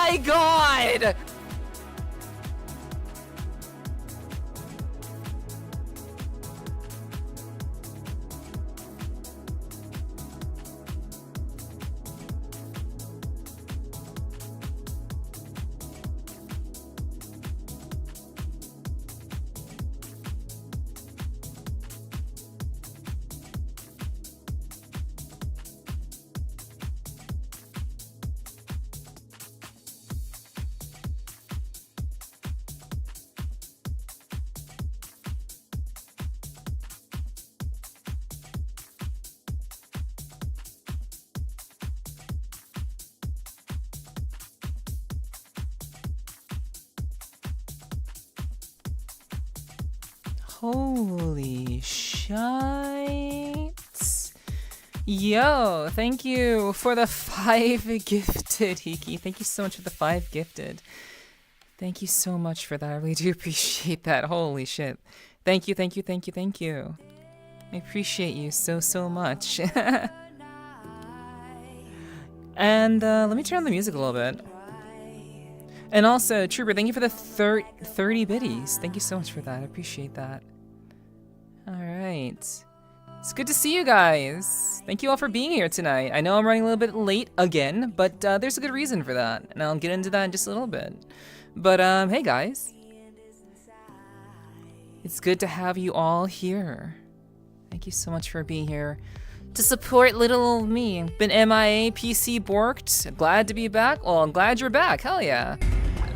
my god! Holy shite. Yo, thank you for the 5 gifted, Hiki. Thank you so much for the 5 gifted. Thank you so much for that. I really do appreciate that. Holy shit. Thank you, thank you, thank you, thank you. I appreciate you so, so much. And let me turn on the music a little bit. And also, Trooper, thank you for the 30 biddies. Thank you so much for that. I appreciate that. Alright. It's good to see you guys. Thank you all for being here tonight. I know I'm running a little bit late again, but there's a good reason for that. And I'll get into that in just a little bit. But, hey guys. It's good to have you all here. Thank you so much for being here to support little old me. Been MIA, PC borked. Glad to be back. Well, I'm glad you're back. Hell yeah.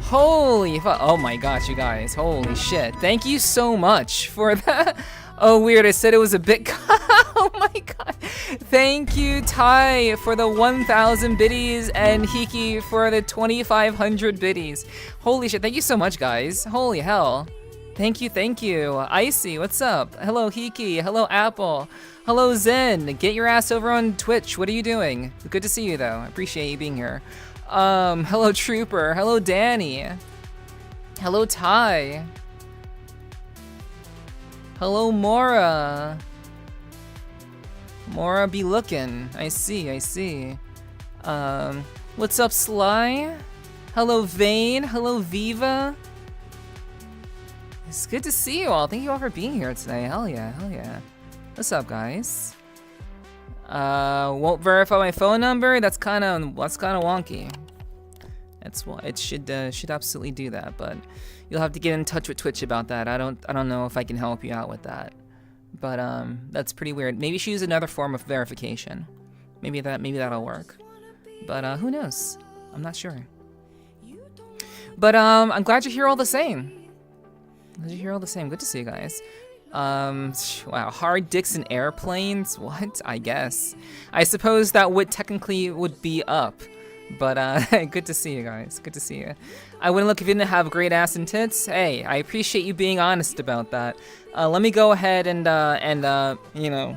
Holy fuck. Oh my gosh, you guys. Holy shit. Thank you so much for that. Oh, weird. I said it was a bit. Oh my god. Thank you, Ty, for the 1,000 biddies and Hiki for the 2,500 biddies. Holy shit. Thank you so much, guys. Holy hell. Thank you, thank you. Icy, what's up? Hello, Hiki. Hello, Apple. Hello, Zen. Get your ass over on Twitch. What are you doing? Good to see you, though. I appreciate you being here. Hello, Trooper. Hello, Danny. Hello, Ty. Hello, Morra. Morra be looking. I see, I see. What's up, Sly? Hello, Vane. Hello, Viva. It's good to see you all. Thank you all for being here tonight. Hell yeah, hell yeah. What's up, guys? Won't verify my phone number. That's kind of wonky. It should absolutely do that, but you'll have to get in touch with Twitch about that. I don't know if I can help you out with that, but that's pretty weird. Maybe she use another form of verification. Maybe that'll work, but who knows? I'm not sure. But I'm glad you're here all the same. Glad you're here all the same. Good to see you guys. Wow, hard dicks in airplanes? What? I guess. I suppose that technically would be up. But, good to see you guys. Good to see you. I wouldn't look if you didn't have great ass and tits. Hey, I appreciate you being honest about that. Let me go ahead and you know,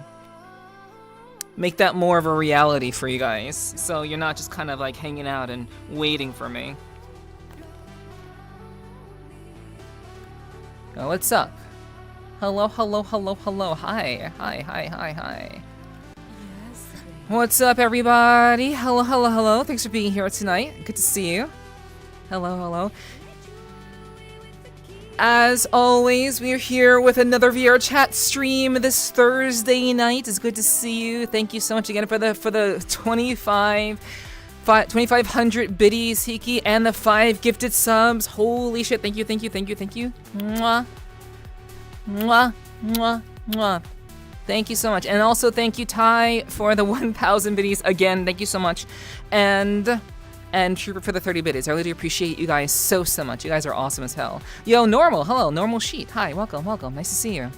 make that more of a reality for you guys. So you're not just kind of like hanging out and waiting for me. Oh, what's up? Hello, hello, hello, hello. Hi, hi, hi, hi, hi. Yes. What's up, everybody? Hello, hello, hello. Thanks for being here tonight. Good to see you. Hello, hello. As always, we are here with another VRChat stream this Thursday night. It's good to see you. Thank you so much again for the 2,500 biddies, Hiki, and the 5 gifted subs. Holy shit! Thank you, thank you, thank you, thank you. Mwah. Mwah, mwah, mwah. Thank you so much. And also thank you, Ty, for the 1,000 biddies. Again, thank you so much. And Trooper for the 30 biddies. I really do appreciate you guys so much. You guys are awesome as hell. Yo, Normal. Hello, Normal Sheet. Hi, welcome, welcome. Nice to see you.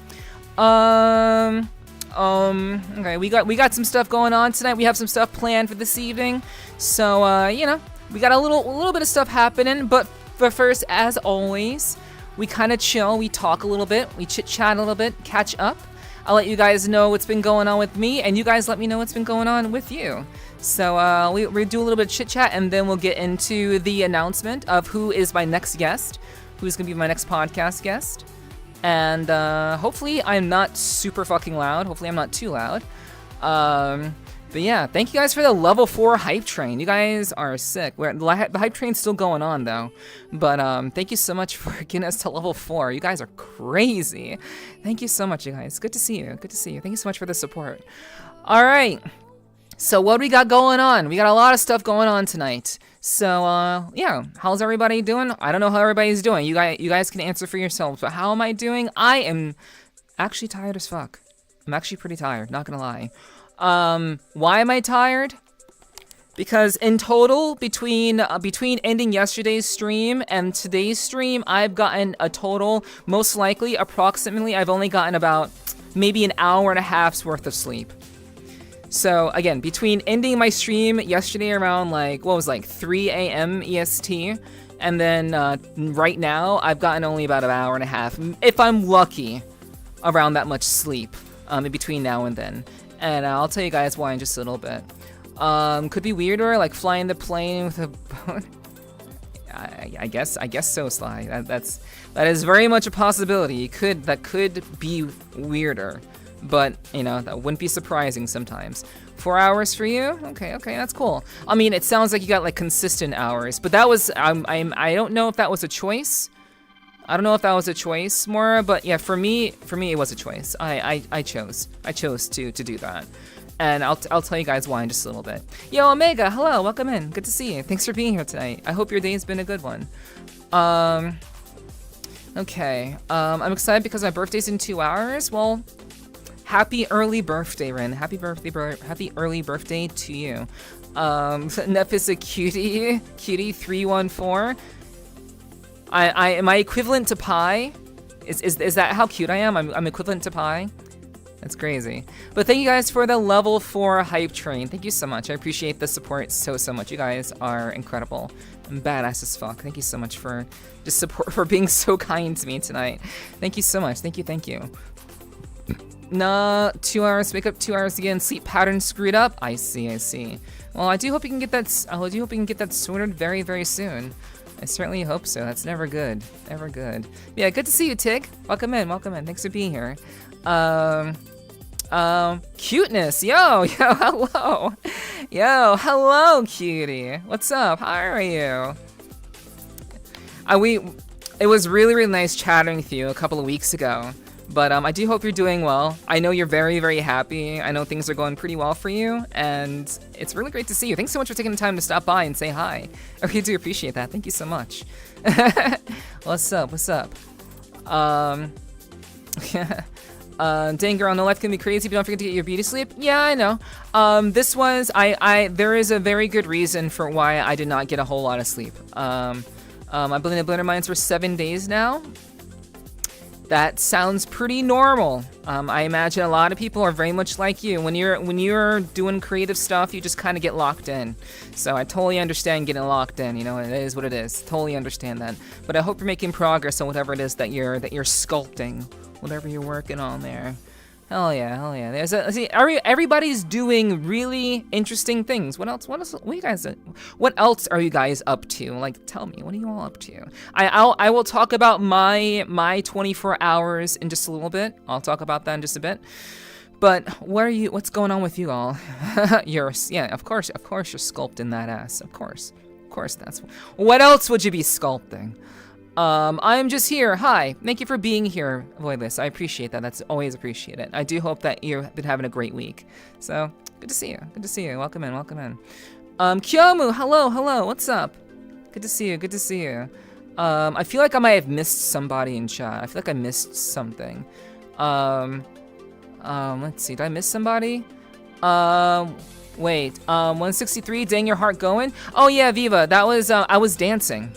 Okay, we got some stuff going on tonight. We have some stuff planned for this evening. So, you know, we got a little bit of stuff happening. But first, as always, we kind of chill, we talk a little bit, we chit-chat a little bit, catch up. I'll let you guys know what's been going on with me, and you guys let me know what's been going on with you. So we do a little bit of chit-chat, and then we'll get into the announcement of who is my next guest, who's going to be my next podcast guest. And hopefully I'm not super fucking loud. Hopefully I'm not too loud. But yeah, thank you guys for the level 4 hype train. You guys are sick. The hype train's still going on though. But thank you so much for getting us to level 4. You guys are crazy. Thank you so much, you guys. Good to see you. Good to see you. Thank you so much for the support. All right. So what do we got going on? We got a lot of stuff going on tonight. So yeah, how's everybody doing? I don't know how everybody's doing. You guys can answer for yourselves. But how am I doing? I am actually tired as fuck. I'm actually pretty tired, not gonna lie. Why am I tired? Because in total, between ending yesterday's stream and today's stream, I've gotten a total, most likely, approximately, I've only gotten about maybe an hour and a half's worth of sleep. So again, between ending my stream yesterday around like, 3 a.m. EST, and then right now, I've gotten only about an hour and a half, if I'm lucky, around that much sleep in between now and then. And I'll tell you guys why in just a little bit. Could be weirder, like flying the plane with a boat. I guess so, Sly. That is very much a possibility. That could be weirder, but you know that wouldn't be surprising sometimes. 4 hours for you? Okay, that's cool. I mean, it sounds like you got like consistent hours, but that was I don't know if that was a choice. I don't know if that was a choice, Morra, but yeah, for me it was a choice. I chose to do that, and I'll tell you guys why in just a little bit. Yo, Omega, hello, welcome in. Good to see you. Thanks for being here tonight. I hope your day's been a good one. Okay. I'm excited because my birthday's in 2 hours. Well, happy early birthday, Rin. Happy early birthday to you. Neff is a cutie 314. Am I equivalent to Pi? Is that how cute I am? I'm equivalent to Pi? That's crazy. But thank you guys for the level 4 hype train. Thank you so much. I appreciate the support so much. You guys are incredible. I'm badass as fuck. Thank you so much for just support, for being so kind to me tonight. Thank you so much. Thank you. Nah, 2 hours, wake up 2 hours again, sleep pattern screwed up. I see. Well, I do hope you can get that sorted very, very soon. I certainly hope so. That's never good. Never good. Yeah, good to see you, Tig. Welcome in. Thanks for being here. Cuteness. Yo, hello. Yo, hello, cutie. What's up? How are you? It was really nice chatting with you a couple of weeks ago. But I do hope you're doing well. I know you're very, very happy. I know things are going pretty well for you, and it's really great to see you. Thanks so much for taking the time to stop by and say hi. I really do appreciate that. Thank you so much. What's up? Dang girl, no life can be crazy, but don't forget to get your beauty sleep. Yeah, I know. There is a very good reason for why I did not get a whole lot of sleep. I've been in the Blender Mines for 7 days now. That sounds pretty normal. I imagine a lot of people are very much like you. When you're doing creative stuff, you just kind of get locked in. So I totally understand getting locked in. You know, it is what it is. Totally understand that. But I hope you're making progress on whatever it is that you're sculpting, whatever you're working on there. Hell yeah. Everybody's doing really interesting things. What else are you guys up to? Like, tell me, what are you all up to? I will talk about my 24 hours in just a little bit. I'll talk about that in just a bit. But what's going on with you all? Of course you're sculpting that ass. Of course, that's what else would you be sculpting? I'm just here. Hi. Thank you for being here, Voidless. I appreciate that. That's always appreciated. I do hope that you've been having a great week. So, good to see you. Welcome in. Kyomu, hello. What's up? Good to see you. I feel like I might have missed somebody in chat. I feel like I missed something. Let's see. Did I miss somebody? Wait. 163, dang your heart going? Oh yeah, Viva. That was, I was dancing.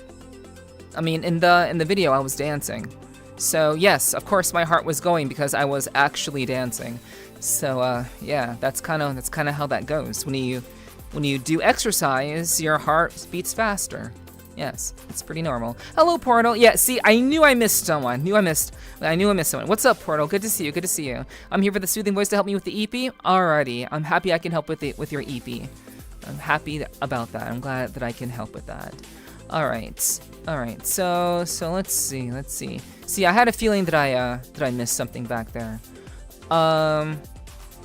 I mean, in the video, I was dancing. So yes, of course, my heart was going because I was actually dancing. So yeah, that's kind of how that goes. When you do exercise, your heart beats faster. Yes, it's pretty normal. Hello, Portal. Yeah, see, I knew I missed someone. I knew I missed someone. What's up, Portal? Good to see you. I'm here for the soothing voice to help me with the EP. Alrighty, I'm happy I can help with your EP. I'm happy about that. I'm glad that I can help with that. All right. So let's see. See, I had a feeling that I missed something back there.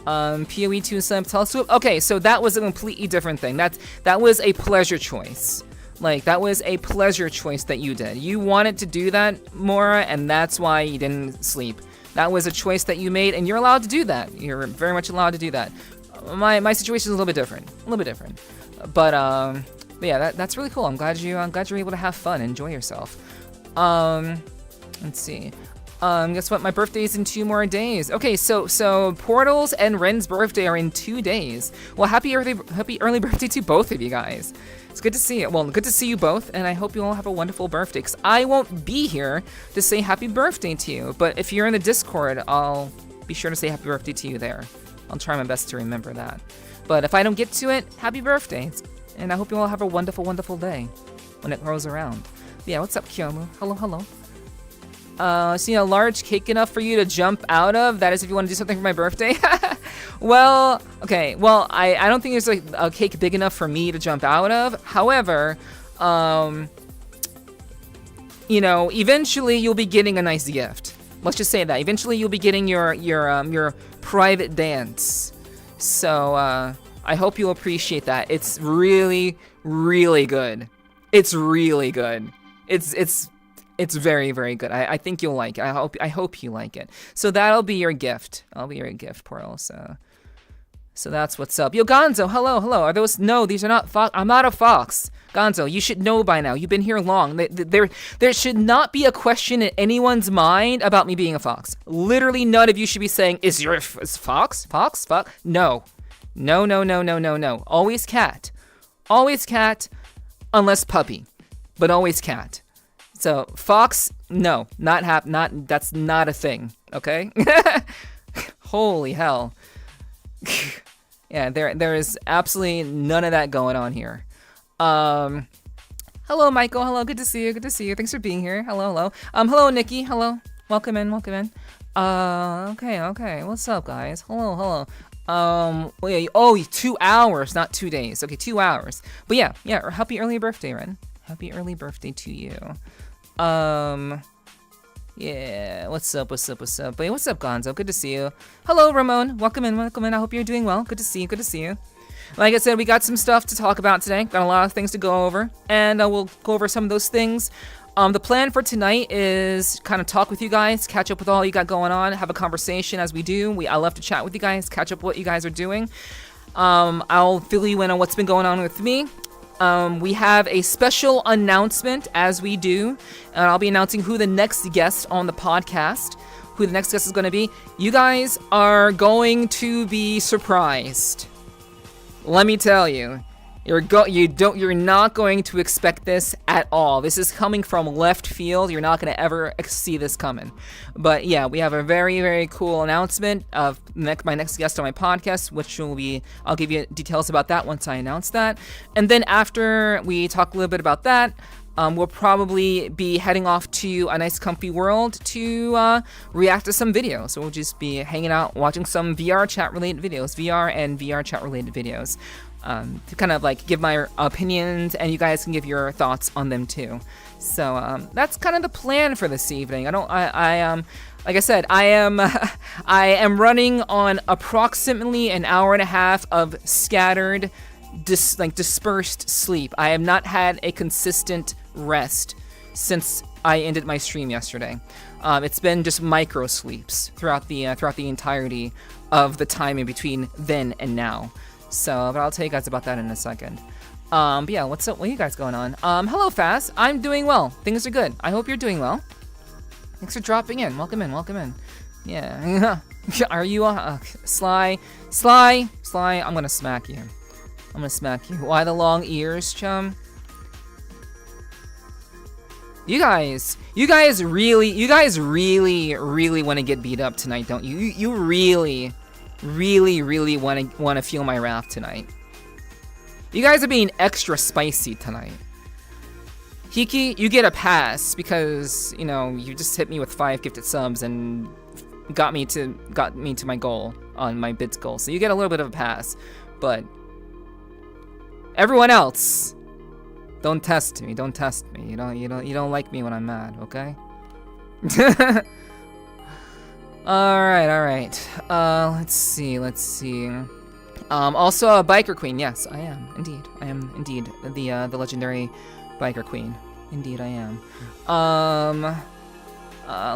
PoE2 sub telescope. Okay, so that was a completely different thing. That was a pleasure choice. Like, that was a pleasure choice that you did. You wanted to do that, Morra, and that's why you didn't sleep. That was a choice that you made, and you're allowed to do that. You're very much allowed to do that. My situation is a little bit different. But yeah, that's really cool. I'm glad you're able to have fun, enjoy yourself. Let's see. Guess what? My birthday's in 2 more days. Okay, so Portals and Ren's birthday are in 2 days. Well, happy early birthday to both of you guys. It's good to see you. Well, good to see you both, and I hope you all have a wonderful birthday, because I won't be here to say happy birthday to you, but if you're in the Discord, I'll be sure to say happy birthday to you there. I'll try my best to remember that. But if I don't get to it, happy birthday, and I hope you all have a wonderful, wonderful day when it rolls around. Yeah, what's up, Kyomu? Hello. Seeing a large cake enough for you to jump out of? That is if you want to do something for my birthday? Well, okay. Well, I don't think there's like a cake big enough for me to jump out of. However, you know, eventually you'll be getting a nice gift. Let's just say that. Eventually you'll be getting your private dance. So, I hope you'll appreciate that. It's really, really good. It's really good. It's very, very good. I think you'll like it. I hope you like it. So that'll be your gift. I'll be your gift, Portal. So that's what's up. Yo, Gonzo, hello. Are those? No, these are not fox. I'm not a fox. Gonzo, you should know by now. You've been here long. There should not be a question in anyone's mind about me being a fox. Literally none of you should be saying, is fox? Fox? No. Always cat. Always cat, unless puppy. But always cat. So, fox, no. That's not a thing, okay? Holy hell. Yeah, there is absolutely none of that going on here. Hello, Michael. Hello, good to see you. Thanks for being here. Hello. Hello, Nikki. Hello. Welcome in. Okay. What's up, guys? Hello. Well, yeah, 2 hours, not 2 days. Okay, 2 hours. But yeah, happy early birthday, Ren. Happy early birthday to you. Yeah, what's up? But yeah, what's up, Gonzo? Good to see you. Hello, Ramon. Welcome in. I hope you're doing well. Good to see you. Like I said, we got some stuff to talk about today. Got a lot of things to go over, and we'll go over some of those things. The plan for tonight is kind of talk with you guys, catch up with all you got going on, have a conversation as we do. I love to chat with you guys, catch up what you guys are doing. I'll fill you in on what's been going on with me. We have a special announcement as we do, and I'll be announcing who the next guest on the podcast, who the next guest is going to be. You guys are going to be surprised. Let me tell you, you're not going to expect this at all. This is coming from left field. You're not going to ever see this coming. But yeah, we have a very, very cool announcement of my next guest on my podcast, which will be, I'll give you details about that once I announce that. And then after we talk a little bit about that, we'll probably be heading off to a nice comfy world to react to some videos. So we'll just be hanging out, watching some VRChat related videos, VR and VRChat related videos. To kind of like give my opinions, and you guys can give your thoughts on them too. So that's kind of the plan for this evening. Like I said, I am running on approximately an hour and a half of scattered, dispersed sleep. I have not had a consistent rest since I ended my stream yesterday. It's been just micro sleeps throughout the entirety of the time in between then and now. So, but I'll tell you guys about that in a second. But yeah, what's up? What are you guys going on? Hello, Fast. I'm doing well. Things are good. I hope you're doing well. Thanks for dropping in. Welcome in. Yeah. Are you Sly? I'm gonna smack you. Why the long ears, chum? You guys really want to get beat up tonight, don't you? You really want to feel my wrath tonight. You guys are being extra spicy tonight. Hiki, you get a pass because, you just hit me with 5 gifted subs and got me to my goal on my bits goal. So you get a little bit of a pass. But everyone else, don't test me. You don't like me when I'm mad, okay? Alright. Let's see. Also a biker queen. Yes, I am. Indeed. I am indeed the legendary biker queen. Indeed, I am.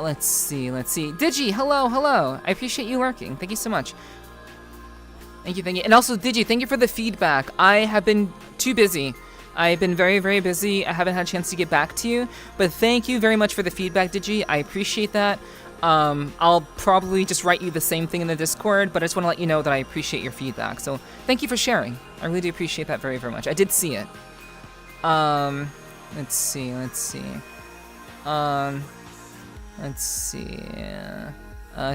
Let's see. Digi, hello. I appreciate you lurking. Thank you so much. Thank you. And also, Digi, thank you for the feedback. I have been too busy. I've been very, very busy. I haven't had a chance to get back to you. But thank you very much for the feedback, Digi. I appreciate that. I'll probably just write you the same thing in the Discord, but I just want to let you know that I appreciate your feedback. So thank you for sharing. I really do appreciate that very, very much. I did see it. Let's see.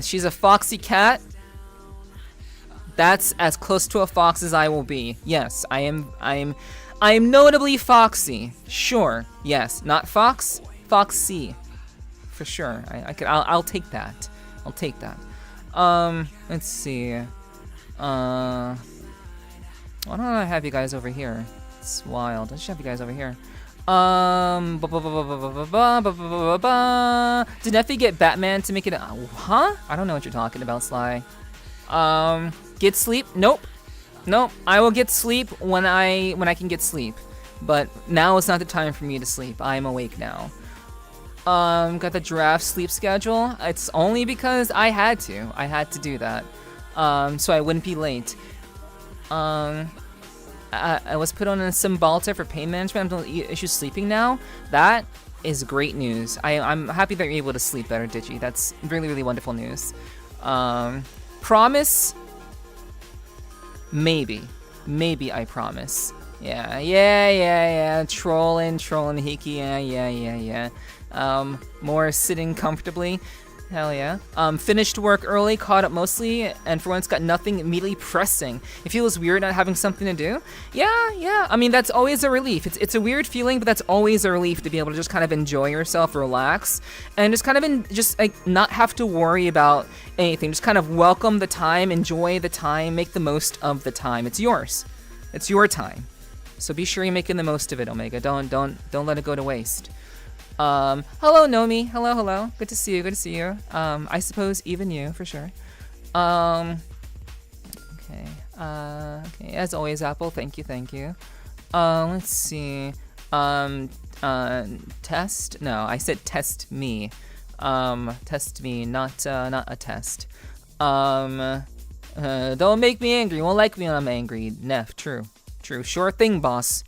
She's a foxy cat. That's as close to a fox as I will be. Yes, I am notably foxy. Sure. Yes, not fox, foxy. For sure. I'll take that. Let's see. Why don't I have you guys over here? It's wild. I should have you guys over here. Did Nephi get Batman to make it? Huh? I don't know what you're talking about, Sly. Get sleep? Nope. I will get sleep when I can get sleep. But now is not the time for me to sleep. I am awake now. Got the draft sleep schedule. It's only because I had to. I had to do that. So I wouldn't be late. I was put on a Cymbalta for pain management. I'm having issues sleeping now. That is great news. I'm happy that you're able to sleep better, Digi. That's really, really wonderful news. Promise? Maybe I promise. Yeah. Trolling, Hiki. Yeah. More sitting comfortably. Hell yeah. Finished work early, caught up mostly, and for once got nothing immediately pressing. It feels weird not having something to do. Yeah. I mean, that's always a relief. It's a weird feeling, but that's always a relief to be able to just kind of enjoy yourself, relax, and just kind of just like not have to worry about anything. Just kind of welcome the time, enjoy the time, make the most of the time. It's yours. It's your time. So be sure you're making the most of it, Omega. Don't let it go to waste. Hello Nomi. Hello. Good to see you. I suppose even you, for sure. Okay. As always, Apple, thank you. Let's see. Test? No, I said test me. Test me, not a test. Don't make me angry. You won't like me when I'm angry. Neff, true. Sure thing, boss.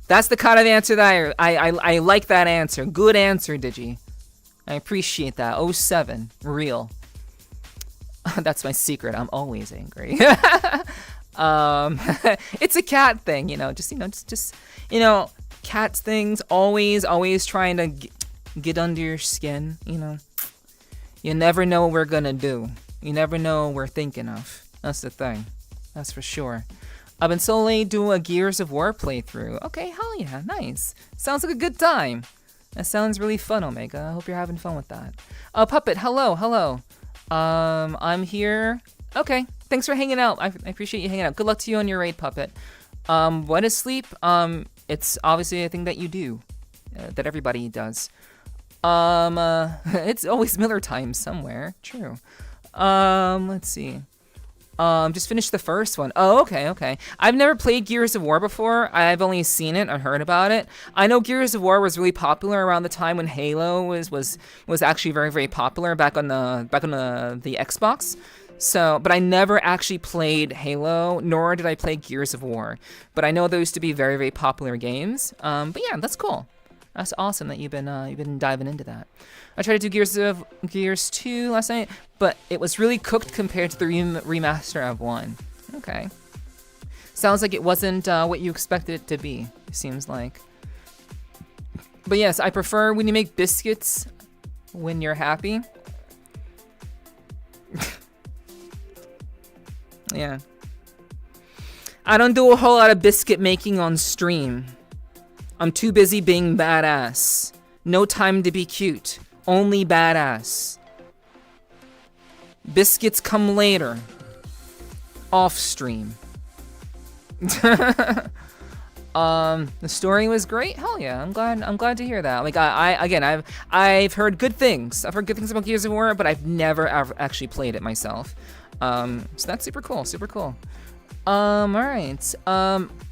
That's the kind of answer that I like that answer. Good answer, Digi. I appreciate that. 07. Real. That's my secret. I'm always angry. It's a cat thing, just cat things always trying to get under your skin, You never know what we're gonna do. You never know what we're thinking of. That's the thing. That's for sure. I've been slowly doing a Gears of War playthrough. Okay, hell yeah, nice. Sounds like a good time. That sounds really fun, Omega. I hope you're having fun with that. Puppet, hello. I'm here. Okay, thanks for hanging out. I appreciate you hanging out. Good luck to you on your raid, Puppet. What is sleep? It's obviously a thing that you do, that everybody does. It's always Miller time somewhere. True. Let's see. Just finished the first one. Oh, okay. I've never played Gears of War before. I've only seen it and heard about it. I know Gears of War was really popular around the time when Halo was actually very, very popular back on the Xbox. So, but I never actually played Halo, nor did I play Gears of War. But I know those to be very, very popular games. But yeah, that's cool. That's awesome that you've been diving into that. I tried to do Gears 2 last night, but it was really cooked compared to the remaster of 1. Okay. Sounds like it wasn't what you expected it to be, it seems like. But yes, I prefer when you make biscuits when you're happy. Yeah. I don't do a whole lot of biscuit making on stream. I'm too busy being badass. No time to be cute. Only badass. Biscuits come later. Off stream. The story was great. Hell yeah, I'm glad to hear that. Like I've heard good things. I've heard good things about Gears of War, but I've never ever actually played it myself. So that's super cool. All right.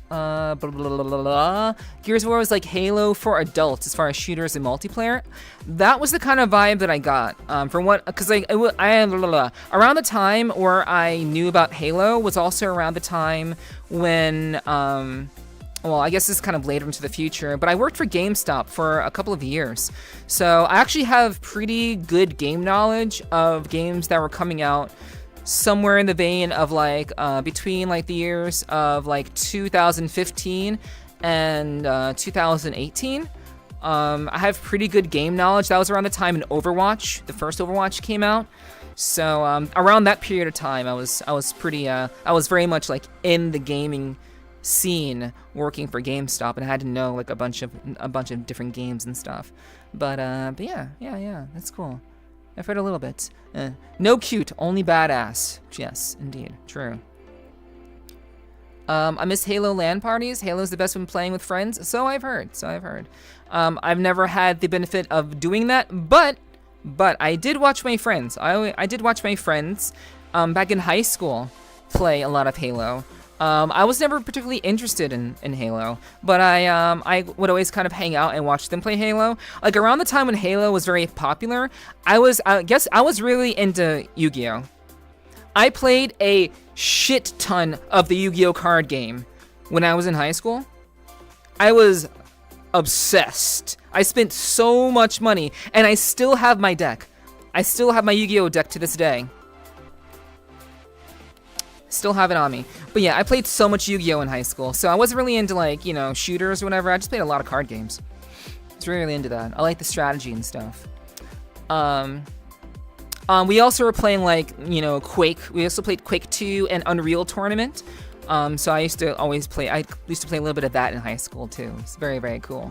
Blah, blah, blah, blah, blah. Gears of War was like Halo for adults as far as shooters and multiplayer. That was the kind of vibe that I got from what, because around the time where I knew about Halo was also around the time when well, I guess this is kind of later into the future, but I worked for GameStop for a couple of years. So I actually have pretty good game knowledge of games that were coming out somewhere in the vein of like between like the years of like 2015 and 2018. I have pretty good game knowledge. That was around the time in Overwatch, the first Overwatch came out. So around that period of time, I was very much like in the gaming scene working for GameStop, and I had to know like a bunch of different games and stuff. But yeah, that's cool. I've heard a little bit. No cute, only badass. Yes, indeed, true. I miss Halo LAN parties. Halo's the best when playing with friends. So I've heard. I've never had the benefit of doing that, but I did watch my friends. I did watch my friends back in high school play a lot of Halo. I was never particularly interested in Halo, but I would always kind of hang out and watch them play Halo. Like around the time when Halo was very popular, I guess I was really into Yu-Gi-Oh! I played a shit ton of the Yu-Gi-Oh! Card game when I was in high school. I was obsessed. I spent so much money, and I still have my deck. I still have my Yu-Gi-Oh! Deck to this day. Still have it on me. But yeah, I played so much Yu-Gi-Oh! In high school, so I wasn't really into like, you know, shooters or whatever. I just played a lot of card games. I was really into that. I like the strategy and stuff. We also were playing like, you know, Quake. We also played Quake 2 and Unreal Tournament. So I used to play a little bit of that in high school too. It's very, very cool.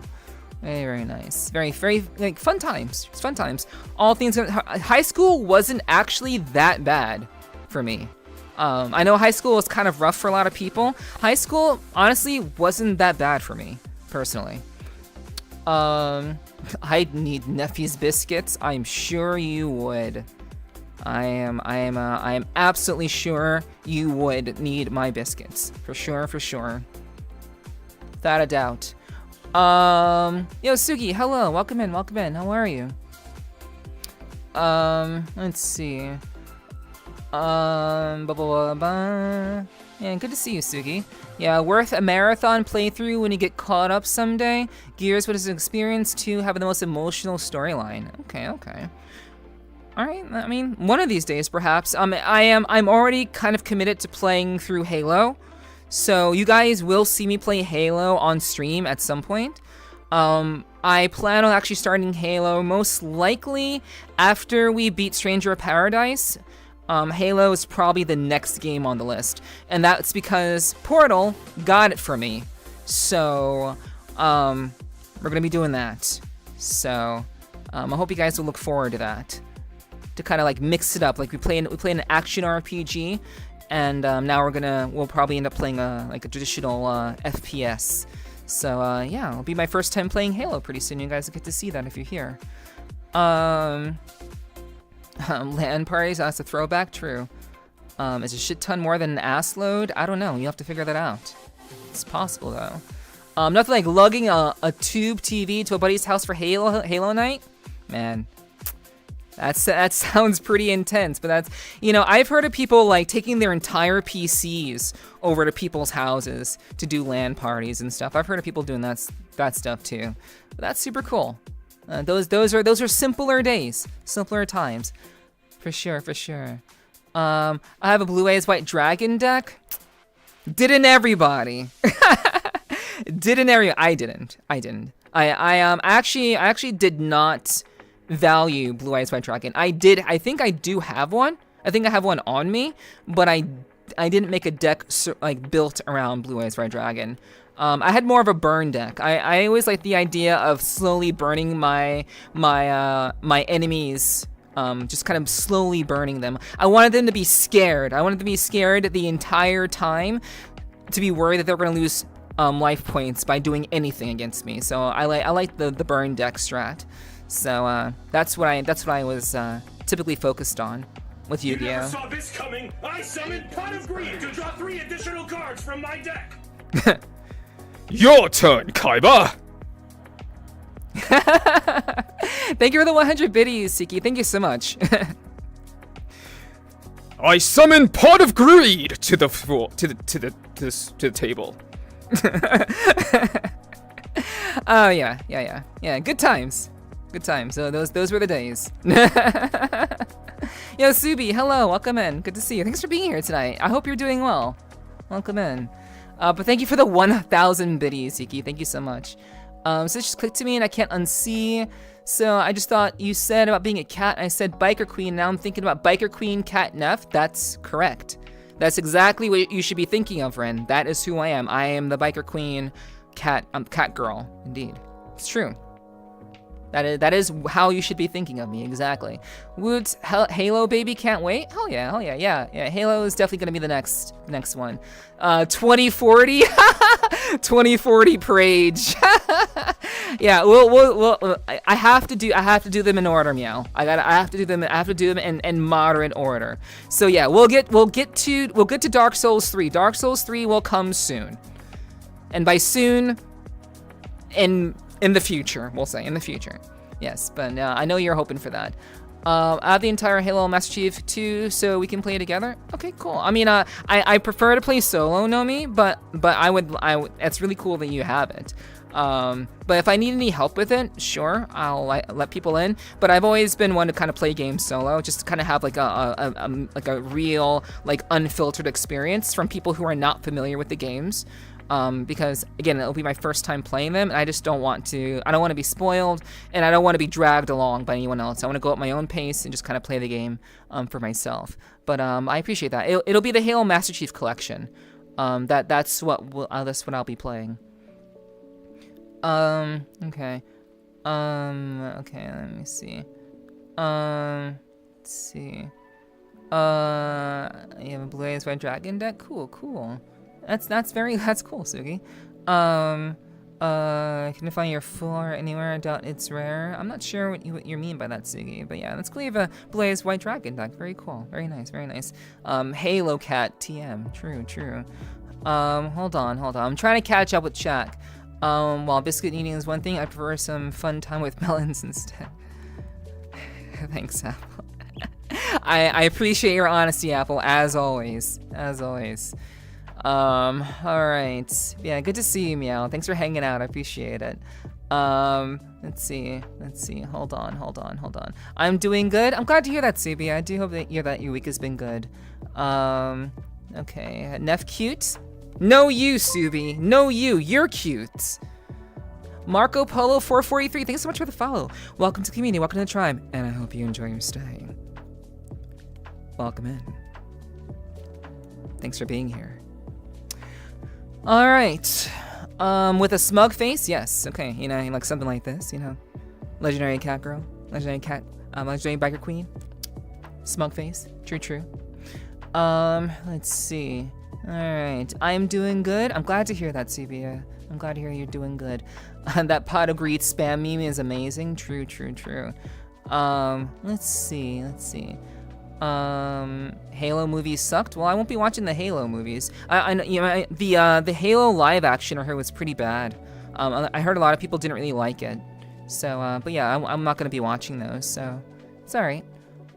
Very, very nice. Very, very, like, fun times. It's fun times. All things, high school wasn't actually that bad for me. I know high school was kind of rough for a lot of people. High school, honestly, wasn't that bad for me, personally. I'd need Neffy's biscuits. I'm sure you would. I am absolutely sure you would need my biscuits. For sure. Without a doubt. Yo, Sugi, hello. Welcome in. How are you? Let's see. Yeah, good to see you, Sugi. Yeah, worth a marathon playthrough when you get caught up someday. Gears was an experience to have the most emotional storyline. Okay. All right. I mean, one of these days, perhaps. I'm already kind of committed to playing through Halo, so you guys will see me play Halo on stream at some point. I plan on actually starting Halo most likely after we beat Stranger of Paradise. Halo is probably the next game on the list, and that's because Portal got it for me. So, we're gonna be doing that. So, I hope you guys will look forward to that. To kind of like mix it up, like we play an action RPG, and now we'll probably end up playing a traditional FPS. So yeah, it'll be my first time playing Halo pretty soon. You guys will get to see that if you're here. LAN parties, that's a throwback, true. Is a shit ton more than an ass load? I don't know, you have to figure that out. It's possible though. Nothing like lugging a tube TV to a buddy's house for Halo night? Man, that sounds pretty intense, but that's, you know, I've heard of people like taking their entire PCs over to people's houses to do LAN parties and stuff. I've heard of people doing that stuff too. But that's super cool. Those are simpler days, simpler times, for sure. I have a Blue Eyes White Dragon deck. Didn't everybody? I didn't. I actually did not value Blue Eyes White Dragon. I think I do have one. I think I have one on me, but I didn't make a deck like built around Blue Eyes White Dragon. I had more of a burn deck. I always liked the idea of slowly burning my enemies, just kind of slowly burning them. I wanted them to be scared. I wanted them to be scared the entire time, to be worried that they were going to lose life points by doing anything against me. So I like the burn deck strat. So that's what I was typically focused on with Yu-Gi-Oh. You never saw this coming. I summoned Pot of Greed to draw 3 additional cards from my deck. Your turn, Kaiba. Thank you for the 100 biddies, Siki. Thank you so much. I summon Pot of Greed to the floor, to the table. Oh yeah. Good times. So those were the days. Yo, Subi, hello, welcome in. Good to see you. Thanks for being here tonight. I hope you're doing well. Welcome in. But thank you for the 1,000 biddies, Siki. Thank you so much. So it just clicked to me and I can't unsee. So I just thought you said about being a cat, and I said Biker Queen. Now I'm thinking about Biker Queen Cat Neff. That's correct. That's exactly what you should be thinking of, Ren. That is who I am. I am the Biker Queen cat girl. Indeed, it's true. That is how you should be thinking of me, exactly. Woods, Halo baby, can't wait. Hell yeah. Halo is definitely gonna be the next one. 2040, 2040 Parade. Yeah, we'll I have to do them in order, Meow. I have to do them in moderate order. So yeah, we'll get to Dark Souls 3. Dark Souls 3 will come soon, and by soon, in the future, we'll say, in the future. Yes, but I know you're hoping for that. I have the entire Halo Master Chief 2, so we can play together. Okay, cool. I mean, I prefer to play solo, Nomi, but I would. It's really cool that you have it. But if I need any help with it, sure, I'll let people in. But I've always been one to kind of play games solo, just to kind of have like a real, like, unfiltered experience from people who are not familiar with the games. Because again, it'll be my first time playing them, and I just don't want to be spoiled, and I don't want to be dragged along by anyone else. I want to go at my own pace and just kind of play the game for myself. But I appreciate that. It'll be the Halo Master Chief Collection. That's what I'll be playing. Okay. Okay, let me see. Let's see. You have a Blaze Red Dragon deck? Cool. That's cool, Sugi. Can you find your full art anywhere? I doubt it's rare. I'm not sure what you mean by that, Sugi, but yeah, that's cool. You have a Blaze White Dragon deck. Very cool. Very nice. Halo Cat TM. True. Hold on. I'm trying to catch up with chat. While biscuit eating is one thing, I prefer some fun time with melons instead. Thanks, Apple. I appreciate your honesty, Apple, as always. All right. Yeah, good to see you, Meow. Thanks for hanging out. I appreciate it. Let's see. Hold on. I'm doing good. I'm glad to hear that, Subi. I do hope that your week has been good. Okay. Neff cute? No you, Subi. No you. You're cute. Marco Polo 443. Thanks so much for the follow. Welcome to the community. Welcome to the tribe. And I hope you enjoy your stay. Welcome in. Thanks for being here. All right. With a smug face, yes. Okay, like something like this, legendary cat girl, legendary biker queen, smug face. True. Let's see. All right, I'm doing good. I'm glad to hear that, Cvia. I'm glad to hear you're doing good. That Pot of Greed spam meme is amazing. True. Let's see. Halo movies sucked. Well, I won't be watching the Halo movies. The Halo live action I heard was pretty bad. I heard a lot of people didn't really like it. So, but yeah, I'm not gonna be watching those. So, it's all right.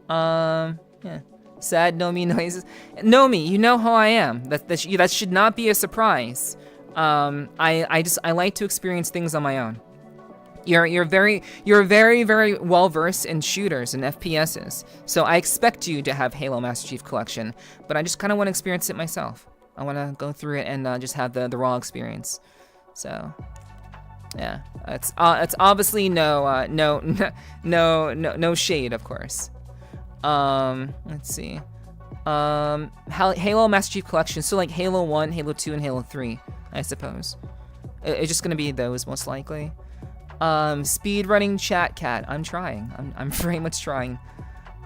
Yeah. Sad Nomi noises. Nomi, you know how I am. That should not be a surprise. I like to experience things on my own. You're very well versed in shooters and FPSs, so I expect you to have Halo Master Chief Collection, but I just kind of want to experience it myself. I want to go through it and just have the raw experience. So, yeah, it's obviously no shade, of course. Let's see. Halo Master Chief Collection, so like Halo 1, Halo 2, and Halo 3, I suppose. It's just gonna be those most likely. Speed running chat cat. I'm trying. I'm very much trying.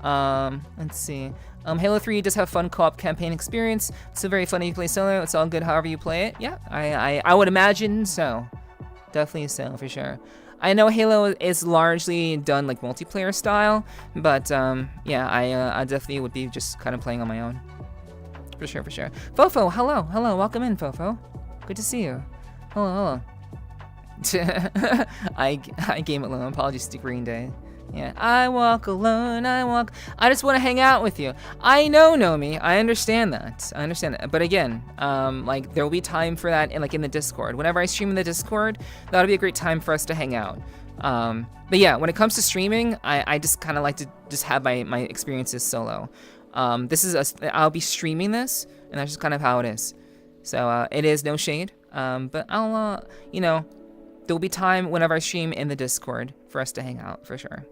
Let's see. Halo 3 does have fun co-op campaign experience. It's so very funny to play solo. It's all good however you play it. Yeah, I would imagine so. Definitely so, for sure. I know Halo is largely done like multiplayer style, but yeah, I definitely would be just kind of playing on my own. For sure, for sure. Fofo, hello, welcome in, Fofo. Good to see you. Hello. I game alone. Apologies to Green Day. Yeah, I walk alone. I just want to hang out with you. I know, Nomi. I understand that. But again, like there will be time for that in the Discord. Whenever I stream in the Discord, that'll be a great time for us to hang out. But yeah, when it comes to streaming, I just kind of like to just have my experiences solo. I'll be streaming this, and that's just kind of how it is. So it is no shade. But I'll there'll be time whenever I stream in the Discord for us to hang out for sure.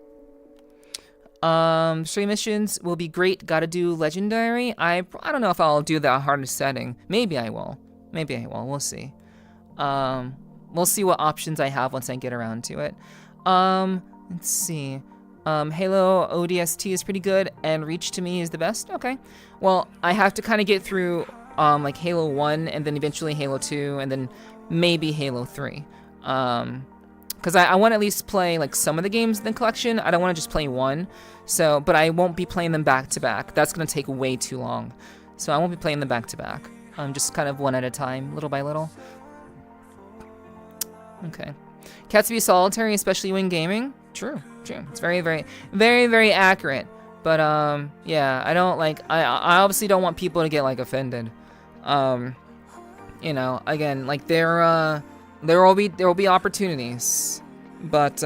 Stream missions will be great. Gotta do legendary. I don't know if I'll do the hardest setting. Maybe I will. We'll see. We'll see what options I have once I get around to it. Let's see. Halo ODST is pretty good, and Reach to me is the best. Okay. Well, I have to kind of get through like Halo 1, and then eventually Halo 2, and then maybe Halo 3. Because I want to at least play like some of the games in the collection. I don't want to just play one. So, but I won't be playing them back to back. That's gonna take way too long. So I won't be playing them back to back. Just kind of one at a time, little by little. Okay. Cats be solitary, especially when gaming. True. It's very, very, very, very accurate. But yeah, I don't like. I obviously don't want people to get like offended. Again, like there will be opportunities, but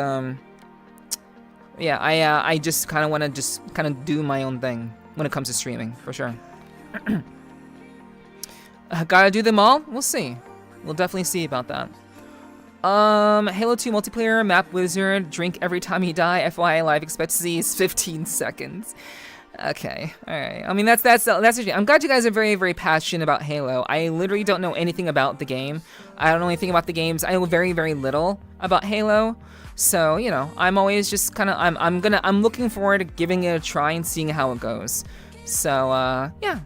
yeah, I just kind of want to just kind of do my own thing when it comes to streaming for sure. Gotta do them all. We'll see. We'll definitely see about that. Halo 2 multiplayer map wizard. Drink every time you die. FYI, life expectancy is 15 seconds. Okay, all right. I mean, that's actually. I'm glad you guys are very, very passionate about Halo. I literally don't know anything about the game. I don't know anything about the games. I know very, very little about Halo. So I'm always just kind of. I'm looking forward to giving it a try and seeing how it goes. So yeah.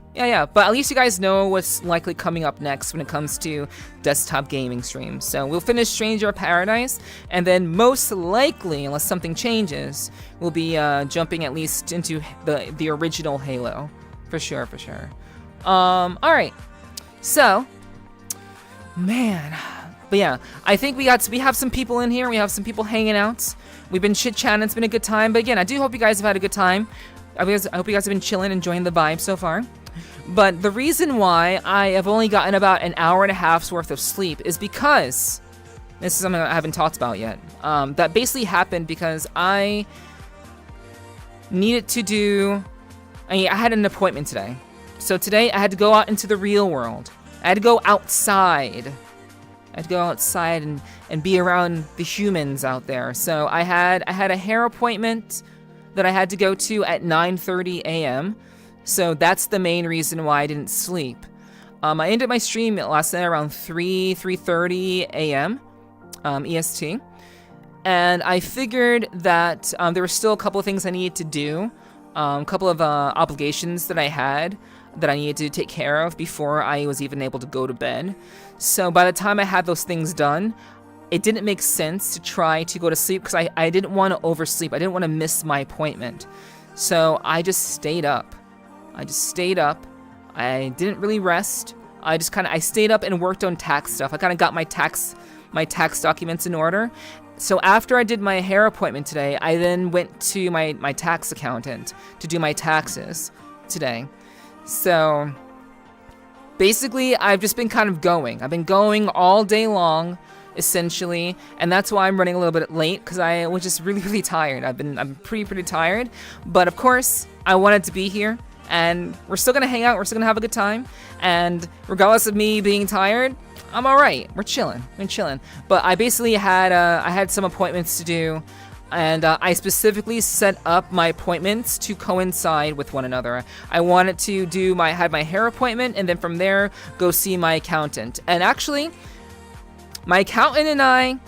But at least you guys know what's likely coming up next when it comes to desktop gaming streams. So we'll finish Stranger of Paradise, and then most likely, unless something changes, we'll be jumping at least into the original Halo, for sure. All right. So, man, but yeah, I think we have some people in here. We have some people hanging out. We've been chit-chatting. It's been a good time. But again, I do hope you guys have had a good time. I hope you guys have been chilling, enjoying the vibe so far. But the reason why I have only gotten about an hour and a half's worth of sleep is because this is something I haven't talked about yet. That basically happened because I needed to do. I had an appointment today, so today I had to go out into the real world. I had to go outside. And be around the humans out there. So I had a hair appointment that I had to go to at 9:30 a.m. So that's the main reason why I didn't sleep. I ended my stream last night around 3:30 a.m. EST. And I figured that there were still a couple of things I needed to do. A couple of obligations that I had that I needed to take care of before I was even able to go to bed. So by the time I had those things done, it didn't make sense to try to go to sleep because I didn't want to oversleep. I didn't want to miss my appointment. So I just stayed up. I didn't really rest. I stayed up and worked on tax stuff. I kind of got my tax documents in order. So after I did my hair appointment today, I then went to my tax accountant to do my taxes today. So basically, I've just been kind of going. I've been going all day long, essentially, and that's why I'm running a little bit late because I was just really, really tired. I'm pretty tired, but of course, I wanted to be here, and we're still gonna hang out. We're still gonna have a good time, and regardless of me being tired, I'm all right. We're chilling. But I basically had some appointments to do. And I specifically set up my appointments to coincide with one another. I wanted to had my hair appointment, and then from there, go see my accountant. And actually, my accountant and I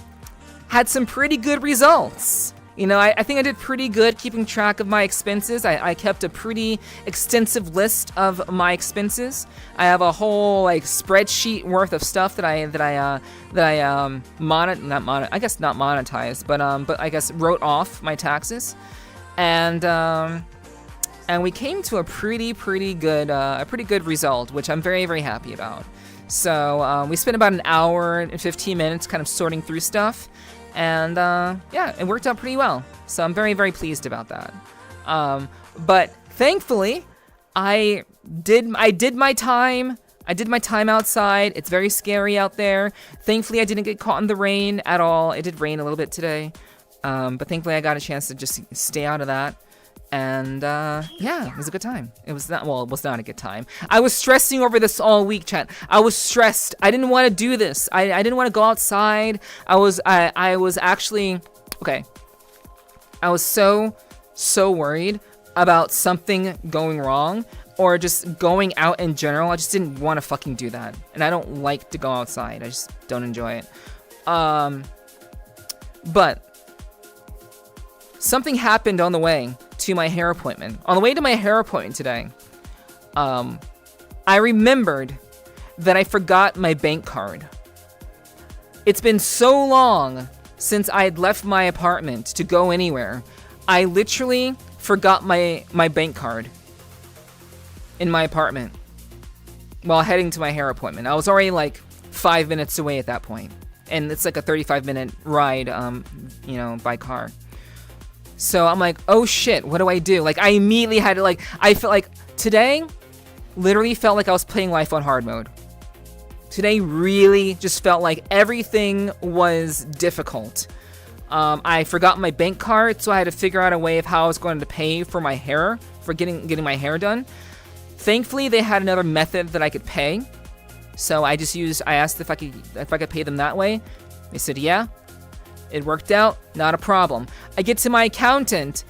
had some pretty good results. You know, I think I did pretty good keeping track of my expenses. I kept a pretty extensive list of my expenses. I have a whole like spreadsheet worth of stuff that I not monetized, but I guess wrote off my taxes, and we came to a pretty good result, which I'm very, very happy about. So we spent about an hour and 15 minutes kind of sorting through stuff. And yeah, it worked out pretty well. So I'm very, very pleased about that. But thankfully, I did my time. I did my time outside. It's very scary out there. Thankfully, I didn't get caught in the rain at all. It did rain a little bit today. But thankfully, I got a chance to just stay out of that. And yeah, it was a good time. It was not a good time. I was stressing over this all week, chat. I was stressed. I didn't want to do this. I didn't want to go outside. I was actually, okay. I was so worried about something going wrong or just going out in general. I just didn't want to fucking do that. And I don't like to go outside. I just don't enjoy it. But something happened on the way to my hair appointment. On the way to my hair appointment today, I remembered that I forgot my bank card. It's been so long since I had left my apartment to go anywhere. I literally forgot my bank card in my apartment while heading to my hair appointment. I was already like 5 minutes away at that point, and it's like a 35-minute ride, by car. So I'm like, oh shit, what do I do? Like, I immediately had to, like, I felt like today literally felt like I was playing life on hard mode. Today really just felt like everything was difficult. I forgot my bank card, so I had to figure out a way of how I was going to pay for my hair, for getting my hair done. Thankfully, they had another method that I could pay. So I asked if I could pay them that way. They said, yeah. It worked out, not a problem. I get to my accountant.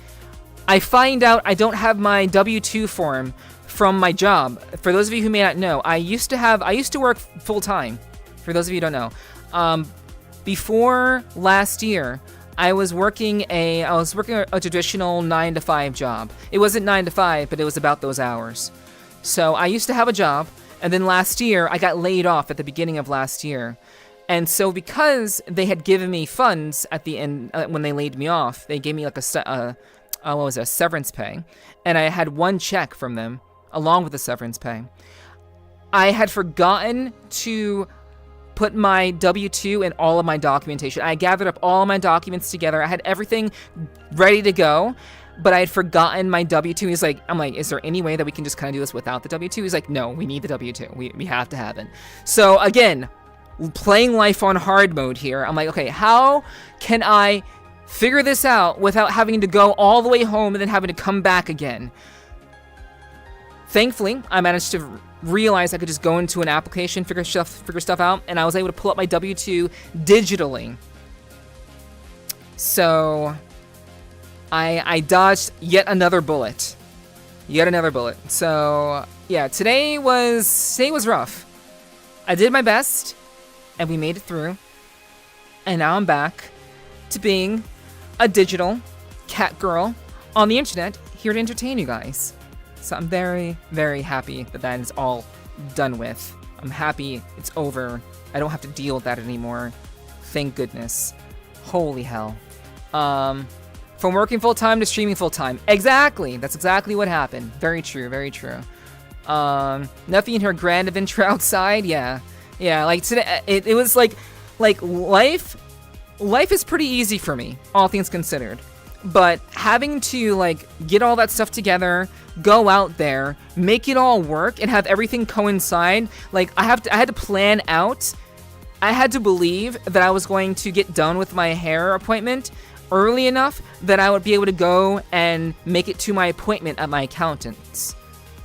I find out I don't have my W-2 form from my job. For those of you who may not know, I used to work full time. For those of you who don't know, before last year, I was working a traditional 9-to-5 job. It wasn't 9 to 5, but it was about those hours. So I used to have a job, and then last year I got laid off at the beginning of last year. And so because they had given me funds at the end when they laid me off, they gave me like a severance pay, and I had one check from them along with the severance pay. I had forgotten to put my W-2 and all of my documentation. I gathered up all of my documents together. I had everything ready to go, but I had forgotten my W-2. I'm like, is there any way that we can just kind of do this without the W-2? He's like, no, we need the W-2. We have to have it. So again, playing life on hard mode here. I'm like, okay, how can I figure this out without having to go all the way home and then having to come back again? Thankfully, I managed to realize I could just go into an application, figure stuff out, and I was able to pull up my W-2 digitally. So I dodged yet another bullet. So yeah, today was rough. I did my best, and we made it through. And now I'm back to being a digital cat girl on the internet, here to entertain you guys. So I'm very, very happy that is all done with. I'm happy it's over. I don't have to deal with that anymore. Thank goodness. Holy hell. From working full-time to streaming full-time. Exactly. That's exactly what happened. Very true, very true. Nephi and her grand adventure outside. Yeah, like today, it was like life is pretty easy for me, all things considered. But having to like get all that stuff together, go out there, make it all work, and have everything coincide, like I had to plan out. I had to believe that I was going to get done with my hair appointment early enough that I would be able to go and make it to my appointment at my accountant's.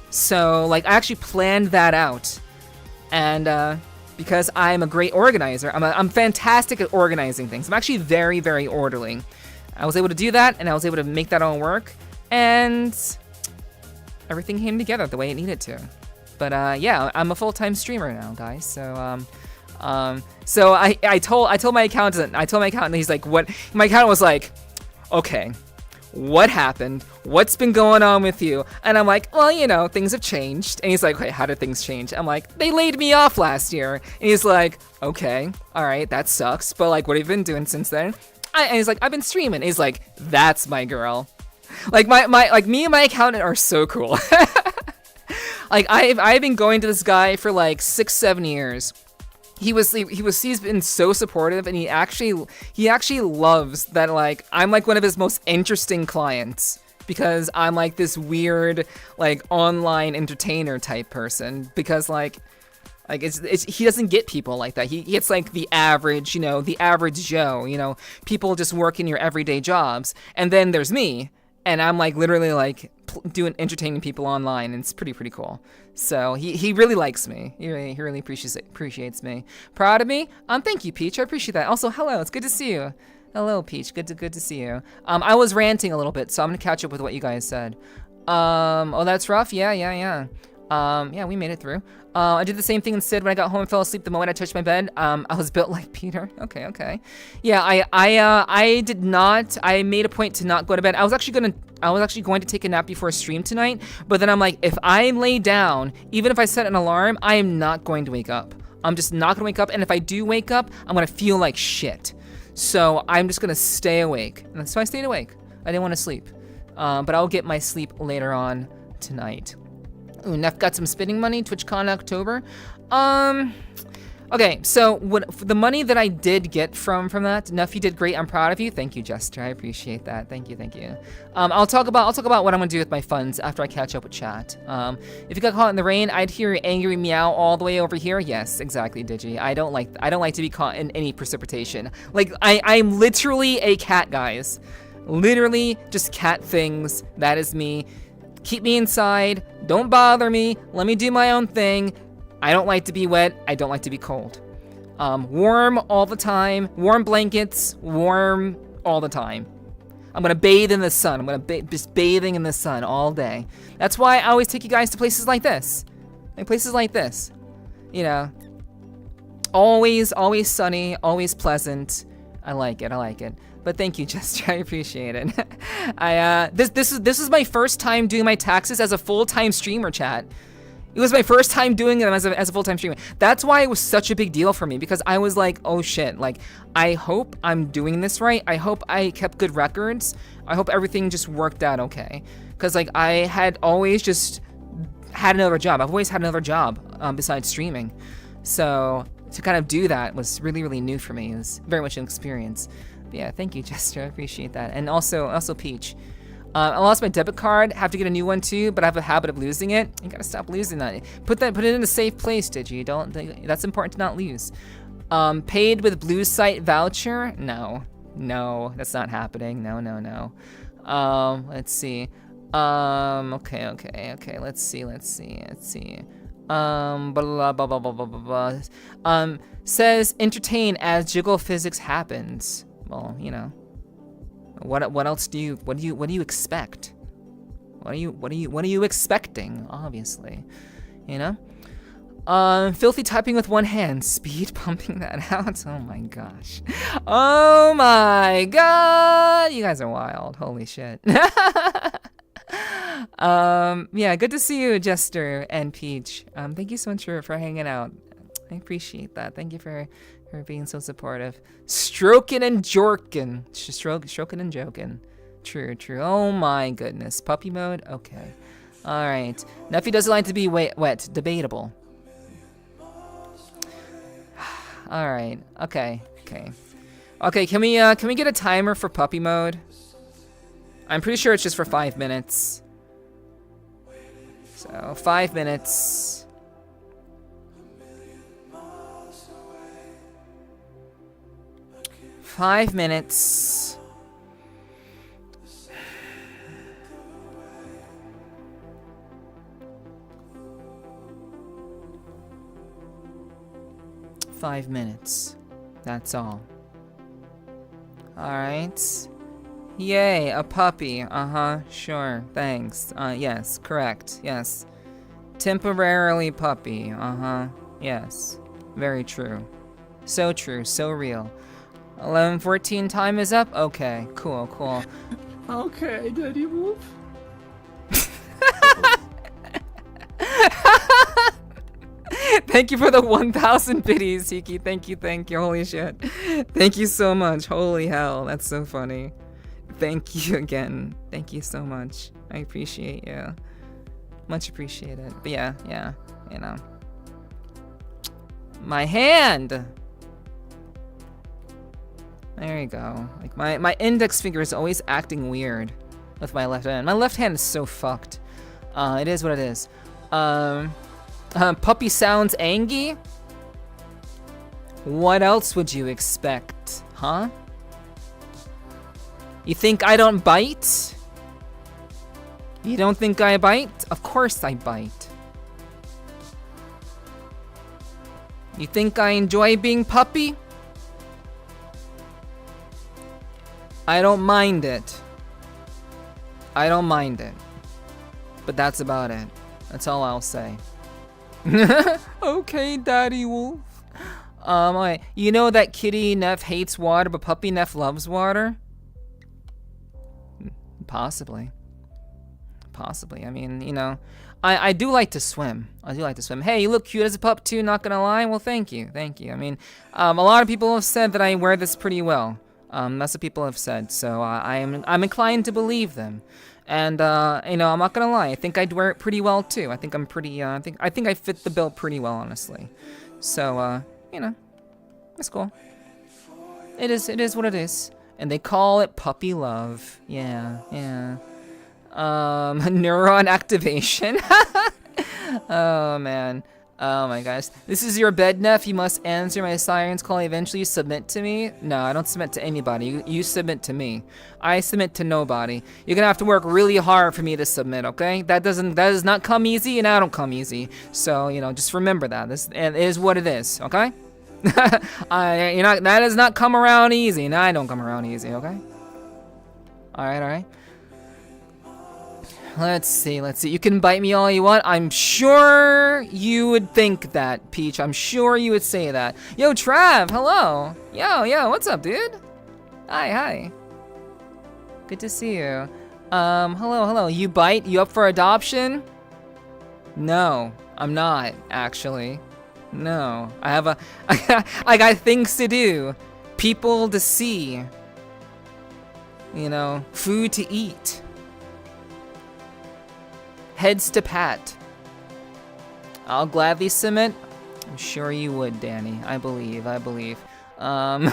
So like I actually planned that out, and because I'm a great organizer, I'm fantastic at organizing things. I'm actually very, very orderly. I was able to do that, and I was able to make that all work, and everything came together the way it needed to. But yeah, I'm a full-time streamer now, guys. So so I told my accountant. He's like, what? My accountant was like, okay, what happened? What's been going on with you? And I'm like, well, you know, things have changed. And he's like, wait, how did things change? I'm like, they laid me off last year. And he's like, okay, all right, that sucks. But like, what have you been doing since then? And he's like, I've been streaming. And he's like, that's my girl. Like like me and my accountant are so cool. Like I've been going to this guy for like 6-7 years. He's been so supportive, and he actually loves that like I'm like one of his most interesting clients, because I'm like this weird like online entertainer type person, because like it's he doesn't get people like that. He gets like the average, you know, the average Joe, you know, people just working your everyday jobs. And then there's me, and I'm like literally like doing entertaining people online, and it's pretty cool. So he really likes me. He really appreciates me. Proud of me. Thank you, Peach. I appreciate that. Also, hello. It's good to see you. Hello, Peach. Good to see you. I was ranting a little bit, so I'm gonna catch up with what you guys said. Oh, that's rough. Yeah. Yeah, we made it through. I did the same thing instead when I got home and fell asleep the moment I touched my bed. I was built like Peter. Okay. Yeah, I did not. I made a point to not go to bed. I was actually going to take a nap before a stream tonight, but then I'm like, if I lay down, even if I set an alarm, I am not going to wake up. I'm just not gonna wake up, and if I do wake up, I'm gonna feel like shit. So I'm just gonna stay awake. And so I stayed awake. I didn't want to sleep. But I'll get my sleep later on tonight. Ooh, Neff got some spending money, TwitchCon October. Okay, so the money that I did get from that, Neff, you did great. I'm proud of you. Thank you, Jester. I appreciate that. Thank you. I'll talk about what I'm gonna do with my funds after I catch up with chat. If you got caught in the rain, I'd hear your angry meow all the way over here. Yes, exactly, Digi. I don't like to be caught in any precipitation. Like I'm literally a cat, guys. Literally just cat things. That is me. Keep me inside. Don't bother me. Let me do my own thing. I don't like to be wet. I don't like to be cold. Warm all the time. Warm blankets. Warm all the time. I'm gonna bathe in the sun. I'm gonna just bathing in the sun all day. That's why I always take you guys to places like this. Like places like this. You know. Always sunny. Always pleasant. I like it. But thank you, Jester. I appreciate it. This is my first time doing my taxes as a full-time streamer, chat. It was my first time doing them as a full-time streamer. That's why it was such a big deal for me, because I was like, oh shit, like, I hope I'm doing this right. I hope I kept good records. I hope everything just worked out okay. Because like I had always just had another job. I've always had another job besides streaming. So to kind of do that was really new for me. It was very much an experience. But yeah, thank you, Jester. I appreciate that. And also Peach. I lost my debit card. Have to get a new one too, but I have a habit of losing it. You gotta stop losing that. Put it in a safe place, Digi. That's important to not lose. Paid with Blue Site voucher? No, that's not happening. No. Let's see. Okay. Let's see. Blah. Says entertain as jiggle physics happens. Well, you know. What else do you expect? What are you expecting? Obviously, you know. Filthy typing with one hand, speed pumping that out. Oh my gosh. Oh my god, you guys are wild. Holy shit. Yeah, good to see you, Jester and Peach. Thank you so much for hanging out. I appreciate that. Thank you for being so supportive. Stroking and jorking. Stroking and joking. True. Oh my goodness. Puppy mode? Okay. Alright. Nephi doesn't like to be wet. Debatable. Alright. Okay, can we get a timer for puppy mode? I'm pretty sure it's just for 5 minutes. So, 5 minutes. 5 minutes. Five minutes. That's all. Alright. Yay, a puppy. Sure, thanks. Yes, correct. Yes. Temporarily puppy. Yes. Very true. So true, so real. 11:14 time is up? Okay, cool, cool. Okay, Daddy Wolf. Thank you for the 1,000 biddies, Hiki. Thank you. Holy shit. Thank you so much. Holy hell, that's so funny. Thank you again. Thank you so much. I appreciate you. Much appreciated. But yeah, you know. My hand! There you go. Like my index finger is always acting weird with my left hand. My left hand is so fucked. It is what it is. Puppy sounds angry? What else would you expect, huh? You think I don't bite? You don't think I bite? Of course I bite. You think I enjoy being puppy? I don't mind it. I don't mind it. But that's about it. That's all I'll say. Okay, Daddy Wolf. You know that kitty Neff hates water, but puppy Neff loves water? Possibly. I mean, you know, I do like to swim. Hey, you look cute as a pup too, not gonna lie. Well, thank you. I mean, a lot of people have said that I wear this pretty well. That's what people have said, so I'm inclined to believe them. And you know, I'm not gonna lie. I think I'd wear it pretty well too. I think I'm pretty. I think I fit the bill pretty well, honestly. So you know, it's cool. It is what it is. And they call it puppy love. Yeah. Neuron activation. Oh man. Oh my gosh. This is your bed, Neff. You must answer my siren's call. Eventually submit to me. No, I don't submit to anybody. You submit to me. I submit to nobody. You're gonna have to work really hard for me to submit, okay? That does not come easy, and I don't come easy. So, you know, just remember that. This is what it is, okay? That does not come around easy, and I don't come around easy, okay? Alright. Let's see. You can bite me all you want. I'm sure you would think that, Peach. I'm sure you would say that. Yo, Trav, hello. Yo, what's up, dude? Hi. Good to see you. Hello. You bite? You up for adoption? No, I'm not, actually. No, I got things to do. People to see. You know, food to eat. Heads to pat. I'll gladly submit. I'm sure you would, Danny. I believe. I'm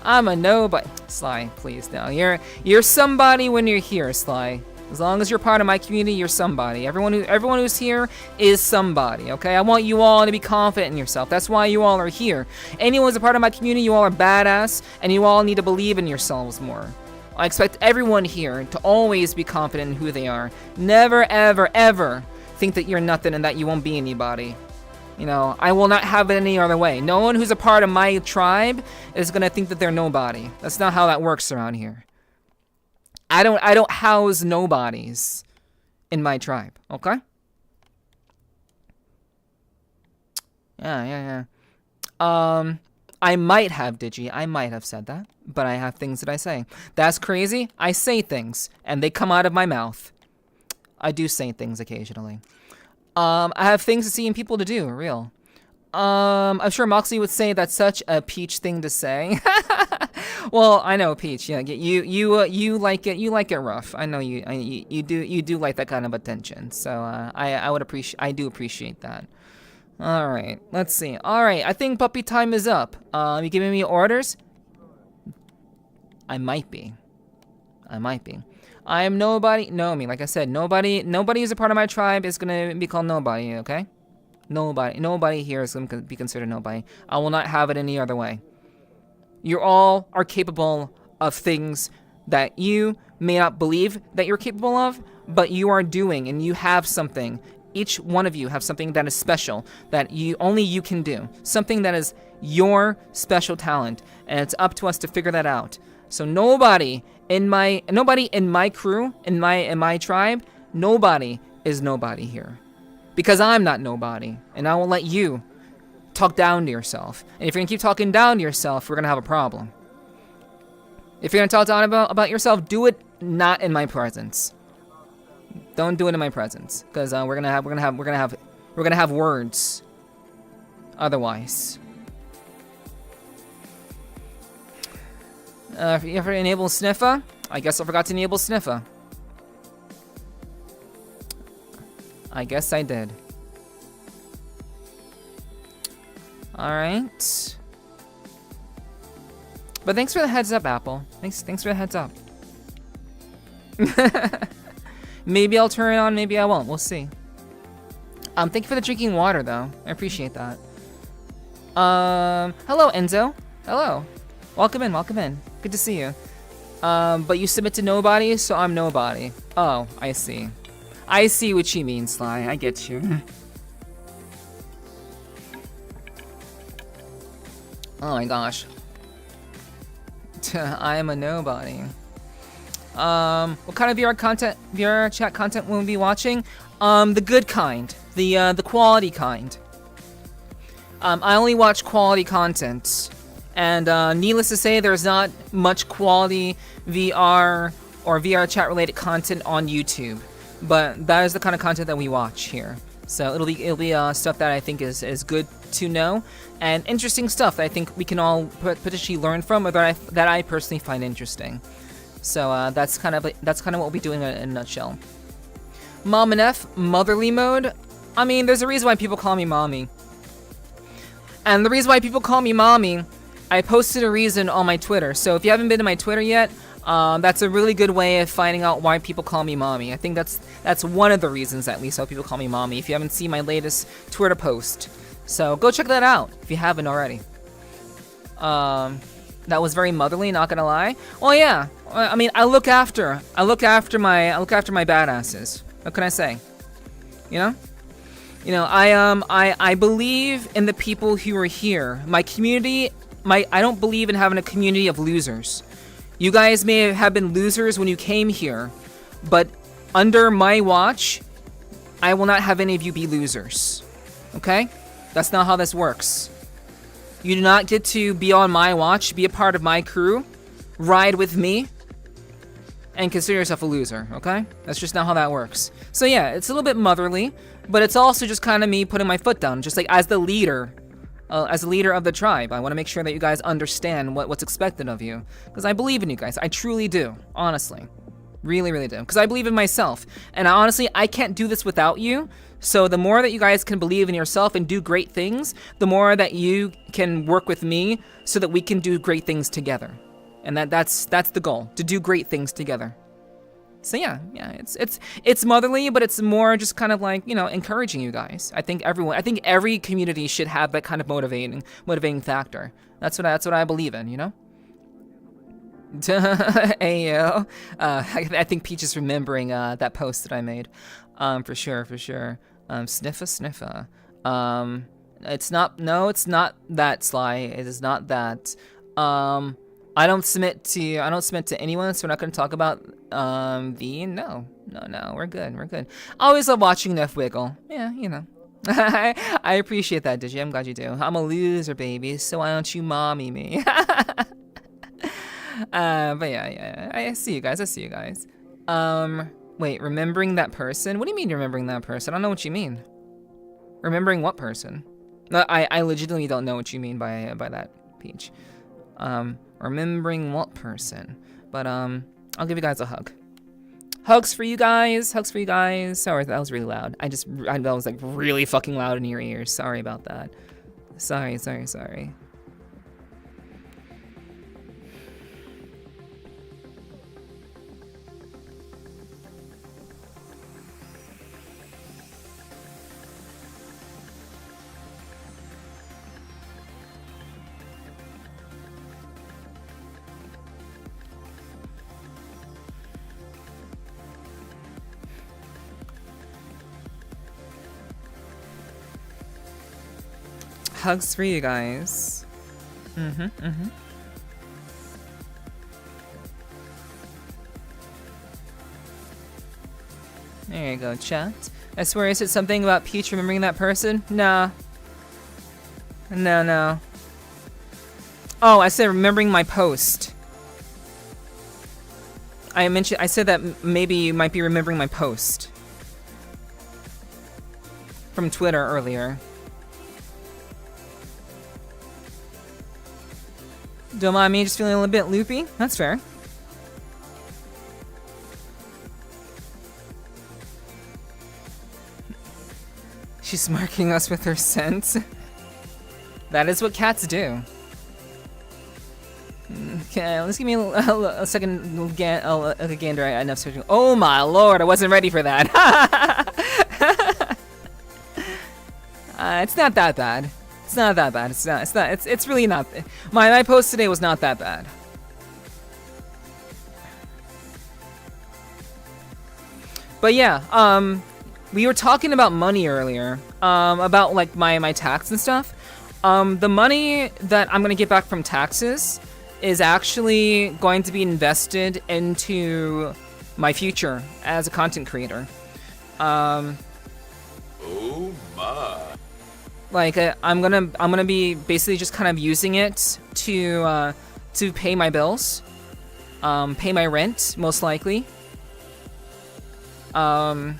a nobody. Sly, please no. You're somebody when you're here, Sly. As long as you're part of my community, you're somebody. Everyone who's here is somebody, okay? I want you all to be confident in yourself. That's why you all are here. Anyone who's a part of my community, you all are badass, and you all need to believe in yourselves more. I expect everyone here to always be confident in who they are. Never, ever think that you're nothing and that you won't be anybody. You know, I will not have it any other way. No one who's a part of my tribe is gonna think that they're nobody. That's not how that works around here. I don't house nobodies in my tribe, okay? Yeah. I might have, Digi. I might have said that, but I have things that I say. That's crazy. I say things, and they come out of my mouth. I do say things occasionally. I have things to see and people to do, real. I'm sure Moxie would say that's such a Peach thing to say. Well, I know Peach. Yeah, you like it. You like it rough. I know you do like that kind of attention. So I do appreciate that. All right, let's see. All right, I think puppy time is up. You giving me orders? I might be. I am nobody. Know me, like I said, nobody who's a part of my tribe is gonna be called nobody. Okay, nobody here is gonna be considered nobody. I will not have it any other way. You all are capable of things that you may not believe that you're capable of, but you are doing, and you have something. Each one of you have something that is special, that only you can do. Something that is your special talent, and it's up to us to figure that out. So nobody in my crew, in my tribe, nobody is nobody here. Because I'm not nobody, and I will let you talk down to yourself. And if you're gonna keep talking down to yourself, we're gonna have a problem. If you're gonna talk down about yourself, do it not in my presence. Don't do it in my presence, because we're gonna have words. Otherwise. If you ever enable Sniffer, I guess I forgot to enable Sniffer. I guess I did. Alright. But thanks for the heads up, Apple. Thanks for the heads up. Maybe I'll turn it on, maybe I won't. We'll see. Thank you for the drinking water, though. I appreciate that. Hello, Enzo. Hello. Welcome in, welcome in. Good to see you. But you submit to nobody, so I'm nobody. Oh, I see. I see what you mean, Sly. I get you. Oh my gosh. I am a nobody. What kind of VR chat content will we be watching? The good kind. The quality kind. I only watch quality content. And needless to say, there's not much quality VR or VR chat related content on YouTube. But that is the kind of content that we watch here. So it'll be stuff that I think is good to know, and interesting stuff that I think we can all potentially learn from, or that I personally find interesting. So that's kind of what we'll be doing in a nutshell. Mom and F, motherly mode. I mean, there's a reason why people call me mommy. And the reason why people call me mommy, I posted a reason on my Twitter. So if you haven't been to my Twitter yet, that's a really good way of finding out why people call me mommy. I think that's one of the reasons, at least, why people call me mommy, if you haven't seen my latest Twitter post. So go check that out if you haven't already. That was very motherly, not gonna lie. Well, yeah. I mean, I look after my badasses. What can I say? You know, I believe in the people who are here. My community, I don't believe in having a community of losers. You guys may have been losers when you came here, but under my watch, I will not have any of you be losers. Okay? That's not how this works. You do not get to be on my watch, be a part of my crew, ride with me, and consider yourself a loser, okay? That's just not how that works. So yeah, it's a little bit motherly, but it's also just kind of me putting my foot down, just like as the leader of the tribe. I want to make sure that you guys understand what's expected of you, because I believe in you guys. I truly do, honestly. Really, really do. Because I believe in myself. And honestly, I can't do this without you. So the more that you guys can believe in yourself and do great things, the more that you can work with me so that we can do great things together. And that's the goal, to do great things together. So yeah, it's motherly, but it's more just kind of like, you know, encouraging you guys. I think every community should have that kind of motivating factor. That's what I believe in, you know? Ayo. I think Peach is remembering that post that I made. For sure. Sniffa. It's not that, Sly. It is not that. I don't submit to anyone, so we're not gonna talk about no, we're good. I always love watching Neff wiggle. Yeah, you know. I appreciate that, Digi. I'm glad you do. I'm a loser, baby, so why don't you mommy me? But yeah, I see you guys. Wait, remembering that person? What do you mean remembering that person? I don't know what you mean. Remembering what person? No, I legitimately don't know what you mean by that, Peach. Remembering what person? But I'll give you guys a hug. Hugs for you guys. Sorry, that was really loud. That was like really fucking loud in your ears. Sorry about that. Sorry. Hugs for you guys. There you go, chat. I swear I said something about Peach remembering that person. Nah. No. Oh, I said remembering my post. I said that maybe you might be remembering my post from Twitter earlier. Don't mind me just feeling a little bit loopy. That's fair. She's marking us with her scent. That is what cats do. Okay, let's give me a second look at gander. Enough searching. Oh my lord, I wasn't ready for that. It's not that bad. It's not that bad. It's really not. My post today was not that bad. But yeah, we were talking about money earlier. About like my tax and stuff. The money that I'm gonna get back from taxes is actually going to be invested into my future as a content creator. Oh my. Like I'm gonna be basically just kind of using it to pay my bills, pay my rent most likely, and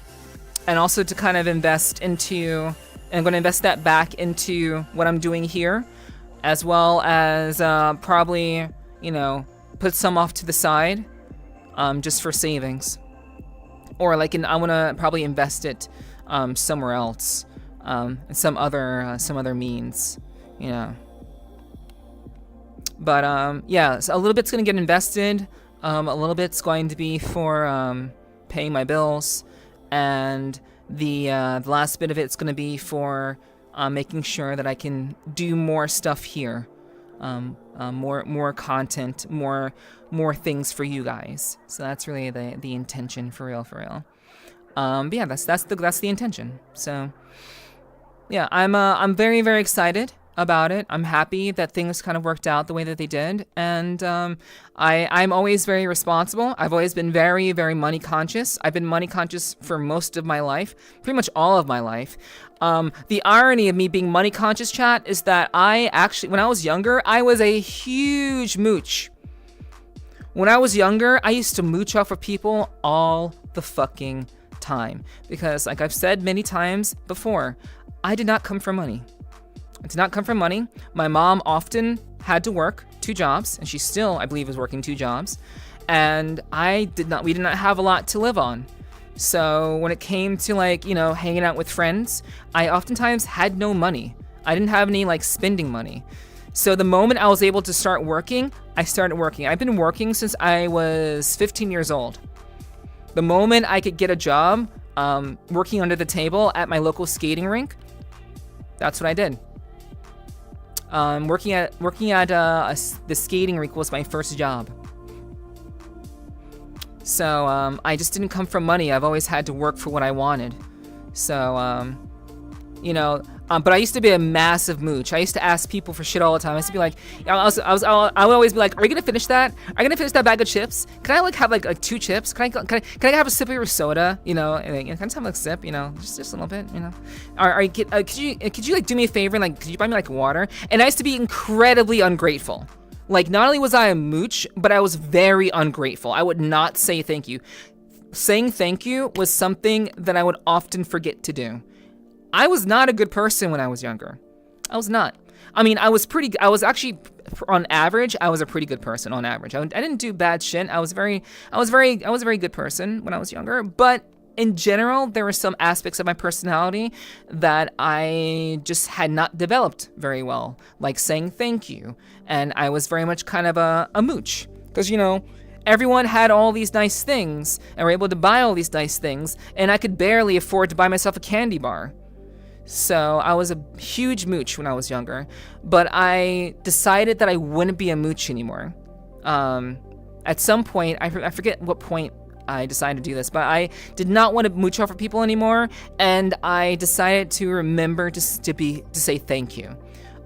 also to kind of invest into. I'm going to invest that back into what I'm doing here, as well as probably, you know, put some off to the side, just for savings, or like I want to probably invest it somewhere else, some other means, you know. But yeah, so a little bit's going to get invested, a little bit's going to be for paying my bills, and the last bit of it's going to be for making sure that I can do more stuff here, more content, more things for you guys. So that's really the intention, for real. But yeah, that's the intention. So yeah, I'm very, very excited about it. I'm happy that things kind of worked out the way that they did, and I'm always very responsible. I've always been very, very money conscious. I've been money conscious for most of my life, pretty much all of my life. The irony of me being money conscious, chat, is that I actually, when I was younger, I was a huge mooch. When I was younger, I used to mooch off of people all the fucking time, because like I've said many times before, I did not come from money. I did not come from money. My mom often had to work 2 jobs, and she still, I believe, is working 2 jobs. And we did not have a lot to live on. So when it came to like, you know, hanging out with friends, I oftentimes had no money. I didn't have any like spending money. So the moment I was able to start working, I started working. I've been working since I was 15 years old. The moment I could get a job, working under the table at my local skating rink, that's what I did. Working at the skating rink was my first job. So I just didn't come from money. I've always had to work for what I wanted. So you know, but I used to be a massive mooch. I used to ask people for shit all the time. I used to be like, I would always be like, are you gonna finish that? Are you gonna finish that bag of chips? Can I like have like 2 chips? Can I have a sip of your soda? You know, and, like, can I just have like a sip? You know, just a little bit. You know, could you like do me a favor and like could you buy me like water? And I used to be incredibly ungrateful. Like not only was I a mooch, but I was very ungrateful. I would not say thank you. Saying thank you was something that I would often forget to do. I was not a good person when I was younger. I was not. I mean, I was actually, on average, I was a pretty good person on average. I didn't do bad shit. I was a very good person when I was younger. But in general, there were some aspects of my personality that I just had not developed very well, like saying thank you. And I was very much kind of a mooch. Because, you know, everyone had all these nice things and were able to buy all these nice things. And I could barely afford to buy myself a candy bar. So I was a huge mooch when I was younger, but I decided that I wouldn't be a mooch anymore. At some point, I forget what point I decided to do this, but I did not want to mooch off for people anymore, and I decided to remember to say thank you.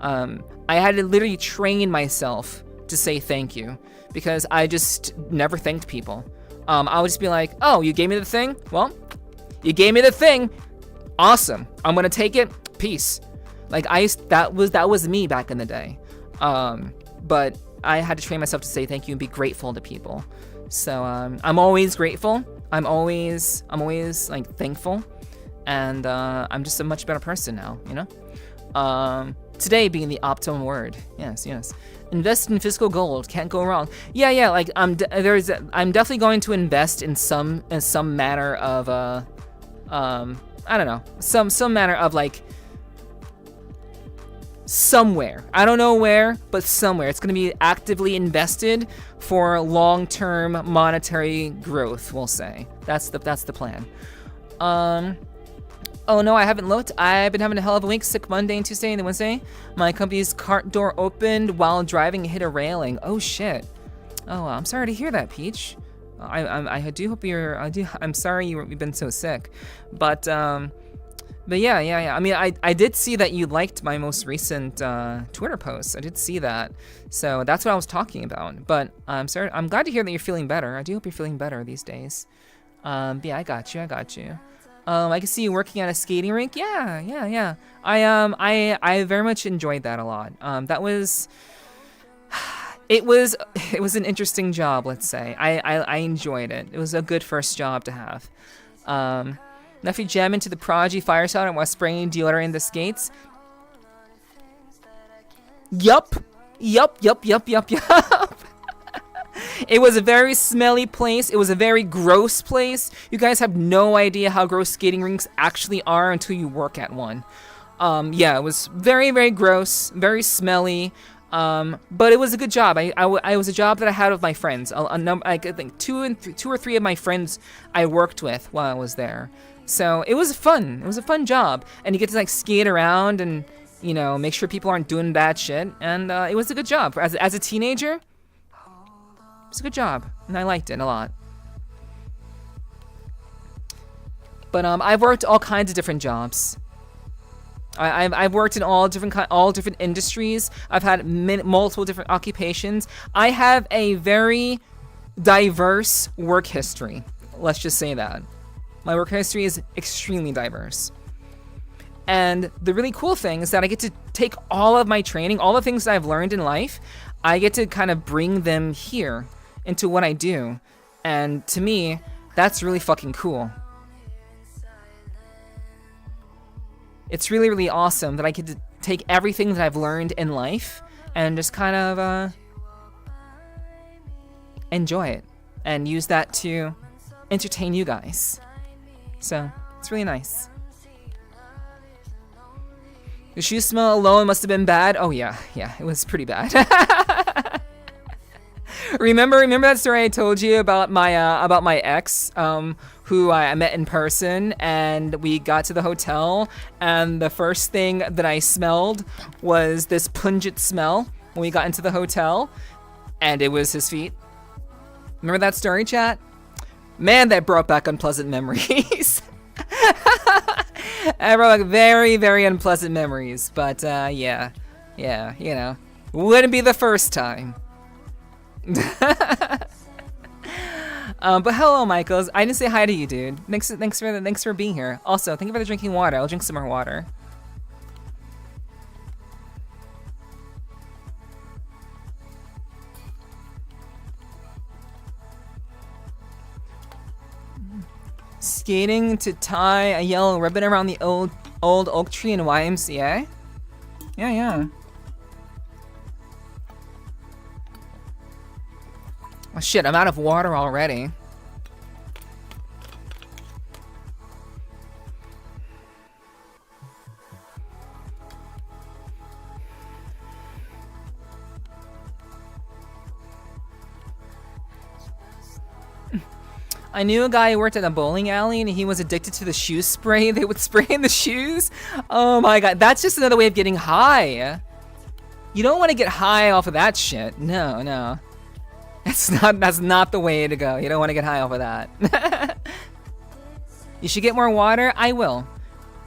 I had to literally train myself to say thank you, because I just never thanked people. I would just be like, oh, you gave me the thing? Well, you gave me the thing. Awesome. I'm gonna take it. Peace. Like that was me back in the day. But I had to train myself to say thank you and be grateful to people. So I'm always grateful. I'm always like thankful, and I'm just a much better person now, you know. Today being the optimum word. Yes. Invest in physical gold. Can't go wrong. Yeah. Like I'm definitely going to invest in some manner of I don't know, some manner of like somewhere. I don't know where, but somewhere. It's going to be actively invested for long-term monetary growth, we'll say. That's the plan. Oh no, I haven't looked. I've been having a hell of a week. Sick Monday and Tuesday and Wednesday. My company's cart door opened while driving and hit a railing. Oh shit. Oh, I'm sorry to hear that, Peach. I do hope I'm sorry you've been so sick. But yeah. I mean, I did see that you liked my most recent Twitter post. I did see that. So that's what I was talking about. But I'm sorry. I'm glad to hear that you're feeling better. I do hope you're feeling better these days. Yeah, I got you. I can see you working at a skating rink. Yeah. I very much enjoyed that a lot. That was, it was an interesting job, let's say. I enjoyed it. It was a good first job to have. Nephew jam into the Prodigy fire starter while spraying deodorant in the skates. Yup. It was a very smelly place. It was a very gross place. You guys have no idea how gross skating rinks actually are until you work at one. Yeah, it was very, very gross, very smelly. But it was a good job. I was a job that I had with my friends. I think two or three of my friends I worked with while I was there. So it was fun. It was a fun job, and you get to like skate around and, you know, make sure people aren't doing bad shit. And it was a good job as a teenager. It's a good job, and I liked it a lot. But I've worked all kinds of different jobs. I've worked in all different industries. I've had multiple different occupations. I have a very diverse work history. Let's just say that. My work history is extremely diverse. And the really cool thing is that I get to take all of my training, all the things that I've learned in life, I get to kind of bring them here into what I do. And to me, that's really fucking cool. It's really, really awesome that I get to take everything that I've learned in life and just kind of enjoy it and use that to entertain you guys. So, it's really nice. The shoe smell alone must have been bad. Oh yeah, it was pretty bad. Remember that story I told you about my ex, who I met in person, and we got to the hotel, and the first thing that I smelled was this pungent smell when we got into the hotel, and it was his feet. Remember that story, chat? Man, that brought back unpleasant memories. I brought back very, very unpleasant memories, but yeah, you know, wouldn't be the first time. But hello, Michaels. I didn't say hi to you, dude. Thanks for being here. Also, thank you for the drinking water. I'll drink some more water. Skating to tie a yellow ribbon around the old oak tree in YMCA? Yeah. Oh shit, I'm out of water already. I knew a guy who worked at a bowling alley and he was addicted to the shoe spray they would spray in the shoes. Oh my god, that's just another way of getting high. You don't want to get high off of that shit. No. That's not the way to go. You don't want to get high off of that. You should get more water. I will.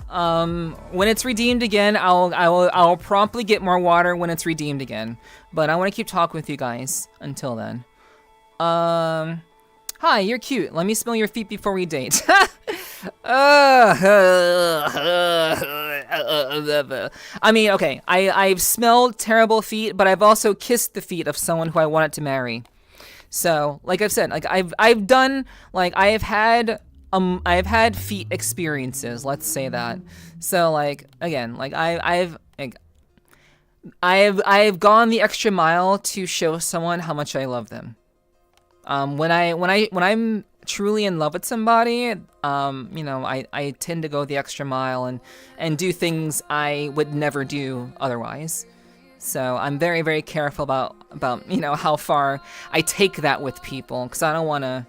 When it's redeemed again, I'll promptly get more water when it's redeemed again. But I want to keep talking with you guys until then. Hi, you're cute. Let me smell your feet before we date. I mean, okay, I've smelled terrible feet, but I've also kissed the feet of someone who I wanted to marry. So, like I've said, like I've done, like I've had feet experiences, let's say that. So, like, again, like I've gone the extra mile to show someone how much I love them. When I'm truly in love with somebody, I tend to go the extra mile and do things I would never do otherwise. So I'm very, very careful about how far I take that with people, because I don't want to,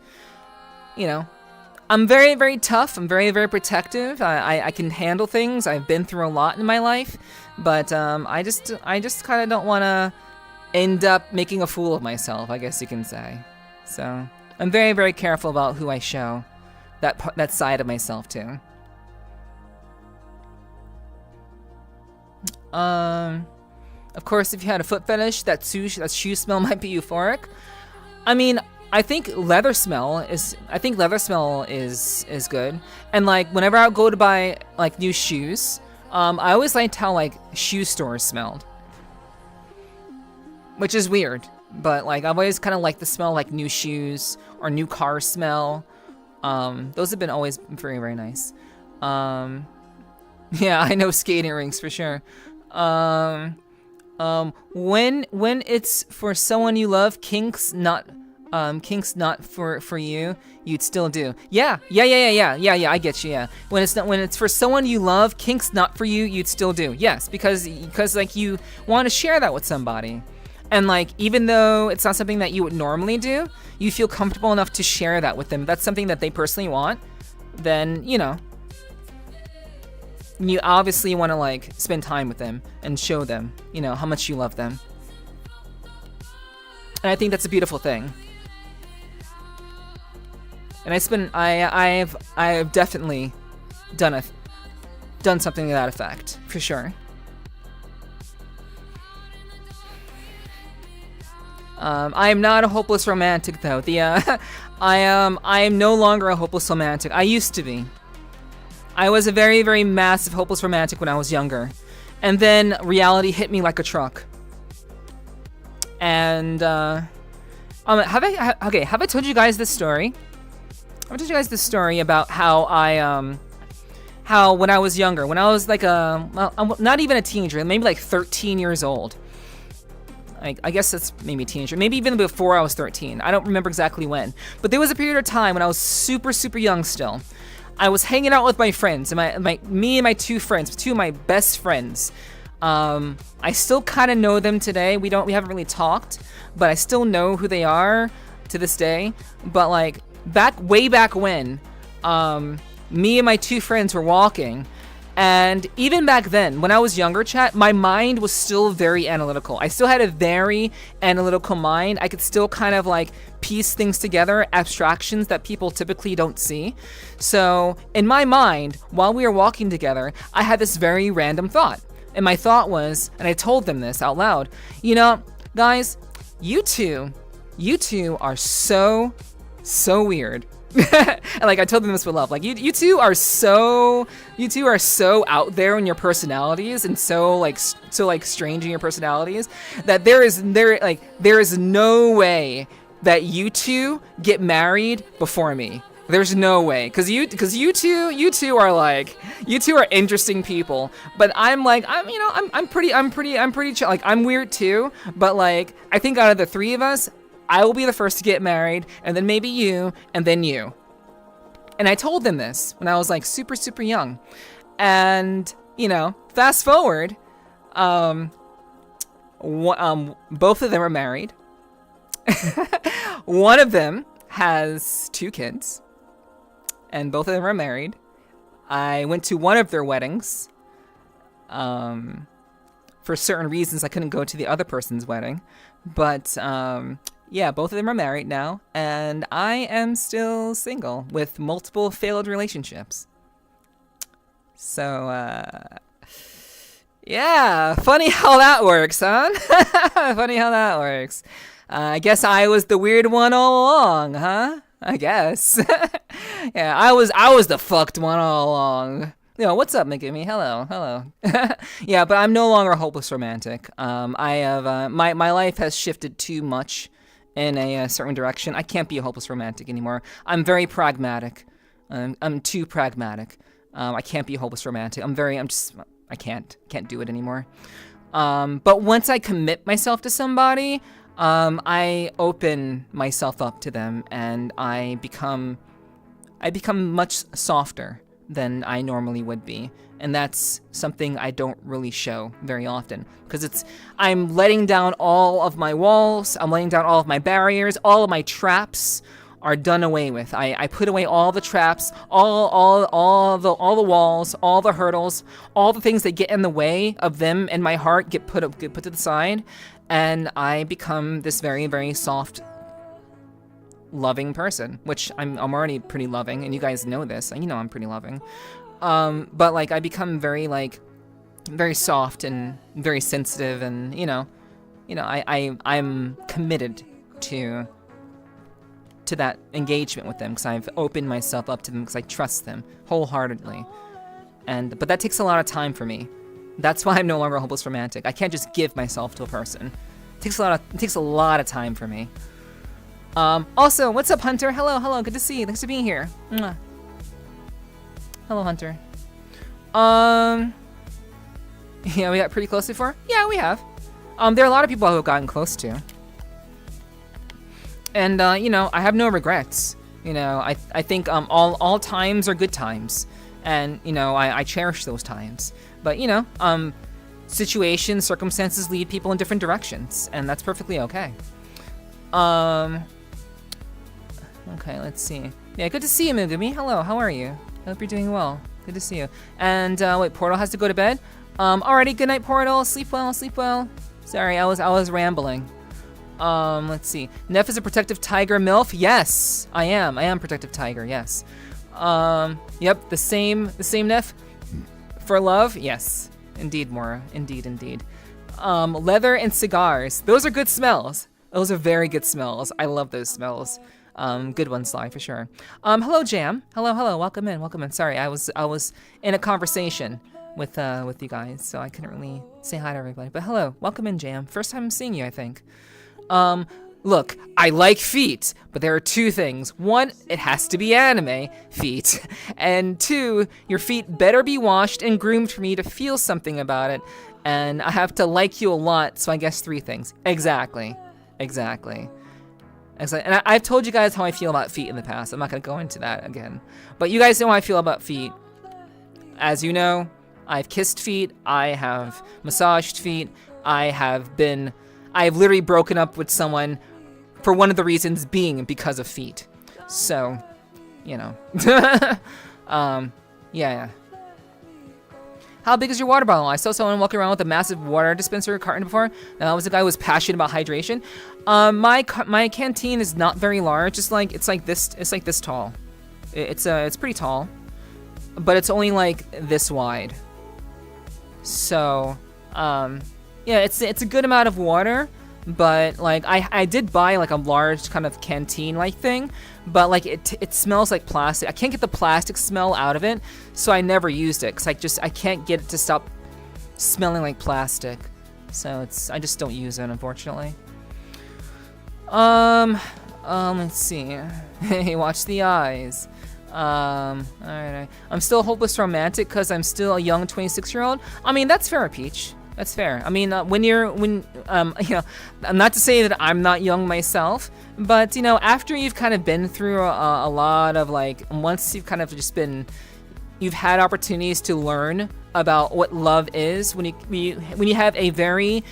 I'm very, very tough. I'm very, very protective. I can handle things. I've been through a lot in my life, but I just kind of don't want to end up making a fool of myself, I guess you can say. So I'm very, very careful about who I show that side of myself to. Of course, if you had a foot fetish, that shoe smell might be euphoric. I mean, I think leather smell is good. And like whenever I go to buy like new shoes, I always liked how like shoe stores smelled, which is weird. But like I've always kind of liked the smell like new shoes or new car smell. Those have been always very, very nice. Yeah, I know skating rinks for sure. When it's for someone you love, kinks not for you, you'd still do. Yeah, I get you, yeah. When it's for someone you love, kinks not for you, you'd still do. Yes, because like you want to share that with somebody. And like, even though it's not something that you would normally do, you feel comfortable enough to share that with them. That's something that they personally want. Then, you obviously want to like spend time with them and show them, how much you love them. And I think that's a beautiful thing. And I've definitely done something to that effect, for sure. I am not a hopeless romantic though. I am no longer a hopeless romantic. I used to be. I was a very, very massive hopeless romantic when I was younger. And then reality hit me like a truck. And have I told you guys this story? I've told you guys this story about how how when I was younger, when I was like I'm not even a teenager, maybe like 13 years old. I guess that's maybe a teenager, maybe even before I was 13. I don't remember exactly when, but there was a period of time when I was super, super young still. I was hanging out with my friends, and me and my two of my best friends. I still kind of know them today. We haven't really talked, but I still know who they are to this day. But like way back when, me and my two friends were walking. And even back then, when I was younger, chat, my mind was still very analytical. I still had a very analytical mind. I could still kind of like piece things together, abstractions that people typically don't see. So in my mind, while we were walking together, I had this very random thought. And my thought was, and I told them this out loud, guys, you two are so weird. And like I told them this with love, like you two are so out there in your personalities and so strange in your personalities that there is no way that you two get married before me. There's no way, because you two are interesting people. But I'm pretty chill. Like I'm weird too, but like I think out of the three of us, I will be the first to get married, and then maybe you, and then you. And I told them this when I was like super, super young. And, fast forward, both of them are married. One of them has 2 kids, and both of them are married. I went to one of their weddings. For certain reasons, I couldn't go to the other person's wedding. But, yeah, both of them are married now, and I am still single with multiple failed relationships. So, yeah, funny how that works, huh? Funny how that works. I guess I was the weird one all along, huh? I guess. Yeah, I was the fucked one all along. Yo, what's up, Megumi? Hello, hello. Yeah, but I'm no longer a hopeless romantic. I have my life has shifted too much in a certain direction. I can't be a hopeless romantic anymore. I'm very pragmatic. I'm too pragmatic. I can't be a hopeless romantic. I can't do it anymore. But once I commit myself to somebody, I open myself up to them, and I become much softer than I normally would be. And that's something I don't really show very often, because I'm letting down all of my walls, I'm letting down all of my barriers, all of my traps are done away with. I put away all the traps, all the walls, all the hurdles, all the things that get in the way of them and my heart get put to the side, and I become this very, very soft, loving person, which I'm already pretty loving, and you guys know this. You know I'm pretty loving. But like I become very soft and very sensitive, and I'm committed to that engagement with them, because I've opened myself up to them, because I trust them wholeheartedly. But that takes a lot of time for me. That's why I'm no longer a hopeless romantic. I can't just give myself to a person. It takes a lot of time for me. Also, what's up, Hunter? Hello, good to see you. Thanks for being here. Mwah. Hello, Hunter. Yeah, we got pretty close before? Yeah, we have. There are a lot of people who have gotten close to. And, I have no regrets. I think, all times are good times. And, I cherish those times. But, situations, circumstances lead people in different directions. And that's perfectly okay. Okay, let's see. Yeah, good to see you, Megumi. Hello, how are you? I hope you're doing well. Good to see you. And, wait, Portal has to go to bed? Alrighty, good night, Portal. Sleep well, sleep well. Sorry, I was rambling. Let's see. Neph is a protective tiger MILF? Yes, I am. I am protective tiger, yes. Yep, the same Neph for love? Yes. Indeed, Morra. Indeed. Leather and cigars. Those are good smells. Those are very good smells. I love those smells. Good one, Sly, for sure. Hello, Jam. Hello. Welcome in. Sorry, I was in a conversation with you guys, so I couldn't really say hi to everybody. But hello, welcome in, Jam. First time seeing you, I think. Look, I like feet, but there are two things. One, it has to be anime feet. And two, your feet better be washed and groomed for me to feel something about it. And I have to like you a lot, so I guess three things. Exactly. And I've told you guys how I feel about feet in the past. I'm not going to go into that again. But you guys know how I feel about feet. As you know, I've kissed feet. I have massaged feet. I've literally broken up with someone for one of the reasons being because of feet. So, yeah. How big is your water bottle? I saw someone walking around with a massive water dispenser carton before. That was a guy who was passionate about hydration. My canteen is not very large. It's like this tall. It's pretty tall, but it's only like this wide. So, yeah, it's a good amount of water. But like I did buy like a large kind of canteen like thing, but like it smells like plastic. I can't get the plastic smell out of it, so I never used it because I can't get it to stop smelling like plastic. So I just don't use it, unfortunately. Let's see. Hey, watch the eyes. Alright. I'm still a hopeless romantic because I'm still a young 26-year-old. I mean, that's fair, Peach. That's fair. I mean, not to say that I'm not young myself, but, after you've kind of been through a lot of, once you've kind of you've had opportunities to learn about what love is, when you have a very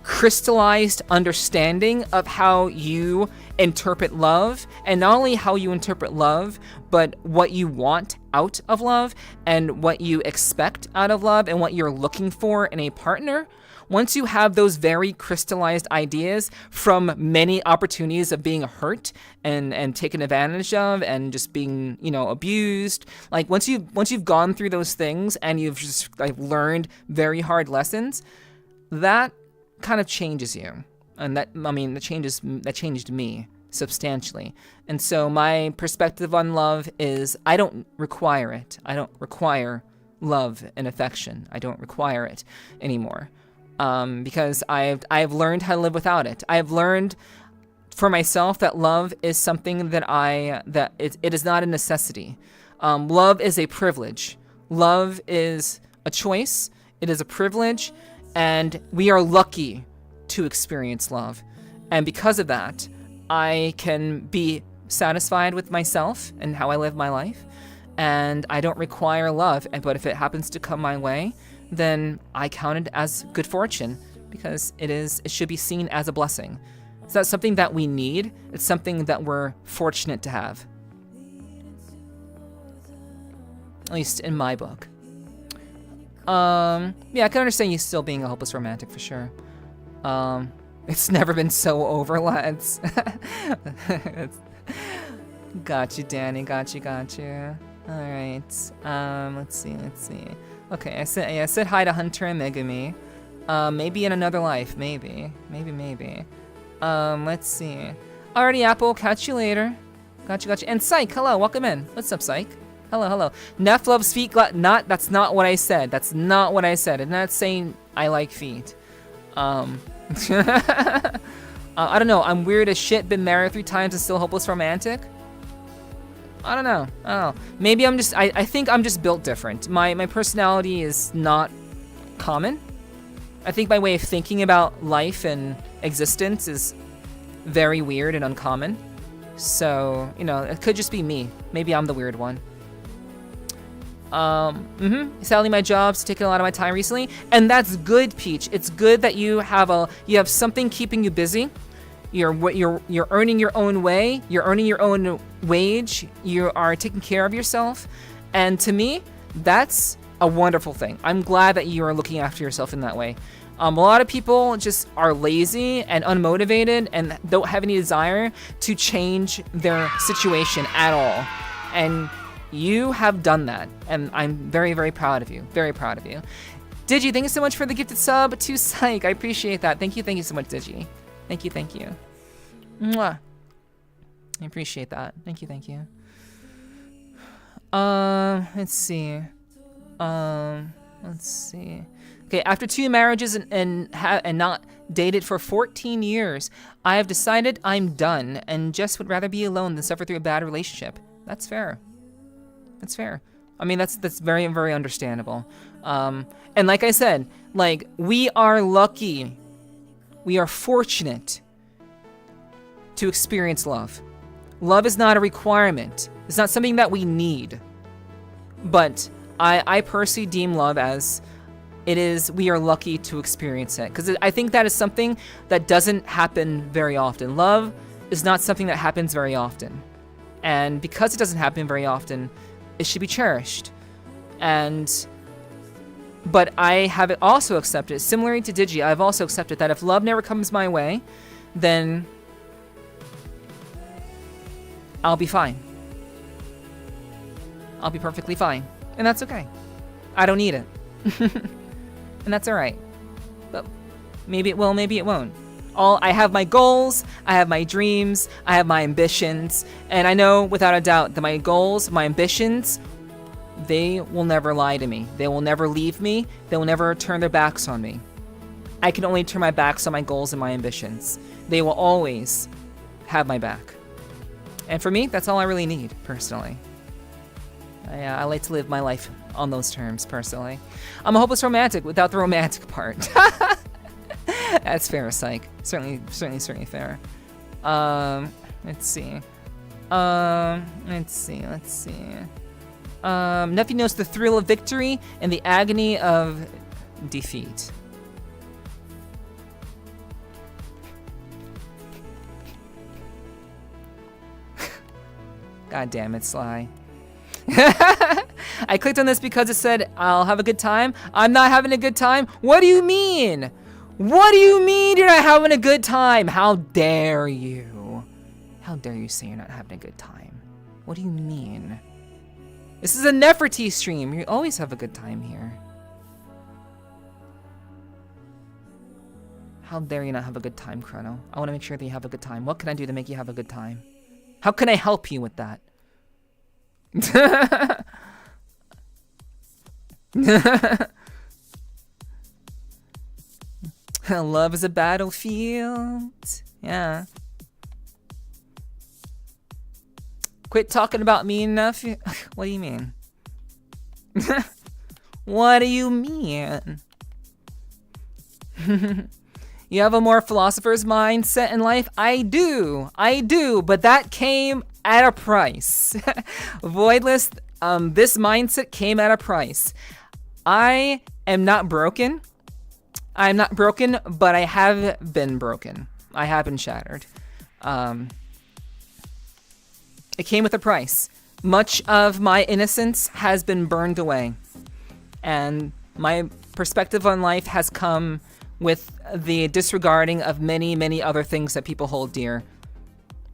crystallized understanding of how you interpret love, and not only how you interpret love, but what you want out of love and what you expect out of love and what you're looking for in a partner. Once you have those very crystallized ideas from many opportunities of being hurt and taken advantage of and just being, abused, once you've gone through those things and you've just learned very hard lessons, that kind of changes you. And that changed me substantially. And so my perspective on love is I don't require it. I don't require love and affection. I don't require it anymore. Because I've learned how to live without it. I have learned for myself that love is something that it is not a necessity. Love is a privilege. Love is a choice. It is a privilege, and we are lucky to experience love. And because of that, I can be satisfied with myself and how I live my life, and I don't require love. But if it happens to come my way, then I count it as good fortune, because it should be seen as a blessing. It's not something that we need, it's something that we're fortunate to have. At least in my book. Yeah, I can understand you still being a hopeless romantic for sure. It's never been so over, lads. Got you, Danny, got you. Alright, let's see. Okay, I said hi to Hunter and Megami. Maybe in another life, maybe. Let's see. Alrighty, Apple, catch you later. Got you. And Psych, hello, welcome in. What's up, Psych? Hello. Neff loves feet, that's not what I said. I'm not saying I like feet. I don't know, I'm weird as shit, been married 3 times and still hopeless romantic. I don't know. Maybe I think I'm just built different. My personality is not common. I think my way of thinking about life and existence is very weird and uncommon. So, it could just be me. Maybe I'm the weird one. Sadly, my job's taken a lot of my time recently, and that's good, Peach. It's good that you have something keeping you busy. You're earning your own way. You're earning your own wage. You are taking care of yourself, and to me, that's a wonderful thing. I'm glad that you are looking after yourself in that way. A lot of people just are lazy and unmotivated and don't have any desire to change their situation at all, and you have done that, and I'm very, very proud of you. Very proud of you. Digi, thank you so much for the gifted sub to Psych. I appreciate that. Thank you so much, Digi. Thank you. Mwah. I appreciate that. Thank you. Let's see. Okay, after 2 marriages and not dated for 14 years, I have decided I'm done and just would rather be alone than suffer through a bad relationship. That's fair. I mean, that's very, very understandable. And like I said, we are lucky. We are fortunate to experience love. Love is not a requirement. It's not something that we need. But I personally deem love as we are lucky to experience it. Because I think that is something that doesn't happen very often. Love is not something that happens very often. And because it doesn't happen very often, it should be cherished. But I have also accepted, similarly to Digi, I've also accepted that if love never comes my way, then I'll be fine. I'll be perfectly fine. And that's okay. I don't need it. And that's alright. But maybe it will, maybe it won't. I have my goals, I have my dreams, I have my ambitions, and I know without a doubt that my goals, my ambitions, they will never lie to me. They will never leave me. They will never turn their backs on me. I can only turn my backs on my goals and my ambitions. They will always have my back. And for me, that's all I really need, personally. I like to live my life on those terms, personally. I'm a hopeless romantic without the romantic part. That's fair, Psych. Certainly fair. Let's see. Nephi knows the thrill of victory and the agony of defeat. God damn it, Sly. I clicked on this because it said, I'll have a good time. I'm not having a good time. What do you mean? What do you mean you're not having a good time? How dare you? How dare you say you're not having a good time? What do you mean? This is a Nepherti stream. You always have a good time here. How dare you not have a good time, Chrono? I want to make sure that you have a good time. What can I do to make you have a good time? How can I help you with that? Love is a battlefield. Yeah. Quit talking about me enough. What do you mean? What do you mean? You have a more philosopher's mindset in life? I do, but that came at a price. Voidless, this mindset came at a price. I am not broken. I'm not broken, but I have been broken. I have been shattered. It came with a price. Much of my innocence has been burned away. And my perspective on life has come with the disregarding of many, many other things that people hold dear.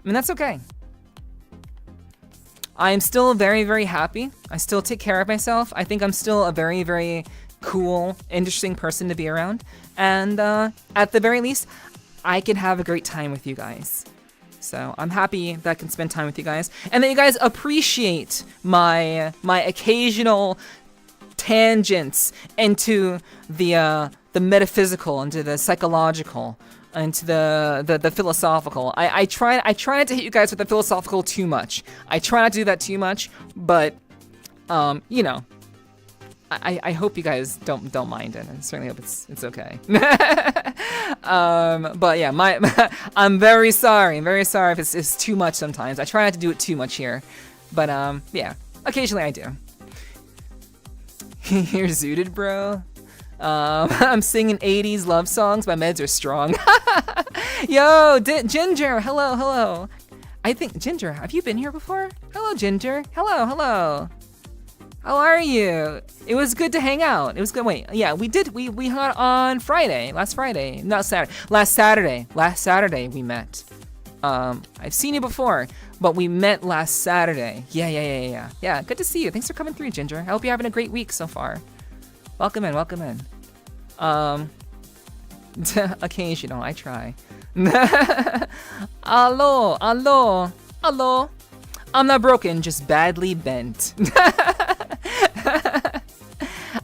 And that's okay. I am still very, very happy. I still take care of myself. I think I'm still a very, very cool, interesting person to be around. And at the very least, I can have a great time with you guys. So I'm happy that I can spend time with you guys, and that you guys appreciate my occasional tangents into the metaphysical, into the psychological, into the philosophical. I try not to hit you guys with the philosophical too much. I try not to do that too much, but you know, I hope you guys don't mind it. I certainly hope it's okay. But yeah, I'm very sorry. I'm very sorry if it's too much sometimes. I try not to do it too much here, but yeah, occasionally I do. You're zooted, bro. I'm singing 80s love songs. My meds are strong. Yo, Ginger. Hello. I think Ginger. Have you been here before? Hello, Ginger. Hello. How are you? It was good to hang out. It was good. Wait, yeah, we hung out on Friday. Last Friday. Not Saturday. Last Saturday we met. I've seen you before, but we met last Saturday. Yeah. Yeah, good to see you. Thanks for coming through, Ginger. I hope you're having a great week so far. Welcome in. Occasional, I try. Hello. I'm not broken, just badly bent.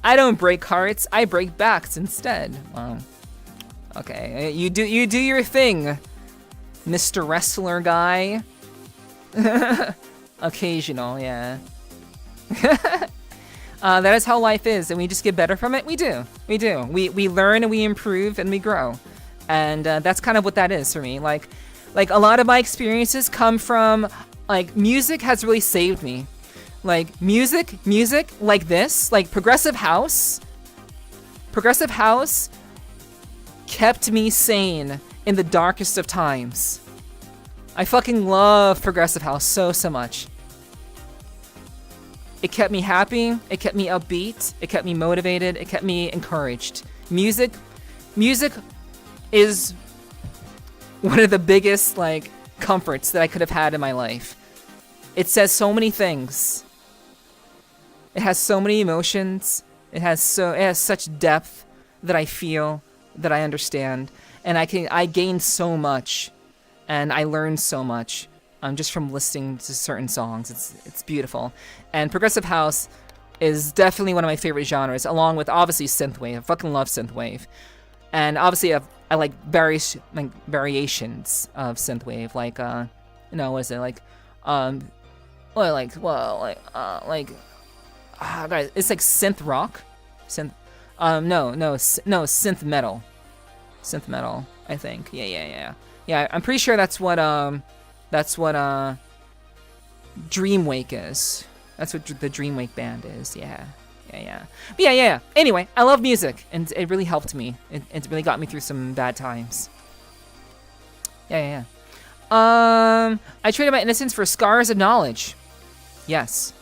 I don't break hearts, I break backs instead. Okay, you do your thing, Mr. Wrestler guy. Occasional, yeah. That is how life is, and we just get better from it. We do. We learn and we improve and we grow, and that's kind of what that is for me. Like a lot of my experiences come from, like, music has really saved me. Like music like this, like progressive house kept me sane in the darkest of times. I fucking love progressive house so much. It kept me happy, it kept me upbeat, it kept me motivated, it kept me encouraged. Music is one of the biggest, like, comforts that I could have had in my life. It says so many things. It has so many emotions. It has such depth that I feel, that I understand, and I gained so much, and I learned so much just from listening to certain songs. It's beautiful, and progressive house is definitely one of my favorite genres, along with obviously synthwave. I fucking love synthwave, and obviously I like various variations of synthwave, like what is it like? Guys, it's like synth rock, synth metal, I think. Yeah, I'm pretty sure that's what Dreamwake is. That's what the Dreamwake band is. Yeah. But yeah. Anyway, I love music, and it really helped me. It really got me through some bad times. Yeah. I traded my innocence for scars of knowledge. Yes.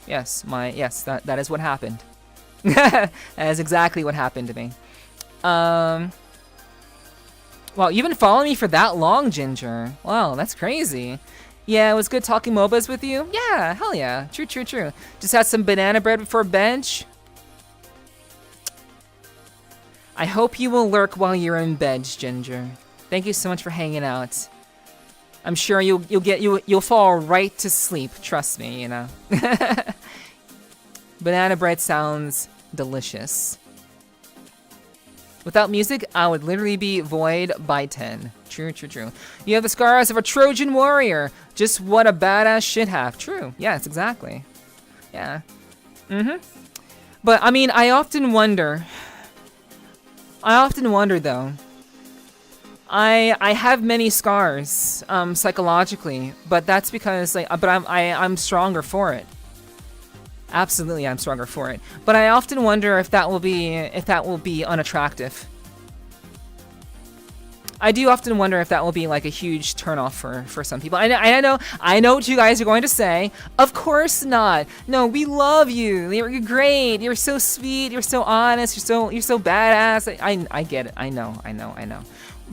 That is what happened. That is exactly what happened to me. Wow, you've been following me for that long, Ginger. Wow, that's crazy. Yeah, it was good talking MOBAs with you. Yeah, hell yeah. True. Just had some banana bread before bench. I hope you will lurk while you're in bed, Ginger. Thank you so much for hanging out. I'm sure you'll fall right to sleep. Trust me, you know. Banana bread sounds delicious. Without music, I would literally be void by 10. True, true, true. You have the scars of a Trojan warrior. Just what a badass should have. True. Yes, exactly. Yeah. But, I mean, I often wonder, though. I have many scars, psychologically, but that's because, like, but I'm stronger for it. Absolutely, I'm stronger for it. But I often wonder if that will be unattractive. I do often wonder if that will be like a huge turnoff for some people. I know what you guys are going to say. Of course not. No, we love you. You're great. You're so sweet. You're so honest. You're so badass. I get it. I know.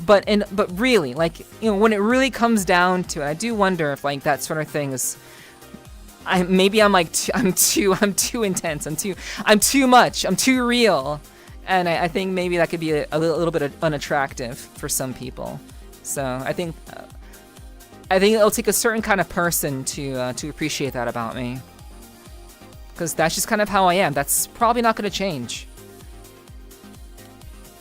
But really, like, you know, when it really comes down to it, I do wonder if like that sort of thing is. Maybe I'm too intense. I'm too much. I'm too real, and I think maybe that could be a little bit unattractive for some people. So I think it'll take a certain kind of person to appreciate that about me, because that's just kind of how I am. That's probably not going to change.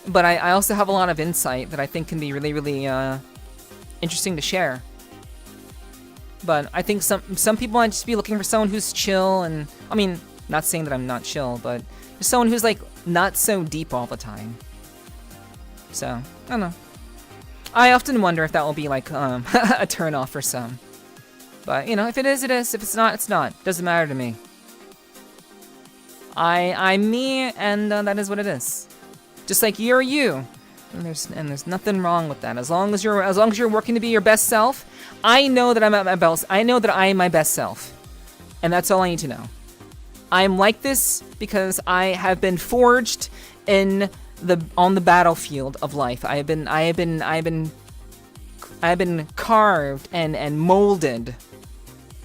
But I also have a lot of insight that I think can be really, really interesting to share. But I think some people might just be looking for someone who's chill, and I mean, not saying that I'm not chill, but just someone who's like not so deep all the time. So I don't know. I often wonder if that will be like a turn off for some. But you know, if it is, it is. If it's not, it's not. Doesn't matter to me. I'm me, and that is what it is. Just like you're you. And there's nothing wrong with that. As long as you're working to be your best self, I know that I'm at my best. I know that I am my best self, and that's all I need to know. I'm like this because I have been forged on the battlefield of life. I have been carved and molded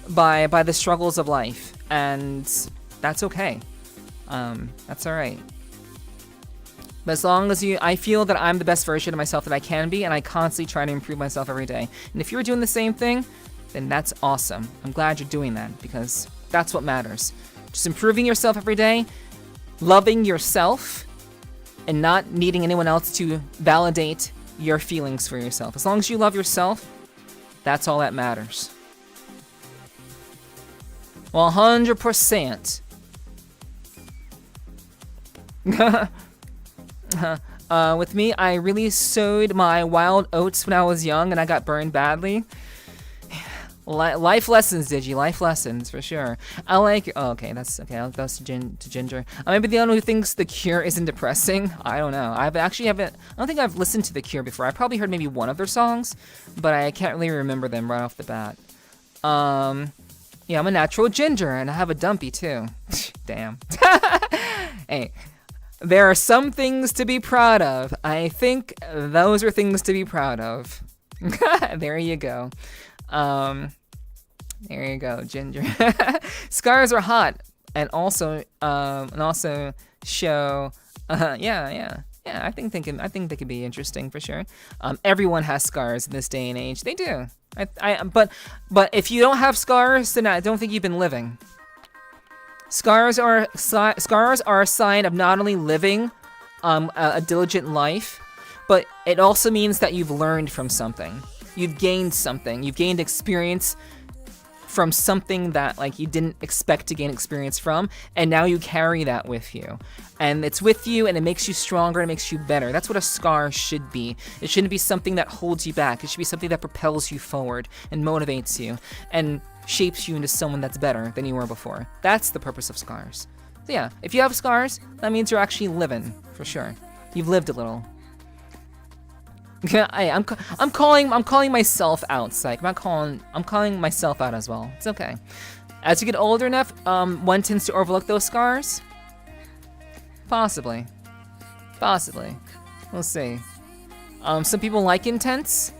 by the struggles of life, and that's okay. That's all right. But as long as I feel that I'm the best version of myself that I can be, and I constantly try to improve myself every day. And if you're doing the same thing, then that's awesome. I'm glad you're doing that, because that's what matters. Just improving yourself every day, loving yourself, and not needing anyone else to validate your feelings for yourself. As long as you love yourself, that's all that matters. 100%. With me, I really sowed my wild oats when I was young, and I got burned badly. Life lessons, Digi. Life lessons, for sure. I like... Oh, okay, that's... Okay, I'll go to Ginger. I might be the only one who thinks The Cure isn't depressing. I don't know. I don't think I've listened to The Cure before. I probably heard maybe one of their songs, but I can't really remember them right off the bat. Yeah, I'm a natural ginger, and I have a dumpy, too. Damn. Hey... There are some things to be proud of. I think those are things to be proud of. There you go. There you go, Ginger. Scars are hot, and also show. Yeah. I think they could be interesting for sure. Everyone has scars in this day and age. They do. But if you don't have scars, then I don't think you've been living. Scars are a sign of not only living a diligent life, but it also means that you've learned from something. You've gained something. You've gained experience from something that like you didn't expect to gain experience from, and now you carry that with you. And it's with you, and it makes you stronger, and it makes you better. That's what a scar should be. It shouldn't be something that holds you back. It should be something that propels you forward and motivates you and shapes you into someone that's better than you were before. That's the purpose of scars. So yeah, if you have scars, that means you're actually living, for sure. You've lived a little. I'm calling myself out, Psych. I'm calling myself out as well. It's okay. As you get older enough, one tends to overlook those scars. Possibly. We'll see. Some people like intense.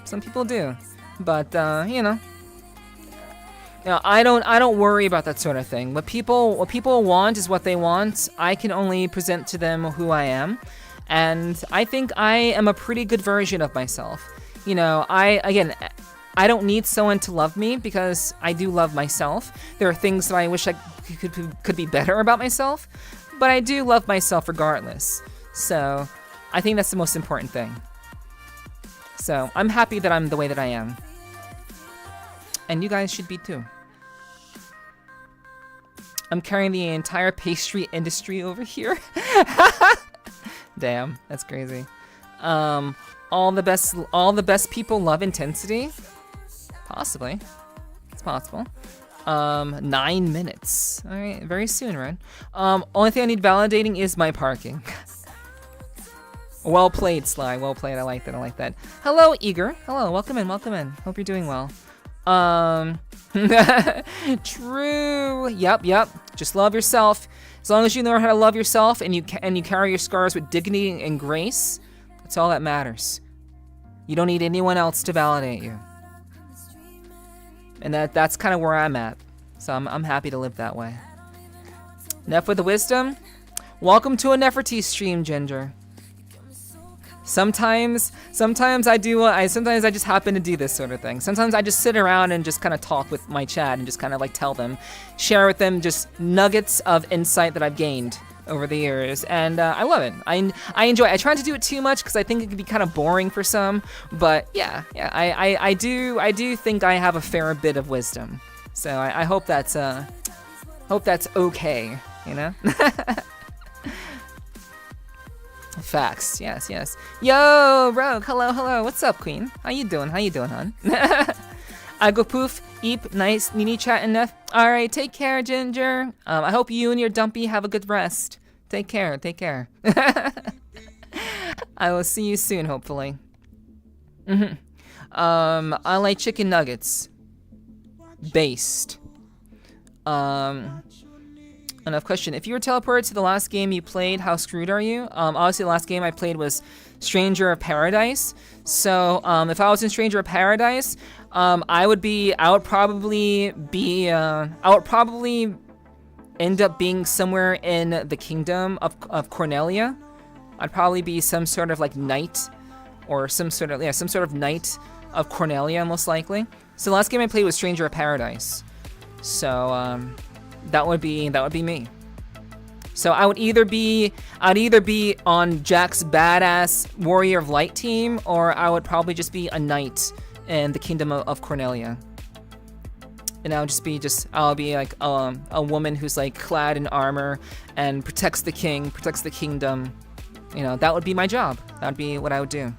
Some people do. But you know, I don't worry about that sort of thing. What people want is what they want. I can only present to them who I am. And I think I am a pretty good version of myself. You know, I don't need someone to love me because I do love myself. There are things that I wish I could be better about myself, but I do love myself regardless. So I think that's the most important thing. So I'm happy that I'm the way that I am. And you guys should be too. I'm carrying the entire pastry industry over here. Damn, that's crazy. All the best people love intensity. Possibly, it's possible. 9 minutes. All right, very soon, right? Only thing I need validating is my parking. Well played, Sly. Well played. I like that. I like that. Hello, Eager. Hello. Welcome in. Welcome in. Hope you're doing well. True. Yep. Just love yourself. As long as you know how to love yourself and you carry your scars with dignity and grace, that's all that matters. You don't need anyone else to validate you. And that's kind of where I'm at. So I'm happy to live that way. Neph with the wisdom. Welcome to a Nepherti stream, Ginger. Sometimes I do. Sometimes I just happen to do this sort of thing. Sometimes I just sit around and just kind of talk with my chat and just kind of like tell them, share with them just nuggets of insight that I've gained over the years, and I love it. I enjoy it. I try not to do it too much because I think it could be kind of boring for some. But yeah. I do think I have a fair bit of wisdom. So I hope that's okay. You know. Facts, yes. Yo, Rogue, hello. What's up, Queen? How you doing, hon? I go poof, eep, nice, Nini chat enough. All right, take care, Ginger. I hope you and your dumpy have a good rest. Take care. I will see you soon, hopefully. I like chicken nuggets. Based. Enough question. If you were teleported to the last game you played, how screwed are you? Obviously the last game I played was Stranger of Paradise. So if I was in Stranger of Paradise, I would probably end up being somewhere in the kingdom of Cornelia. I'd probably be some sort of like knight, or some sort of knight of Cornelia, most likely. So the last game I played was Stranger of Paradise. So that would be me. So I would either be on Jack's badass Warrior of Light team, or I would probably just be a knight in the kingdom of Cornelia. And I'll be like a woman who's like clad in armor and protects the king, protects the kingdom. You know, that would be my job. That would be what I would do.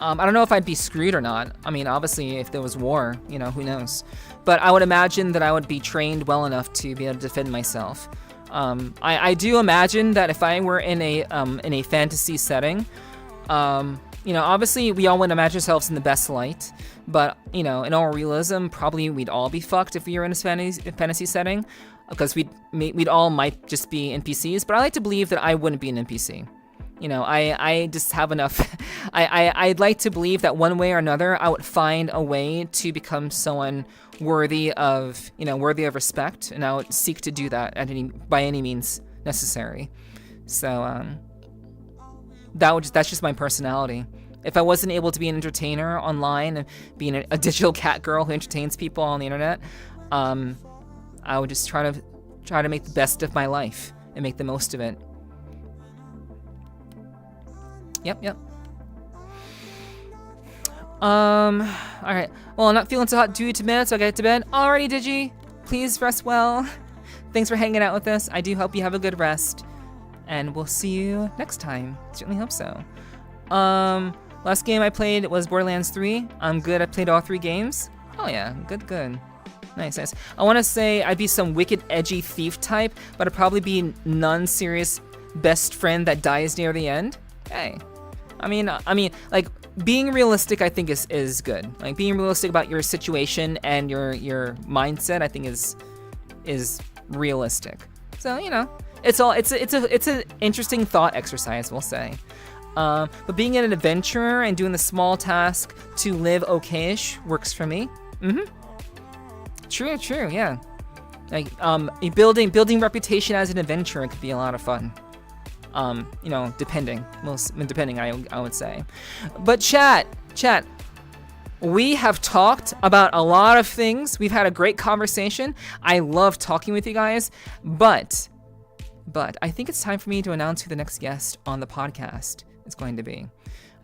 I don't know if I'd be screwed or not. I mean, obviously, if there was war, you know, who knows? But I would imagine that I would be trained well enough to be able to defend myself. I do imagine that if I were in a fantasy setting, you know, obviously we all want to imagine ourselves in the best light, but you know, in all realism, probably we'd all be fucked if we were in a fantasy setting, because we'd all might just be NPCs. But I like to believe that I wouldn't be an NPC. You know, I just have enough. I'd like to believe that one way or another, I would find a way to become someone worthy of respect, and I would seek to do that by any means necessary. So that's just my personality. If I wasn't able to be an entertainer online and being a digital cat girl who entertains people on the internet, I would just try to make the best of my life and make the most of it. Yep. Alright. Well, I'm not feeling so hot due to bed, so I get to bed. Alrighty, Digi. Please rest well. Thanks for hanging out with us. I do hope you have a good rest. And we'll see you next time. Certainly hope so. Last game I played was Borderlands 3. I'm good. I played all 3 games. Oh yeah, good. Nice. I want to say I'd be some wicked edgy thief type, but I'd probably be non-serious best friend that dies near the end. Hey. I mean, like, being realistic, I think is good. Like, being realistic about your situation and your mindset, I think is realistic. So, you know, it's an interesting thought exercise, we'll say. But being an adventurer and doing the small task to live okayish works for me. True, yeah. Like, building reputation as an adventurer could be a lot of fun. You know, depending, I would say. But chat, We have talked about a lot of things. We've had a great conversation. I love talking with you guys, but I think it's time for me to announce who the next guest on the podcast is going to be.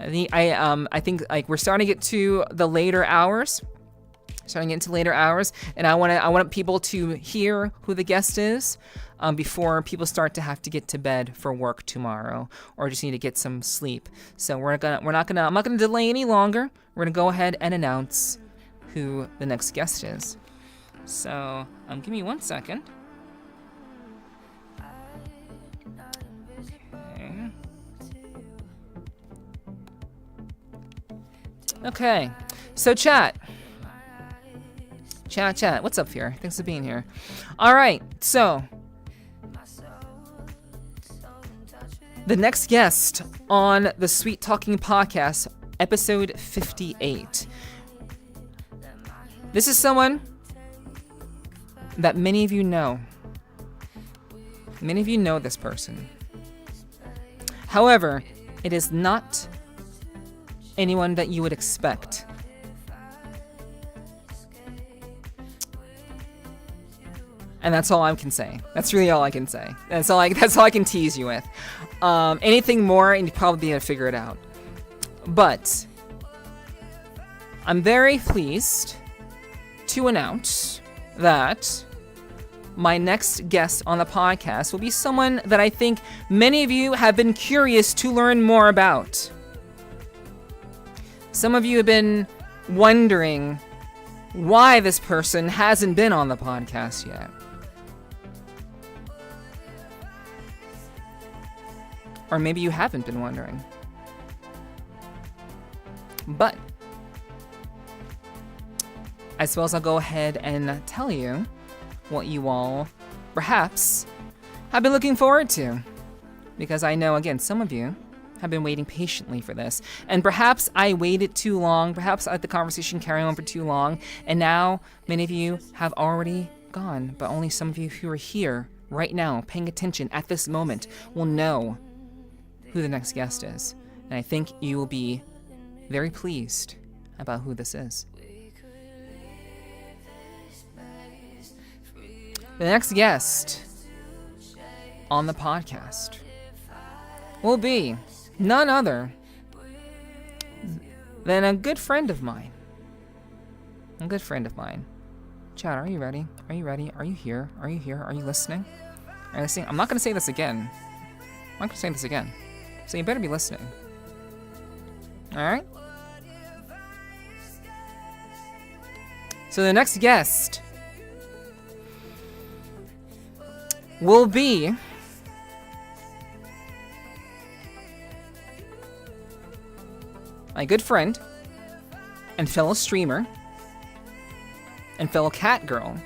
I think like we're starting to get to the later hours. And I want people to hear who the guest is before people start to have to get to bed for work tomorrow or just need to get some sleep. So I'm not gonna delay any longer. We're gonna go ahead and announce who the next guest is. So give me 1 second. Okay. So chat, what's up here? Thanks for being here. All right, so the next guest on the Sweet Talking Podcast, episode 58. This is someone that many of you know. Many of you know this person. However, it is not anyone that you would expect. And that's all I can say. That's really all I can say. That's all I can tease you with. Anything more, and you'd probably be able to figure it out. But I'm very pleased to announce that my next guest on the podcast will be someone that I think many of you have been curious to learn more about. Some of you have been wondering why this person hasn't been on the podcast yet. Or maybe you haven't been wondering. But I suppose I'll go ahead and tell you what you all perhaps have been looking forward to. Because I know, again, some of you have been waiting patiently for this. And perhaps I waited too long. Perhaps I let the conversation carry on for too long. And now many of you have already gone. But only some of you who are here right now, paying attention at this moment, will know who the next guest is. And I think you will be very pleased about who this is. The next guest on the podcast will be none other than a good friend of mine. Chad, are you ready? Are you ready? Are you here? Are you here? Are you listening? Are you listening? I'm not going to say this again. So you better be listening. Alright? So the next guest will be my good friend and fellow streamer and fellow cat girl,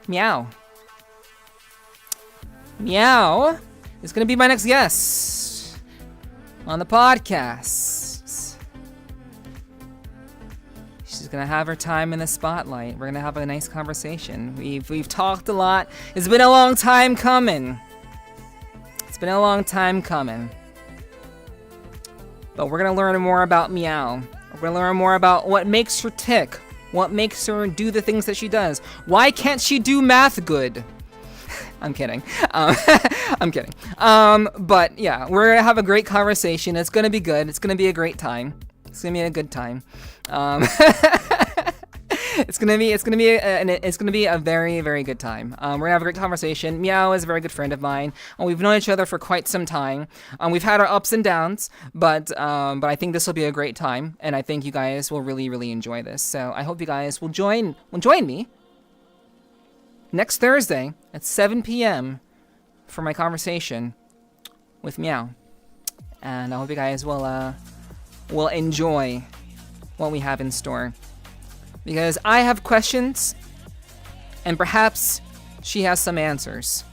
Meow. Meow is gonna be my next guest on the podcast. She's gonna have her time in the spotlight. We're gonna have a nice conversation. We've talked a lot. It's been a long time coming. But we're gonna learn more about Meow. We're gonna learn more about what makes her tick. What makes her do the things that she does. Why can't she do math good? I'm kidding. I'm kidding. But yeah, we're gonna have a great conversation. It's gonna be good. It's gonna be a great time. It's gonna be a good time. It's gonna be a very, very good time. We're gonna have a great conversation. Meow is a very good friend of mine. We've known each other for quite some time. We've had our ups and downs, but I think this will be a great time, and I think you guys will really, really enjoy this. So I hope you guys will join me next Thursday at 7 p.m. for my conversation with Meow, and I hope you guys will enjoy what we have in store. Because I have questions, and perhaps she has some answers.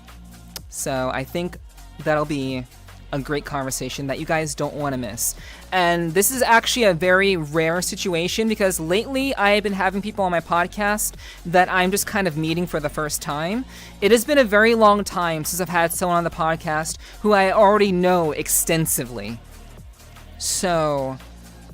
So I think that'll be a great conversation that you guys don't want to miss. And this is actually a very rare situation because lately I've been having people on my podcast that I'm just kind of meeting for the first time. It has been a very long time since I've had someone on the podcast who I already know extensively. So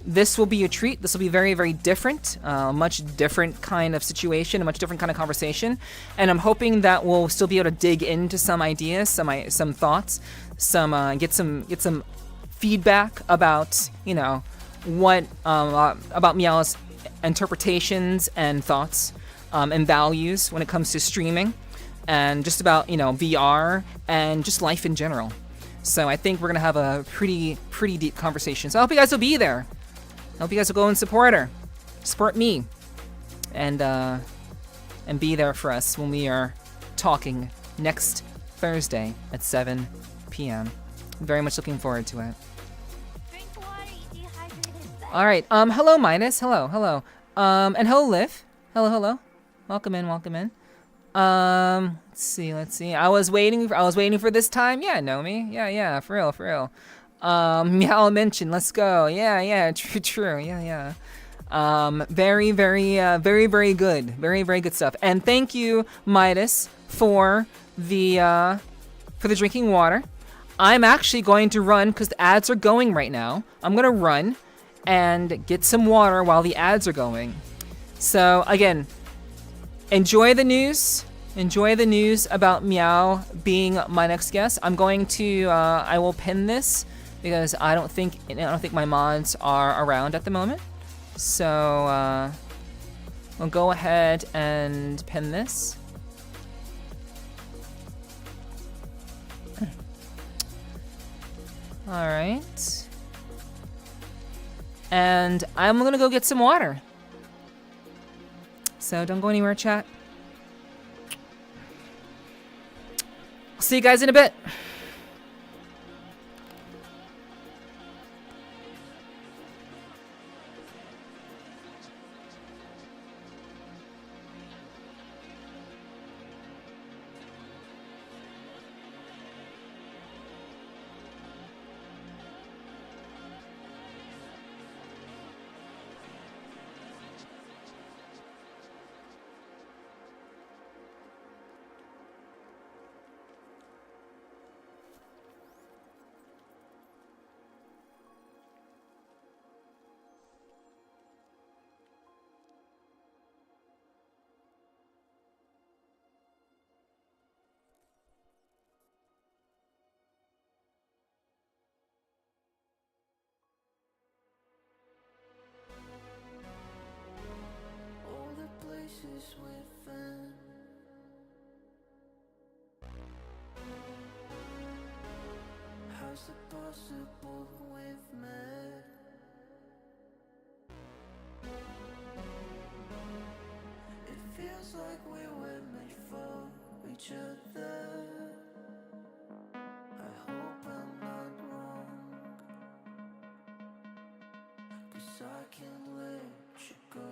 this will be a treat. This will be very, very different, much different kind of situation, a much different kind of conversation. And I'm hoping that we'll still be able to dig into some ideas, some thoughts, get some feedback about, you know, what about Meow's interpretations and thoughts and values when it comes to streaming, and just about, you know, VR and just life in general. So I think we're gonna have a pretty deep conversation. So I hope you guys will be there. I hope you guys will go and support her, support me, and be there for us when we are talking next Thursday at 7 p.m. Very much looking forward to it. All right. Hello, Midas. Hello. And hello, Liv. Hello. Welcome in. Let's see. I was waiting for this time. Yeah, Nomi. Yeah. For real. Meow mentioned. Let's go. Yeah. True. Yeah. Very good. Very good stuff. And thank you, Midas, for the drinking water. I'm actually going to run because the ads are going right now. I'm gonna run and get some water while the ads are going. So again, enjoy the news about Meow being my next guest. I'm going to I will pin this because I don't think my mods are around at the moment. So we'll go ahead and pin this. All right. And I'm gonna go get some water. So don't go anywhere, chat. I'll see you guys in a bit. How's it possible we've met? It feels like we were made for each other. I hope I'm not wrong, 'cause I can't let you go.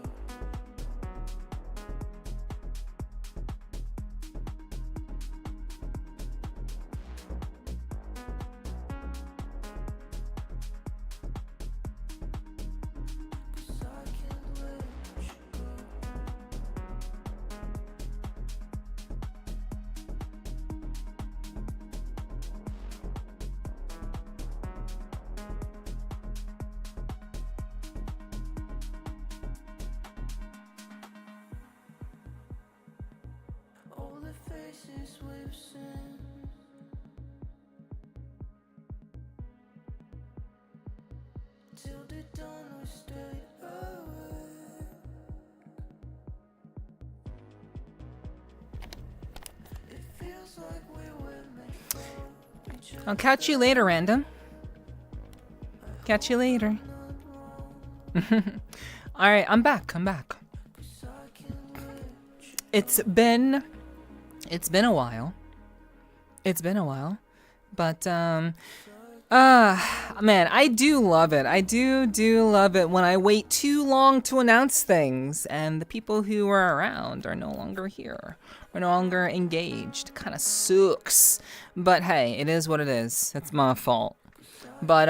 All the faces we've seen, till the dawn we stay awake. It feels like we were made for each other. I'll catch you later, random. Catch you later. All right, I'm back. It's been a while. But man, I do love it. I do love it when I wait too long to announce things and the people who are around are no longer here. We're no longer engaged. Kind of sucks. But hey, it is what it is. It's my fault. But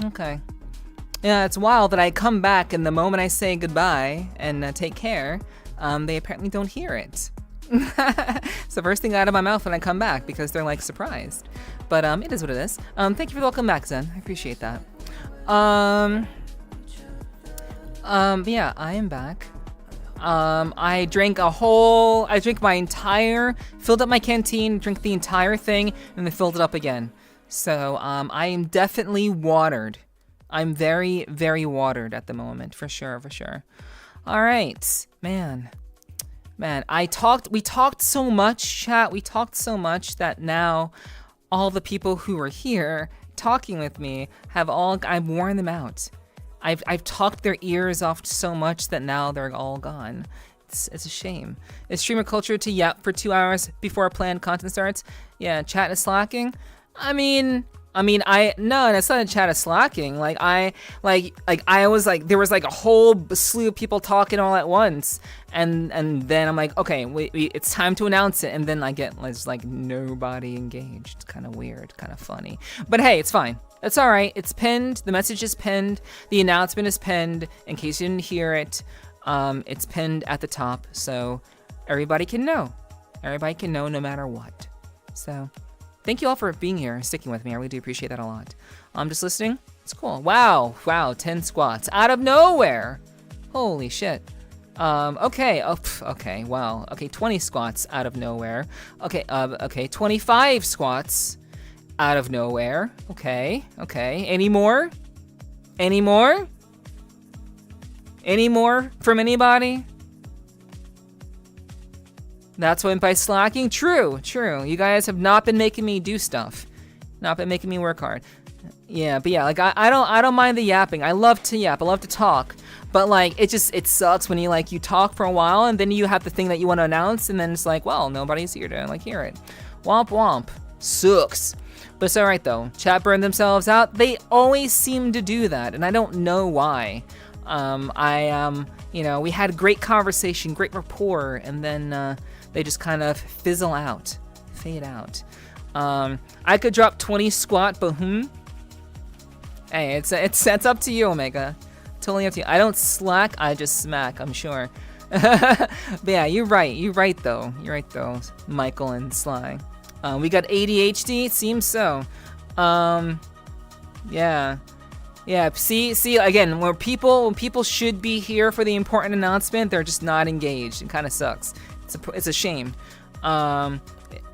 Okay. Yeah, it's wild that I come back and the moment I say goodbye and take care, they apparently don't hear it. It's the first thing out of my mouth when I come back because they're like surprised. But it is what it is. Thank you for the welcome back, Zen. I appreciate that. But yeah, I am back. I drank filled up my canteen, drank the entire thing, and then filled it up again. So, I am definitely watered. I'm very, very watered at the moment, for sure. All right, man, we talked so much, chat, we talked so much that now all the people who were here talking with me I've worn them out. I've talked their ears off so much that now they're all gone. It's a shame. Is streamer culture to yap for 2 hours before planned content starts? Yeah, chat is slacking. No, it's not a chat is slacking. There was like a whole slew of people talking all at once, and then I'm like, okay, wait, it's time to announce it, and then I get like nobody engaged. It's kind of weird, kind of funny, but hey, it's fine. It's all right. It's pinned. The message is pinned. The announcement is pinned. In case you didn't hear it, it's pinned at the top, so everybody can know. Everybody can know no matter what. So, thank you all for being here and sticking with me. I really do appreciate that a lot. I'm just listening. It's cool. Wow, 10 squats out of nowhere. Holy shit. Okay. Okay. Wow. Okay, 20 squats out of nowhere. Okay. 25 squats. Out of nowhere. Okay. Any more? Any more from anybody? That's what by slacking? True. You guys have not been making me do stuff. Not been making me work hard. Yeah, but yeah, like I don't mind the yapping. I love to yap. I love to talk. But like it sucks when you talk for a while and then you have the thing that you want to announce and then it's like, well, nobody's here to hear it. Womp womp. Sucks. But it's alright though. Chat burned themselves out. They always seem to do that, and I don't know why. We had a great conversation, great rapport, and then they just kind of fade out. I could drop 20 squat, but hey, it's up to you, Omega. Totally up to you. I don't slack, I just smack, I'm sure. But yeah, you're right though, Michael and Sly. We got ADHD, it seems so. Yeah. See again, when people should be here for the important announcement, they're just not engaged. It kind of sucks. It's a shame. But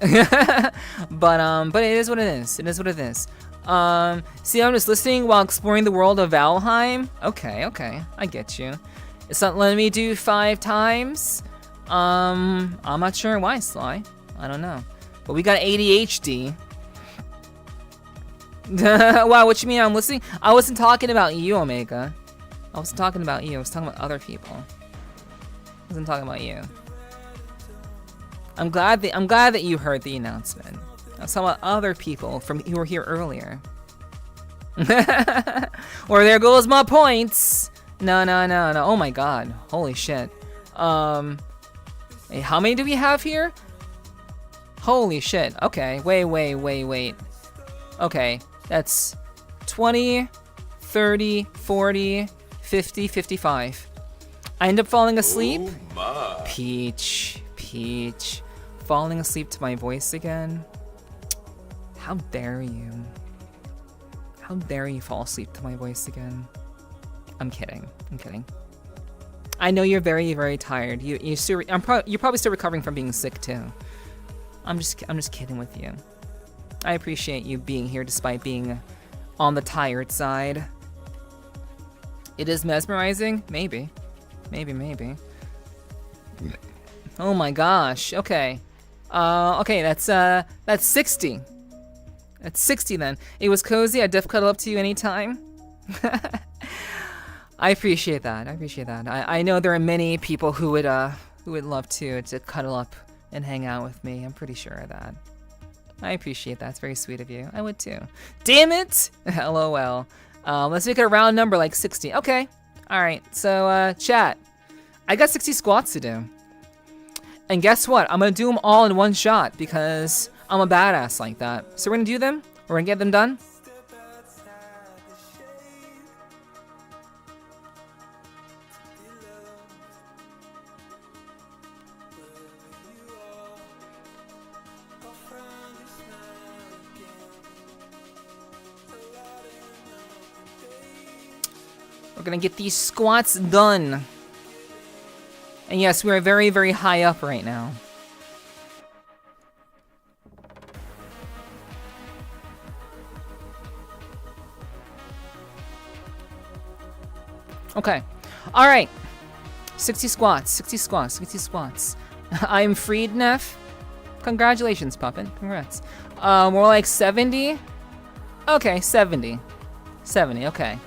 it is what it is. It is what it is. See, I'm just listening while exploring the world of Valheim. Okay, I get you. It's not letting me do 5 times. I'm not sure why, Sly. I don't know. But we got ADHD. Wow, what you mean I'm listening? I wasn't talking about you, Omega. I wasn't talking about you. I was talking about other people. I wasn't talking about you. I'm glad that you heard the announcement. I was talking about other people who were here earlier. Or there goes my points. No. Oh my god. Holy shit. Hey, how many do we have here? Holy shit. Okay. Wait. Okay. That's 20, 30, 40, 50, 55. I end up falling asleep. Oh my. Peach. Falling asleep to my voice again. How dare you? How dare you fall asleep to my voice again? I'm kidding. I know you're very, very tired. You're probably still recovering from being sick too. I'm just kidding with you. I appreciate you being here despite being on the tired side. It is mesmerizing? Maybe. Oh my gosh. Okay. Okay, that's 60. That's 60 then. It was cozy. I'd def cuddle up to you anytime. I appreciate that. I know there are many people who would love to cuddle up and hang out with me. I'm pretty sure of that. I appreciate that. It's very sweet of you. I would too. Damn it! LOL. Let's make it a round number like 60. Okay. Alright, so chat. I got 60 squats to do. And guess what? I'm gonna do them all in one shot because I'm a badass like that. So we're gonna do them. We're gonna get them done. We're gonna get these squats done. And yes, we are very, very high up right now. Okay. Alright. 60 squats, 60 squats, 60 squats. I'm freed, Neff. Congratulations, Puppet. Congrats. More like 70? Okay, 70. 70, okay.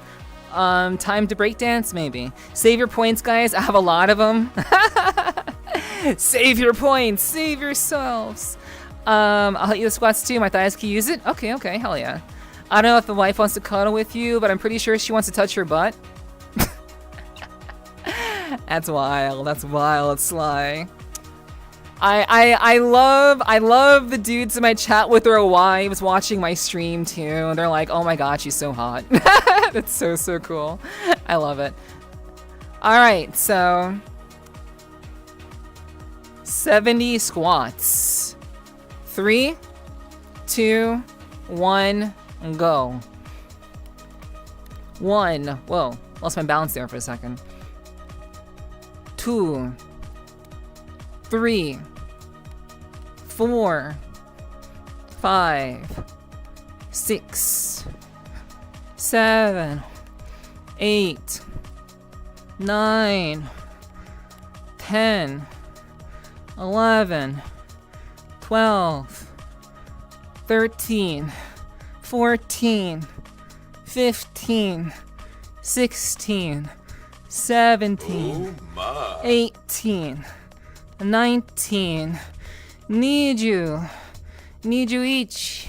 Time to breakdance, maybe. Save your points, guys. I have a lot of them. Save your points. Save yourselves. I'll hit you the squats too. My thighs can use it. Okay, okay, hell yeah. I don't know if the wife wants to cuddle with you, but I'm pretty sure she wants to touch your butt. That's wild. That's wild, Sly. I love the dudes in my chat with their wives watching my stream too. They're like, oh my god, she's so hot. That's so cool. I love it. Alright, so 70 squats. 3, 2, 1, go. 1. Whoa, lost my balance there for a second. 2, 3, 4, 5, 6, 7, 8, 9, 10, 11, 12, 13, 14, 15, 16, 17, 18, 19, need you ich,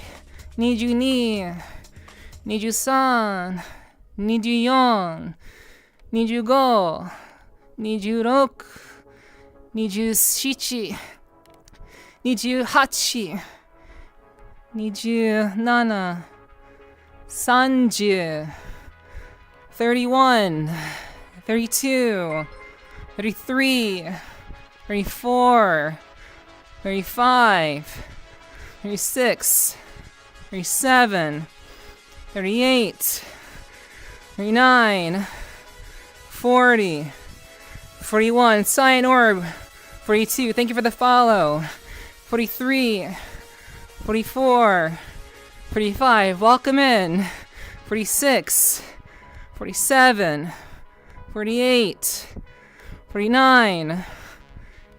need you ni, need you san, need you yon, need you go, need you roku, need you shichi, need you hachi, need you nana, 30, 31, 32, 33, 34, 35, 36, 37, 38, 39, 40, 41, Cyan Orb, 42, thank you for the follow, 43, 44, 45, welcome in, 46, 47, 48, 49,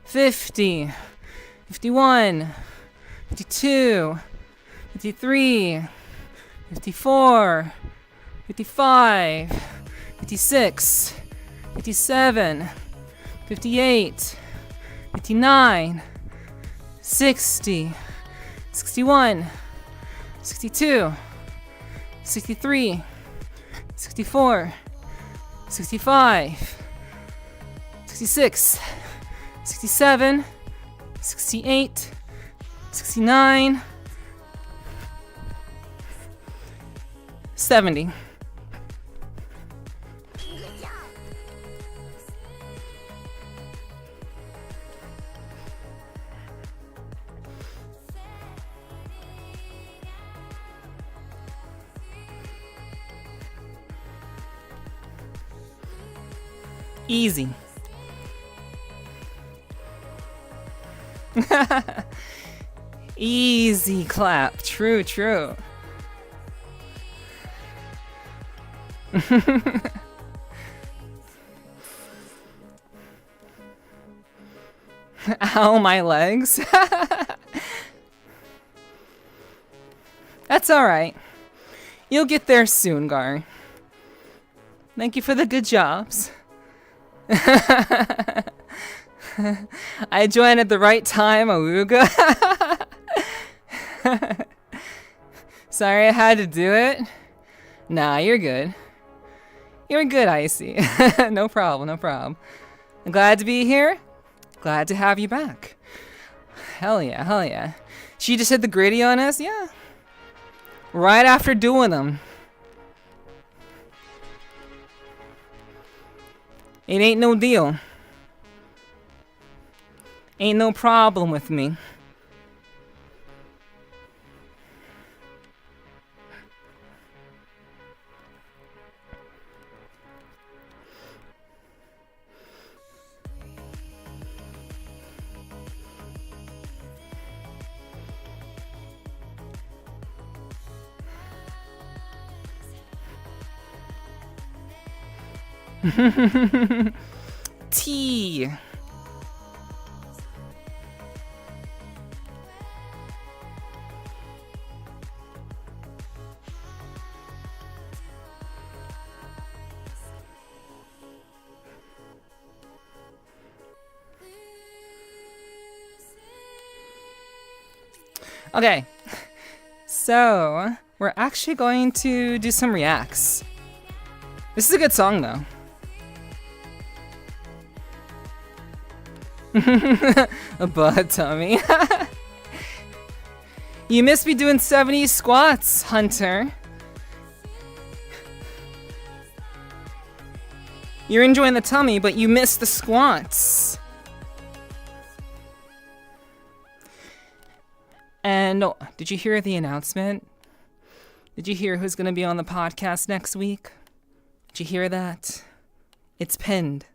50, 51, 52, 53, 54, 55, 56, 57, 58, 59, 60, 61, 62, 63, 64, 65, 66, 67, 68, 69, 70. Easy. Easy clap. True, true. Ow, my legs. That's alright. You'll get there soon, Gar. Thank you for the good jobs. I joined at the right time, Awuga. Sorry I had to do it. Nah, you're good. You're good, Icy. No problem, no problem. I'm glad to be here. Glad to have you back. Hell yeah, hell yeah. She just hit the gritty on us? Yeah. Right after doing them. It ain't no deal. Ain't no problem with me. Tea. Okay, so we're actually going to do some reacts. This is a good song though. But tummy. You missed me doing 70 squats, Hunter. You're enjoying the tummy, but you missed the squats. And oh, did you hear the announcement? Did you hear who's gonna be on the podcast next week? Did you hear that? It's pinned.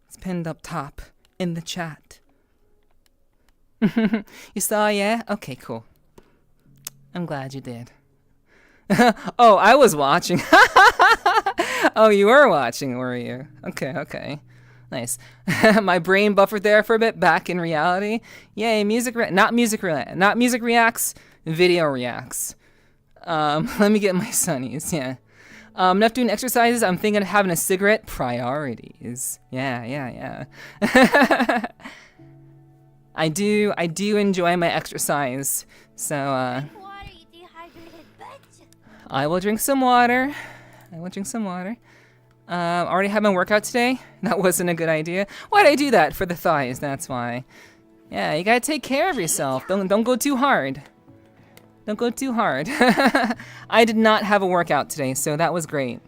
It's pinned up top in the chat. You saw, yeah? Okay, cool. I'm glad you did. Oh, I was watching. Oh, you were watching, were you? Okay, okay. Nice. My brain buffered there for a bit, back in reality. Yay, not music reacts, video reacts. Let me get my sunnies, yeah. Enough doing exercises, I'm thinking of having a cigarette. Priorities. Yeah. I do enjoy my exercise. So, I will drink some water. Already had my workout today. That wasn't a good idea. Why'd I do that? For the thighs, that's why. Yeah, you gotta take care of yourself. Don't go too hard. Don't go too hard. I did not have a workout today, so that was great.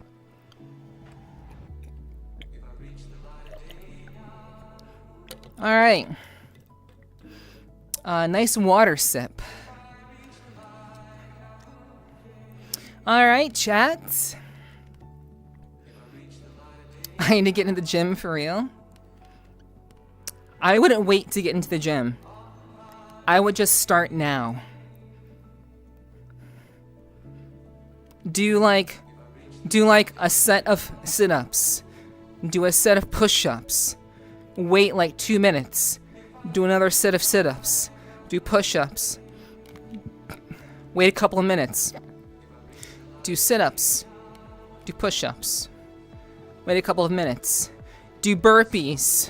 All right. Nice water sip. All right, chat. I need to get into the gym for real. I wouldn't wait to get into the gym. I would just start now. Do like a set of sit-ups. Do a set of push-ups. Wait like 2 minutes. Do another set of sit-ups. Do push-ups. Wait a couple of minutes. Do sit-ups. Do push-ups. Wait a couple of minutes. Do burpees.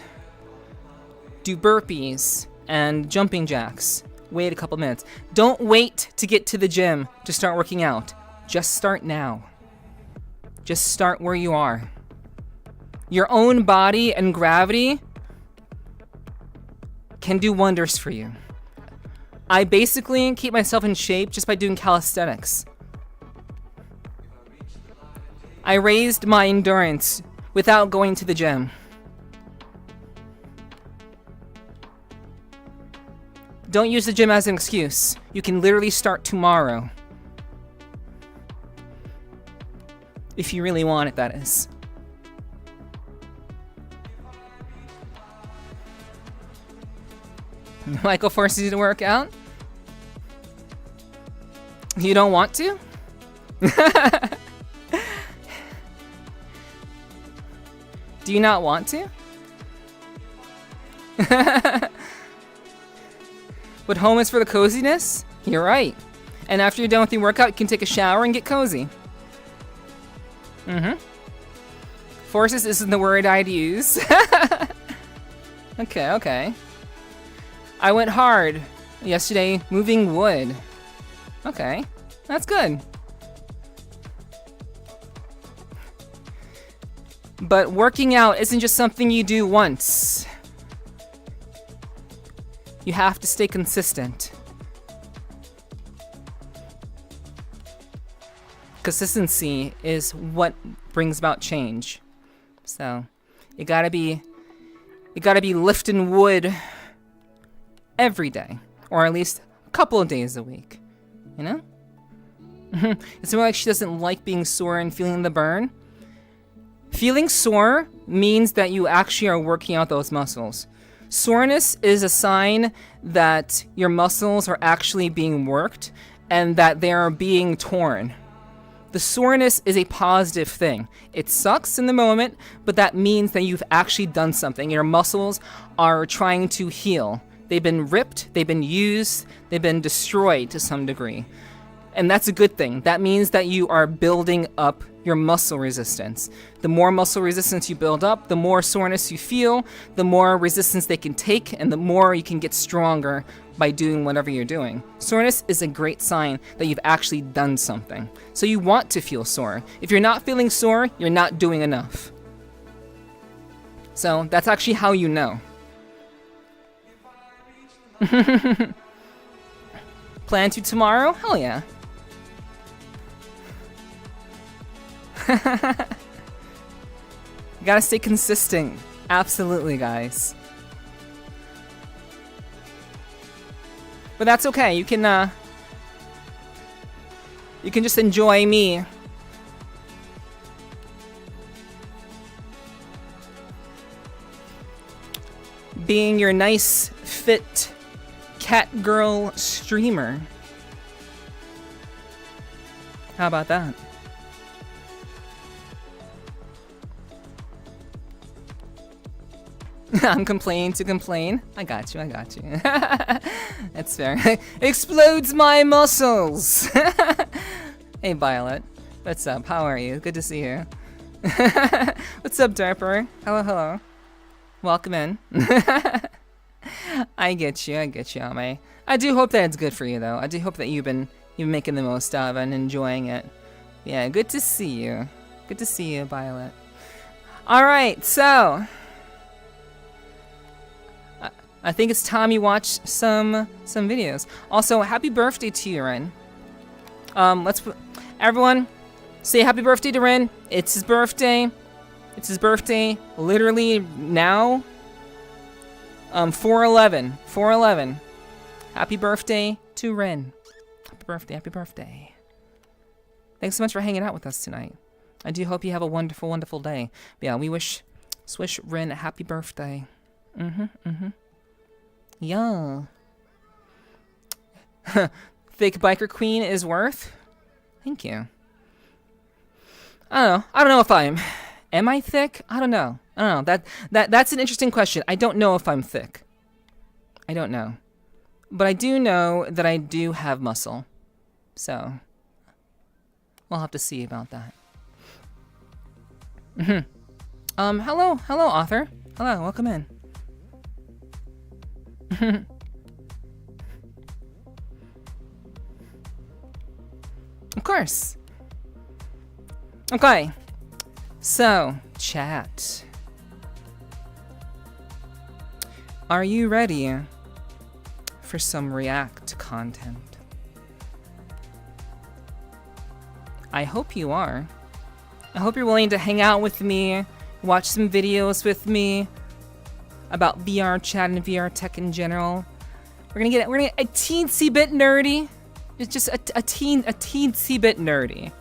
Do burpees and jumping jacks. Wait a couple of minutes. Don't wait to get to the gym to start working out. Just start now. Just start where you are. Your own body and gravity can do wonders for you. I basically keep myself in shape just by doing calisthenics. I raised my endurance without going to the gym. Don't use the gym as an excuse. You can literally start tomorrow. If you really want it, that is. Michael forces you to work out? You don't want to? Do you not want to? But home is for the coziness? You're right. And after you're done with your workout, you can take a shower and get cozy. Forces isn't the word I'd use. Okay. I went hard yesterday moving wood. Okay, that's good. But working out isn't just something you do once. You have to stay consistent. Consistency is what brings about change. So, you gotta be lifting wood every day, or at least a couple of days a week. You know? It's more like she doesn't like being sore and feeling the burn. Feeling sore means that you actually are working out those muscles. Soreness is a sign that your muscles are actually being worked and that they are being torn. The soreness is a positive thing. It sucks in the moment, but that means that you've actually done something. Your muscles are trying to heal. They've been ripped, they've been used, they've been destroyed to some degree. And that's a good thing. That means that you are building up your muscle resistance. The more muscle resistance you build up, the more soreness you feel, the more resistance they can take, and the more you can get stronger by doing whatever you're doing. Soreness is a great sign that you've actually done something. So you want to feel sore. If you're not feeling sore, you're not doing enough. So that's actually how you know. Plan to tomorrow? Hell yeah. You gotta stay consistent. Absolutely, guys. But that's okay. You can just enjoy me. Being your nice, fit, cat girl streamer. How about that? I'm complaining to complain. I got you. That's fair. Explodes my muscles! Hey, Violet. What's up? How are you? Good to see you. What's up, Darper? Hello. Welcome in. I get you, Ame. I do hope that it's good for you, though. I do hope that you've been making the most of it and enjoying it. Yeah, good to see you. Good to see you, Violet. Alright, so... I think it's time you watch some videos. Also, happy birthday to you, Ren. Everyone, say happy birthday to Ren. It's his birthday. It's his birthday literally now. 4/11. 4/11. Happy birthday to Ren. Happy birthday. Thanks so much for hanging out with us tonight. I do hope you have a wonderful, wonderful day. But yeah, we wish Ren a happy birthday. Yeah. Fake biker queen is worth. Thank you. I don't know if am I thick? I don't know. That's an interesting question. I don't know if I'm thick. I don't know. But I do know that I do have muscle. So we'll have to see about that. Hello, author. Hello, welcome in. Of course. Okay. So, chat. Are you ready for some React content? I hope you are. I hope you're willing to hang out with me, watch some videos with me about VRChat and VR tech in general. We're gonna get a teensy bit nerdy. It's just a teensy bit nerdy.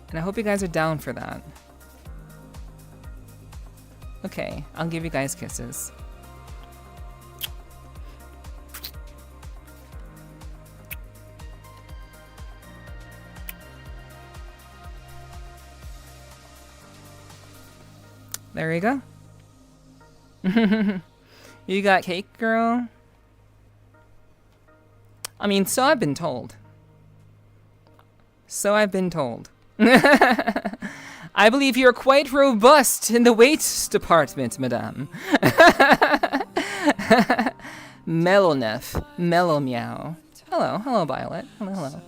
And I hope you guys are down for that. Okay, I'll give you guys kisses. There you go. You got cake, girl? I mean, so I've been told. I believe you're quite robust in the weights department, madame. Mellow meow. Hello, Violet. Hello.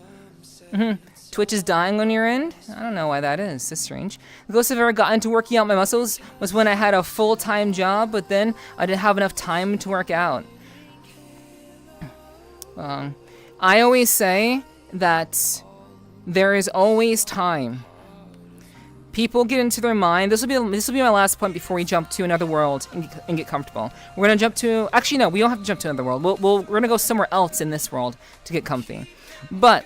Twitch is dying on your end? I don't know why that is. That's strange. The closest I've ever gotten to working out my muscles was when I had a full-time job, but then I didn't have enough time to work out. I always say that there is always time. People get into their mind. This will be my last point before we jump to another world and get comfortable. We're gonna jump to. Actually, no, we don't have to jump to another world. We're gonna go somewhere else in this world to get comfy. But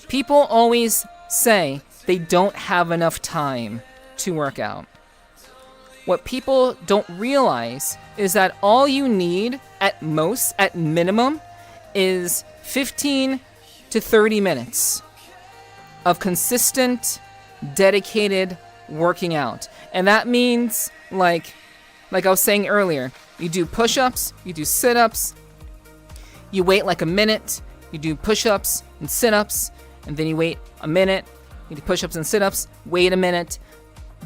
people always say they don't have enough time to work out. What people don't realize is that all you need at most, at minimum, is 15 to 30 minutes of consistent, dedicated working out. And that means, like I was saying earlier, you do push-ups, you do sit-ups, you wait like a minute, you do push-ups and sit-ups, and then you wait a minute, you do push-ups and sit-ups, wait a minute,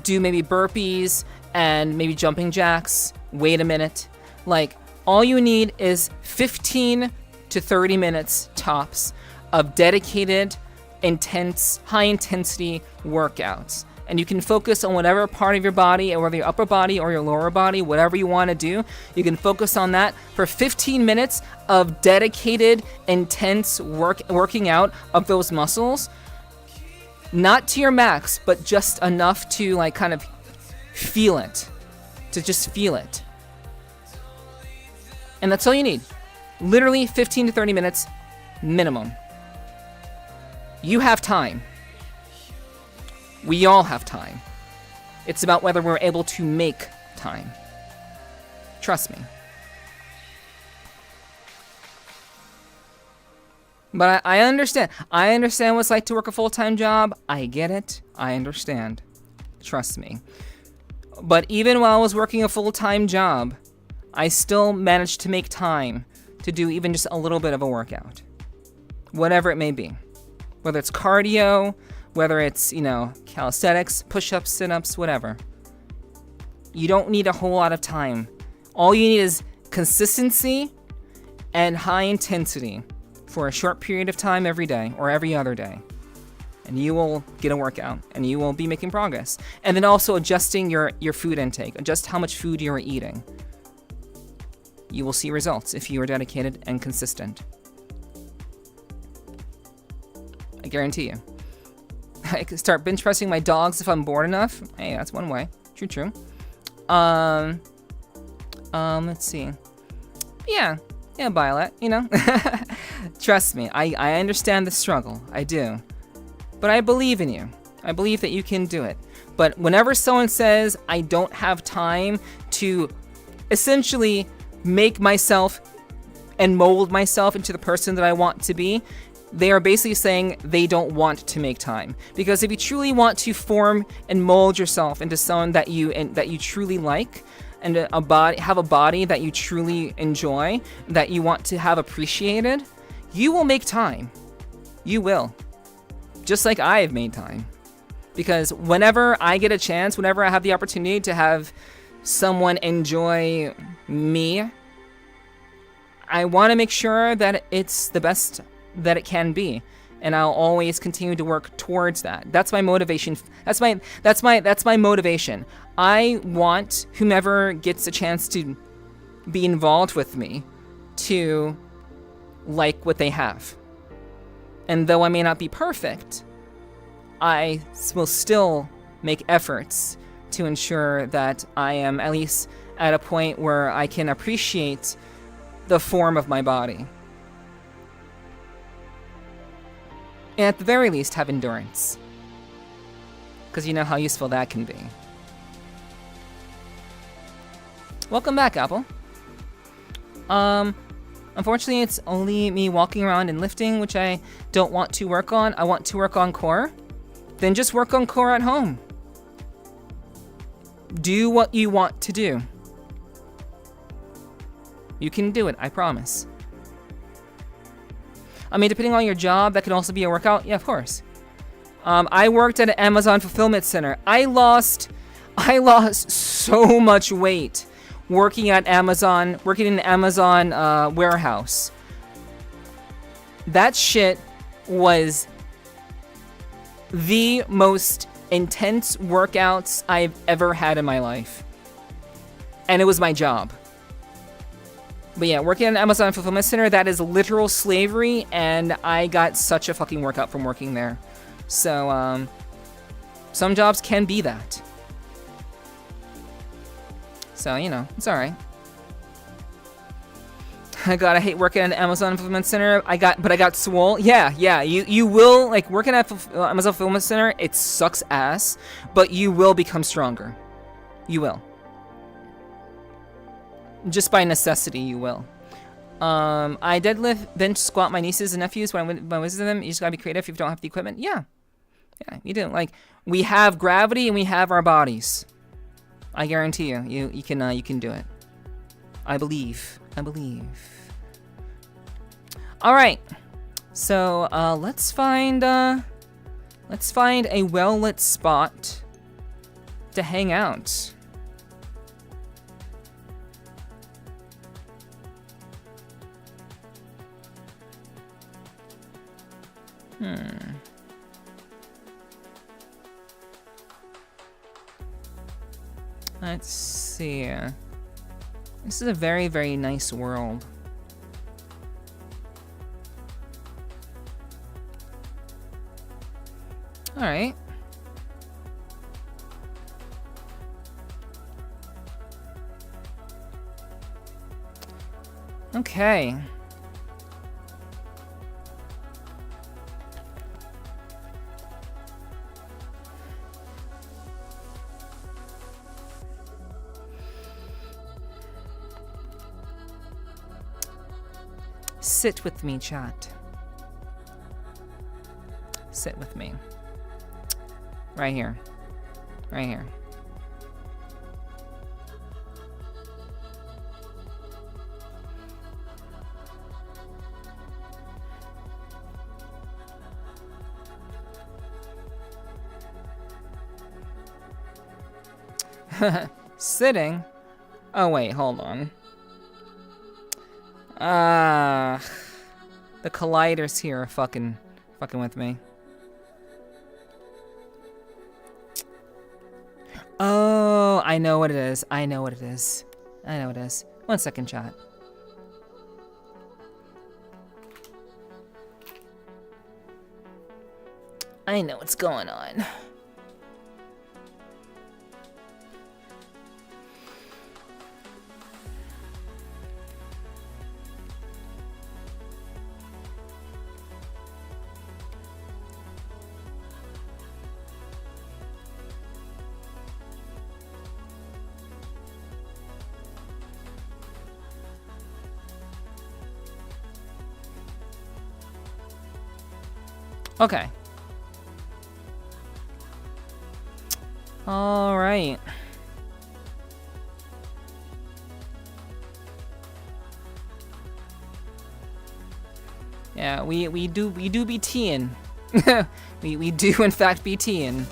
do maybe burpees and maybe jumping jacks, wait a minute. Like, all you need is 15 to 30 minutes tops of dedicated, intense, high-intensity workouts. And you can focus on whatever part of your body, or whether your upper body or your lower body, whatever you want to do. You can focus on that for 15 minutes of dedicated, intense working out of those muscles. Not to your max, but just enough to like kind of feel it. To just feel it. And that's all you need. Literally 15 to 30 minutes minimum. You have time. We all have time. It's about whether we're able to make time. Trust me. But I understand. I understand what it's like to work a full-time job. I get it. I understand. Trust me. But even while I was working a full-time job, I still managed to make time to do even just a little bit of a workout. Whatever it may be. Whether it's cardio, whether it's, calisthenics, push-ups, sit-ups, whatever. You don't need a whole lot of time. All you need is consistency and high intensity for a short period of time every day or every other day. And you will get a workout and you will be making progress. And then also adjusting your food intake, adjust how much food you're eating. You will see results if you are dedicated and consistent. I guarantee you. I can start bench pressing my dogs if I'm bored enough. Hey, that's one way. True. Let's see. Yeah, Violet, Trust me, I understand the struggle. I do. But I believe in you. I believe that you can do it. But whenever someone says I don't have time to essentially make myself and mold myself into the person that I want to be, they are basically saying they don't want to make time. Because if you truly want to form and mold yourself into someone that you truly like, and have a body that you truly enjoy, that you want to have appreciated, you will make time. You will. Just like I have made time. Because whenever I get a chance, whenever I have the opportunity to have someone enjoy me, I want to make sure that it's the best that it can be, and I'll always continue to work towards that. That's my motivation. That's my motivation. I want whomever gets a chance to be involved with me to like what they have. And though I may not be perfect, I will still make efforts to ensure that I am at least at a point where I can appreciate the form of my body. And at the very least, have endurance. Because you know how useful that can be. Welcome back, Apple. Unfortunately, it's only me walking around and lifting, which I don't want to work on. I want to work on core. Then just work on core at home. Do what you want to do. You can do it, I promise. I mean, depending on your job, that can also be a workout. Yeah, of course. I worked at an Amazon fulfillment center. I lost so much weight working in an Amazon warehouse. That shit was the most intense workouts I've ever had in my life. And it was my job. But yeah, working at an Amazon fulfillment center, that is literal slavery, and I got such a fucking workout from working there. So, some jobs can be that. So, you know, it's alright. I hate working at an Amazon fulfillment center. But I got swole. Yeah, you will, like, working at Amazon fulfillment center, it sucks ass, but you will become stronger. You will. Just by necessity, you will. I deadlift, bench, squat my nieces and nephews when I visit them. You just gotta be creative if you don't have the equipment. Yeah, you do. Like, we have gravity and we have our bodies. I guarantee you, you can do it. I believe. All right, so let's find a well-lit spot to hang out. Let's see. This is a very, very nice world. All right. Okay. Sit with me, chat. Sit with me. Right here. Right here. Sitting? Oh wait, hold on. The colliders here are fucking with me. Oh, I know what it is. I know what it is. 1 second, chat. I know what's going on. Okay. All right. Yeah, we do be teeing. we do in fact be teeing.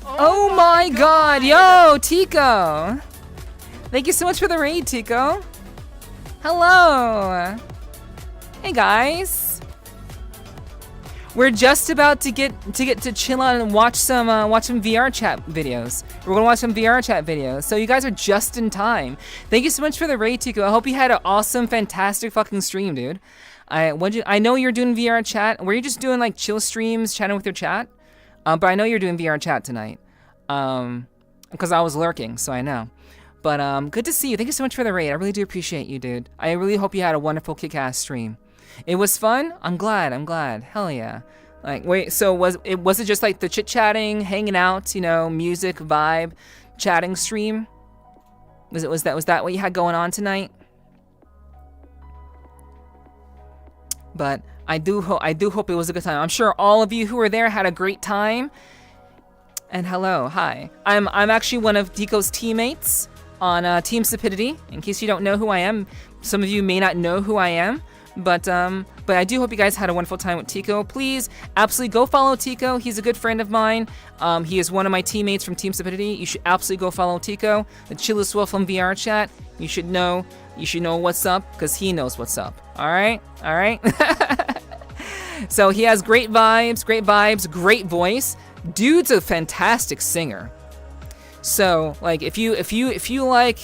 Oh my god, yo, Tico! Thank you so much for the raid, Tico. Hello. Hey guys. We're just about to get to chill out and watch some VRChat videos. We're gonna watch some VRChat videos, so you guys are just in time. Thank you so much for the raid, Tico. I hope you had an awesome, fantastic fucking stream, dude. I know you're doing VRChat. Were you just doing like chill streams, chatting with your chat? But I know you're doing VRChat tonight. Because I was lurking, so I know. But good to see you. Thank you so much for the raid. I really do appreciate you, dude. I really hope you had a wonderful kick-ass stream. It was fun? I'm glad. Hell yeah. Like, wait, so was it just like the chit-chatting, hanging out, you know, music, vibe, chatting stream? Was that what you had going on tonight? But I do hope it was a good time. I'm sure all of you who were there had a great time. And hello, hi. I'm actually one of Deco's teammates on Team Stupidity. In case you don't know who I am, some of you may not know who I am. But I do hope you guys had a wonderful time with Tico. Please, absolutely go follow Tico. He's a good friend of mine. He is one of my teammates from Team Stupidity. You should absolutely go follow Tico, the chillest wolf from VRChat. You should know what's up, because he knows what's up. Alright? So he has great vibes, great voice. Dude's a fantastic singer. So like if you like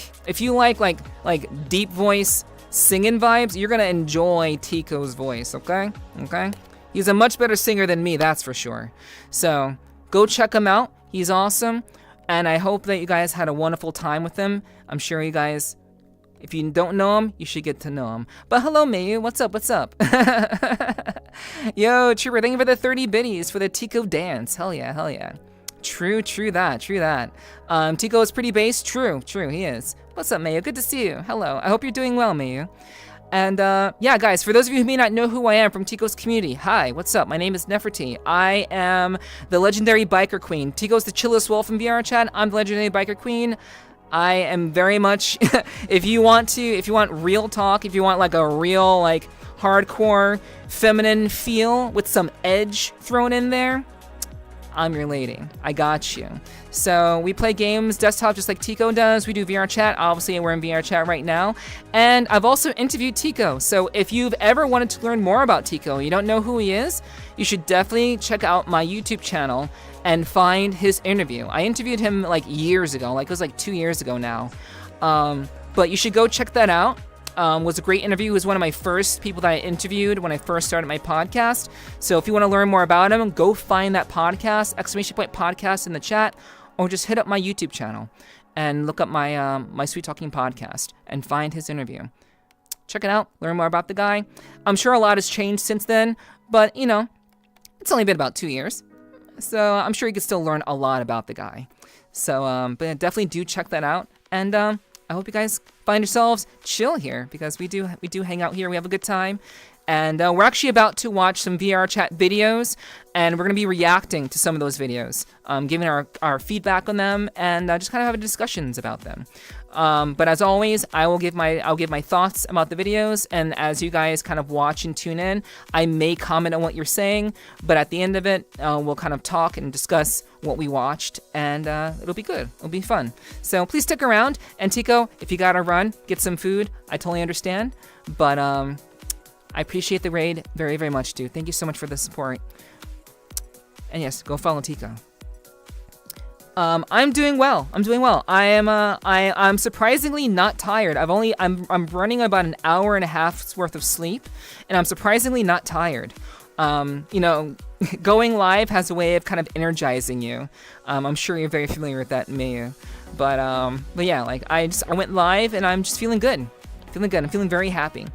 deep voice singing vibes, you're gonna enjoy Tico's voice. Okay. He's a much better singer than me, that's for sure. So go check him out. He's awesome, and I hope that you guys had a wonderful time with him. I'm sure you guys, if you don't know him, you should get to know him. But hello, Mayu. What's up? Yo, Trooper, thank you for the 30 biddies for the Tico dance. Hell yeah. True that. Tico is pretty bass. True, he is. What's up, Mayu? Good to see you. Hello. I hope you're doing well, Mayu. And yeah, guys, for those of you who may not know who I am from Tico's community, hi, what's up? My name is Nepherti. I am the legendary biker queen. Tico's the chillest wolf in VRChat. I'm the legendary biker queen. I am very much, if you want real talk, if you want like a real like hardcore feminine feel with some edge thrown in there, I'm your lady. I got you. So we play games desktop just like Tico does. We do VRChat. Obviously, we're in VRChat right now. And I've also interviewed Tico. So if you've ever wanted to learn more about Tico and you don't know who he is, you should definitely check out my YouTube channel and find his interview. I interviewed him like years ago. Like it was like 2 years ago now. But you should go check that out. Was a great interview. He was one of my first people that I interviewed when I first started my podcast. So if you want to learn more about him, go find that podcast, !podcast in the chat, or just hit up my YouTube channel and look up my my Sweet Talking podcast and find his interview. Check it out, learn more about the guy. I'm sure a lot has changed since then, but you know, it's only been about 2 years. So I'm sure you can still learn a lot about the guy. So, but definitely do check that out. And I hope you guys find yourselves chill here, because we do hang out here. We have a good time. And we're actually about to watch some VRChat videos, and we're going to be reacting to some of those videos, giving our feedback on them, and just kind of having discussions about them. But as always, I'll give my thoughts about the videos, and as you guys kind of watch and tune in, I may comment on what you're saying, but at the end of it, we'll kind of talk and discuss what we watched, and it'll be good. It'll be fun. So please stick around, and Tico, if you gotta run, get some food. I totally understand, but I appreciate the raid very, very much, dude. Thank you so much for the support. And yes, go follow Tico. I'm doing well. I'm surprisingly not tired. I'm running about an hour and a half's worth of sleep, and I'm surprisingly not tired. You know, going live has a way of kind of energizing you. I'm sure you're very familiar with that, Mayu. But yeah, like I went live and I'm just feeling good. I'm feeling very happy.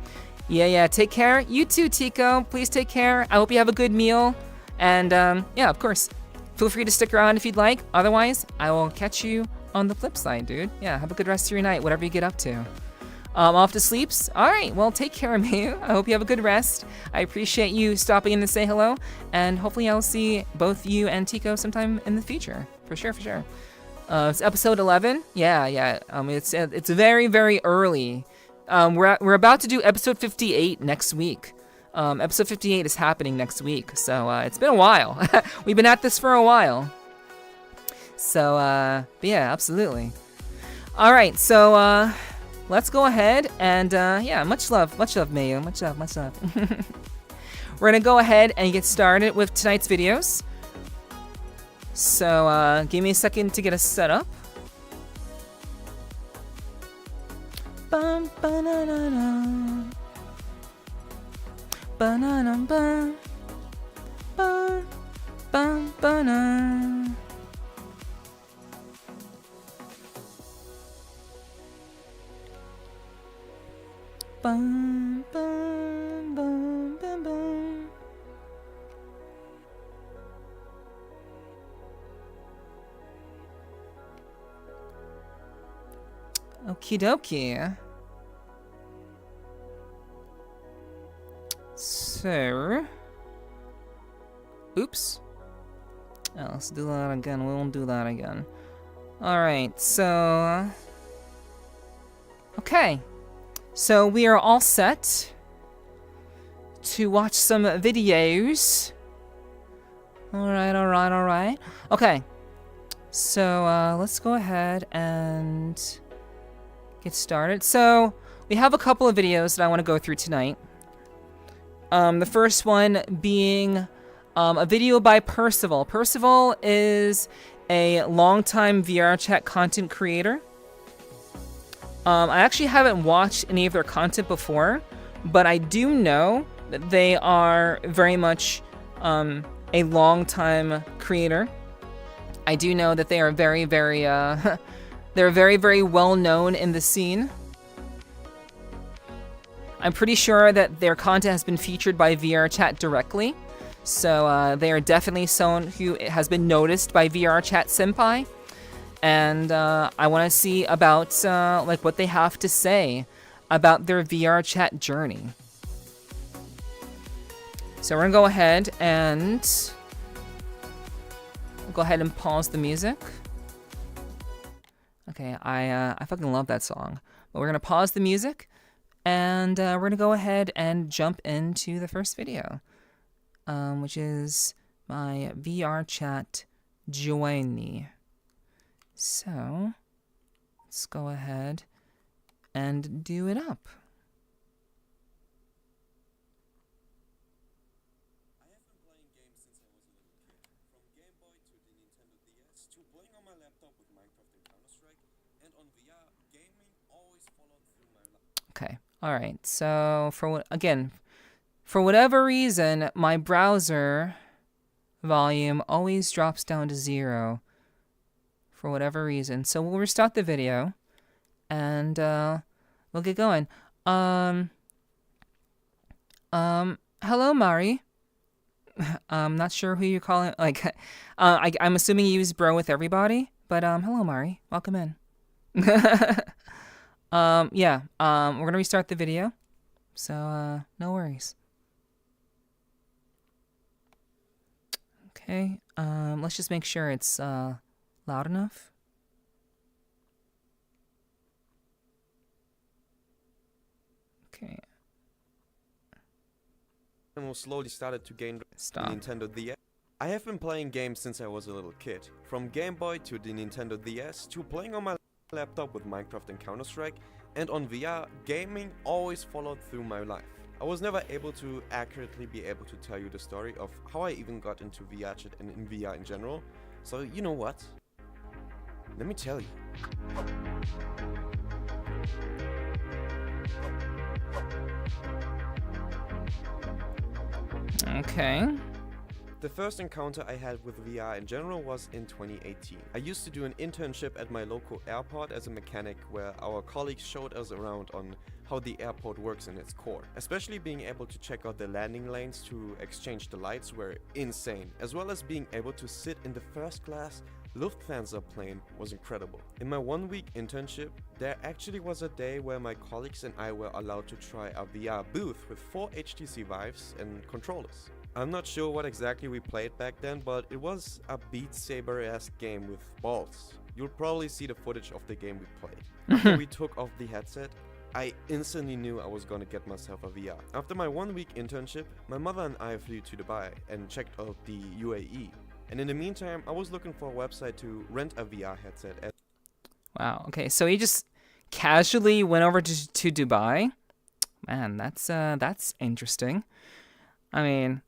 Yeah, take care. You too, Tico. Please take care. I hope you have a good meal. And yeah, of course, feel free to stick around if you'd like. Otherwise, I will catch you on the flip side, dude. Yeah, have a good rest of your night, whatever you get up to. Off to sleeps? All right, well, take care of me. I hope you have a good rest. I appreciate you stopping in to say hello. And hopefully I'll see both you and Tico sometime in the future. For sure. It's episode 11. Yeah. It's very, very early. We're about to do episode 58 next week. Episode 58 is happening next week, so it's been a while. We've been at this for a while. So, but yeah, absolutely. All right, so let's go ahead and yeah, much love, Mayu, much love. We're gonna go ahead and get started with tonight's videos. So, give me a second to get us set up. Bum ba-na-na-na. Ba-na-na-ba. Bum bum ba-na. Bum bum bum bum bum. Okie dokie. So, oops. Oh, let's do that again. We won't do that again. Alright, so, okay. So we are all set to watch some videos. Alright. Okay. So, let's go ahead and get started. So, we have a couple of videos that I want to go through tonight. The first one being a video by Percival. Percival is a longtime VRChat content creator. I actually haven't watched any of their content before, but I do know that they are very much a longtime creator. I do know that they are very, very, they're very, very well known in the scene. I'm pretty sure that their content has been featured by VRChat directly. So they are definitely someone who has been noticed by VRChat Senpai. And I want to see about like what they have to say about their VRChat journey. So we're gonna go ahead and pause the music. Okay, I fucking love that song. But we're gonna pause the music, and we're gonna go ahead and jump into the first video, which is my VRChat journey. So let's go ahead and do it up. I have been playing games since I was a little kid. From Game Boy to the Nintendo DS to playing on my laptop with Minecraft and Counter-Strike, and on VR, gaming always followed through my life. Okay, all right. So for whatever reason, my browser volume always drops down to 0. For whatever reason. So we'll restart the video and we'll get going. Hello, Mari. I'm not sure who you're calling. Like, I'm assuming you use bro with everybody, but hello, Mari. Welcome in. Yeah, we're gonna restart the video, so no worries. Okay, let's just make sure it's loud enough. Okay. And slowly started to gain the Stop. Nintendo DS. I have been playing games since I was a little kid. From Game Boy to the Nintendo DS to playing on my laptop with Minecraft and Counter-Strike, and on VR, gaming always followed through my life. I was never able to accurately be able to tell you the story of how I even got into VRChat and in VR in general. So you know what? Let me tell you. Okay. The first encounter I had with VR in general was in 2018. I used to do an internship at my local airport as a mechanic, where our colleagues showed us around on how the airport works in its core. Especially being able to check out the landing lanes to exchange the lights were insane, as well as being able to sit in the first class Lufthansa plane was incredible. In my 1-week internship, there actually was a day where my colleagues and I were allowed to try a VR booth with 4 HTC Vives and controllers. I'm not sure what exactly we played back then, but it was a Beat Saber-esque game with balls. You'll probably see the footage of the game we played. After we took off the headset, I instantly knew I was gonna get myself a VR. After my 1-week internship, my mother and I flew to Dubai and checked out the UAE. And in the meantime, I was looking for a website to rent a VR headset. Wow. Okay, so he just casually went over to Dubai. Man, that's interesting. I mean,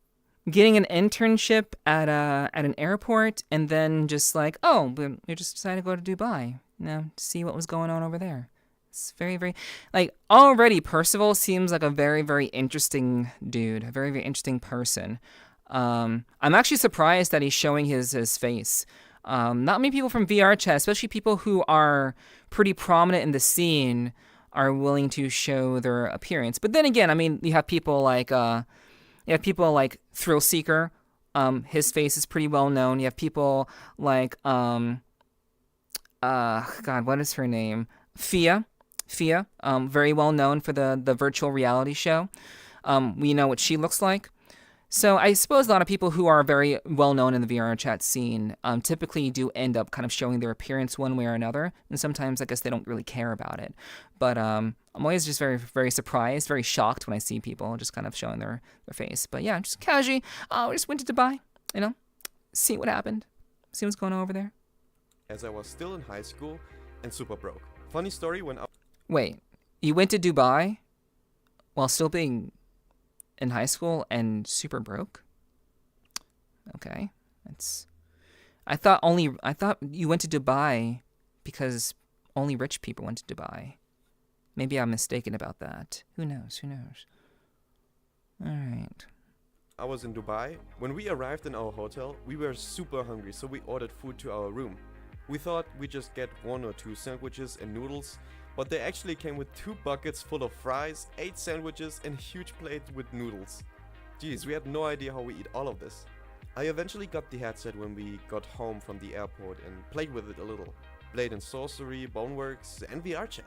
getting an internship at an airport and then just like, oh, we just decided to go to Dubai, you know, to see what was going on over there. It's very, very, like, already Percival seems like a very, very interesting dude, a very, very interesting person. I'm actually surprised that he's showing his face. Not many people from VRChat, especially people who are pretty prominent in the scene, are willing to show their appearance. But then again, I mean, you have people like Thrill Seeker. His face is pretty well known. You have people like God, what is her name? Fia, very well known for the virtual reality show. We know what she looks like. So I suppose a lot of people who are very well known in the VRChat scene typically do end up kind of showing their appearance one way or another, and sometimes I guess they don't really care about it. But I'm always just very, very surprised, very shocked when I see people just kind of showing their face. But yeah, just casually, we just went to Dubai, you know, see what happened, see what's going on over there. As I was still in high school and super broke. Funny story, when I... Wait, you went to Dubai while still being in high school and super broke? Okay, that's... I thought you went to Dubai because only rich people went to Dubai. Maybe I'm mistaken about that. Who knows? Who knows? All right. I was in Dubai. When we arrived in our hotel, we were super hungry, so we ordered food to our room. We thought we'd just get 1 or 2 sandwiches and noodles, but they actually came with 2 buckets full of fries, 8 sandwiches, and a huge plate with noodles. Geez, we had no idea how we eat all of this. I eventually got the headset when we got home from the airport and played with it a little. Blade and Sorcery, Boneworks, and VRChat.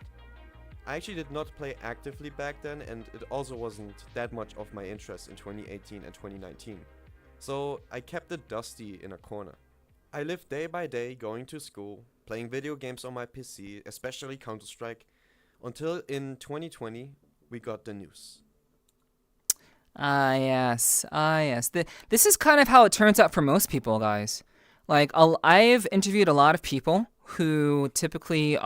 I actually did not play actively back then, and it also wasn't that much of my interest in 2018 and 2019. So I kept it dusty in a corner. I lived day by day going to school, playing video games on my PC, especially Counter-Strike, until in 2020 we got the news. Yes. This is kind of how it turns out for most people, guys. Like, I've interviewed a lot of people who typically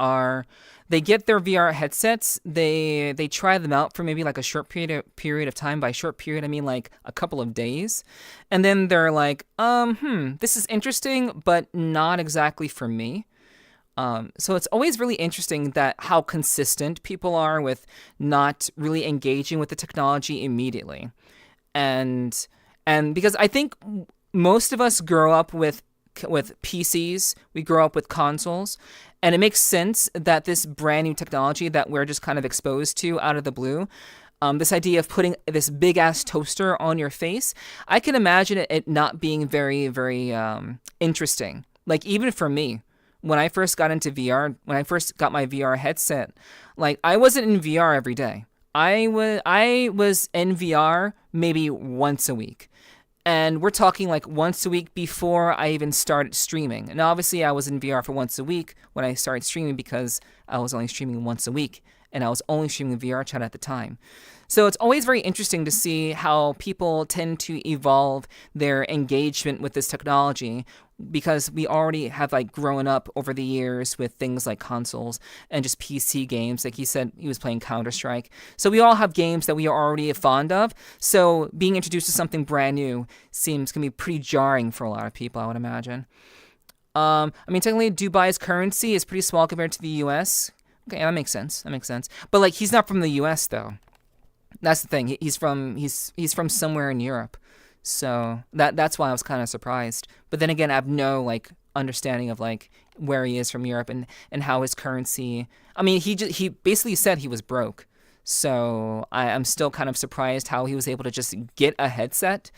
they get their VR headsets, they try them out for maybe like a short period of time. By short period, I mean like a couple of days. And then they're like, this is interesting, but not exactly for me. So it's always really interesting that how consistent people are with not really engaging with the technology immediately. And because I think most of us grow up with PCs, we grow up with consoles, and it makes sense that this brand new technology that we're just kind of exposed to out of the blue, this idea of putting this big ass toaster on your face, I can imagine it not being very, very interesting. Like, even for me, when I first got into VR, when I first got my VR headset, like, I wasn't in VR every day. I was in VR maybe once a week. And we're talking like once a week before I even started streaming. And obviously I was in VR for once a week when I started streaming because I was only streaming once a week. And I was only streaming VRChat at the time. So it's always very interesting to see how people tend to evolve their engagement with this technology, because we already have like grown up over the years with things like consoles and just PC games. Like he said, he was playing Counter-Strike. So we all have games that we are already fond of. So being introduced to something brand new seems going to be pretty jarring for a lot of people, I would imagine. I mean, technically Dubai's currency is pretty small compared to the US. Okay, that makes sense. But like, he's not from the US though. That's the thing. He's from somewhere in Europe. So that's why I was kind of surprised. But then again, I have no like understanding of like where he is from Europe and how his currency. I mean, he basically said he was broke. So I'm still kind of surprised how he was able to just get a headset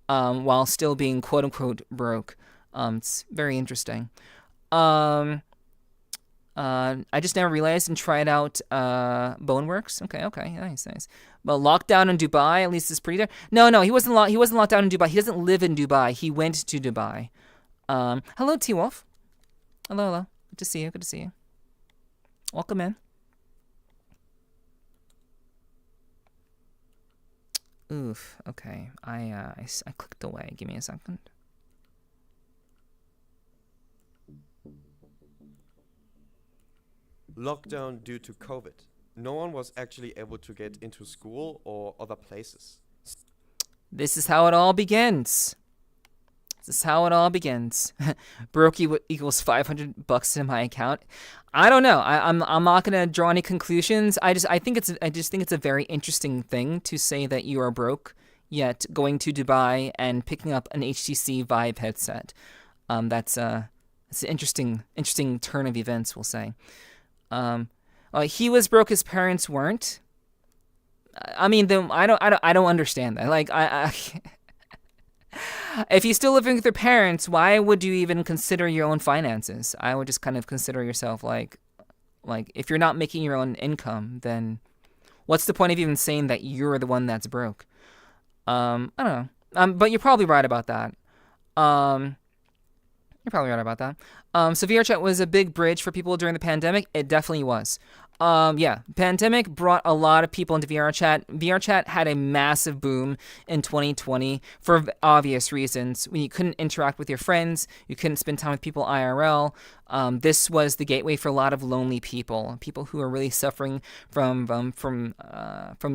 while still being quote unquote broke. It's very interesting. I just never realized and tried out Boneworks. Okay, nice. But lockdown in Dubai, at least, is pretty there. No, he wasn't locked down in Dubai. He doesn't live in Dubai. He went to Dubai. Hello, T-Wolf. Hello. Good to see you. Welcome in. Oof. Okay. I clicked away. Give me a second. Lockdown due to COVID. No one was actually able to get into school or other places. This is how it all begins. Broke equals $500 in my account. I don't know. I'm not gonna draw any conclusions. I just think it's a very interesting thing to say that you are broke, yet going to Dubai and picking up an HTC Vive headset. That's an interesting turn of events, we'll say. He was broke. His parents weren't. I mean, I don't understand that. Like, if you're still living with your parents, why would you even consider your own finances? I would just kind of consider yourself like if you're not making your own income, then what's the point of even saying that you're the one that's broke? I don't know. But you're probably right about that. So VRChat was a big bridge for people during the pandemic. It definitely was. Pandemic brought a lot of people into VRChat. VRChat had a massive boom in 2020 for obvious reasons. When you couldn't interact with your friends, you couldn't spend time with people IRL. This was the gateway for a lot of lonely people who are really suffering from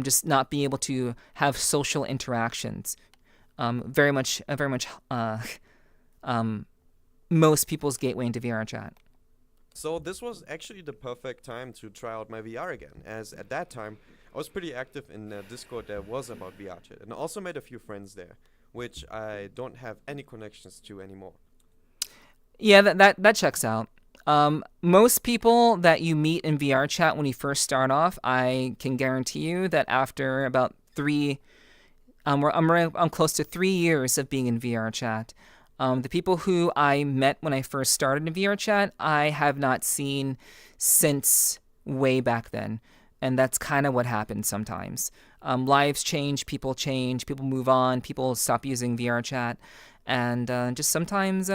just not being able to have social interactions. most people's gateway into VRChat. So this was actually the perfect time to try out my VR again, as at that time I was pretty active in the Discord that was about VRChat, and I also made a few friends there, which I don't have any connections to anymore. Yeah, that checks out. Most people that you meet in VRChat when you first start off, I can guarantee you that after about I'm close to 3 years of being in VRChat. The people who I met when I first started in VRChat, I have not seen since way back then. And that's kind of what happens sometimes. Lives change, people move on, people stop using VRChat. And just sometimes,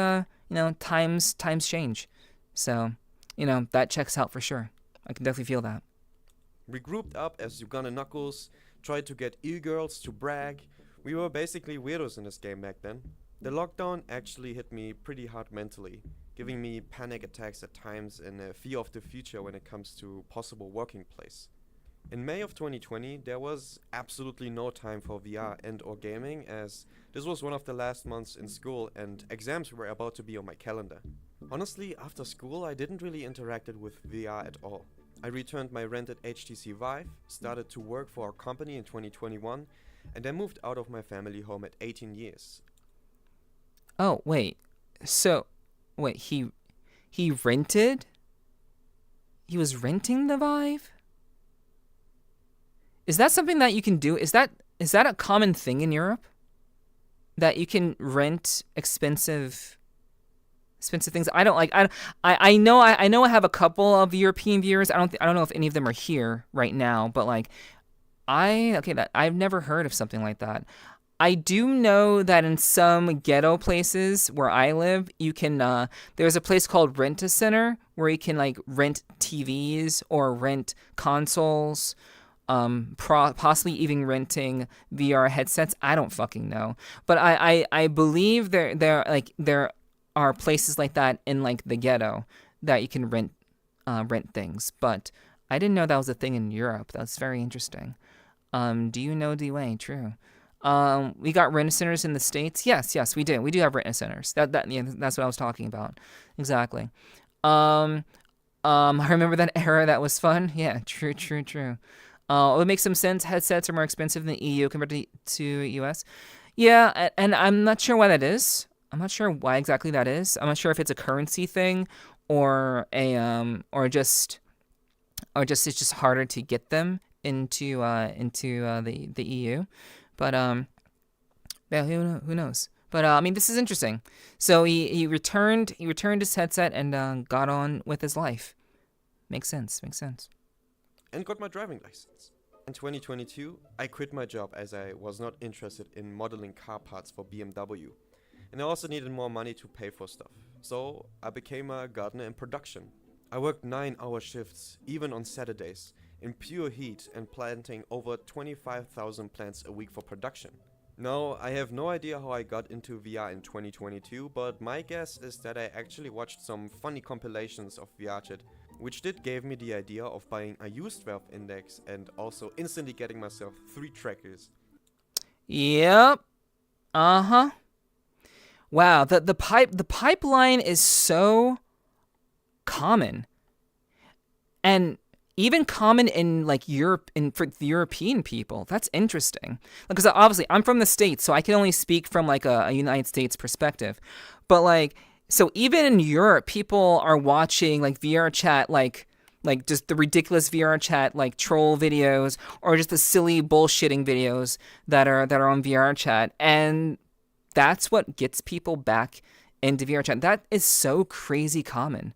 times change. So, that checks out for sure. I can definitely feel that. We grouped up as Uganda Knuckles, tried to get e-girls to brag. We were basically weirdos in this game back then. The lockdown actually hit me pretty hard mentally, giving me panic attacks at times and a fear of the future when it comes to possible working place. In May of 2020, there was absolutely no time for VR and or gaming, as this was one of the last months in school and exams were about to be on my calendar. Honestly, after school I didn't really interacted with VR at all. I returned my rented HTC Vive, started to work for a company in 2021, and then moved out of my family home at 18 years. Oh, wait. So, wait, he rented? He was renting the Vive? Is that something that you can do? Is that a common thing in Europe? That you can rent expensive things? I don't like. I know I have a couple of European viewers. I don't know if any of them are here right now, but like I've never heard of something like that. I do know that in some ghetto places where I live, you can there's a place called Rent-A-Center where you can like rent TVs or rent consoles, possibly even renting VR headsets. I don't fucking know, but I believe there are places like that in like the ghetto that you can rent things. But I didn't know that was a thing in Europe. That's very interesting. Do you know Dwayne? True. We got Rent-A-Centers in the States. Yes, we do. We do have Rent-A-Centers. That's what I was talking about. Exactly. I remember that era. That was fun. Yeah, true. It would make some sense. Headsets are more expensive in the EU compared to US. Yeah, and I'm not sure why that is. I'm not sure why exactly that is. I'm not sure if it's a currency thing or just it's just harder to get them into the EU. But yeah, who knows? But I mean, this is interesting. So he returned his headset and got on with his life. Makes sense. And got my driving license. In 2022, I quit my job as I was not interested in modeling car parts for BMW. And I also needed more money to pay for stuff. So I became a gardener in production. I worked 9-hour shifts, even on Saturdays, in pure heat and planting over 25,000 plants a week for production. Now, I have no idea how I got into VR in 2022, but my guess is that I actually watched some funny compilations of VRChat, which did give me the idea of buying a used Valve Index and also instantly getting myself 3 trackers. Yep. Uh-huh. Wow, the pipeline is so common. And even common in like Europe, for the European people. That's interesting. Because obviously I'm from the States, so I can only speak from like a United States perspective. But like, so even in Europe, people are watching like VRChat, like just the ridiculous VRChat like troll videos or just the silly bullshitting videos that are on VRChat, and that's what gets people back into VRChat. That is so crazy common.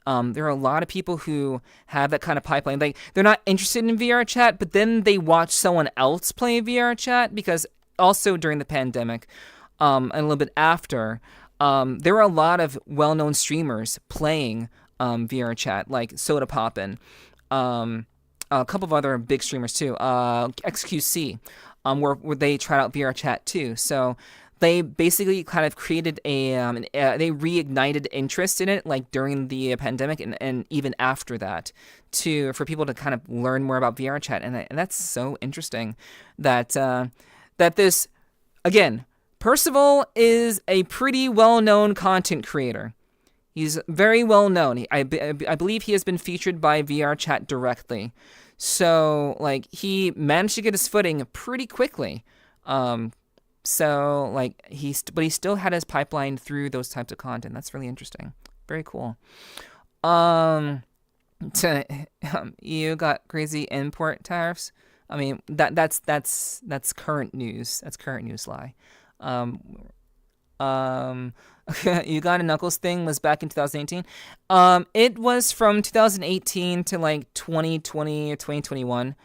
There are a lot of people who have that kind of pipeline. Like, they're not interested in VRChat, but then they watch someone else play VRChat, because also during the pandemic, and a little bit after, there were a lot of well-known streamers playing VRChat, like Soda Poppin', a couple of other big streamers too, XQC, where they tried out VRChat too. So they basically kind of created they reignited interest in it, like during the pandemic and even after that, for people to kind of learn more about VRChat, and that's so interesting that this, again, Percival is a pretty well-known content creator. He's very well-known. I believe he has been featured by VRChat directly. So, like, he managed to get his footing pretty quickly. So, like, but he still had his pipeline through those types of content. That's really interesting. Very cool. You got crazy import tariffs. I mean, that's current news. That's current news, Sly. You got a Knuckles thing was back in 2018. It was from 2018 to like 2020 or 2021.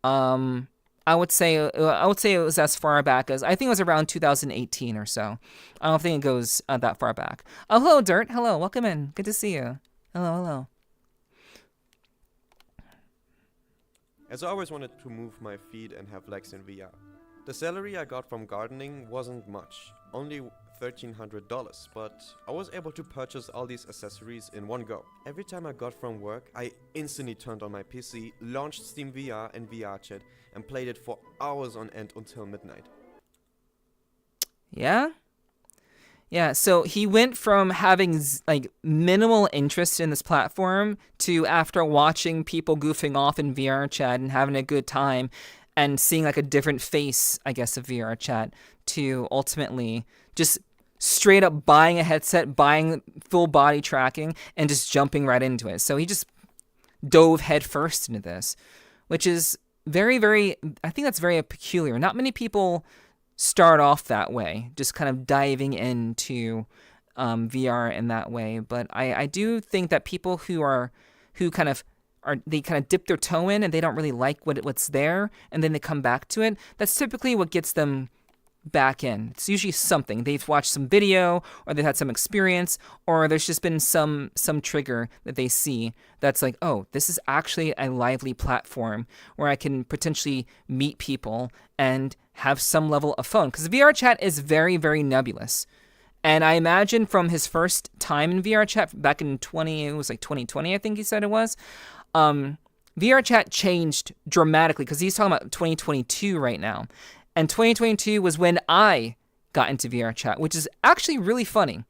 I would say it was as far back as, I think it was around 2018 or so. I don't think it goes that far back. Oh, hello, Dirt. Hello, welcome in. Good to see you. Hello. As I always wanted to move my feet and have legs in VR. The salary I got from gardening wasn't much, only $1,300, but I was able to purchase all these accessories in one go. Every time I got from work, I instantly turned on my PC, launched Steam VR and VRChat, and played it for hours on end until midnight. Yeah? Yeah, so he went from having like minimal interest in this platform to, after watching people goofing off in VRChat and having a good time and seeing like a different face, I guess, of VRChat, to ultimately just straight up buying a headset, buying full body tracking, and just jumping right into it. So he just dove headfirst into this, which is very, very, I think that's very peculiar. Not many people start off that way, just kind of diving into VR in that way. But I do think that people who kind of dip their toe in and they don't really like what's there, and then they come back to it, that's typically what gets them back in. It's usually something. They've watched some video, or they've had some experience, or there's just been some trigger that they see that's like, oh, this is actually a lively platform where I can potentially meet people and have some level of fun. Because VRChat is very, very nebulous. And I imagine from his first time in VRChat back in 2020, I think he said it was, VRChat changed dramatically, because he's talking about 2022 right now. And 2022 was when I got into VRChat, which is actually really funny.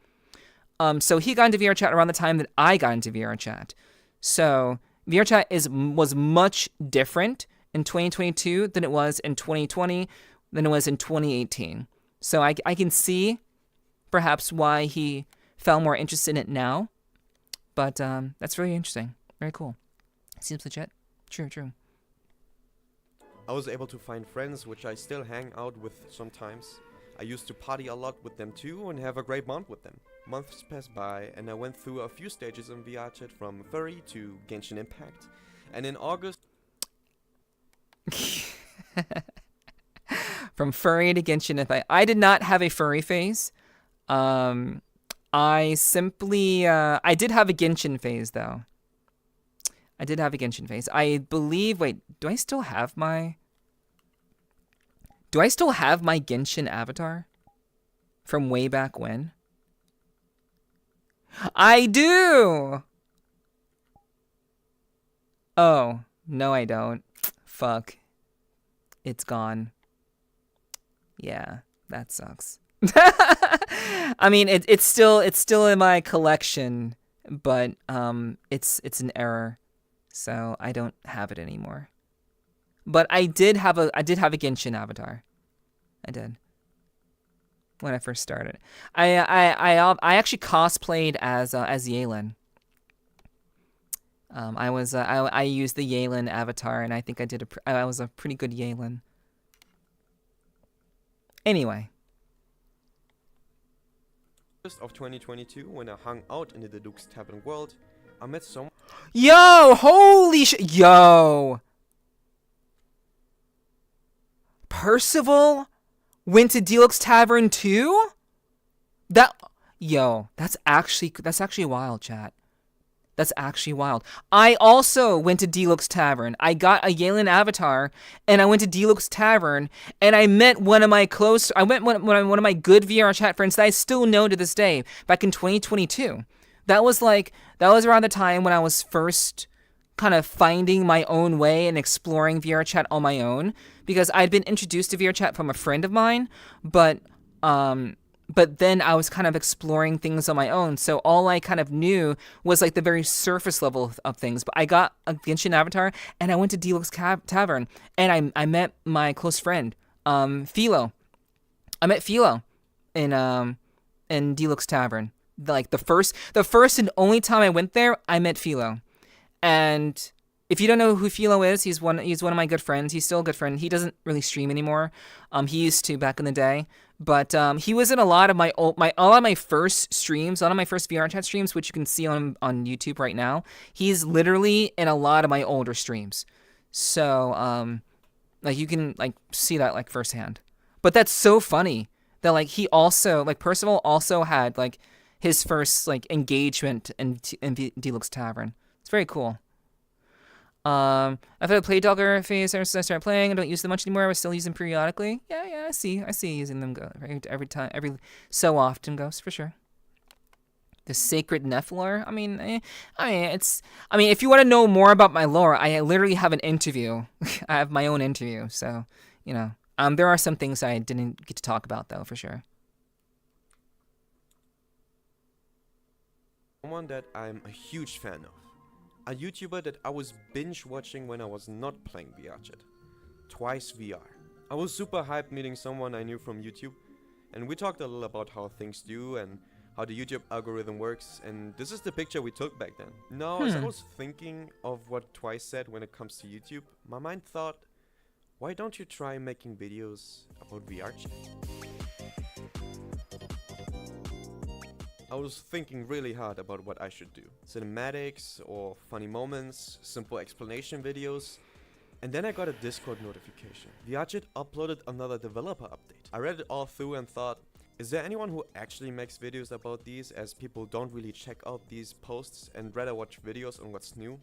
So he got into VRChat around the time that I got into VRChat. So VRChat was much different in 2022 than it was in 2020, than it was in 2018. So I can see perhaps why he felt more interested in it now. But that's really interesting. Very cool. Seems legit. True. I was able to find friends which I still hang out with sometimes. I used to party a lot with them too and have a great bond with them. Months passed by and I went through a few stages in VRChat, from furry to Genshin Impact. And in August... From furry to Genshin Impact. I did not have a furry phase. I did have a Genshin phase though. I did have a Genshin phase. I believe, wait, do I still have my Genshin avatar? From way back when? I do! Oh, no I don't. Fuck. It's gone. Yeah, that sucks. I mean, it's still in my collection, but it's an error. So I don't have it anymore. But I did have a Genshin avatar. I did. When I first started. I actually cosplayed as Yelan. I used the Yelan avatar, and I think I was a pretty good Yelan. Anyway. of 2022, when I hung out in the Deluxe Tavern world, I met someone. Yo, holy shit. Yo. Percival went to Deluxe Tavern too? That's actually wild, chat. That's actually wild. I also went to Deluxe Tavern. I got a Yelan avatar, and I went to Deluxe Tavern, and I met one of my good VRChat friends that I still know to this day, back in 2022. That was around the time when I was first kind of finding my own way and exploring VRChat on my own, because I'd been introduced to VRChat from a friend of mine, but But then I was kind of exploring things on my own. So all I kind of knew was like the very surface level of things. But I got a Genshin avatar and I went to Deluxe Tavern and I met my close friend, Philo. I met Philo in Deluxe Tavern. Like the first and only time I went there, I met Philo. And if you don't know who Philo is, he's one of my good friends. He's still a good friend. He doesn't really stream anymore. He used to back in the day, but he was in a lot of my first streams, a lot of my first VRChat streams, which you can see on YouTube right now. He's literally in a lot of my older streams, so like you can like see that like firsthand. But that's so funny that like he also like Percival also had like his first like engagement in Deluxe Tavern. It's very cool. I've had a play dogger phase ever since I started playing. I don't use them much anymore. I still use them periodically. Yeah, I see using them every time, every so often goes for sure. The sacred Nephilar. I mean, if you want to know more about my lore, I literally have an interview. I have my own interview, so you know, there are some things I didn't get to talk about though, for sure. Someone that I'm a huge fan of. A YouTuber that I was binge watching when I was not playing VRChat. Twice VR. I was super hyped meeting someone I knew from YouTube, and we talked a little about how things do and how the YouTube algorithm works, and this is the picture we took back then. Now, as I was thinking of what Twice said when it comes to YouTube, my mind thought, why don't you try making videos about VRChat? I was thinking really hard about what I should do. Cinematics or funny moments, simple explanation videos. And then I got a Discord notification. VRChat uploaded another developer update. I read it all through and thought, is there anyone who actually makes videos about these, as people don't really check out these posts and rather watch videos on what's new?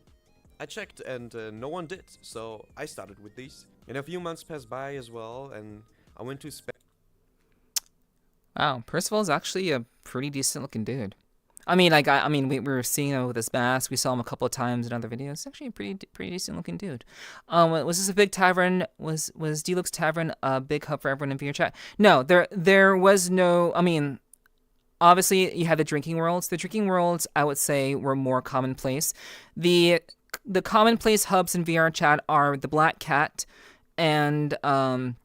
I checked and no one did, so I started with these. And a few months passed by as well, and I went to Wow, Percival's actually a pretty decent looking dude. I mean, we were seeing him with his mask. We saw him a couple of times in other videos. He's actually a pretty decent looking dude. Was this a big tavern? Was Deluxe Tavern a big hub for everyone in VRChat? No, there was no. I mean, obviously you had the drinking worlds. The drinking worlds, I would say, were more commonplace. The commonplace hubs in VRChat are the Black Cat and the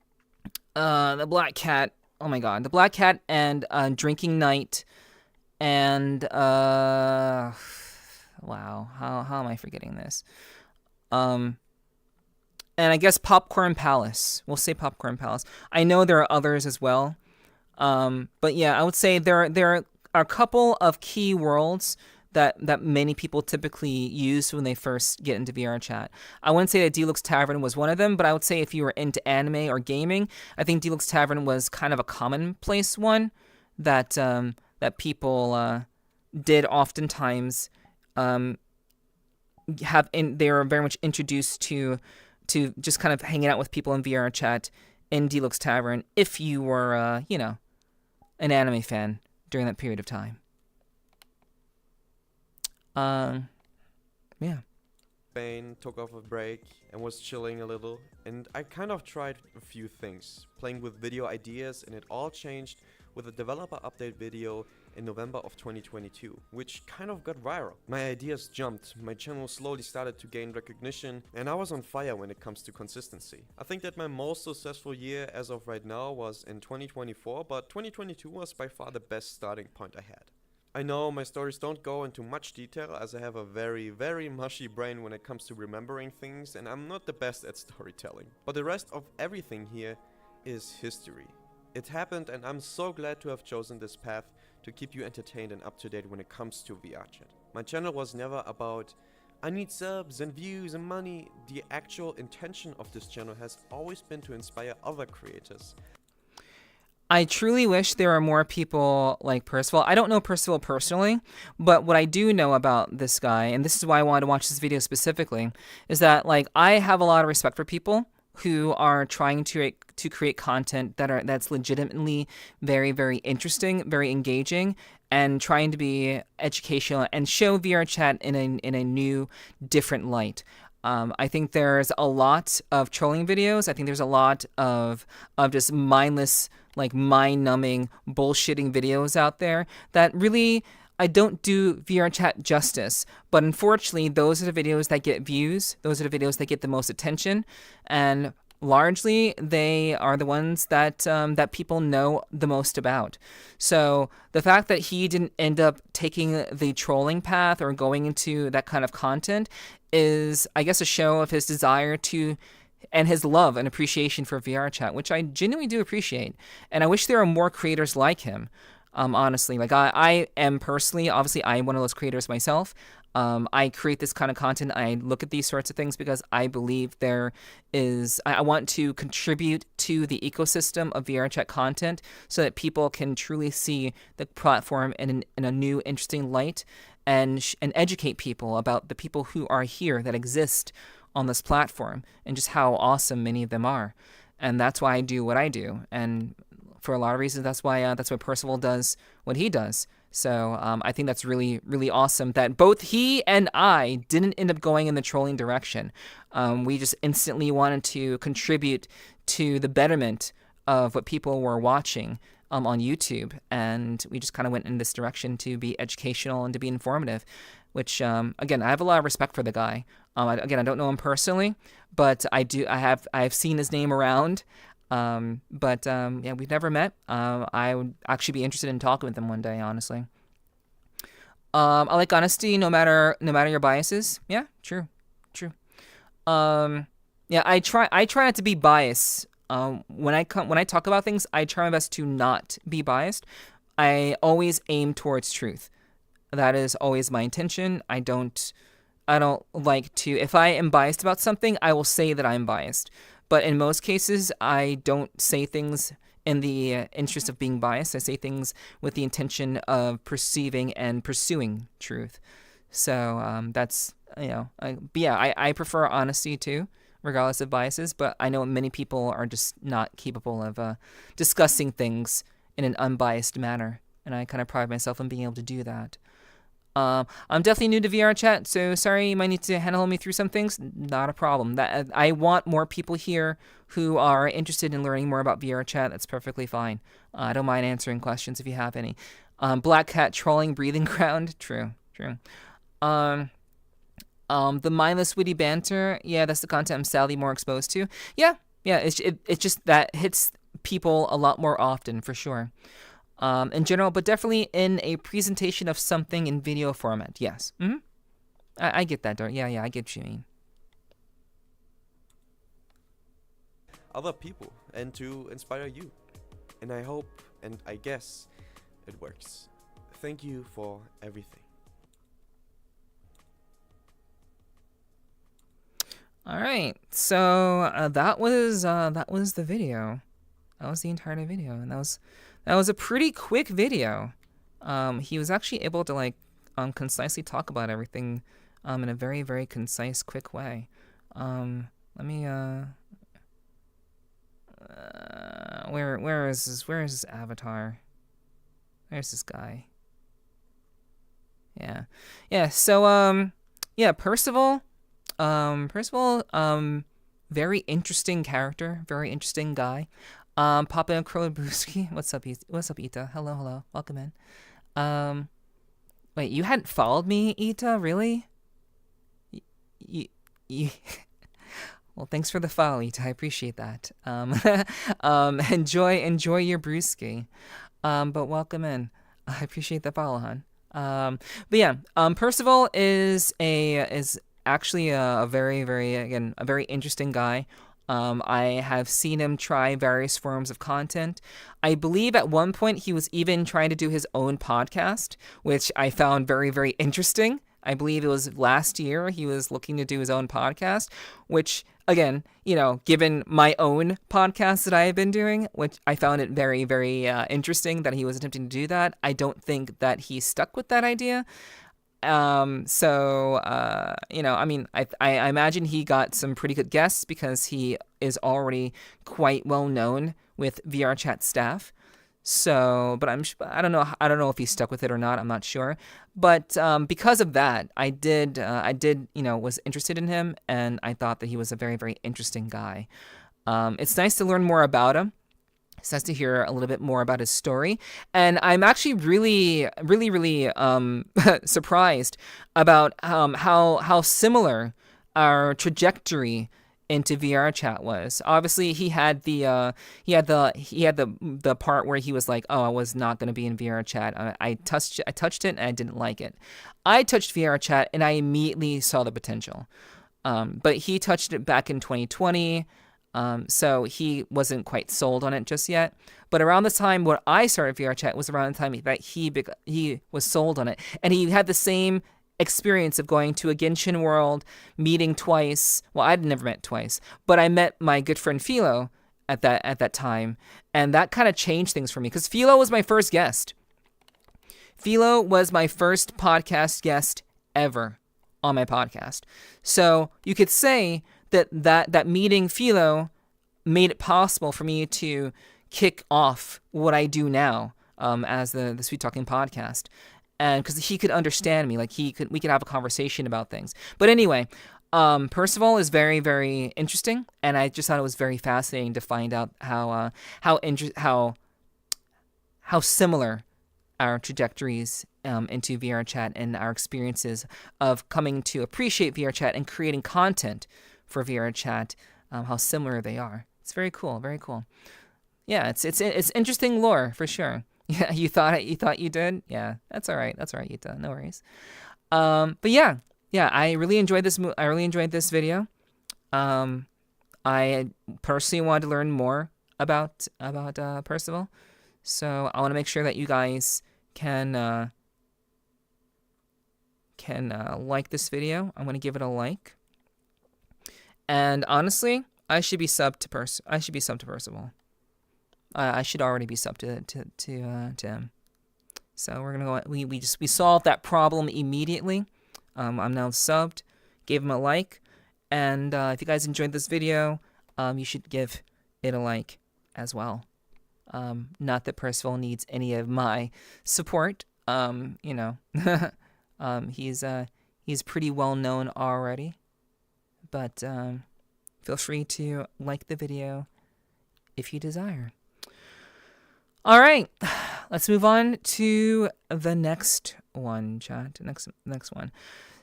Black Cat. Oh my God, the Black Cat and Drinking Night, and wow, how am I forgetting this? And I guess Popcorn Palace. We'll say Popcorn Palace. I know there are others as well, but yeah, I would say there are a couple of key worlds that many people typically use when they first get into VRChat. I wouldn't say that Deluxe Tavern was one of them, but I would say if you were into anime or gaming, I think Deluxe Tavern was kind of a commonplace one that that people did oftentimes they were very much introduced to just kind of hanging out with people in VRChat in Deluxe Tavern if you were an anime fan during that period of time. Yeah. Spain, took off a break and was chilling a little, and I kind of tried a few things, playing with video ideas, and it all changed with a developer update video in November of 2022, which kind of got viral. My ideas jumped, my channel slowly started to gain recognition, and I was on fire when it comes to consistency. I think that my most successful year as of right now was in 2024, but 2022 was by far the best starting point I had. I know my stories don't go into much detail, as I have a very, very mushy brain when it comes to remembering things, and I'm not the best at storytelling. But the rest of everything here is history. It happened, and I'm so glad to have chosen this path to keep you entertained and up to date when it comes to VRChat. My channel was never about, I need subs and views and money. The actual intention of this channel has always been to inspire other creators. I truly wish there were more people like Percival. I don't know Percival personally, but what I do know about this guy, and this is why I wanted to watch this video specifically, is that like I have a lot of respect for people who are trying to create content that's legitimately very, very interesting, very engaging, and trying to be educational and show VRChat in a new, different light. I think there's a lot of trolling videos. I think there's a lot of just mindless like mind-numbing bullshitting videos out there that really I don't do VRChat justice. But unfortunately, those are the videos that get views. Those are the videos that get the most attention, and largely they are the ones that that people know the most about. So the fact that he didn't end up taking the trolling path or going into that kind of content is, I guess, a show of his desire to and his love and appreciation for VRChat, which I genuinely do appreciate. And I wish there were more creators like him. Honestly, like I am personally, obviously, I'm one of those creators myself. I create this kind of content. I look at these sorts of things because I believe I want to contribute to the ecosystem of VRChat content so that people can truly see the platform in a new, interesting light and educate people about the people who are here that exist on this platform and just how awesome many of them are. And that's why I do what I do. And for a lot of reasons, that's why Percival does what he does. So I think that's really, really awesome that both he and I didn't end up going in the trolling direction. We just instantly wanted to contribute to the betterment of what people were watching on YouTube. And we just kind of went in this direction to be educational and to be informative, which, again, I have a lot of respect for the guy. I don't know him personally, but I've seen his name around. Yeah, we've never met. I would actually be interested in talking with him one day, honestly. I like honesty, no matter your biases. Yeah, true. Yeah, I try not to be biased. When I talk about things, I try my best to not be biased. I always aim towards truth. That is always my intention. I don't like to, if I am biased about something, I will say that I'm biased. But in most cases, I don't say things in the interest of being biased. I say things with the intention of perceiving and pursuing truth. So that's, I prefer honesty too, regardless of biases. But I know many people are just not capable of discussing things in an unbiased manner. And I kind of pride myself on being able to do that. I'm definitely new to VRChat, so sorry you might need to handle me through some things. Not a problem. That I want more people here who are interested in learning more about VRChat. That's perfectly fine. I don't mind answering questions if you have any. Black cat trolling breathing ground. True. The mindless witty banter. Yeah, that's the content I'm sadly more exposed to. Yeah. It's just that hits people a lot more often for sure. In general, but definitely in a presentation of something in video format. Yes. Mm-hmm. I get that, Dart. Yeah, I get what you mean. Other people and to inspire you. And I hope and I guess it works. Thank you for everything. All right. So that was the video. That was the entire video, and that was a pretty quick video. He was actually able to concisely talk about everything in a very, very concise, quick way. Let me where is his avatar? Where's this guy? Yeah. So Percival, very interesting character, very interesting guy. Papa and Crow Brewski. What's up, Ita? Hello. Welcome in. Wait, you hadn't followed me, Ita? Really? You Well, thanks for the follow, Ita. I appreciate that. Enjoy your brewski. But welcome in. I appreciate the follow, hon. Percival is actually a very, very interesting guy. I have seen him try various forms of content. I believe at one point he was even trying to do his own podcast, which I found very, very interesting. I believe it was last year he was looking to do his own podcast, which, again, given my own podcast that I have been doing, which I found it very, very interesting that he was attempting to do that. I don't think that he stuck with that idea. I imagine he got some pretty good guests because he is already quite well known with VRChat staff. So, but I don't know if he stuck with it or not. I'm not sure. But because of that, I was interested in him, and I thought that he was a very, very interesting guy. It's nice to learn more about him. Says to hear a little bit more about his story, and I'm actually really surprised about how similar our trajectory into VRChat was. Obviously, he had the part where he was like, "Oh, I was not going to be in VRChat. I touched it and I didn't like it." I touched VRChat and I immediately saw the potential. But he touched it back in 2020. So he wasn't quite sold on it just yet. But around the time when I started VRChat was around the time that he was sold on it. And he had the same experience of going to a Genshin world, meeting twice. Well, I'd never met twice, but I met my good friend Philo at that time. And that kind of changed things for me because Philo was my first guest. Philo was my first podcast guest ever on my podcast. So you could say that meeting Philo made it possible for me to kick off what I do now as the Sweet Talking podcast, and because he could understand me, like we could have a conversation about things. But anyway, Percival is very, very interesting, and I just thought it was very fascinating to find out how similar our trajectories into VRChat and our experiences of coming to appreciate VRChat and creating content for VRChat, how similar they are. It's very cool, very cool. Yeah, it's interesting lore for sure. Yeah, you thought you did? Yeah, that's all right, Yuta, no worries. But yeah, I really enjoyed this. I really enjoyed this video. I personally wanted to learn more about Percival, so I want to make sure that you guys can like this video. I'm gonna give it a like. And honestly, I should be subbed to Percival. I should already be subbed to him. So we're gonna go. We solved that problem immediately. I'm now subbed. Gave him a like, and if you guys enjoyed this video, you should give it a like as well. Not that Percival needs any of my support. He's pretty well known already. But feel free to like the video if you desire. All right, let's move on to the next one, chat. Next one.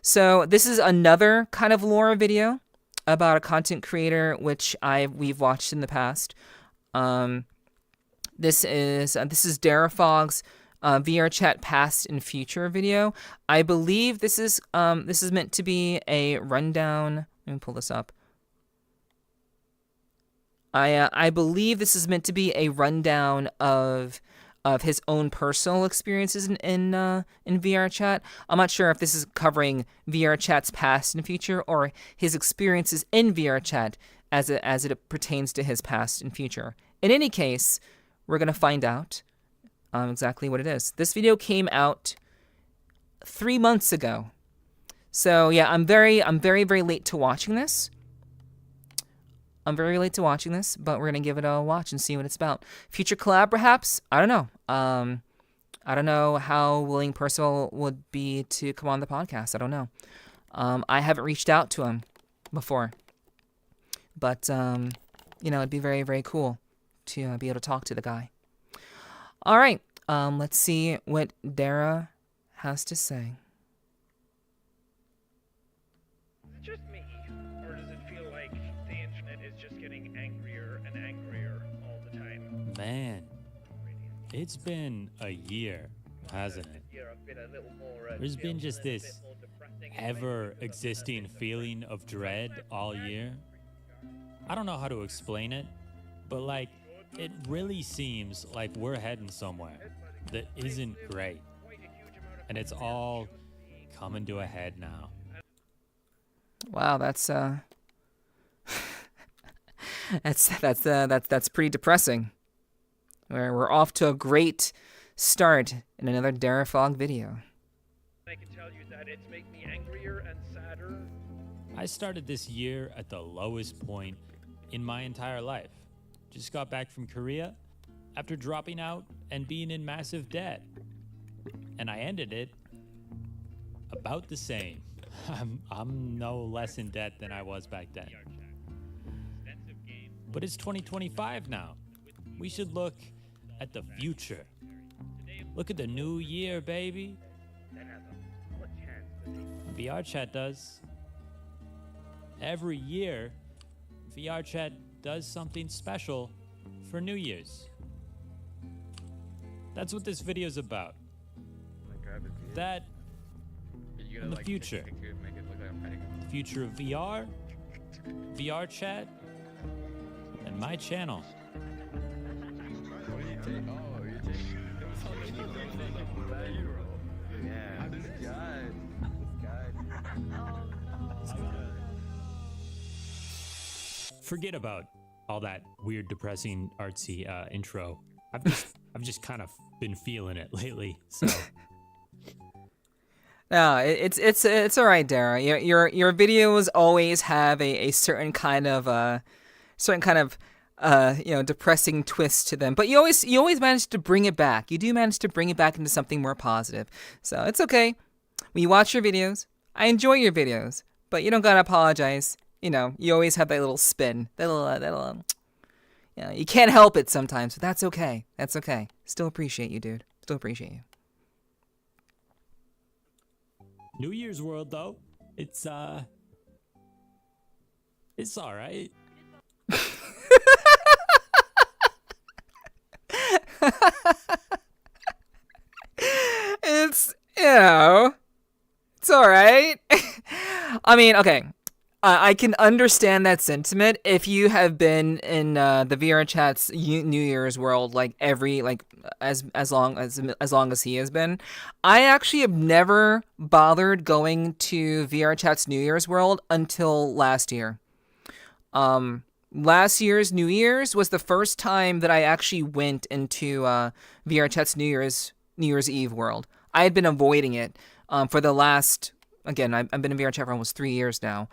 So this is another kind of lore video about a content creator which we've watched in the past. This is Darafog's VRChat past and future video. I believe this is meant to be a rundown. Let me pull this up. I believe this is meant to be a rundown of his own personal experiences in VRChat. I'm not sure if this is covering VRChat's past and future or his experiences in VRChat as it pertains to his past and future. In any case, we're gonna find out exactly what it is. This video came out 3 months ago. So yeah, I'm very late to watching this. I'm very late to watching this, but we're gonna give it a watch and see what it's about. Future collab, perhaps? I don't know. I don't know how willing Percival would be to come on the podcast. I don't know. I haven't reached out to him before, but it'd be very, very cool to be able to talk to the guy. All right, let's see what Dara has to say. Just me, or does it feel like the internet is just getting angrier and angrier all the time? Man, it's been a year, hasn't it? There's been just this ever-existing feeling of dread all year. I don't know how to explain it, but like, it really seems like we're heading somewhere that isn't great, and it's all coming to a head now. Wow, that's pretty depressing. We're off to a great start in another Darafog video. I can tell you that it's making me angrier and sadder. I started this year at the lowest point in my entire life. Just got back from Korea after dropping out and being in massive debt. And I ended it about the same. I'm no less in debt than I was back then. But it's 2025 now, We should look at the future. Look at the new year, baby. VRChat does. Every year, VRChat does something special for New Year's. That's what this video is about. That in the future. The future of VR, VRChat, and my channel. Forget about all that weird, depressing, artsy intro. I've just kind of been feeling it lately. So No, it's all right, Dara. Your videos always have a certain kind of depressing twist to them, but you always manage to bring it back. You do manage to bring it back into something more positive. So it's okay. When you watch your videos, I enjoy your videos, but you don't gotta apologize. You always have that little spin, that little. You can't help it sometimes, but that's okay. That's okay. Still appreciate you, dude. Still appreciate you. New Year's World, though, it's all right. It's all right. I mean, okay. I can understand that sentiment if you have been in the VRChat's New Year's world as long as he has been. I actually have never bothered going to VRChat's New Year's world until last year. Last year's New Year's was the first time that I actually went into VRChat's New Year's Eve world. I had been avoiding it for the last. Again, I've been in VRChat for almost 3 years now.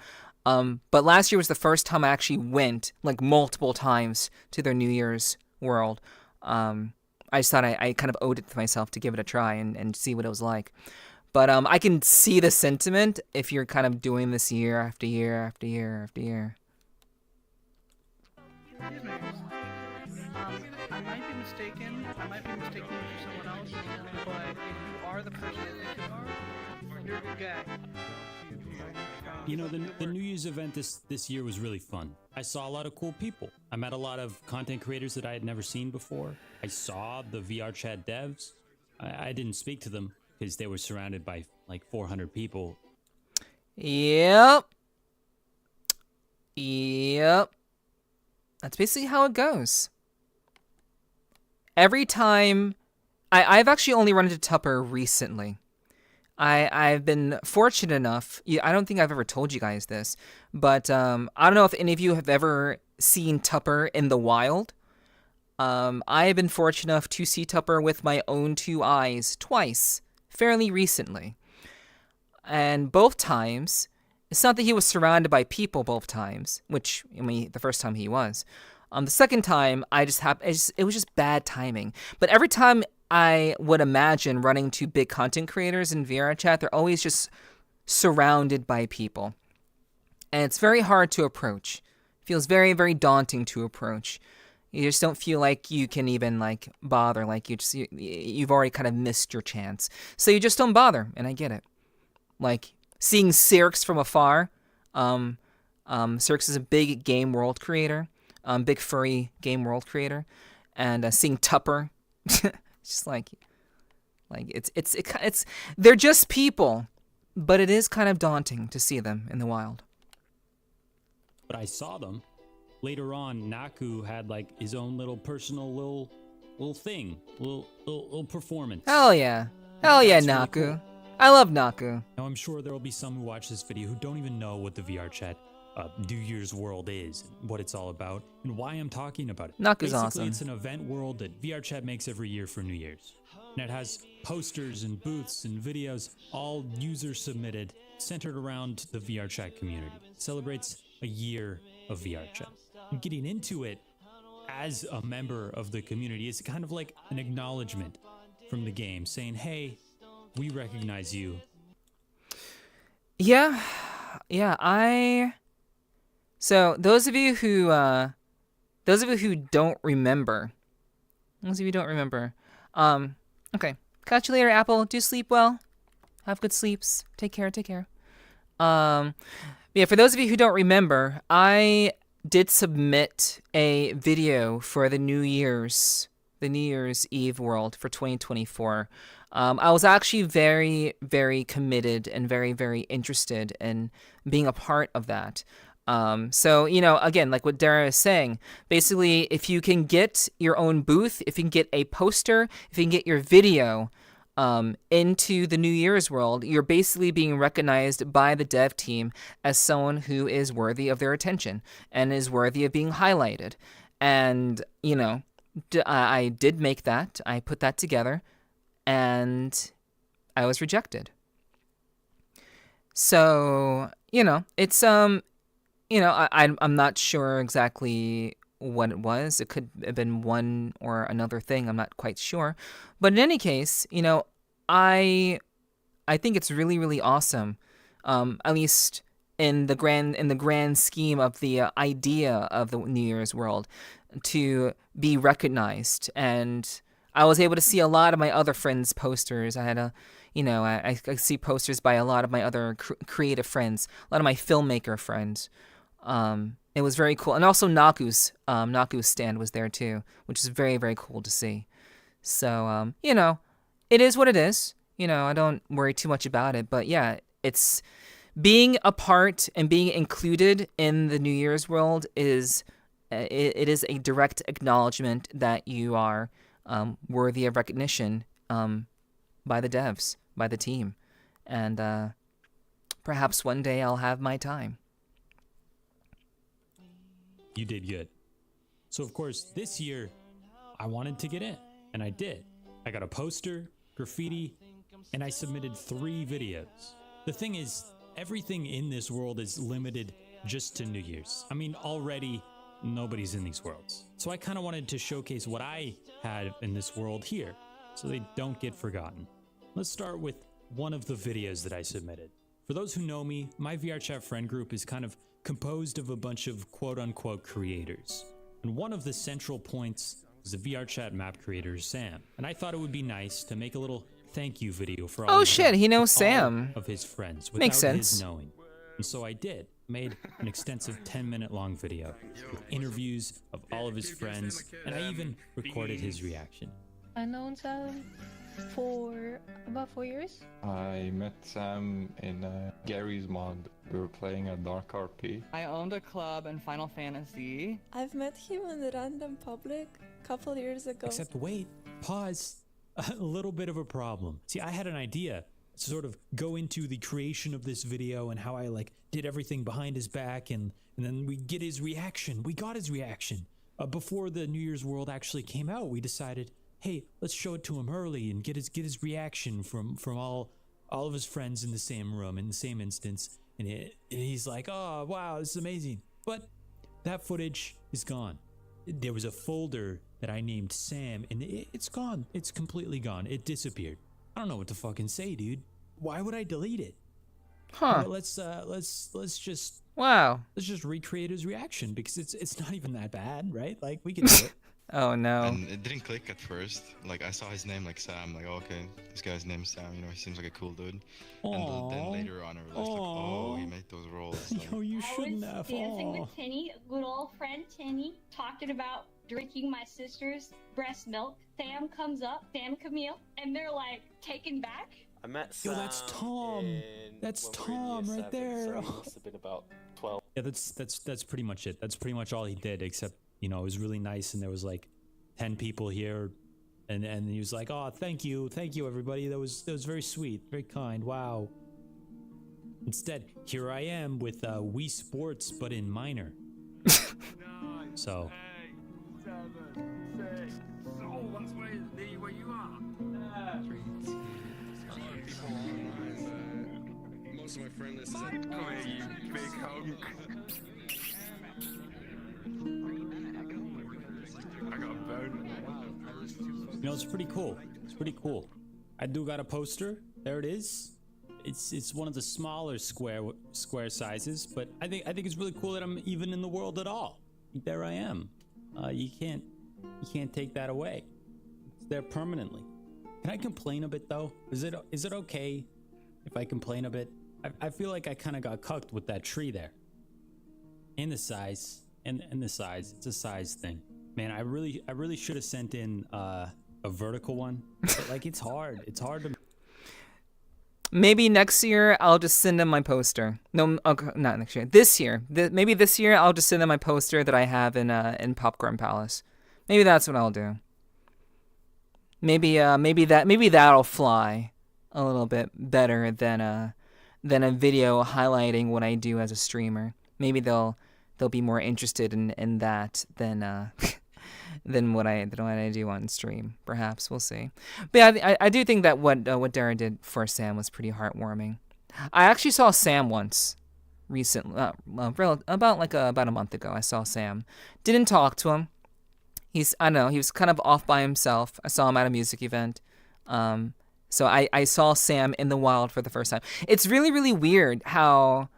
But last year was the first time I actually went multiple times to their New Year's world. I just thought I kind of owed it to myself to give it a try and see what it was like. But I can see the sentiment if you're kind of doing this year after year after year after year. Excuse me. I might be mistaken. I might be mistaken for someone else. But if you are the person I think you are, you're a good guy. The New Year's event this year was really fun. I saw a lot of cool people. I met a lot of content creators that I had never seen before. I saw the VRChat devs. I didn't speak to them because they were surrounded by 400 people. Yep. That's basically how it goes. Every time... I've actually only run into Tupper recently. I've been fortunate enough, I don't think I've ever told you guys this, but I don't know if any of you have ever seen Tupper in the wild. I have been fortunate enough to see Tupper with my own 2 eyes twice, fairly recently. And both times, it's not that he was surrounded by people both times, which, the first time he was. The second time, it was just bad timing. But every time I would imagine running to big content creators in VRChat, they're always just surrounded by people. And it's very hard to approach. It feels very, very daunting to approach. You just don't feel like you can even bother. You've already kind of missed your chance. So you just don't bother, and I get it. Seeing Sirx from afar. Sirx is a big game world creator. Big furry game world creator. And seeing Tupper. It's just it's they're just people, but it is kind of daunting to see them in the wild. But I saw them. Later on, Naku had his own little personal little thing, little performance. Hell yeah, Naku. Really cool. I love Naku. Now I'm sure there will be some who watch this video who don't even know what the VRChat New Year's world is, what it's all about, and why I'm talking about it. Naku's Basically, awesome. It's an event world that VRChat makes every year for New Year's. And it has posters and booths and videos, all user submitted, centered around the VRChat community. It celebrates a year of VRChat. And getting into it as a member of the community is kind of like an acknowledgement from the game, saying, hey, we recognize you. Yeah, So those of you who don't remember, As if you don't remember. Okay. Catch you later, Apple. Do sleep well. Have good sleeps. Take care. Take care. Yeah, for those of you who don't remember, I did submit a video for the New Year's Eve world for 2024. I was actually very, very committed and very, very interested in being a part of that. So, again, like what Dara is saying, basically, if you can get your own booth, if you can get a poster, if you can get your video into the New Year's world, you're basically being recognized by the dev team as someone who is worthy of their attention and is worthy of being highlighted. And, I did make that. I put that together, and I was rejected. So, it's I'm not sure exactly what it was. It could have been one or another thing. I'm not quite sure. But in any case, I think it's really, really awesome. At least in the grand scheme of the idea of the New Year's world, to be recognized. And I was able to see a lot of my other friends' posters. I had I see posters by a lot of my other creative friends, a lot of my filmmaker friends. It was very cool. And also Naku's stand was there too, which is very, very cool to see. So, it is what it is. I don't worry too much about it. But yeah, it's being a part and being included in the New Year's world is a direct acknowledgement that you are worthy of recognition by the devs, by the team. And perhaps one day I'll have my time. You did good. So of course, this year, I wanted to get in, and I did. I got a poster, graffiti, and I submitted 3 videos. The thing is, everything in this world is limited just to New Year's. I mean, already, nobody's in these worlds. So I kind of wanted to showcase what I had in this world here, so they don't get forgotten. Let's start with one of the videos that I submitted. For those who know me, my VRChat friend group is kind of composed of a bunch of quote-unquote creators. And one of the central points is the VRChat map creator, Sam. And I thought it would be nice to make a little thank you video for all he knows Sam. Of his friends without Makes sense. his knowing. And so I did. Made an extensive 10-minute long video with interviews of all of his friends, and I even recorded his reaction. I known Sam for about 4 years. I met Sam in Gary's mod. We were playing a Dark RP. I owned a club in Final Fantasy. I've met him in the random public a couple years ago. Except wait, pause. A little bit of a problem. See, I had an idea to sort of go into the creation of this video and how I did everything behind his back, and then we get his reaction. We got his reaction. Before the New Year's World actually came out, we decided, hey, let's show it to him early and get his reaction from all of his friends in the same room, in the same instance. And he's like, oh, wow, this is amazing. But that footage is gone. There was a folder that I named Sam, and it's gone. It's completely gone. It disappeared. I don't know what to fucking say, dude. Why would I delete it? Huh. Well, let's just recreate his reaction, because it's not even that bad, right? We can do it. Oh no. And it didn't click at first. I saw his name Sam, oh, okay, this guy's name is Sam, he seems like a cool dude. And then later on I realized oh, he made those rolls. Yo, you shouldn't have. Dancing with Tinny, good old friend Tinny, talking about drinking my sister's breast milk. Sam comes up, Sam Camille, and they're taken back. I met Sam. Yo, that's Tom. That's Tom right there. So he must have been about 12. Yeah, that's pretty much it. That's pretty much all he did, except it was really nice, and there was 10 people here, and he was like, oh, thank you everybody. That was very sweet, very kind. Wow. Instead, here I am with Wii Sports, but in minor. So. Most of my friend list is you big hunk. I got a bone. It's pretty cool. It's pretty cool. I do got a poster. There it is. It's one of the smaller square sizes, but I think it's really cool that I'm even in the world at all. There I am. You can't take that away. It's there permanently. Can I complain a bit though? Is it okay if I complain a bit? I feel like I kind of got cucked with that tree there. And the size, and the size. It's a size thing. Man, I really should have sent in a vertical one. But like, it's hard. It's hard to. Maybe next year I'll just send them my poster. No, okay, not next year. This year. Maybe this year I'll just send them my poster that I have in Popcorn Palace. Maybe that's what I'll do. Maybe that'll fly a little bit better than a video highlighting what I do as a streamer. Maybe they'll be more interested in that than than what I do on stream. Perhaps we'll see. But yeah, I do think that what Dara did for Sam was pretty heartwarming. I actually saw Sam once recently, about a month ago. I saw Sam. Didn't talk to him. He was kind of off by himself. I saw him at a music event. So I saw Sam in the wild for the first time. It's really, really weird how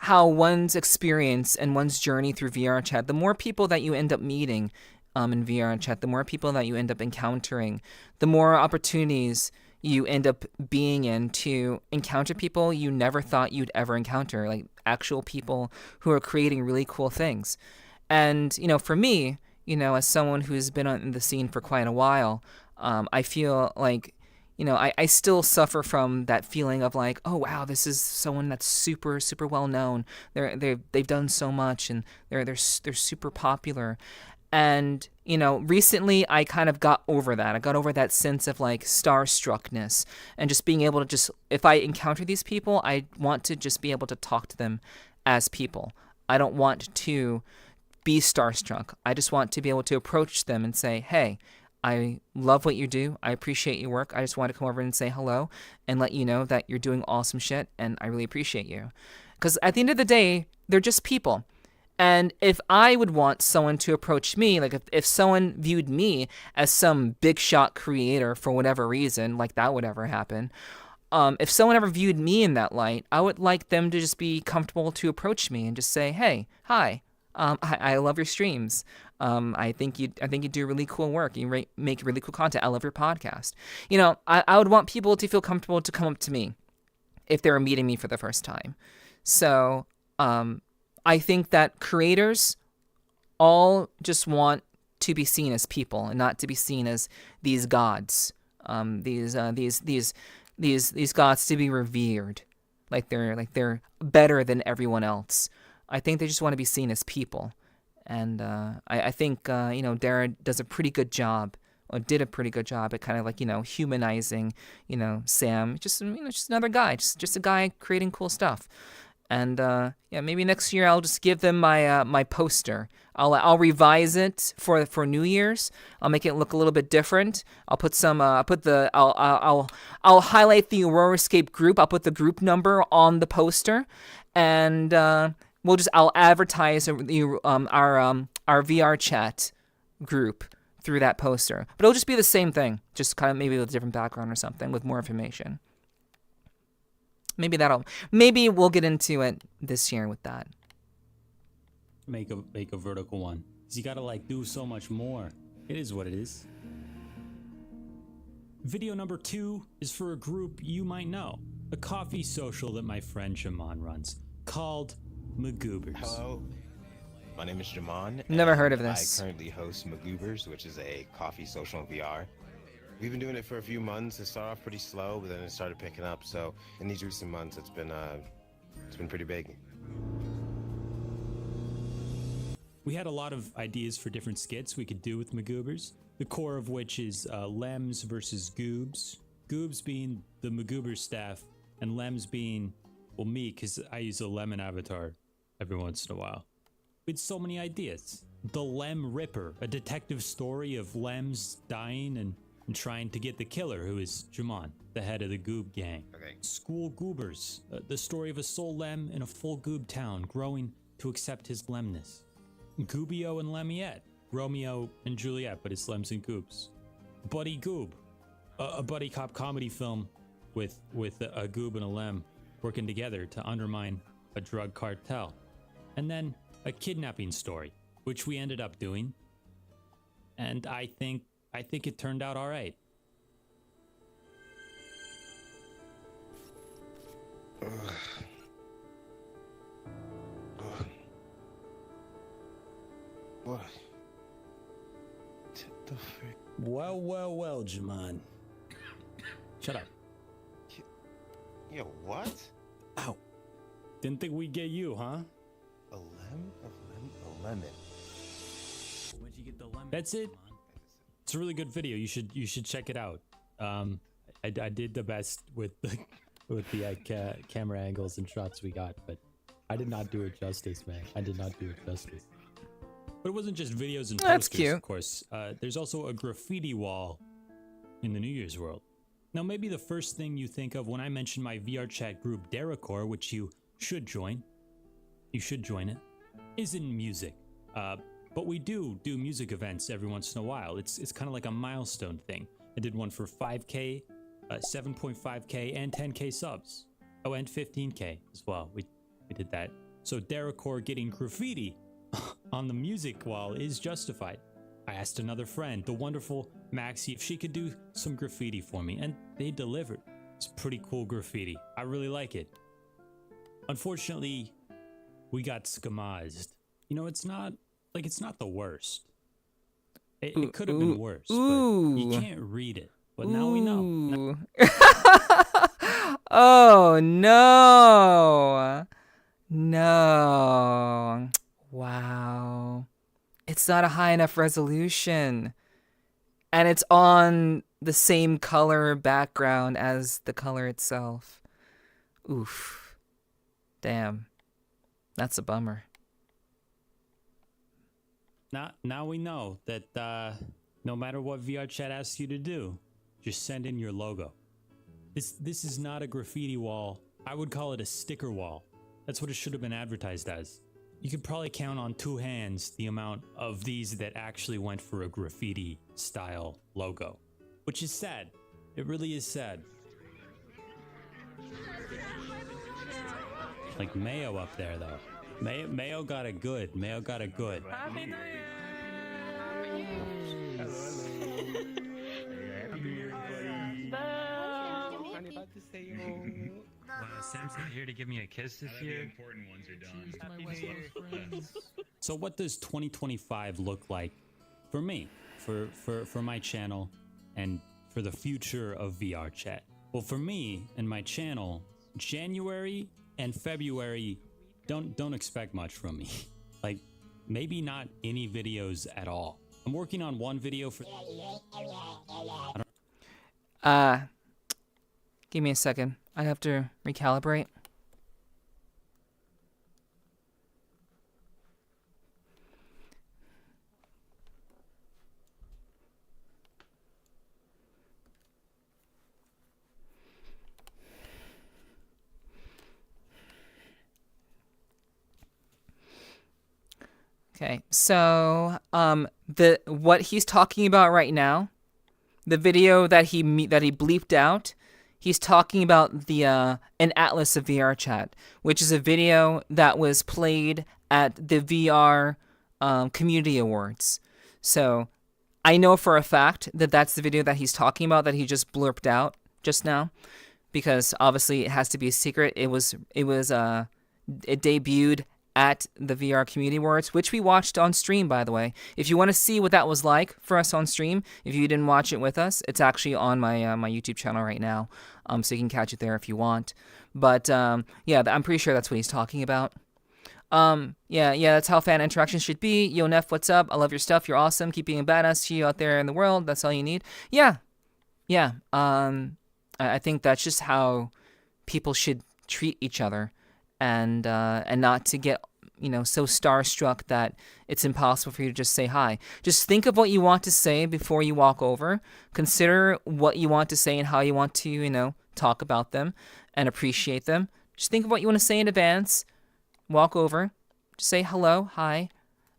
one's experience and one's journey through VRChat, the more people that you end up meeting in VRChat, the more people that you end up encountering, the more opportunities you end up being in to encounter people you never thought you'd ever encounter, like actual people who are creating really cool things. And, for me, as someone who's been on the scene for quite a while, I feel like, I still suffer from that feeling of like, oh wow, this is someone that's super, super well known. They've done so much and they're super popular. And, recently I kind of got over that. I got over that sense of like starstruckness and just being able to if I encounter these people, I want to just be able to talk to them as people. I don't want to be starstruck. I just want to be able to approach them and say, hey, I love what you do. I appreciate your work. I just want to come over and say hello and let you know that you're doing awesome shit and I really appreciate you. Because at the end of the day, they're just people. And if I would want someone to approach me, like if someone viewed me as some big shot creator for whatever reason, like that would ever happen, if someone ever viewed me in that light, I would like them to just be comfortable to approach me and just say, hey, hi, I love your streams. I think you do really cool work. You make really cool content. I love your podcast. I would want people to feel comfortable to come up to me if they were meeting me for the first time. So, I think that creators all just want to be seen as people and not to be seen as these gods. These gods to be revered, like they're better than everyone else. I think they just want to be seen as people, and I think Dara does a pretty good job, or did a pretty good job at kind of like humanizing Sam, just another guy, just a guy creating cool stuff. And maybe next year I'll just give them my poster. I'll revise it for New Year's. I'll make it look a little bit different. I'll put some. I'll highlight the Aurora Escape group. I'll put the group number on the poster, and I'll advertise our VRChat group through that poster. But it'll just be the same thing, just kind of maybe with a different background or something with more information. Maybe we'll get into it this year with that. Make a vertical one. 'Cause you gotta like do so much more. It is what it is. Video number 2 is for a group you might know. A coffee social that my friend Shaman runs, called Magoobers. Hello, my name is Shaman. Never heard of this. I currently host Magoobers, which is a coffee social in VR. We've been doing it for a few months. It started off pretty slow, but then it started picking up. So in these recent months, it's been pretty big. We had a lot of ideas for different skits we could do with Magoobers, the core of which is Lems versus Goobs. Goobs being the Magoober staff, and Lems being, well, me, because I use a lemon avatar every once in a while. We had so many ideas. The Lem Ripper, a detective story of Lems dying and trying to get the killer, who is Jamon, the head of the Goob gang. Okay. School Goobers, the story of a soul Lem in a full Goob town growing to accept his Lemness. Goobio and Lemiette, Romeo and Juliet, but it's Lems and Goobs. Buddy Goob, a buddy cop comedy film with a Goob and a Lem working together to undermine a drug cartel. And then a kidnapping story, which we ended up doing. And I think I think it turned out all right. What? The frick? Well, Jaman. Shut up. Yo, what? Ow. Didn't think we'd get you, huh? A lemon. Where'd you get the lemon? That's it. It's a really good video. You should check it out. I did the best with the camera angles and shots we got, but I did not do it justice, man. I did not do it justice. But it wasn't just videos and posters, That's cute. of course. There's also a graffiti wall in the New Year's world. Now, maybe the first thing you think of when I mention my VRChat group Derricore, which you should join, it, isn't music. But we do music events every once in a while. It's kind of like a milestone thing. I did one for 5K, 7.5K, and 10K subs. Oh, and 15K as well. We did that. So Derricore getting graffiti on the music wall is justified. I asked another friend, the wonderful Maxie, if she could do some graffiti for me, and they delivered. It's pretty cool graffiti. I really like it. Unfortunately, we got skamazed. You know, it's not the worst. It could have been worse, but you can't read it. But now we know. Oh, no. No. Wow. It's not a high enough resolution. And it's on the same color background as the color itself. Oof. Damn. That's a bummer. Now we know that no matter what VRChat asks you to do, just send in your logo. This is not a graffiti wall. I would call it a sticker wall. That's what it should have been advertised as. You could probably count on 2 hands the amount of these that actually went for a graffiti style logo, which is sad. It really is sad. Like Mayo up there though. Mayo got it good. Mayo got it good. Happy New Year! Sam's not here to give me a kiss this year. Important ones are done. So what does 2025 look like for me, for my channel, and for the future of VRChat? Well, for me and my channel, January and February, don't expect much from me. Like, maybe not any videos at all. I'm working on one video for... Give me a second. I have to recalibrate. Okay, so what he's talking about right now, the video that he bleeped out, he's talking about the an atlas of VRChat, which is a video that was played at the VR Community Awards. So I know for a fact that that's the video that he's talking about that he just blurped out just now, because obviously it has to be a secret. It debuted at the VR Community Awards, which we watched on stream, by the way. If you want to see what that was like for us on stream, if you didn't watch it with us, it's actually on my my YouTube channel right now, so you can catch it there if you want. But yeah, I'm pretty sure that's what he's talking about. Yeah, that's how fan interaction should be. Yo, Neff, what's up? I love your stuff. You're awesome. Keep being a badass to you out there in the world. That's all you need. Yeah. I think that's just how people should treat each other, and not to get, so starstruck that it's impossible for you to just say hi. Just think of what you want to say before you walk over. Consider what you want to say and how you want to, talk about them and appreciate them. Just think of what you want to say in advance. Walk over, just say hello, hi,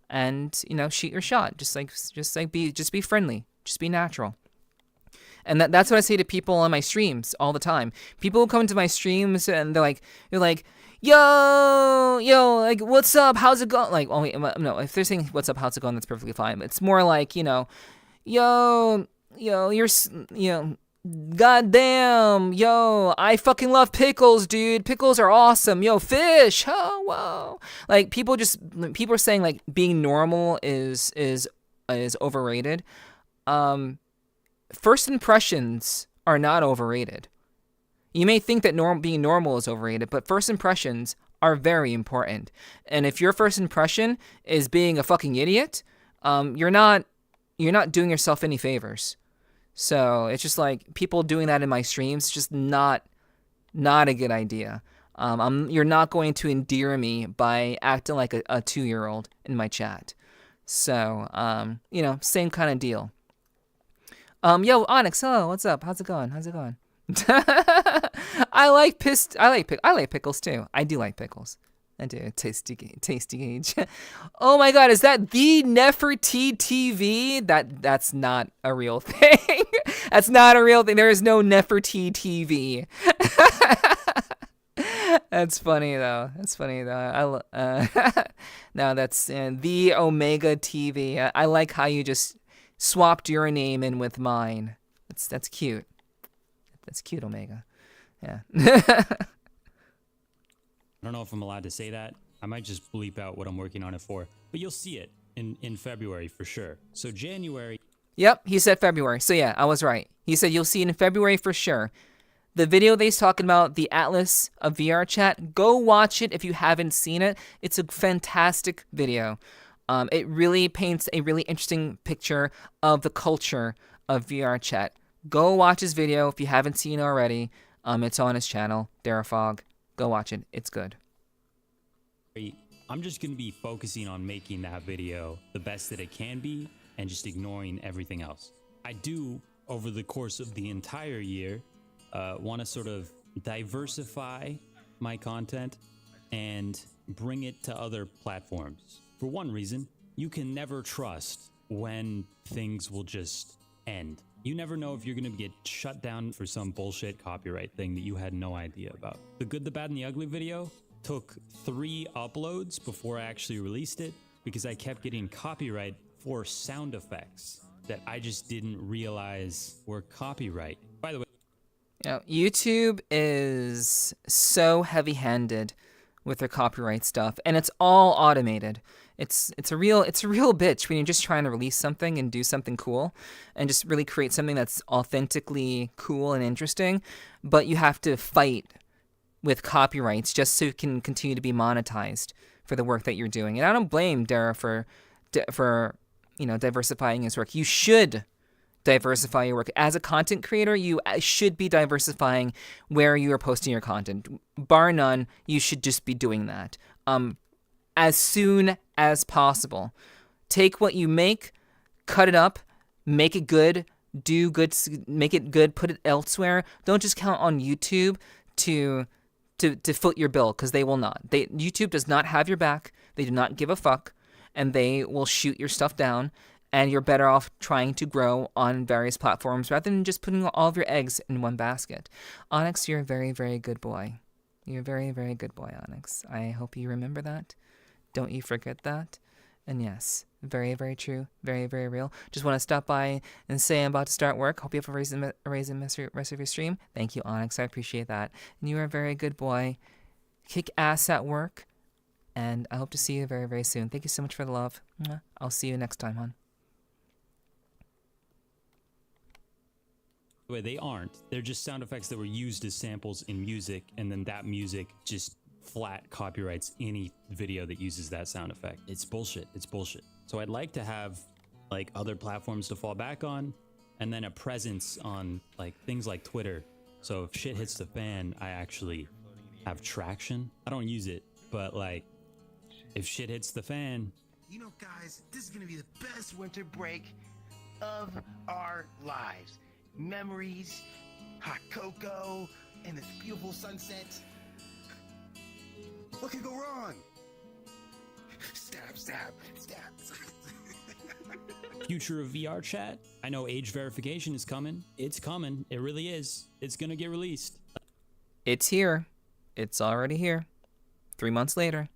and shoot your shot. Just be friendly. Just be natural. And that's what I say to people on my streams all the time. People come into my streams and they're like, yo, like, what's up? How's it going? Like, oh, wait, no, if they're saying what's up, how's it going, that's perfectly fine. But it's more like, yo, goddamn, yo, I fucking love pickles, dude. Pickles are awesome. Yo, fish. Oh, whoa. Like people are saying like being normal is overrated. First impressions are not overrated. You may think that being normal is overrated, but first impressions are very important. And if your first impression is being a fucking idiot, you're not doing yourself any favors. So it's just like people doing that in my streams, it's just not a good idea. You're not going to endear me by acting like a 2-year-old in my chat. So, same kind of deal. Yo, Onyx, hello, what's up? How's it going? I like pickles too. I do like pickles. I do. Tasty gauge. Oh my god, is that the Nepherti TV? That's not a real thing. That's not a real thing. There is no Nepherti TV. That's funny though. No, that's the Omega TV. I like how you just swapped your name in with mine. That's cute. That's cute, Omega. Yeah. I don't know if I'm allowed to say that. I might just bleep out what I'm working on it for. But you'll see it in February for sure. So January. Yep, he said February. So yeah, I was right. He said you'll see it in February for sure. The video that he's talking about, the Atlas of VRChat, go watch it if you haven't seen it. It's a fantastic video. It really paints a really interesting picture of the culture of VRChat. Go watch his video if you haven't seen it already. It's on his channel, Darafog. Go watch it. It's good. I'm just going to be focusing on making that video the best that it can be and just ignoring everything else. I do, over the course of the entire year, want to sort of diversify my content and bring it to other platforms. For one reason, you can never trust when things will just end. You never know if you're going to get shut down for some bullshit copyright thing that you had no idea about. The Good, the Bad, and the Ugly video took 3 uploads before I actually released it because I kept getting copyright for sound effects that I just didn't realize were copyright. By the way, YouTube is so heavy-handed with their copyright stuff, and it's all automated. It's a real bitch when you're just trying to release something and do something cool and just really create something that's authentically cool and interesting, but you have to fight with copyrights just so you can continue to be monetized for the work that you're doing. And I don't blame Dara for diversifying his work. You should diversify your work. As a content creator, you should be diversifying where you are posting your content. Bar none, you should just be doing that. As soon as possible. Take what you make, cut it up, make it good, make it good, put it elsewhere. Don't just count on YouTube to foot your bill, because they will not. YouTube does not have your back. They do not give a fuck, and they will shoot your stuff down, and you're better off trying to grow on various platforms rather than just putting all of your eggs in one basket. Onyx, you're a very, very good boy. You're a very, very good boy, Onyx. I hope you remember that. Don't you forget that. And yes, very, very true. Very, very real. Just want to stop by and say I'm about to start work. Hope you have a rest of your stream. Thank you, Onyx. I appreciate that. And you are a very good boy. Kick ass at work. And I hope to see you very, very soon. Thank you so much for the love. I'll see you next time, hon. the way, they aren't. They're just sound effects that were used as samples in music, and then that music just flat copyrights any video that uses that sound effect. It's bullshit. It's bullshit. So I'd like to have like other platforms to fall back on, and then a presence on like things like Twitter. So if shit hits the fan, I actually have traction. I don't use it, but like if shit hits the fan. You know, guys, this is gonna be the best winter break of our lives. Memories, hot cocoa, and this beautiful sunset. What could go wrong? Stab, stab, stab. Future of VRChat. I know age verification is coming. It's coming. It really is. It's gonna get released. It's here. It's already here. 3 months later.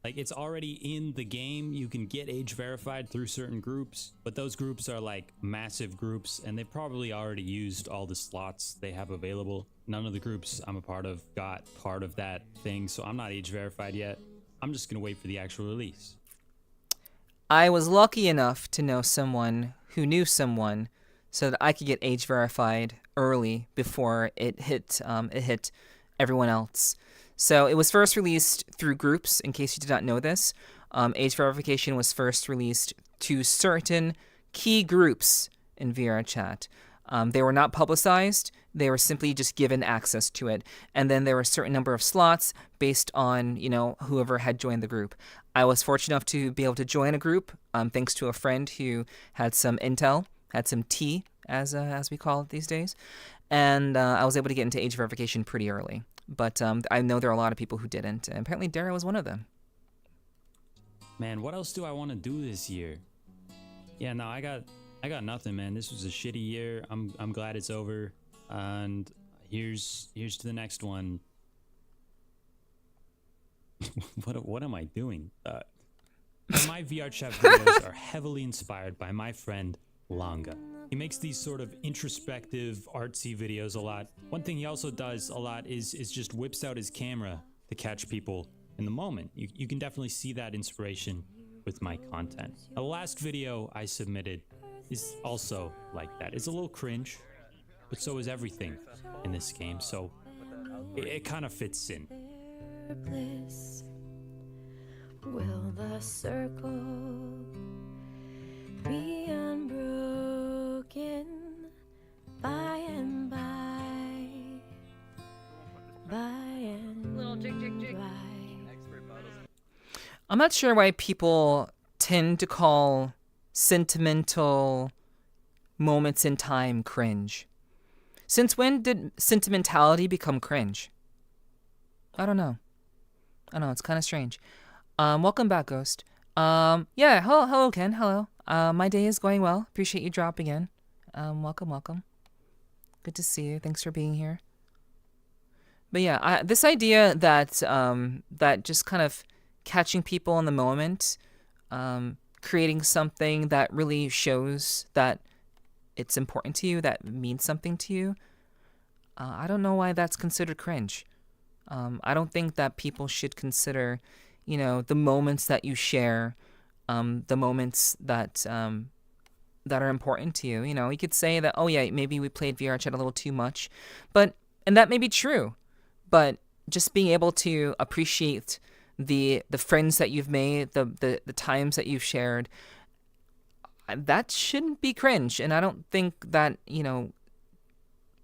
Like, it's already in the game. You can get age verified through certain groups, but those groups are like massive groups, and they probably already used all the slots they have available. None of the groups I'm a part of got part of that thing, so I'm not age verified yet. I'm just gonna wait for the actual release. I was lucky enough to know someone who knew someone so that I could get age verified early before it hit everyone else. So it was first released through groups, in case you did not know this. Age verification was first released to certain key groups in VRChat. They were not publicized. They were simply just given access to it. And then there were a certain number of slots based on, whoever had joined the group. I was fortunate enough to be able to join a group thanks to a friend who had some intel, had some tea, as we call it these days. And I was able to get into age verification pretty early. But I know there are a lot of people who didn't. And apparently Nero was one of them. Man, what else do I want to do this year? Yeah, no, I got nothing, man. This was a shitty year. I'm glad it's over. And here's to the next one. What am I doing? My VRChat videos are heavily inspired by my friend Langa. He makes these sort of introspective, artsy videos a lot. One thing he also does a lot is just whips out his camera to catch people in the moment. You can definitely see that inspiration with my content. The last video I submitted is also like that. It's a little cringe, but so is everything in this game, so it kind of fits in. Bliss. Will the circle be unbroken by and by and Little jig jig jig. by? I'm not sure why people tend to call sentimental moments in time cringe. Since when did sentimentality become cringe? I don't know. It's kind of strange. Welcome back, Ghost. Yeah, hello, Ken. Hello. My day is going well. Appreciate you dropping in. Welcome. Good to see you. Thanks for being here. But yeah, this idea that that just kind of catching people in the moment, creating something that really shows that it's important to you, that means something to you. I don't know why that's considered cringe. I don't think that people should consider, the moments that you share, the moments that are important to you. You could say that, oh yeah, maybe we played VRChat a little too much, and that may be true, but just being able to appreciate the friends that you've made, the times that you've shared, that shouldn't be cringe. And I don't think that,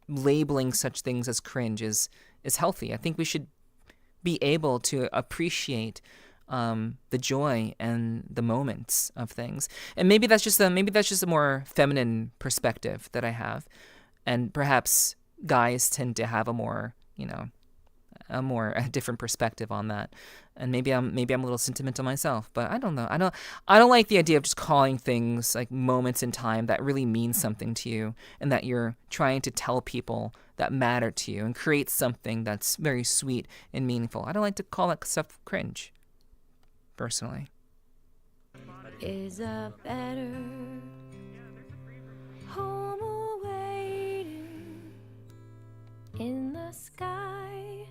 labeling such things as cringe is healthy. I think we should be able to appreciate the joy and the moments of things. And maybe that's just a more feminine perspective that I have. And perhaps guys tend to have a different perspective on that. And maybe I'm a little sentimental myself, but I don't know. I don't like the idea of just calling things like moments in time that really mean something to you and that you're trying to tell people that matter to you and create something that's very sweet and meaningful. I don't like to call that stuff cringe, personally. Is a better home awaiting in the sky,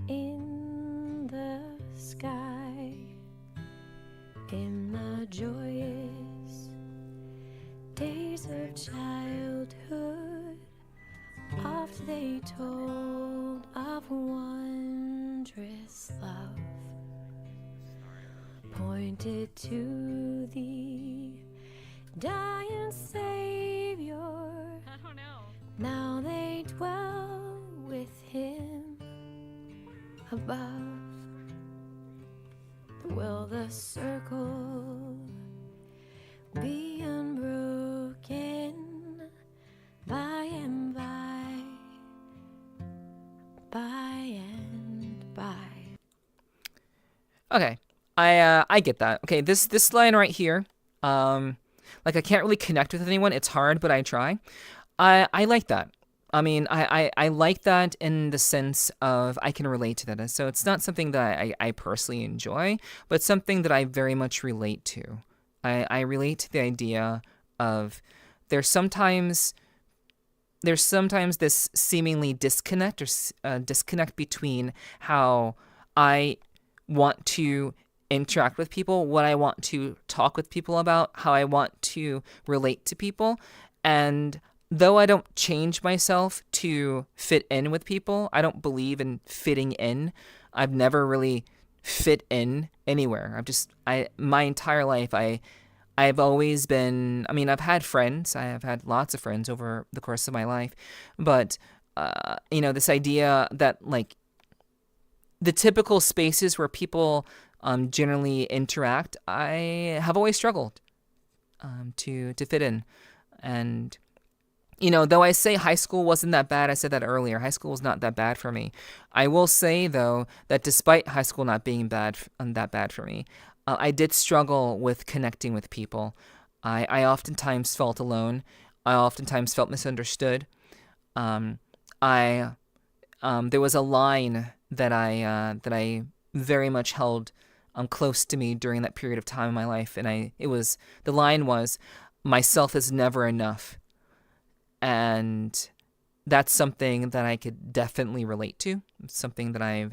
in the sky, in the joyous days of childhood. Oft they told of wondrous love, pointed to the dying Savior. Now they dwell with him above. Will the circle be unbroken by and by? Okay, I get that. Okay, this line right here, I can't really connect with anyone. It's hard, but I try. I like that. I mean, I like that in the sense of I can relate to that. So it's not something that I personally enjoy, but something that I very much relate to. I relate to the idea of there's sometimes this seemingly disconnect or disconnect between how I want to interact with people, what I want to talk with people about, how I want to relate to people, and though I don't change myself to fit in with people, I don't believe in fitting in. I've never really fit in anywhere. My entire life, I've always been, I mean, I've had friends. I have had lots of friends over the course of my life. But, this idea that, like, the typical spaces where people generally interact, I have always struggled to fit in. And though I say high school wasn't that bad, I said that earlier, high school was not that bad for me. I will say, though, that despite high school not being that bad for me, I did struggle with connecting with people. I oftentimes felt alone. I oftentimes felt misunderstood. There was a line that I very much held close to me during that period of time in my life, and the line was, "Myself is never enough." And that's something that I could definitely relate to. It's something that I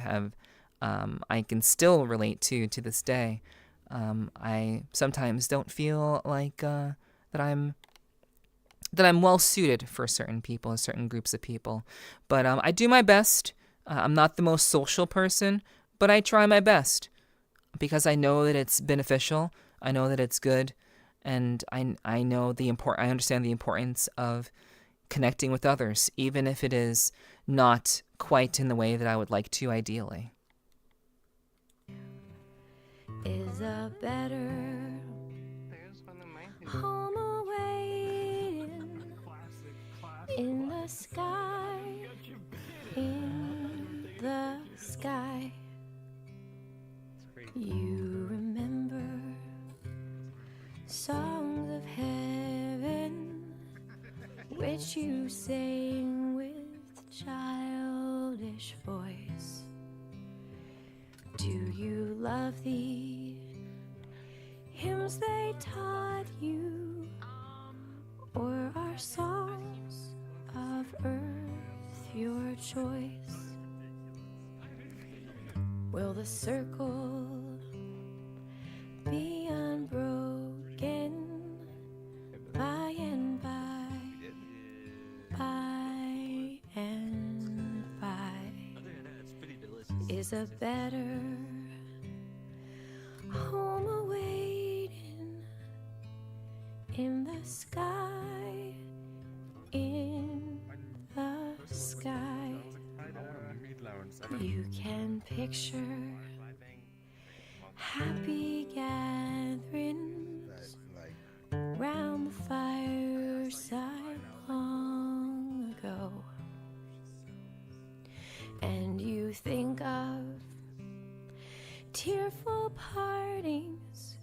can still relate to this day. I sometimes don't feel like that I'm well suited for certain people, certain groups of people. But I do my best. I'm not the most social person, but I try my best because I know that it's beneficial. I know that it's good, and I know I understand the importance of connecting with others, even if it is not quite in the way that I would like to ideally. Is a better home awaiting in the sky, in the sky. You remember songs of heaven which you sang with childish voice. Do you love the hymns they taught you, or are songs of earth your choice? Will the circle be unbroken by and by, by and by? Is a better home awaiting in the sky, in the sky. You can picture happy gatherings round the fireside long ago, and you think of tearful partings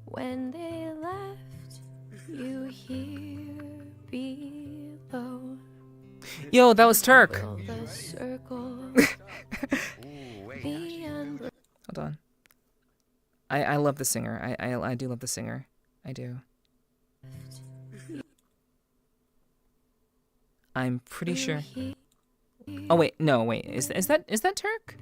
when they left you here below. Yo, that was Turk. Will the circle be unbroken? Hold on. I love the singer. I do love the singer. I do. I'm pretty sure. Oh wait, no, wait. Is that Turk?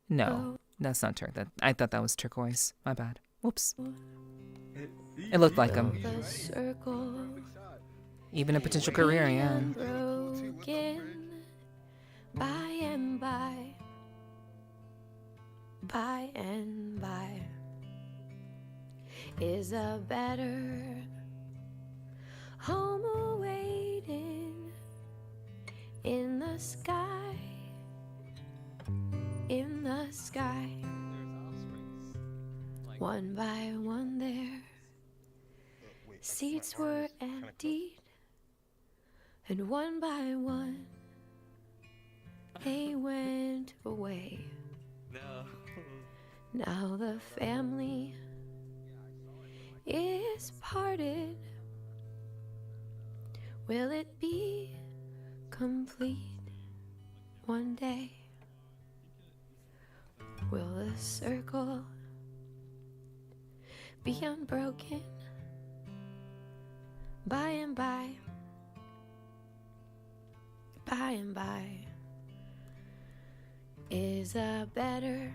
No, that's not Turk. I thought that was Turquoise. My bad. Whoops. It looked like him. Even a potential career, yeah. By and by, by and by, is a better home awaiting in the sky, in the sky. One by one there, seats were emptied, and one by one they went away. Now the family is parted, Will it be complete one day? Will the circle be unbroken by and by? By and by is a better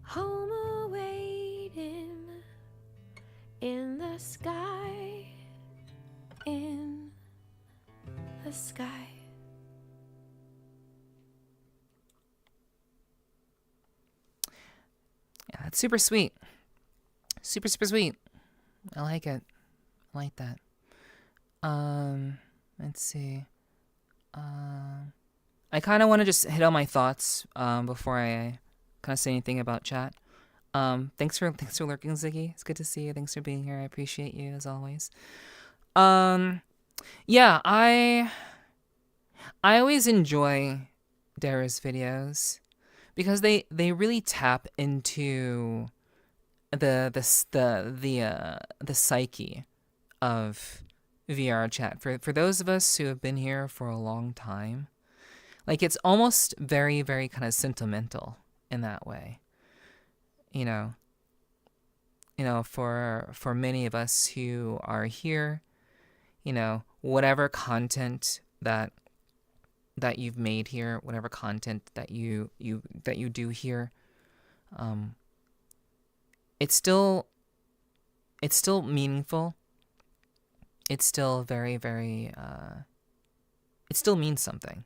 home awaiting in the sky, in the sky. Yeah, that's super sweet. Super, super sweet. I like it. I like that. Let's see. I kind of want to just hit on my thoughts before I kind of say anything about chat. Thanks for lurking, Ziggy. It's good to see you. Thanks for being here. I appreciate you as always. Yeah, I always enjoy Dara's videos because they really tap into the psyche of VRChat. For those of us who have been here for a long time, like it's almost very, very kind of sentimental in that way. You know, for many of us who are here, you know, whatever content that you've made here, whatever content that you do here, it's still meaningful. It's still very, very, it still means something.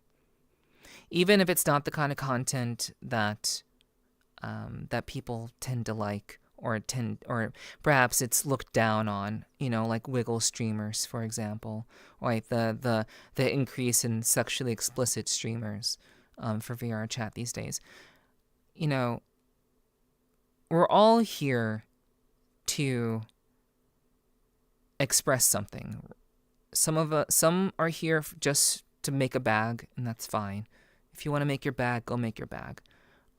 Even if it's not the kind of content that that people tend to like, or perhaps it's looked down on, you know, like wiggle streamers, for example, or like the increase in sexually explicit streamers for VRChat these days. You know, we're all here to express something. Some are here just to make a bag, and that's fine. If you want to make your bag, go make your bag.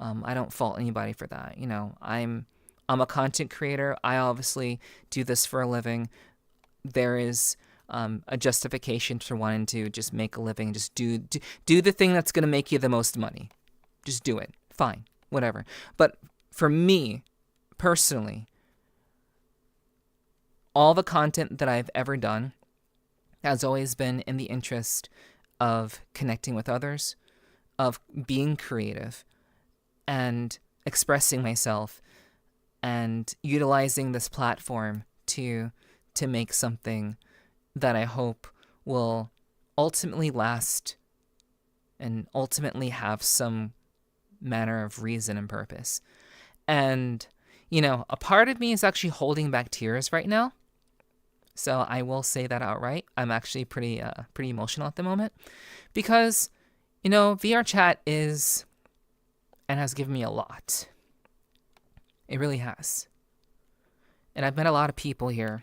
I don't fault anybody for that. You know, I'm a content creator. I obviously do this for a living. There is a justification for wanting to just make a living. Just do the thing that's going to make you the most money. Just do it. Fine. Whatever. But for me, personally, all the content that I've ever done has always been in the interest of connecting with others, of being creative, and expressing myself, and utilizing this platform to make something that I hope will ultimately last and ultimately have some manner of reason and purpose. And, you know, a part of me is actually holding back tears right now. So I will say that outright. I'm actually pretty emotional at the moment because, you know, VRChat is and has given me a lot. It really has. And I've met a lot of people here.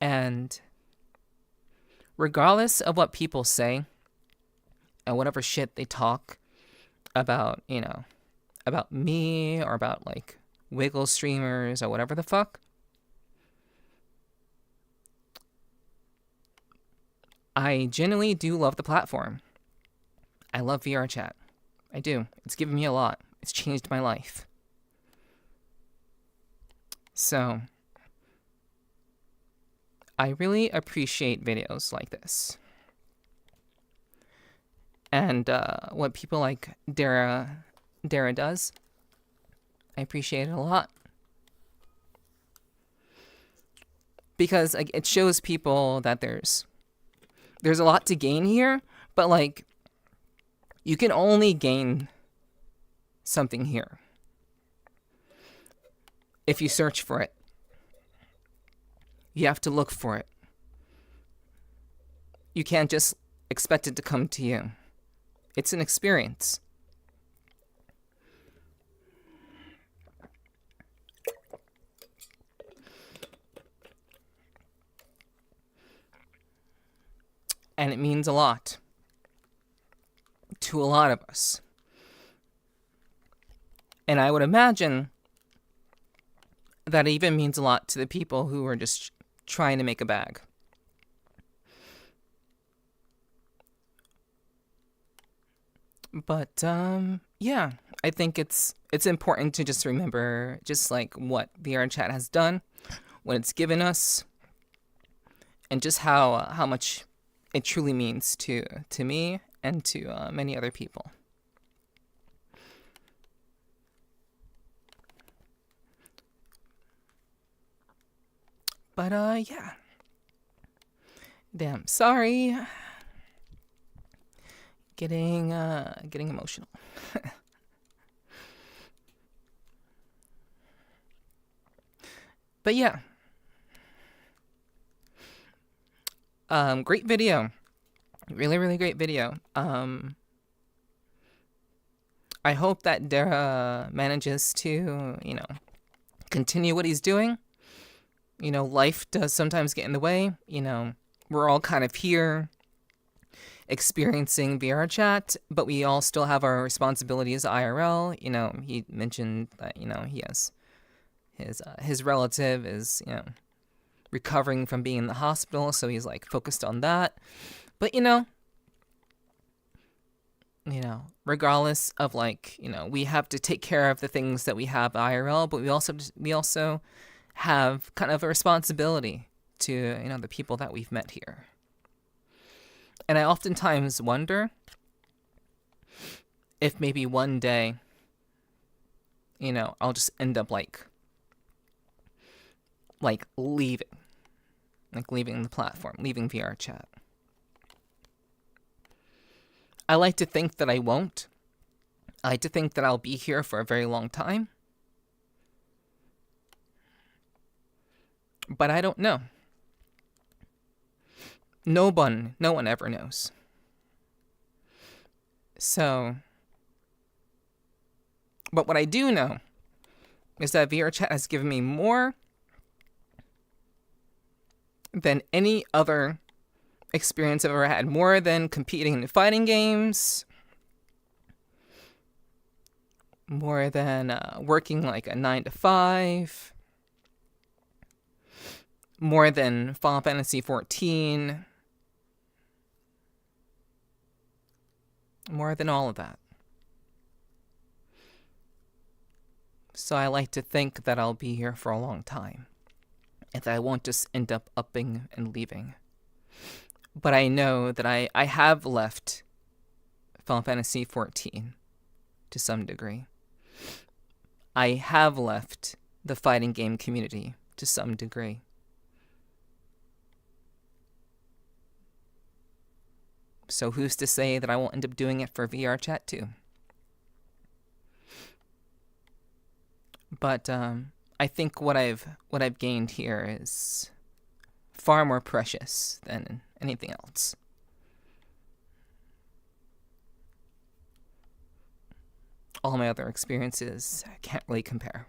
And regardless of what people say and whatever shit they talk about, you know, about me or about like wiggle streamers or whatever the fuck, I genuinely do love the platform. I love VRChat. I do. It's given me a lot. It's changed my life. So, I really appreciate videos like this. And what people like Dara does, I appreciate it a lot. Because like, it shows people that there's a lot to gain here, but like, you can only gain something here if you search for it. You have to look for it. You can't just expect it to come to you. It's an experience. And it means a lot to a lot of us. And I would imagine that it even means a lot to the people who are just trying to make a bag. But yeah, I think it's important to just remember just like what VRChat has done, what it's given us, and just how much it truly means to me and to many other people. But yeah. Damn, sorry. Getting emotional. But yeah. Great video. Really, really great video. I hope that Dara manages to, continue what he's doing. Life does sometimes get in the way. We're all kind of here experiencing VRChat, but we all still have our responsibilities IRL. He mentioned that, he has his relative is, recovering from being in the hospital, so he's like focused on that. But regardless of we have to take care of the things that we have IRL, but we also have kind of a responsibility to the people that we've met here. And I oftentimes wonder if maybe one day, I'll just end up leaving the platform, leaving VRChat. I like to think that I won't. I like to think that I'll be here for a very long time. But I don't know. No one ever knows. So, but what I do know is that VRChat has given me more than any other experience I've ever had. More than competing in fighting games. More than working like a 9 to 5. More than Final Fantasy 14. More than all of that. So I like to think that I'll be here for a long time. And that I won't just end up upping and leaving. But I know that I have left Final Fantasy 14 to some degree. I have left the fighting game community to some degree. So who's to say that I won't end up doing it for VRChat too? But I think what I've gained here is far more precious than anything else. All my other experiences can't really compare.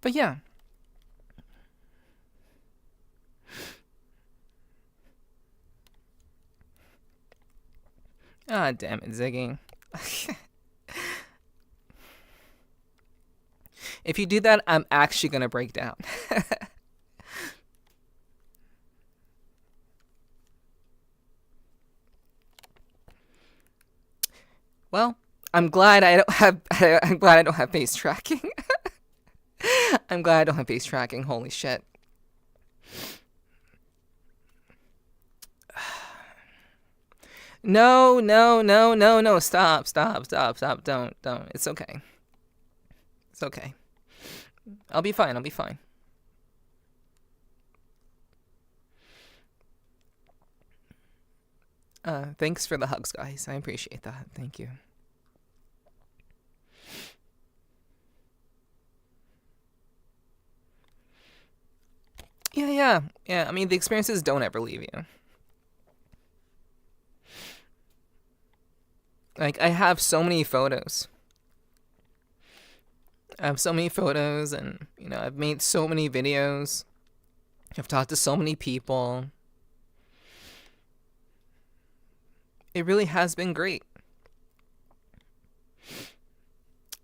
But yeah. Ah, damn it, Ziggy. If you do that, I'm actually gonna break down. Well, I'm glad I don't have face tracking. I'm glad I don't have face tracking. Holy shit. No. Stop. Don't. It's okay. It's okay. I'll be fine. Thanks for the hugs, guys. I appreciate that. Thank you. Yeah. I mean, the experiences don't ever leave you. Like, I have so many photos. And, I've made so many videos. I've talked to so many people. It really has been great.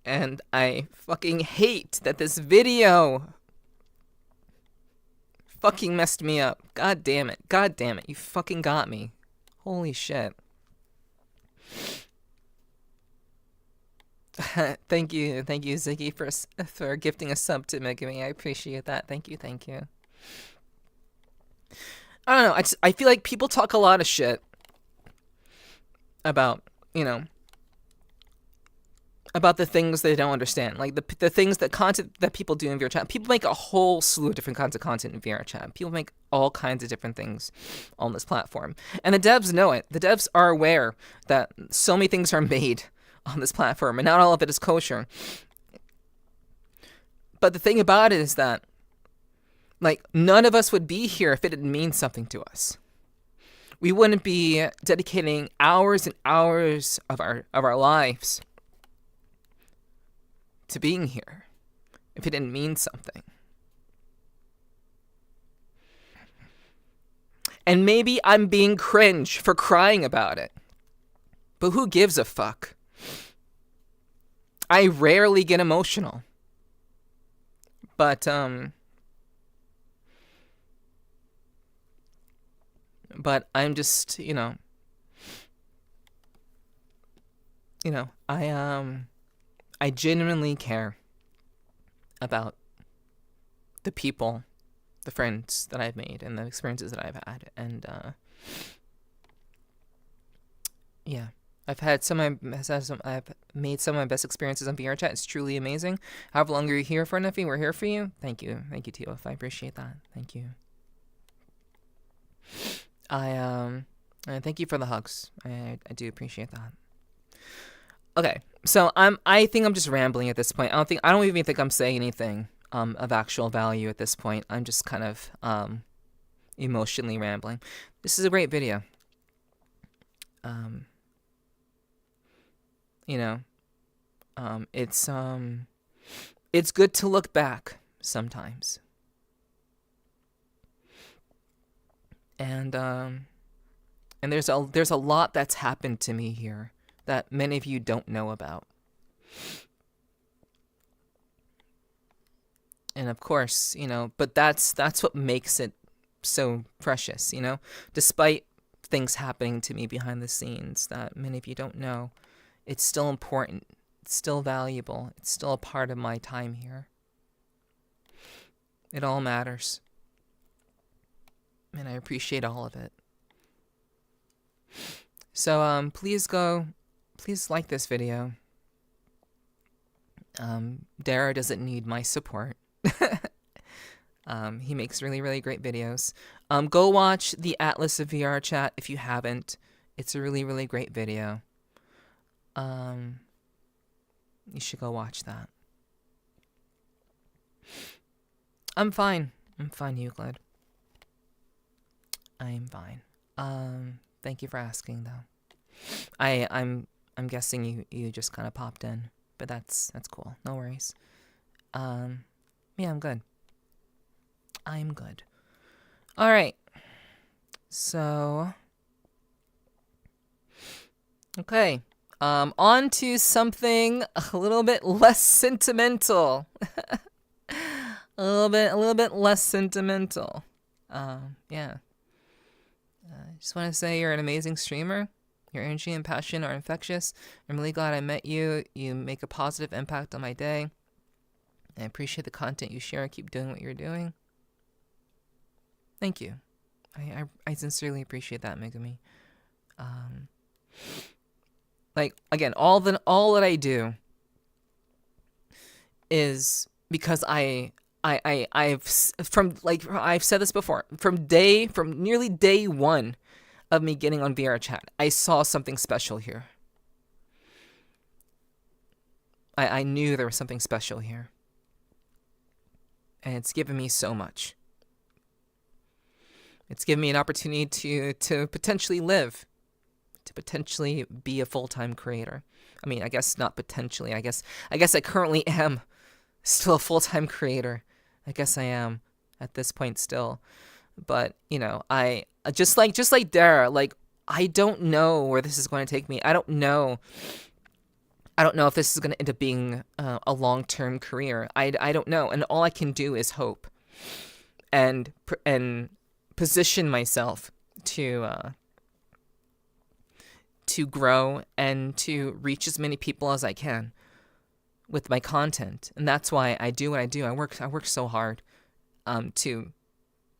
And I fucking hate that this video fucking messed me up. God damn it. God damn it. You fucking got me. Holy shit. Thank you, Ziggy, for gifting a sub to Megami. I appreciate that. Thank you. I don't know. I feel like people talk a lot of shit about, about the things they don't understand. Like the things that content that people do in VRChat. People make a whole slew of different kinds of content in VRChat. People make all kinds of different things on this platform. And the devs know it. The devs are aware that so many things are made on this platform, and not all of it is kosher. But the thing about it is that, like, none of us would be here if it didn't mean something to us. We wouldn't be dedicating hours and hours of our lives to being here if it didn't mean something. And maybe I'm being cringe for crying about it, but who gives a fuck? I rarely get emotional. But I'm just, I genuinely care about the people, the friends that I've made, and the experiences that I've had, and yeah. I've made some of my best experiences on VRChat. It's truly amazing. However long are you here for, Nephi? We're here for you. Thank you, TOF. I appreciate that. Thank you. Thank you for the hugs. I do appreciate that. Okay, so I think I'm just rambling at this point. I don't even think I'm saying anything of actual value at this point. I'm just kind of emotionally rambling. This is a great video. It's good to look back sometimes. And there's a lot that's happened to me here that many of you don't know about. And of course, but that's what makes it so precious, Despite things happening to me behind the scenes that many of you don't know, it's still important. It's still valuable. It's still a part of my time here. It all matters. And I appreciate all of it. So, please like this video. Dara doesn't need my support. He makes really, really great videos. Go watch the Atlas of VRChat if you haven't. It's a really, really great video. You should go watch that. I'm fine, Euclid. I'm fine. Thank you for asking, though. I'm guessing you just kind of popped in, but that's cool. No worries. Yeah, I'm good. All right. So, okay. On to something a little bit less sentimental. a little bit less sentimental. Yeah. I just want to say you're an amazing streamer. Your energy and passion are infectious. I'm really glad I met you. You make a positive impact on my day. I appreciate the content you share. Keep doing what you're doing. Thank you. I sincerely appreciate that, Megami. Like, again, all that I do is because I've said this before, from nearly day one of me getting on VRChat, I saw something special here. I knew there was something special here. And it's given me so much. It's given me an opportunity to potentially live, to potentially be a full-time creator. I mean, I guess not potentially. I guess I currently am still a full-time creator. I guess I am at this point still. But, I just like Dara, like, I don't know where this is going to take me. I don't know I don't know if this is going to end up being a long-term career. I don't know, and all I can do is hope and position myself to grow and to reach as many people as I can with my content. And that's why I do what I do. I work so hard to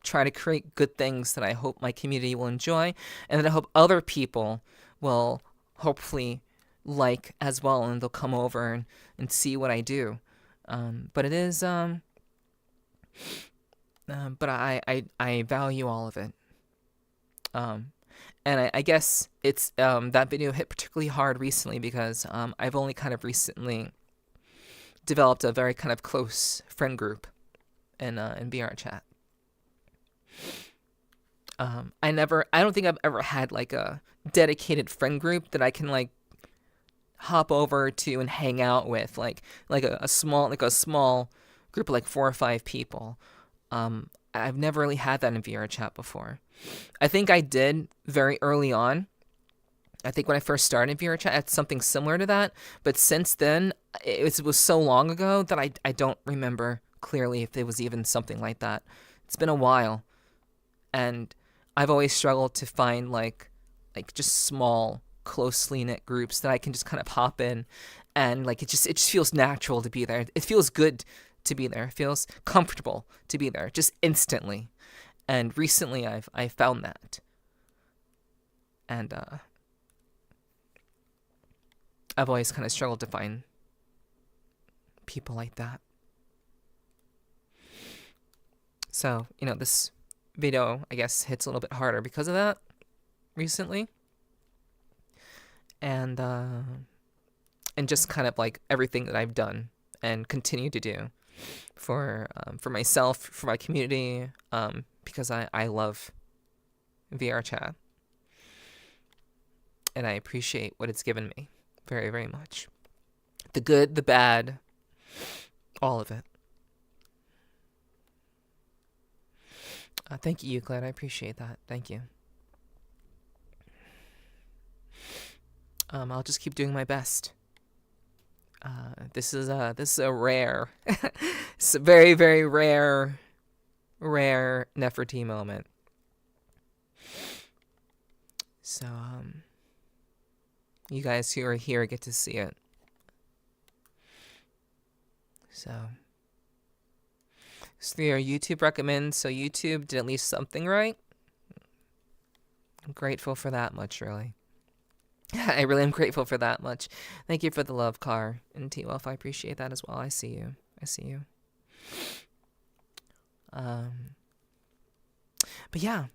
try to create good things that I hope my community will enjoy, and that I hope other people will hopefully like as well, and they'll come over and see what I do. But it is but I value all of it. And I guess it's that video hit particularly hard recently because I've only kind of recently developed a very kind of close friend group in VRChat. I don't think I've ever had like a dedicated friend group that I can like hop over to and hang out with, like a small group of like 4 or 5 people. I've never really had that in VRChat before. I think I did very early on. I think when I first started VRChat, I had something similar to that. But since then, it was so long ago that I don't remember clearly if there was even something like that. It's been a while. And I've always struggled to find like just small, closely knit groups that I can just kind of hop in, and like it just feels natural to be there. It feels good to be there. It feels comfortable to be there just instantly. And recently I found that. And I've always kind of struggled to find people like that. So, this video, I guess, hits a little bit harder because of that recently. And just kind of like everything that I've done and continue to do for myself, for my community, because I love VRChat. And I appreciate what it's given me very, very much. The good, the bad, all of it. Thank you, Euclid. I appreciate that. Thank you. I'll just keep doing my best. This is a rare, it's a very, very rare Nepherti moment. So, you guys who are here get to see it. So your YouTube recommends, so YouTube did at least something right. I'm grateful for that much, really. I really am grateful for that much. Thank you for the love, Car and T-Wolf. I appreciate that as well. I see you. But yeah.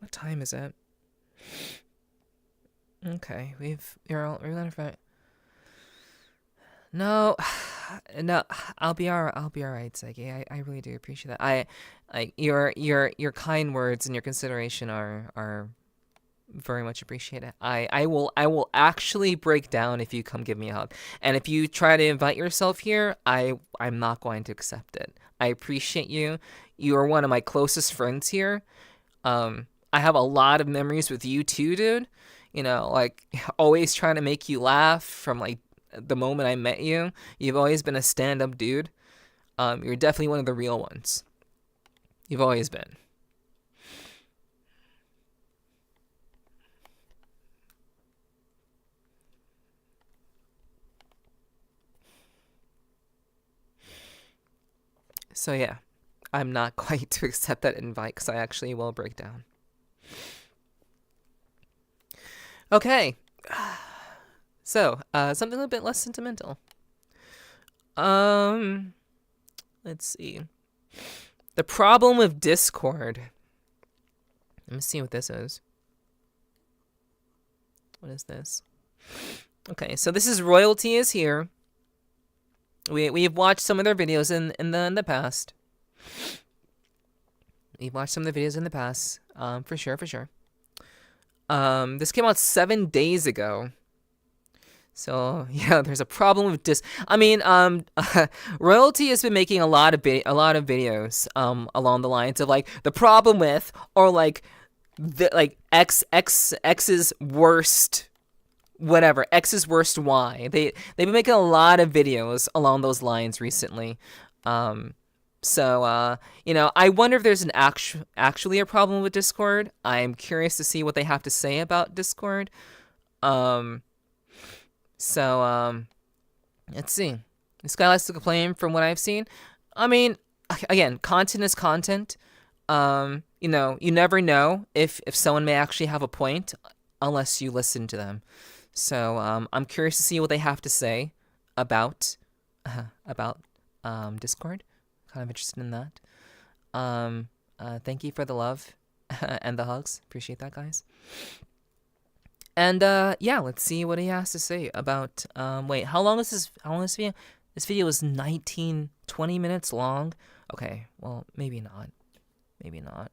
What time is it? Okay, we're on for. No, I'll be alright, Seki. I really do appreciate that. Your kind words and your consideration are very much appreciated. I will actually break down if you come give me a hug. And if you try to invite yourself here, I'm not going to accept it. I appreciate you. You are one of my closest friends here. I have a lot of memories with you too, dude. Like always trying to make you laugh from like the moment I met you. You've always been a stand-up dude. You're definitely one of the real ones. You've always been. So yeah, I'm not going to accept that invite because I actually will break down. Okay. So, something a bit less sentimental. Let's see. The problem with Discord. Let me see what this is. What is this? Okay, so this is Royalty is here. We've watched some of their videos in the past. We've watched some of the videos in the past. For sure. This came out 7 days ago. So yeah, there's a problem with Royalty has been making a lot of videos along the lines of like the problem with, or like like X's worst whatever, X's worst Y. They've been making a lot of videos along those lines recently. So you know, I wonder if there's an actually a problem with Discord. I'm curious to see what they have to say about Discord. Let's see. This guy likes to complain from what I've seen. I mean, again, content is content. You know, you never know if someone may actually have a point unless you listen to them. So I'm curious to see what they have to say about Discord. Kind of interested in that. Thank you for the love and the hugs. Appreciate that, guys. And yeah, let's see what he has to say about wait, how long is this video? This video is 20 minutes long. Okay, well, maybe not. Maybe not.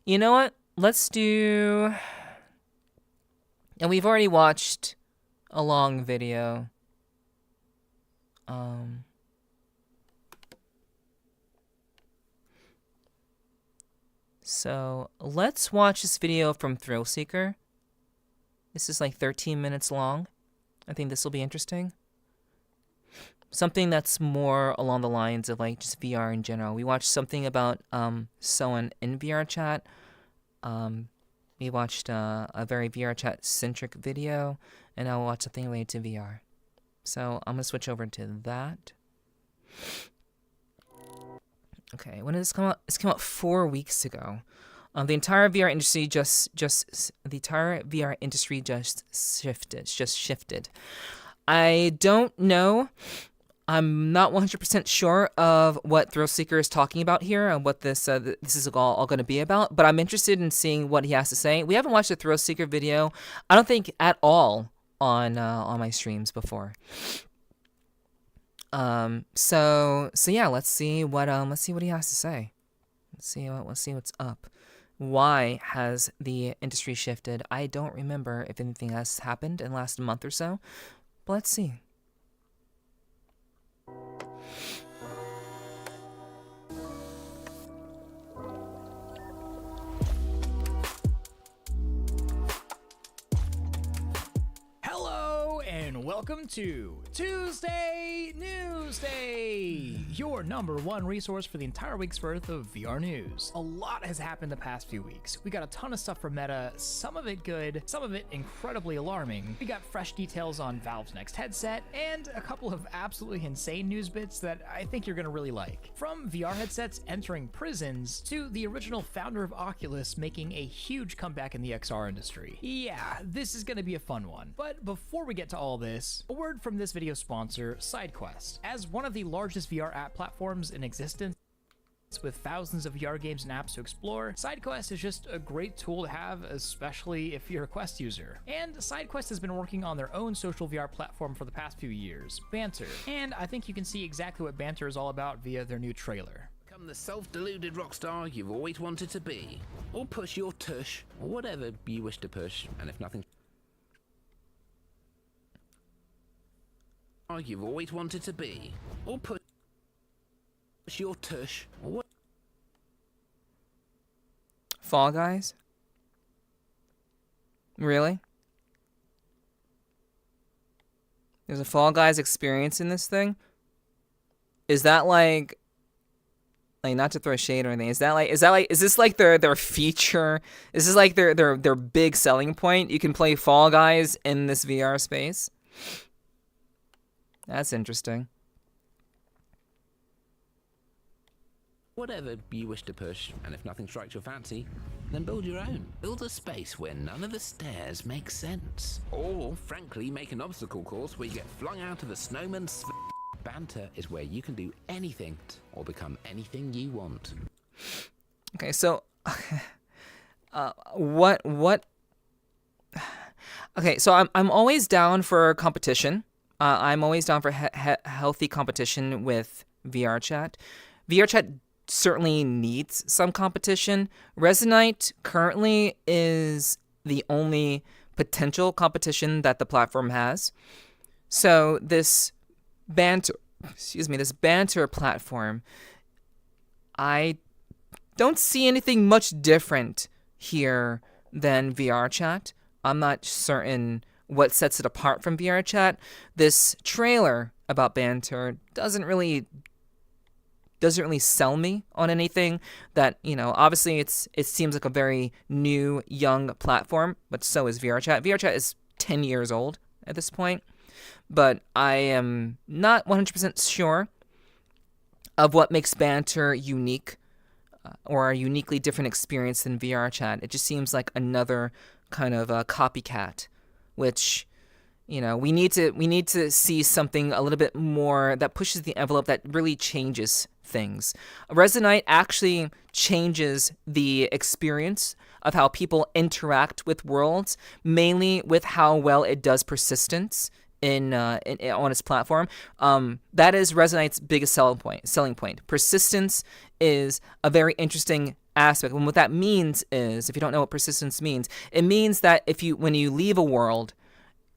You know what? Let's do... And we've already watched a long video. So let's watch this video from Thrillseeker. This is like 13 minutes long. I think this will be interesting. Something that's more along the lines of like just VR in general. We watched something about someone in VRChat. We watched a very VRChat centric video, and now we'll watch something related to VR. So I'm gonna switch over to that. Okay, when did this come out? This came out 4 weeks ago. The entire VR industry just shifted. I don't know. I'm not 100% sure of what Thrillseeker is talking about here and what this is all going to be about, but I'm interested in seeing what he has to say. We haven't watched a Thrillseeker video, I don't think at all, on my streams before. So yeah, let's see what he has to say. Let's see what's up. Why has the industry shifted? I don't remember if anything has happened in the last month or so, but let's see. Hello and welcome to Tuesday News Day, your #1 resource for the entire week's worth of VR news. A lot has happened the past few weeks. We got a ton of stuff from Meta, some of it good, some of it incredibly alarming. We got fresh details on Valve's next headset, and a couple of absolutely insane news bits that I think you're gonna really like. From VR headsets entering prisons, to the original founder of Oculus making a huge comeback in the XR industry. Yeah, this is gonna be a fun one. But before we get to all this, a word from this video's sponsor, SideQuest. As one of the largest VR app platforms in existence, with thousands of VR games and apps to explore, SideQuest is just a great tool to have, especially if you're a Quest user. And SideQuest has been working on their own social VR platform for the past few years, Banter. And I think you can see exactly what Banter is all about via their new trailer. Become the self-deluded rock star you've always wanted to be. Or push your tush, or whatever you wish to push, and if nothing... you've always wanted to be. Or push your tush, or what... Fall Guys? Really? There's a Fall Guys experience in this thing? Is that like not to throw shade or anything, is this like their feature? Is this like their big selling point? You can play Fall Guys in this VR space? That's interesting. Whatever you wish to push, and if nothing strikes your fancy, then build your own. Build a space where none of the stairs make sense. Or, frankly, make an obstacle course where you get flung out of a snowman's... Banter is where you can do anything, or become anything you want. Okay, so... what... Okay, so I'm always down for competition. I'm always down for healthy competition with VRChat. VRChat certainly needs some competition. Resonite currently is the only potential competition that the platform has. So this banter platform, I don't see anything much different here than VRChat. I'm not certain what sets it apart from VRChat. This trailer about banter doesn't really sell me on anything. That, obviously it seems like a very new, young platform, but so is VRChat. VRChat is 10 years old at this point, but I am not 100% sure of what makes banter unique or a uniquely different experience than VRChat. It just seems like another kind of a copycat, which, we need to see something a little bit more that pushes the envelope, that really changes things. Resonite actually changes the experience of how people interact with worlds, mainly with how well it does persistence on its platform. That is Resonite's biggest selling point. Persistence is a very interesting aspect. And what that means is, if you don't know what persistence means, it means that when you leave a world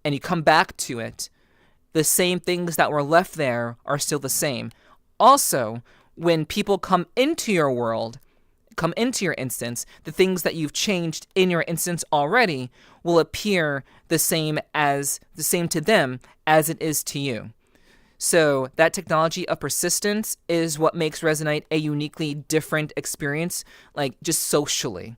and you come back to it, the same things that were left there are still the same. Also, when people come into your world, come into your instance, the things that you've changed in your instance already will appear the same to them as it is to you. So that technology of persistence is what makes Resonite a uniquely different experience, like just socially.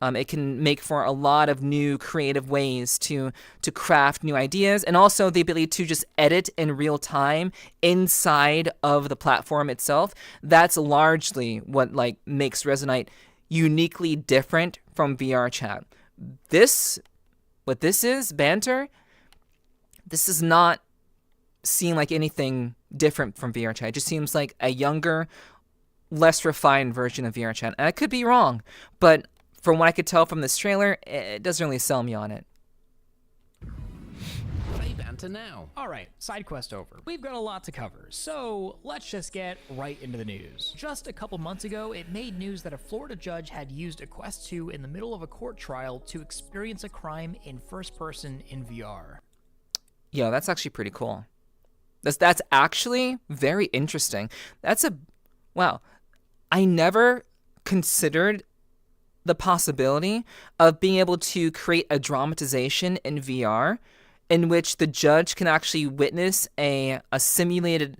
It can make for a lot of new creative ways to craft new ideas, and also the ability to just edit in real time inside of the platform itself. That's largely what makes Resonite uniquely different from VRChat. What this is, banter, this does not seem like anything different from VRChat. It just seems like a younger, less refined version of VRChat. And I could be wrong, but from what I could tell from this trailer, it doesn't really sell me on it. Play banter now. All right, side quest over. We've got a lot to cover, so let's just get right into the news. Just a couple months ago, it made news that a Florida judge had used a Quest 2 in the middle of a court trial to experience a crime in first person in VR. Yo, that's actually pretty cool. That's actually very interesting. Wow. I never considered the possibility of being able to create a dramatization in VR in which the judge can actually witness a simulated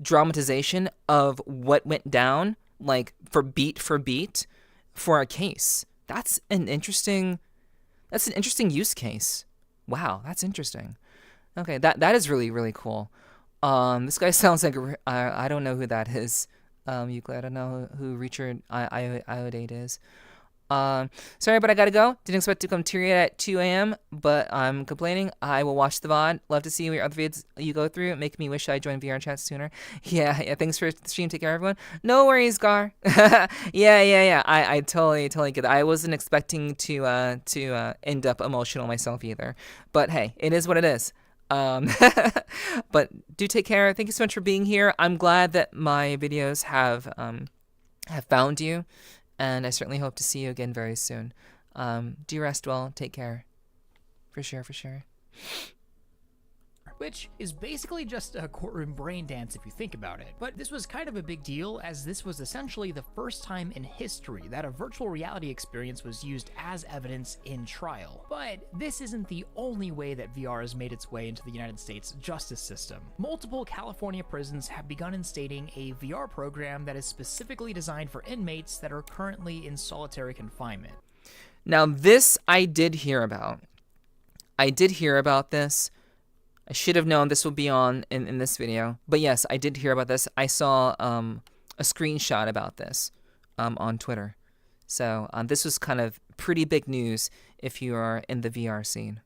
dramatization of what went down, like for beat for a case. That's an interesting use case. Wow, that's interesting. Okay, that is really, really cool. This guy sounds like I don't know who that is. Euclid, I don't know who Richard Iodate is. Sorry, but I gotta go. Didn't expect to come to you at 2 a.m., but I'm complaining. I will watch the VOD. Love to see your other vids you go through. Make me wish I joined VRChat sooner. Yeah, thanks for the stream. Take care, everyone. No worries, Gar. Yeah. I totally get that. I wasn't expecting to end up emotional myself either. But hey, it is what it is. But do take care. Thank you so much for being here. I'm glad that my videos have found you, and I certainly hope to see you again very soon. Do rest well. Take care. For sure. Which is basically just a courtroom brain dance if you think about it. But this was kind of a big deal, as this was essentially the first time in history that a virtual reality experience was used as evidence in trial. But this isn't the only way that VR has made its way into the United States justice system. Multiple California prisons have begun instating a VR program that is specifically designed for inmates that are currently in solitary confinement. Now this I did hear about. This. I should have known this would be on in this video. But yes, I did hear about this. I saw a screenshot about this on Twitter. So this was kind of pretty big news if you are in the VR scene.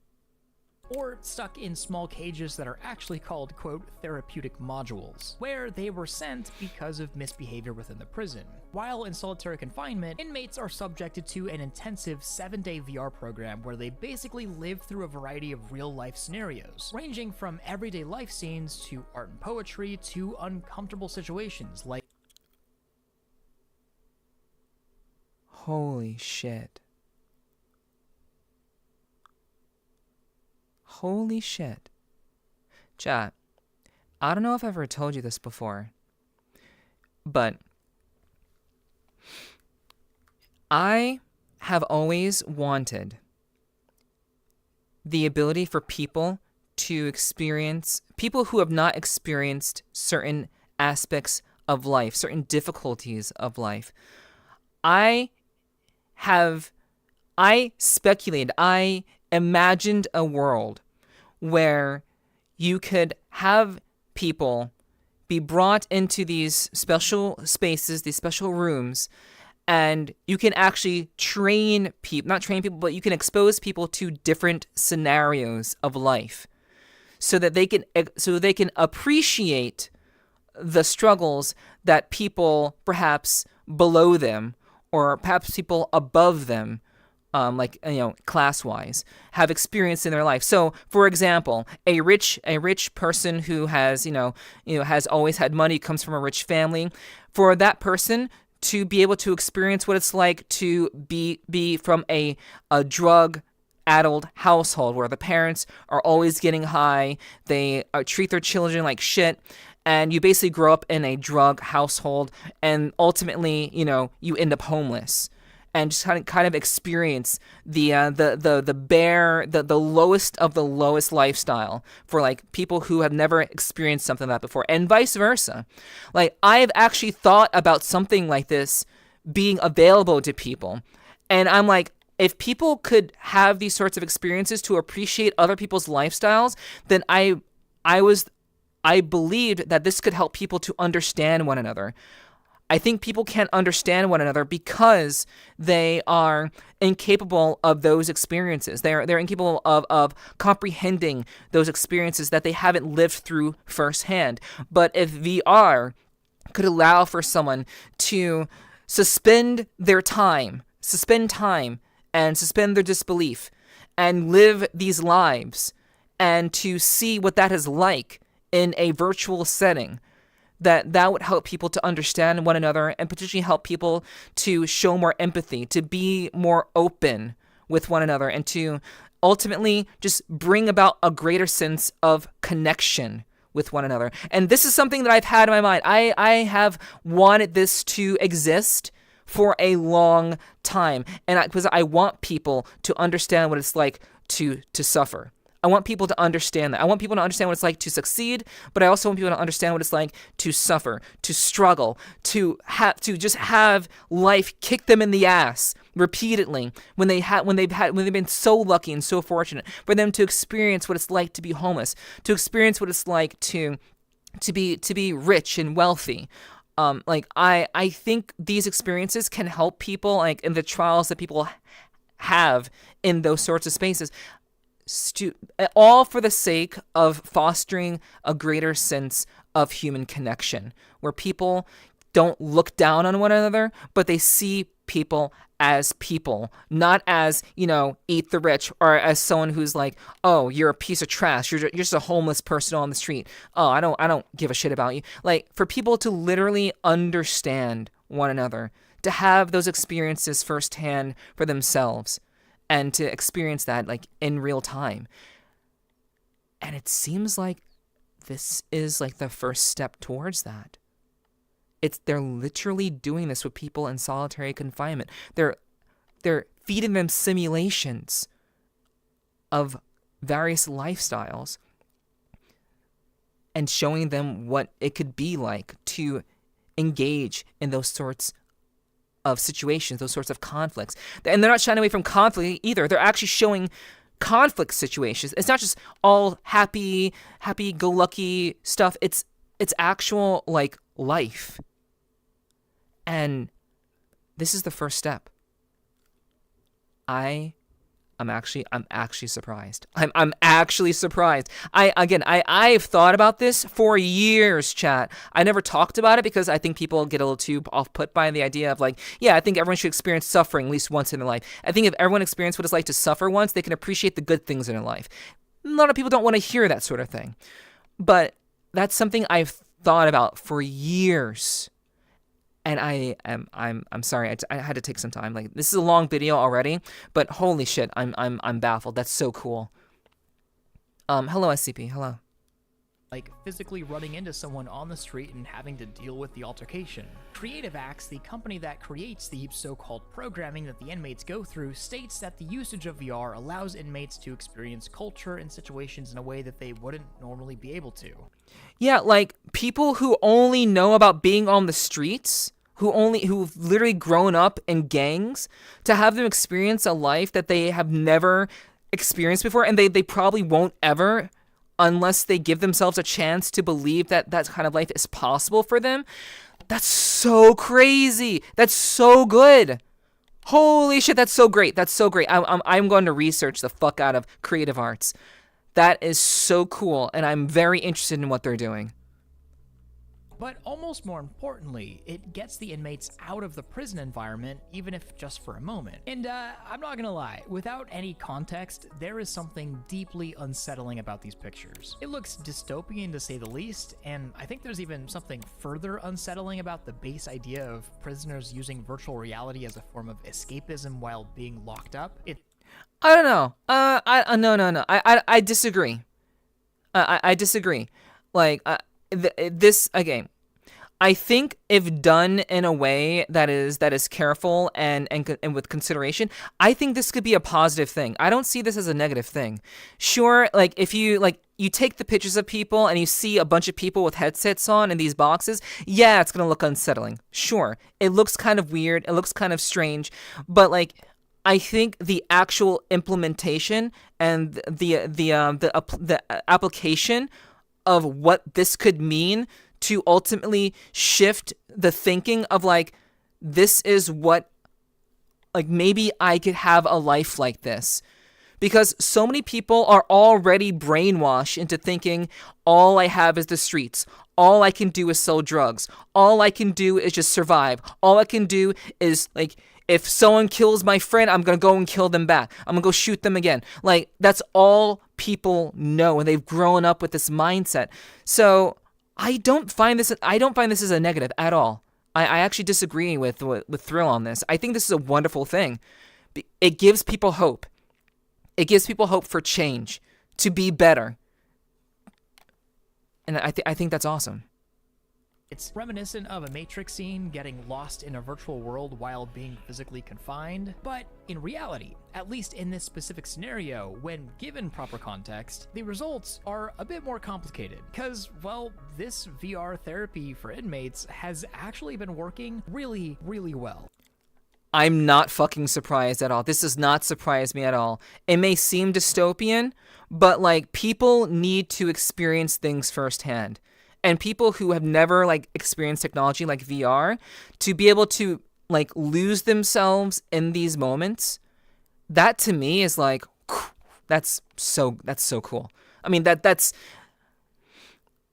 Or stuck in small cages that are actually called, quote, therapeutic modules, where they were sent because of misbehavior within the prison. While in solitary confinement, inmates are subjected to an intensive 7-day VR program where they basically live through a variety of real-life scenarios, ranging from everyday life scenes to art and poetry to uncomfortable situations like Holy shit. Holy shit. Chat, I don't know if I've ever told you this before, but I have always wanted the ability for people who have not experienced certain aspects of life, certain difficulties of life. I speculated, I imagined a world where you could have people be brought into these special spaces, these special rooms, and you can actually not train people, but you can expose people to different scenarios of life so that they can appreciate the struggles that people perhaps below them or perhaps people above them, class-wise, have experienced in their life. So, for example, a rich person who has always had money, comes from a rich family, for that person to be able to experience what it's like to be from a drug-addled household where the parents are always getting high, they treat their children like shit, and you basically grow up in a drug household, and ultimately, you end up homeless. And just kind of experience the lowest of the lowest lifestyle for like people who have never experienced something like that before, and vice versa. Like, I've actually thought about something like this being available to people, and I'm like, if people could have these sorts of experiences to appreciate other people's lifestyles, then I believed that this could help people to understand one another. I think people can't understand one another because they are incapable of those experiences. They're incapable of comprehending those experiences that they haven't lived through firsthand. But if VR could allow for someone to suspend time, and suspend their disbelief, and live these lives, and to see what that is like in a virtual setting, that would help people to understand one another and potentially help people to show more empathy, to be more open with one another, and to ultimately just bring about a greater sense of connection with one another. And this is something that I've had in my mind. I have wanted this to exist for a long time, and because I want people to understand what it's like to suffer. I want people to understand that. I want people to understand what it's like to succeed, but I also want people to understand what it's like to suffer, to struggle, to just have life kick them in the ass repeatedly when they've been so lucky and so fortunate, for them to experience what it's like to be homeless, to experience what it's like to be rich and wealthy. I think these experiences can help people, like in the trials that people have in those sorts of spaces. All for the sake of fostering a greater sense of human connection, where people don't look down on one another, but they see people as people, not as, eat the rich, or as someone who's like, oh, you're a piece of trash, you're just a homeless person on the street. Oh, I don't give a shit about you. Like, for people to literally understand one another, to have those experiences firsthand for themselves, and to experience that like in real time. And it seems like this is like the first step towards that. They're literally doing this with people in solitary confinement. They're feeding them simulations of various lifestyles and showing them what it could be like to engage in those sorts of situations, those sorts of conflicts. And they're not shying away from conflict either. They're actually showing conflict situations. It's not just all happy-go-lucky stuff. It's actual, like, life. And this is the first step. I'm actually surprised. I'm actually surprised. I've thought about this for years, chat. I never talked about it because I think people get a little too off-put by the idea of like, yeah, I think everyone should experience suffering at least once in their life. I think if everyone experienced what it's like to suffer once, they can appreciate the good things in their life. A lot of people don't want to hear that sort of thing. But that's something I've thought about for years. and I'm sorry, I had to take some time. Like, this is a long video already, but holy shit, I'm baffled. That's so cool. Hello SCP, hello. Like physically running into someone on the street and having to deal with the altercation. Creative Acts, the company that creates the so-called programming that the inmates go through, states that the usage of VR allows inmates to experience culture and situations in a way that they wouldn't normally be able to. Yeah, like people who only know about being on the streets, who've literally grown up in gangs, to have them experience a life that they have never experienced before, and they probably won't ever, unless they give themselves a chance to believe that that kind of life is possible for them. That's so crazy. That's so good. Holy shit, that's so great. That's so great. I'm going to research the fuck out of creative arts. That is so cool, and I'm very interested in what they're doing. But almost more importantly, it gets the inmates out of the prison environment, even if just for a moment. And I'm not gonna lie, without any context, there is something deeply unsettling about these pictures. It looks dystopian to say the least, and I think there's even something further unsettling about the base idea of prisoners using virtual reality as a form of escapism while being locked up. I don't know. No. I disagree. I disagree. Like, this again. I think if done in a way that is careful and with consideration, I think this could be a positive thing. I don't see this as a negative thing. Sure, like if you take the pictures of people and you see a bunch of people with headsets on in these boxes, yeah, it's gonna look unsettling. Sure, it looks kind of weird. It looks kind of strange, but like, I think the actual implementation and the application of what this could mean to ultimately shift the thinking of like, this is what, like, maybe I could have a life like this. Because so many people are already brainwashed into thinking all I have is the streets. All I can do is sell drugs. All I can do is just survive. All I can do is, like, if someone kills my friend, I'm going to go and kill them back. I'm going to go shoot them again. Like, that's all people know, and they've grown up with this mindset. So I don't find this as a negative at all. I actually disagree with Thrill on this. I think this is a wonderful thing. It gives people hope. It gives people hope for change, to be better. And I think that's awesome. It's reminiscent of a Matrix scene, getting lost in a virtual world while being physically confined. But in reality, at least in this specific scenario, when given proper context, the results are a bit more complicated. Because, well, this VR therapy for inmates has actually been working really, really well. I'm not fucking surprised at all. This does not surprise me at all. It may seem dystopian, but like, people need to experience things firsthand. And people who have never like experienced technology like VR, to be able to like lose themselves in these moments, that to me is like, that's so cool. I mean, that's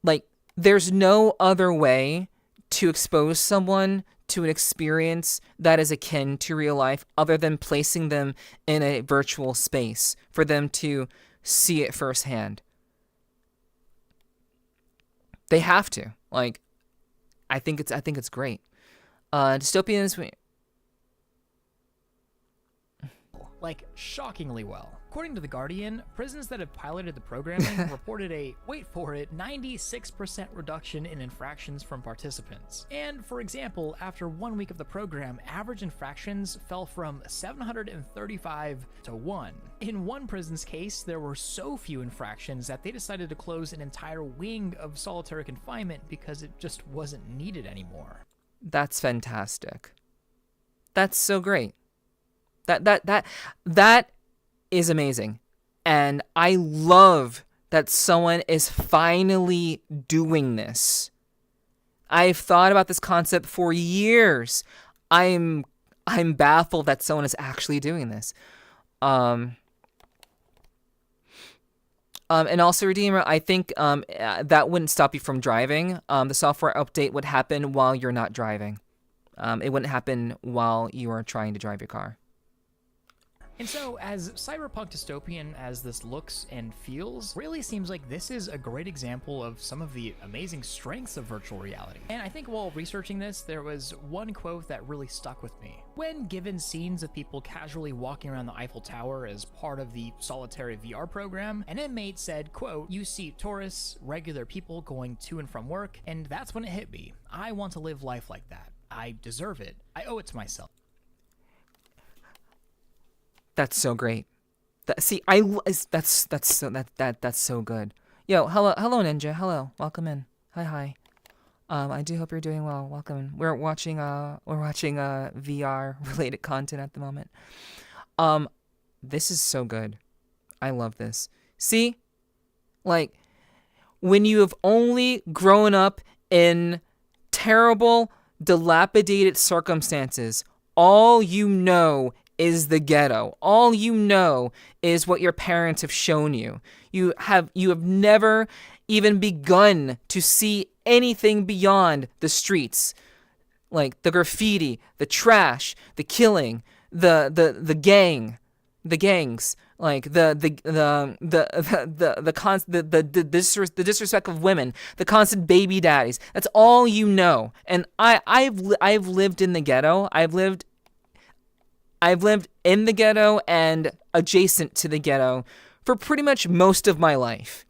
like, there's no other way to expose someone to an experience that is akin to real life other than placing them in a virtual space for them to see it firsthand. They have to. Like, I think it's great. Dystopians, like, shockingly well. According to The Guardian, prisons that have piloted the programming reported a, wait for it, 96% reduction in infractions from participants. And, for example, after 1 week of the program, average infractions fell from 735 to 1. In one prison's case, there were so few infractions that they decided to close an entire wing of solitary confinement because it just wasn't needed anymore. That's fantastic. That's so great. That is amazing. And I love that someone is finally doing this. I've thought about this concept for years. I'm baffled that someone is actually doing this. And also, Redeemer, I think that wouldn't stop you from driving. The software update would happen while you're not driving. It wouldn't happen while you are trying to drive your car. And so, as cyberpunk dystopian as this looks and feels, really seems like this is a great example of some of the amazing strengths of virtual reality. And I think while researching this, there was one quote that really stuck with me. When given scenes of people casually walking around the Eiffel Tower as part of the solitary VR program, an inmate said, quote, "You see tourists, regular people going to and from work, and that's when it hit me. I want to live life like that. I deserve it. I owe it to myself." That's so great. That's so good. Yo, hello Ninja. Hello, welcome in. Hi. I do hope you're doing well. Welcome. We're watching VR related content at the moment. This is so good. I love this. See, like when you have only grown up in terrible, dilapidated circumstances, all you know is the ghetto. All you know is what your parents have shown you. You have never even begun to see anything beyond the streets. Like the graffiti, the trash, the killing, the gangs, like the disrespect of women, the constant baby daddies. That's all you know. And I've lived in the ghetto. I've lived in the ghetto and adjacent to the ghetto for pretty much most of my life.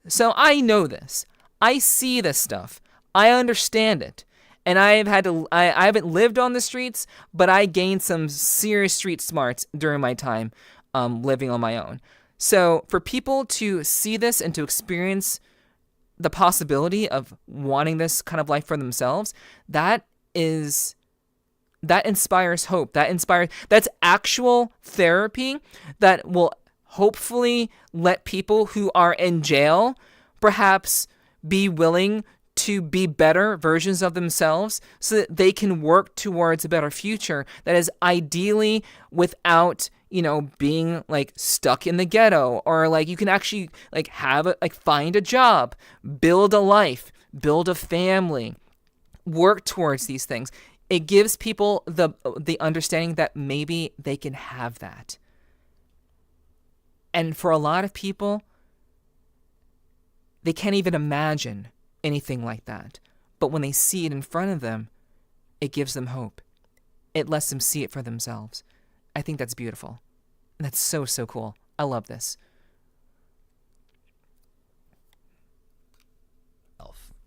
So I know this. I see this stuff. I understand it. And I haven't lived on the streets, but I gained some serious street smarts during my time living on my own. So for people to see this and to experience the possibility of wanting this kind of life for themselves, that inspires hope. That's actual therapy that will hopefully let people who are in jail perhaps be willing to be better versions of themselves so that they can work towards a better future that is ideally without, being like stuck in the ghetto, or like you can actually like find a job, build a life, build a family, work towards these things. It gives people the understanding that maybe they can have that. And for a lot of people, they can't even imagine anything like that. But when they see it in front of them, it gives them hope. It lets them see it for themselves. I think that's beautiful. And that's so, so cool. I love this.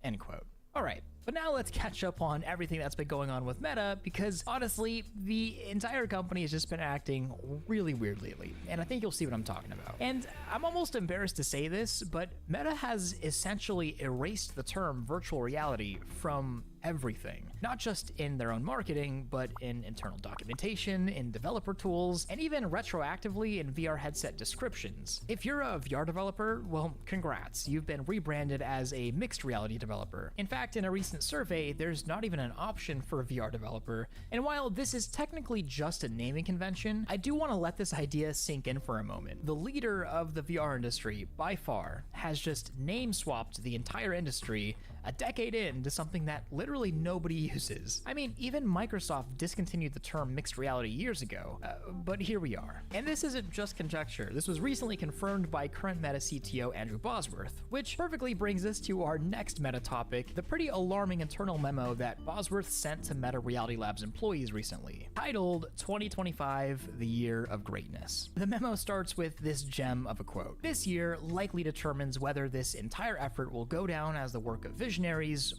End quote. All right. But now let's catch up on everything that's been going on with Meta, because honestly, the entire company has just been acting really weird lately, and I think you'll see what I'm talking about. And I'm almost embarrassed to say this, but Meta has essentially erased the term virtual reality from everything, not just in their own marketing, but in internal documentation, in developer tools, and even retroactively in VR headset descriptions. If you're a VR developer, well, congrats, you've been rebranded as a mixed reality developer. In fact, in a recent survey, there's not even an option for a VR developer, and while this is technically just a naming convention, I do want to let this idea sink in for a moment. The leader of the VR industry, by far, has just name swapped the entire industry a decade into something that literally nobody uses. I mean, even Microsoft discontinued the term mixed reality years ago, but here we are. And this isn't just conjecture. This was recently confirmed by current Meta CTO Andrew Bosworth, which perfectly brings us to our next Meta topic, the pretty alarming internal memo that Bosworth sent to Meta Reality Labs employees recently, titled 2025, the Year of Greatness. The memo starts with this gem of a quote. "This year likely determines whether this entire effort will go down as the work of visionaries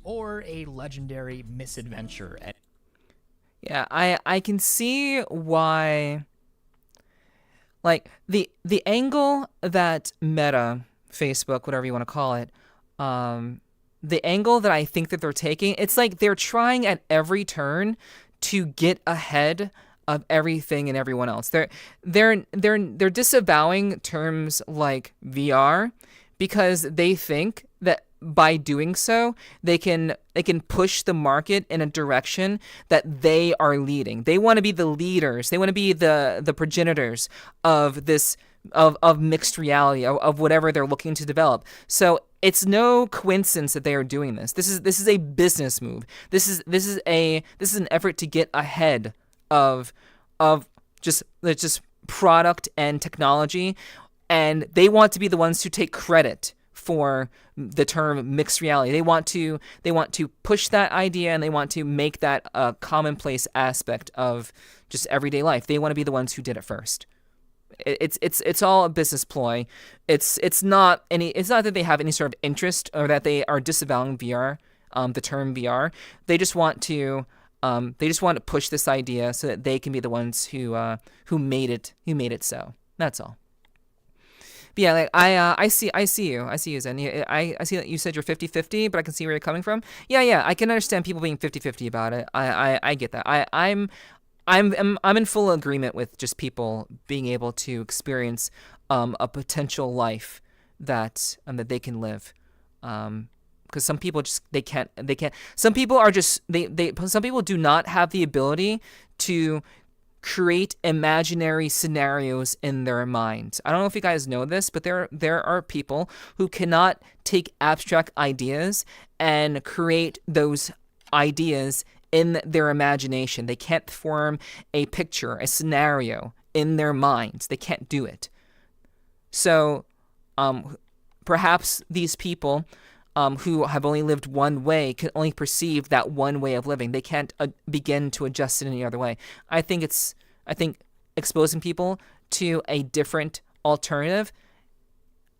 or a legendary misadventure." Yeah, I can see why, like, the angle that Meta, Facebook, whatever you want to call it, the angle that I think that they're taking, it's like they're trying at every turn to get ahead of everything and everyone else. They're disavowing terms like VR because they think that by doing so, they can push the market in a direction that they are leading. They want to be the leaders. They want to be the progenitors of this of mixed reality, of whatever they're looking to develop. So it's no coincidence that they are doing this. This is a business move. This is an effort to get ahead of just product and technology, and they want to be the ones who take credit for the term mixed reality. They want to push that idea, and they want to make that a commonplace aspect of just everyday life. They want to be the ones who did it first. It's all a business ploy. It's not that they have any sort of interest or that they are disavowing VR, the term VR. They just want to push this idea so that they can be the ones who made it so. That's all. But yeah, like I see you, Zen. I see that you said you're 50-50, but I can see where you're coming from. Yeah, I can understand people being 50-50 about it. I get that. I'm in full agreement with just people being able to experience a potential life that they can live. Because some people just they can't. Some people are just some people do not have the ability to create imaginary scenarios in their mind. I don't know if you guys know this, but there are people who cannot take abstract ideas and create those ideas in their imagination. They can't form a picture, a scenario in their minds. They can't do it. So perhaps these people who have only lived one way can only perceive that one way of living. They can't begin to adjust it any other way. I think exposing people to a different alternative,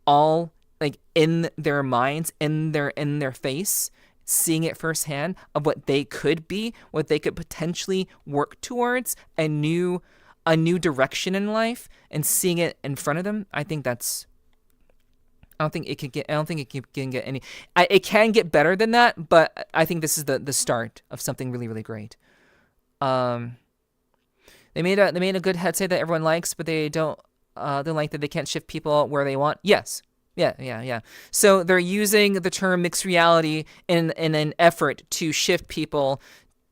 all like in their minds, in their face, seeing it firsthand of what they could be, what they could potentially work towards, a new direction in life, and seeing it in front of them. I think that's. I don't think it can get any. It can get better than that, but I think this is the start of something really, really great. They made a good headset that everyone likes, but they don't like that they can't shift people where they want. Yes. Yeah. So they're using the term mixed reality in an effort to shift people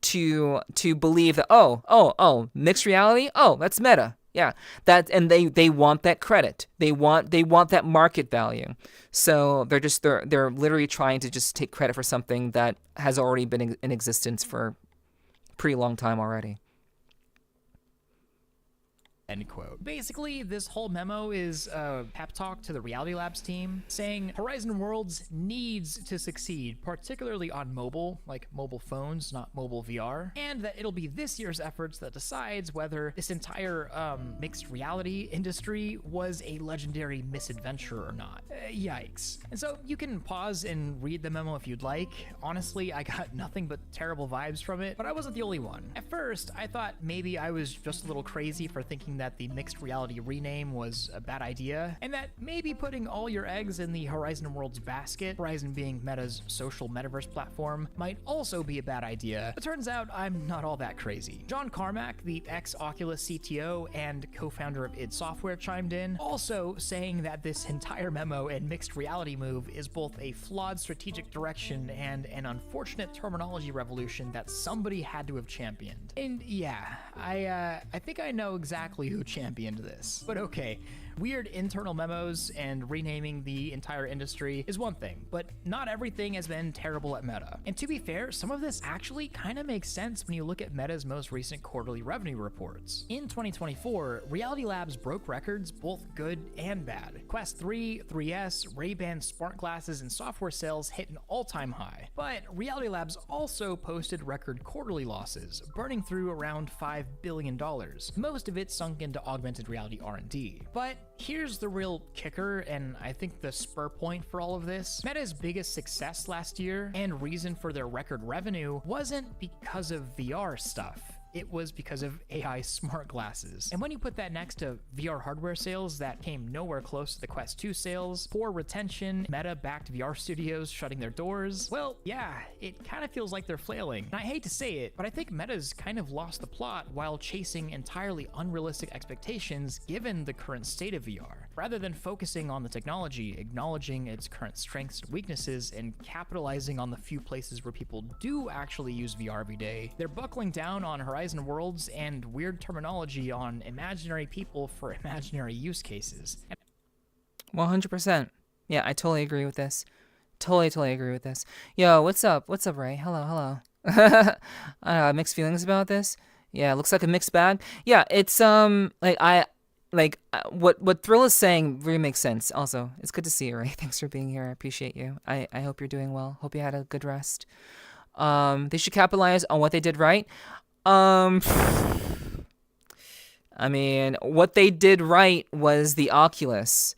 to believe that oh mixed reality, that's meta. Yeah, and they want that credit. They want that market value. So they're literally trying to just take credit for something that has already been in existence for a pretty long time already. End quote. Basically, this whole memo is a pep talk to the Reality Labs team, saying Horizon Worlds needs to succeed, particularly on mobile, like mobile phones, not mobile VR, and that it'll be this year's efforts that decides whether this entire mixed reality industry was a legendary misadventure or not. Yikes. And so you can pause and read the memo if you'd like. Honestly, I got nothing but terrible vibes from it, but I wasn't the only one. At first, I thought maybe I was just a little crazy for thinking that the mixed reality rename was a bad idea, and that maybe putting all your eggs in the Horizon Worlds basket, Horizon being Meta's social metaverse platform, might also be a bad idea. It turns out I'm not all that crazy. John Carmack, the ex-Oculus CTO and co-founder of id Software, chimed in, also saying that this entire memo and mixed reality move is both a flawed strategic direction and an unfortunate terminology revolution that somebody had to have championed. And yeah, I think I know exactly who championed this. But okay, weird internal memos and renaming the entire industry is one thing, but not everything has been terrible at Meta. And to be fair, some of this actually kind of makes sense when you look at Meta's most recent quarterly revenue reports. In 2024, Reality Labs broke records, both good and bad. Quest 3, 3S, Ray-Ban smart glasses, and software sales hit an all-time high. But Reality Labs also posted record quarterly losses, burning through around $5 billion, most of it sunk into augmented reality R&D. But here's the real kicker, and I think the spur point for all of this. Meta's biggest success last year, and reason for their record revenue, wasn't because of VR stuff. It was because of AI smart glasses. And when you put that next to VR hardware sales that came nowhere close to the Quest 2 sales, poor retention, Meta-backed VR studios shutting their doors, well, yeah, it kind of feels like they're flailing. And I hate to say it, but I think Meta's kind of lost the plot while chasing entirely unrealistic expectations given the current state of VR. Rather than focusing on the technology, acknowledging its current strengths and weaknesses, and capitalizing on the few places where people do actually use VR every day, they're buckling down on Horizon Worlds and weird terminology on imaginary people for imaginary use cases. 100%. Yeah, I totally agree with this. Totally agree with this. Yo, what's up? What's up, Ray? Hello. I don't know, mixed feelings about this. Yeah, it looks like a mixed bag. Yeah, it's like like what Thrill is saying really makes sense. Also, it's good to see you, Ray. Thanks for being here. I appreciate you. I hope you're doing well. Hope you had a good rest. They should capitalize on what they did right. I mean, what they did right was the Oculus,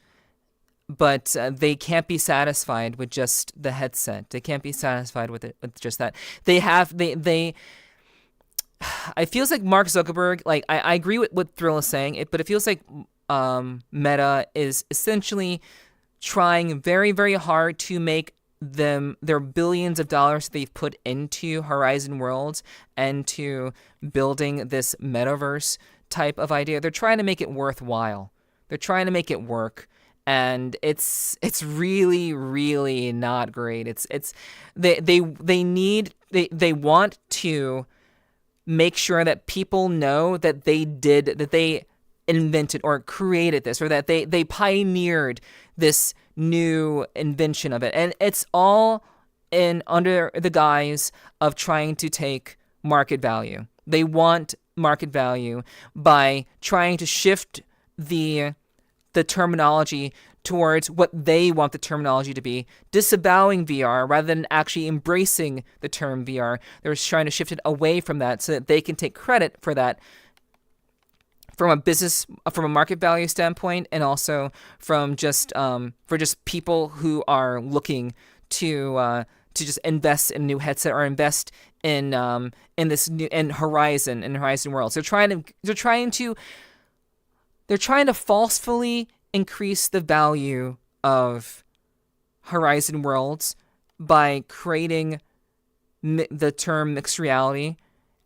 but they can't be satisfied with just the headset. They can't be satisfied with just that. They it feels like Mark Zuckerberg, like I agree with what Thrill is saying, but it feels like Meta is essentially trying very, very hard to make their billions of dollars they've put into Horizon Worlds and to building this metaverse type of idea. They're trying to make it worthwhile. They're trying to make it work. And it's really, really not great. They want to make sure that people know that they invented or created this, or that they pioneered this new invention of it. And it's all under the guise of trying to take market value. They want market value by trying to shift the terminology towards what they want the terminology to be, disavowing VR rather than actually embracing the term VR. They're trying to shift it away from that so that they can take credit for that from a market value standpoint, and also from just for just people who are looking to just invest in a new headset or invest in Horizon Worlds. They're trying to falsely increase the value of Horizon Worlds by creating the term mixed reality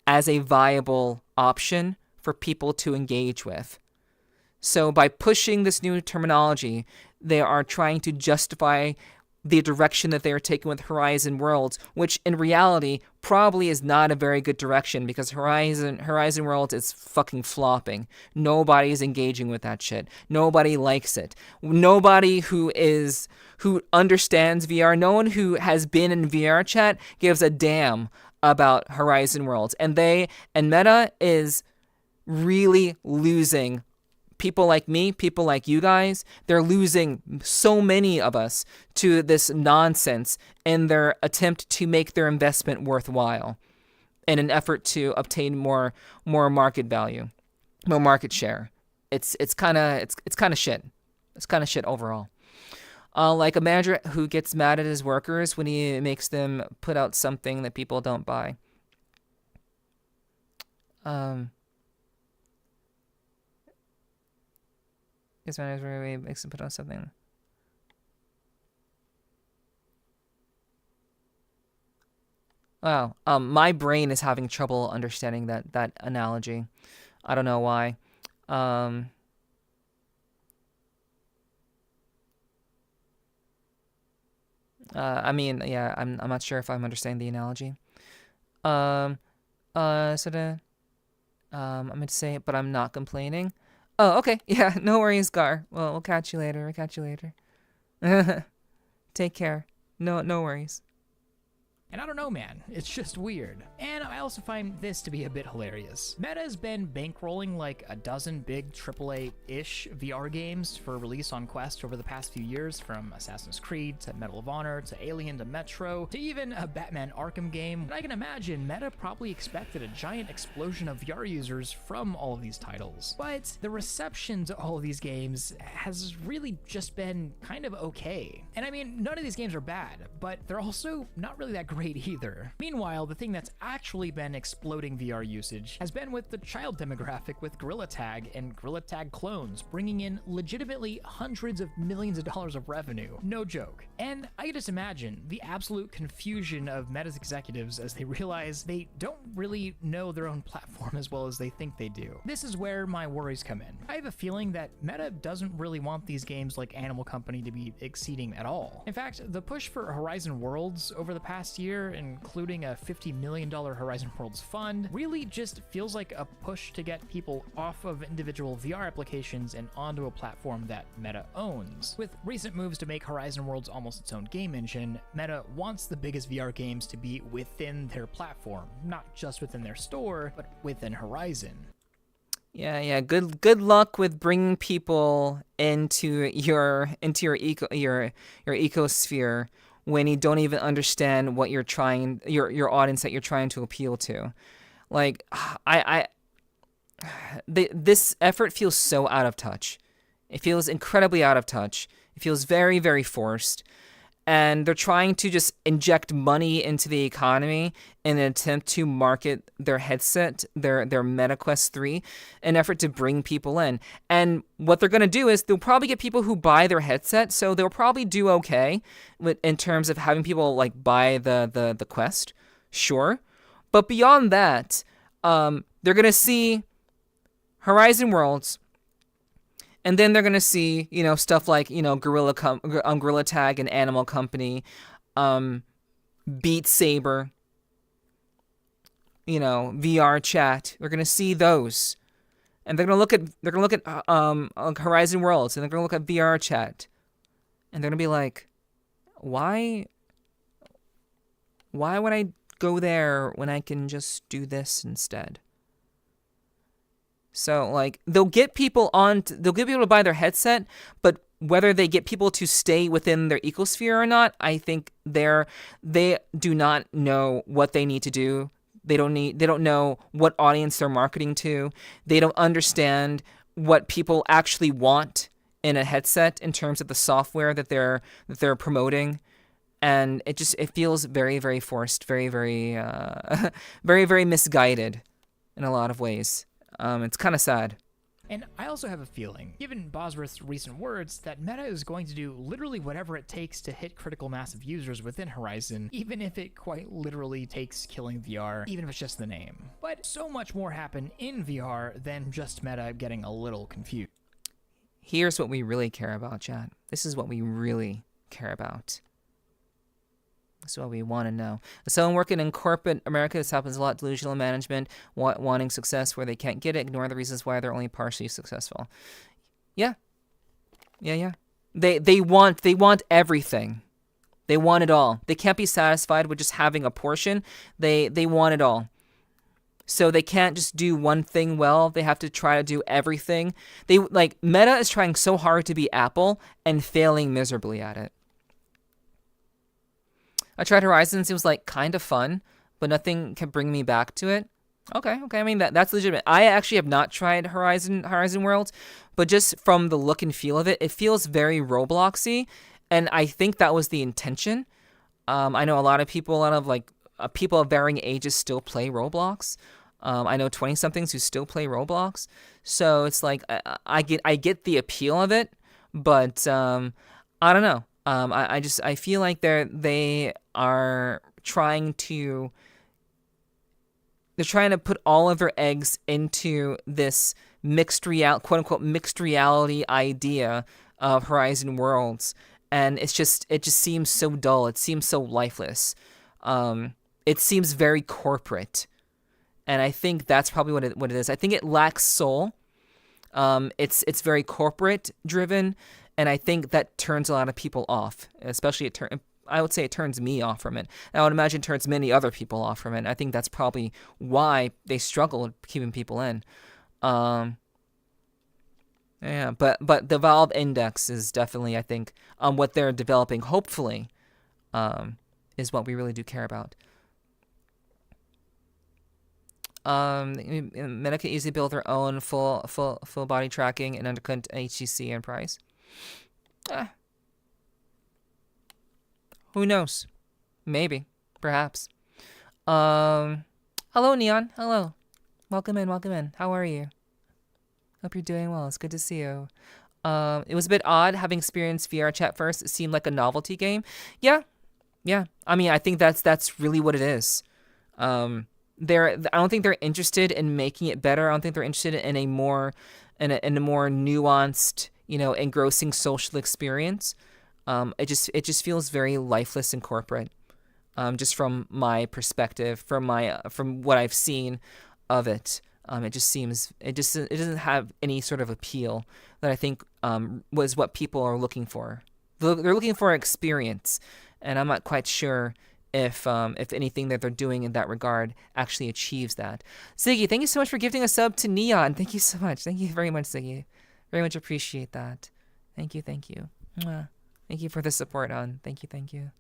as a viable option for people to engage with. So by pushing this new terminology, they are trying to justify the direction that they are taking with Horizon Worlds, which in reality probably is not a very good direction, because Horizon Worlds is fucking flopping. Nobody's engaging with that shit. Nobody likes it. Nobody who understands VR, no one who has been in VRChat gives a damn about Horizon Worlds. And Meta is really losing people like me, people like you guys. They're losing so many of us to this nonsense in their attempt to make their investment worthwhile in an effort to obtain more market value, more market share. It's kind of shit. It's kind of shit overall. Like a manager who gets mad at his workers when he makes them put out something that people don't buy. Guess manager makes them put out something. Wow. My brain is having trouble understanding that analogy. I don't know why. I mean, yeah, I'm not sure if I'm understanding the analogy. I'm going to say it, but I'm not complaining. Oh, okay. Yeah, no worries, Gar. Well, we'll catch you later. Take care. No worries. And I don't know, man. It's just weird. And I also find this to be a bit hilarious. Meta has been bankrolling like a dozen big AAA-ish VR games for release on Quest over the past few years, from Assassin's Creed to Medal of Honor to Alien to Metro to even a Batman Arkham game. And I can imagine Meta probably expected a giant explosion of VR users from all of these titles. But the reception to all of these games has really just been kind of okay. And I mean, none of these games are bad, but they're also not really that great either. Meanwhile, the thing that's actually been exploding VR usage has been with the child demographic, with Gorilla Tag and Gorilla Tag clones bringing in legitimately hundreds of millions of dollars of revenue. No joke. And I can just imagine the absolute confusion of Meta's executives as they realize they don't really know their own platform as well as they think they do. This is where my worries come in. I have a feeling that Meta doesn't really want these games like Animal Company to be exceeding at all. In fact, the push for Horizon Worlds over the past year, including a $50 million Horizon Worlds fund, really just feels like a push to get people off of individual VR applications and onto a platform that Meta owns. With recent moves to make Horizon Worlds almost its own game engine, Meta wants the biggest VR games to be within their platform, not just within their store, but within Horizon. Yeah. Good luck with bringing people into your ecosphere when you don't even understand what you're trying your audience that you're trying to appeal to. Like this effort feels so out of touch. It feels incredibly out of touch. It feels very, very forced. And they're trying to just inject money into the economy in an attempt to market their headset, their MetaQuest 3, in an effort to bring people in. And what they're going to do is they'll probably get people who buy their headset, so they'll probably do okay in terms of having people like buy the Quest, sure. But beyond that, they're going to see Horizon Worlds, and then they're going to see, stuff like, Gorilla Tag and Animal Company, Beat Saber, VRChat. They're going to see those. And they're going to look at Horizon Worlds, and they're going to look at VRChat. And they're going to be like, why would I go there when I can just do this instead? So, like, they'll get people to buy their headset, but whether they get people to stay within their ecosphere or not, I think they do not know what they need to do. They don't know what audience they're marketing to. They don't understand what people actually want in a headset in terms of the software that they're promoting. And it feels very, very forced, very, very, very, very misguided in a lot of ways. It's kind of sad. And I also have a feeling, given Bosworth's recent words, that Meta is going to do literally whatever it takes to hit critical mass of users within Horizon, even if it quite literally takes killing VR, even if it's just the name. But so much more happened in VR than just Meta getting a little confused. Here's what we really care about, chat. This is what we really care about. That's what we want to know. Someone working in corporate America, this happens a lot. Delusional management, wanting success where they can't get it, ignore the reasons why they're only partially successful. Yeah. They want everything. They want it all. They can't be satisfied with just having a portion. They want it all. So they can't just do one thing well. They have to try to do everything. Meta is trying so hard to be Apple and failing miserably at it. I tried Horizons. It was like kind of fun, but nothing can bring me back to it. Okay. I mean that's legitimate. I actually have not tried Horizon Worlds, but just from the look and feel of it, it feels very Robloxy, and I think that was the intention. I know a lot of people, people of varying ages still play Roblox. I know 20-somethings who still play Roblox, so it's like I get the appeal of it, but I don't know. I feel like they are trying to put all of their eggs into this quote unquote mixed reality idea of Horizon Worlds, and it just seems so dull. It seems so lifeless. It seems very corporate, and I think that's probably what it is. I think it lacks soul. It's very corporate driven. And I think that turns a lot of people off, especially I would say it turns me off from it. And I would imagine it turns many other people off from it. And I think that's probably why they struggle with keeping people in. But the Valve Index is definitely, I think, what they're developing, hopefully, is what we really do care about. Meta can easily build their own full body tracking and undercut HTC and price. Who knows? Maybe. Perhaps. Hello, Neon. Hello. Welcome in. How are you? Hope you're doing well. It's good to see you. It was a bit odd having experienced VRChat first. It seemed like a novelty game. Yeah. I mean, I think that's really what it is. I don't think they're interested in making it better. I don't think they're interested in a more nuanced, engrossing social experience. It just feels very lifeless and corporate. Just from my perspective, from what I've seen of it, it doesn't have any sort of appeal that I think was what people are looking for. They're looking for experience, and I'm not quite sure if anything that they're doing in that regard actually achieves that. Ziggy, thank you so much for gifting a sub to Neon. Thank you so much. Thank you very much, Ziggy. Very much appreciate that. Thank you. Mwah. Thank you for the support, on. Thank you.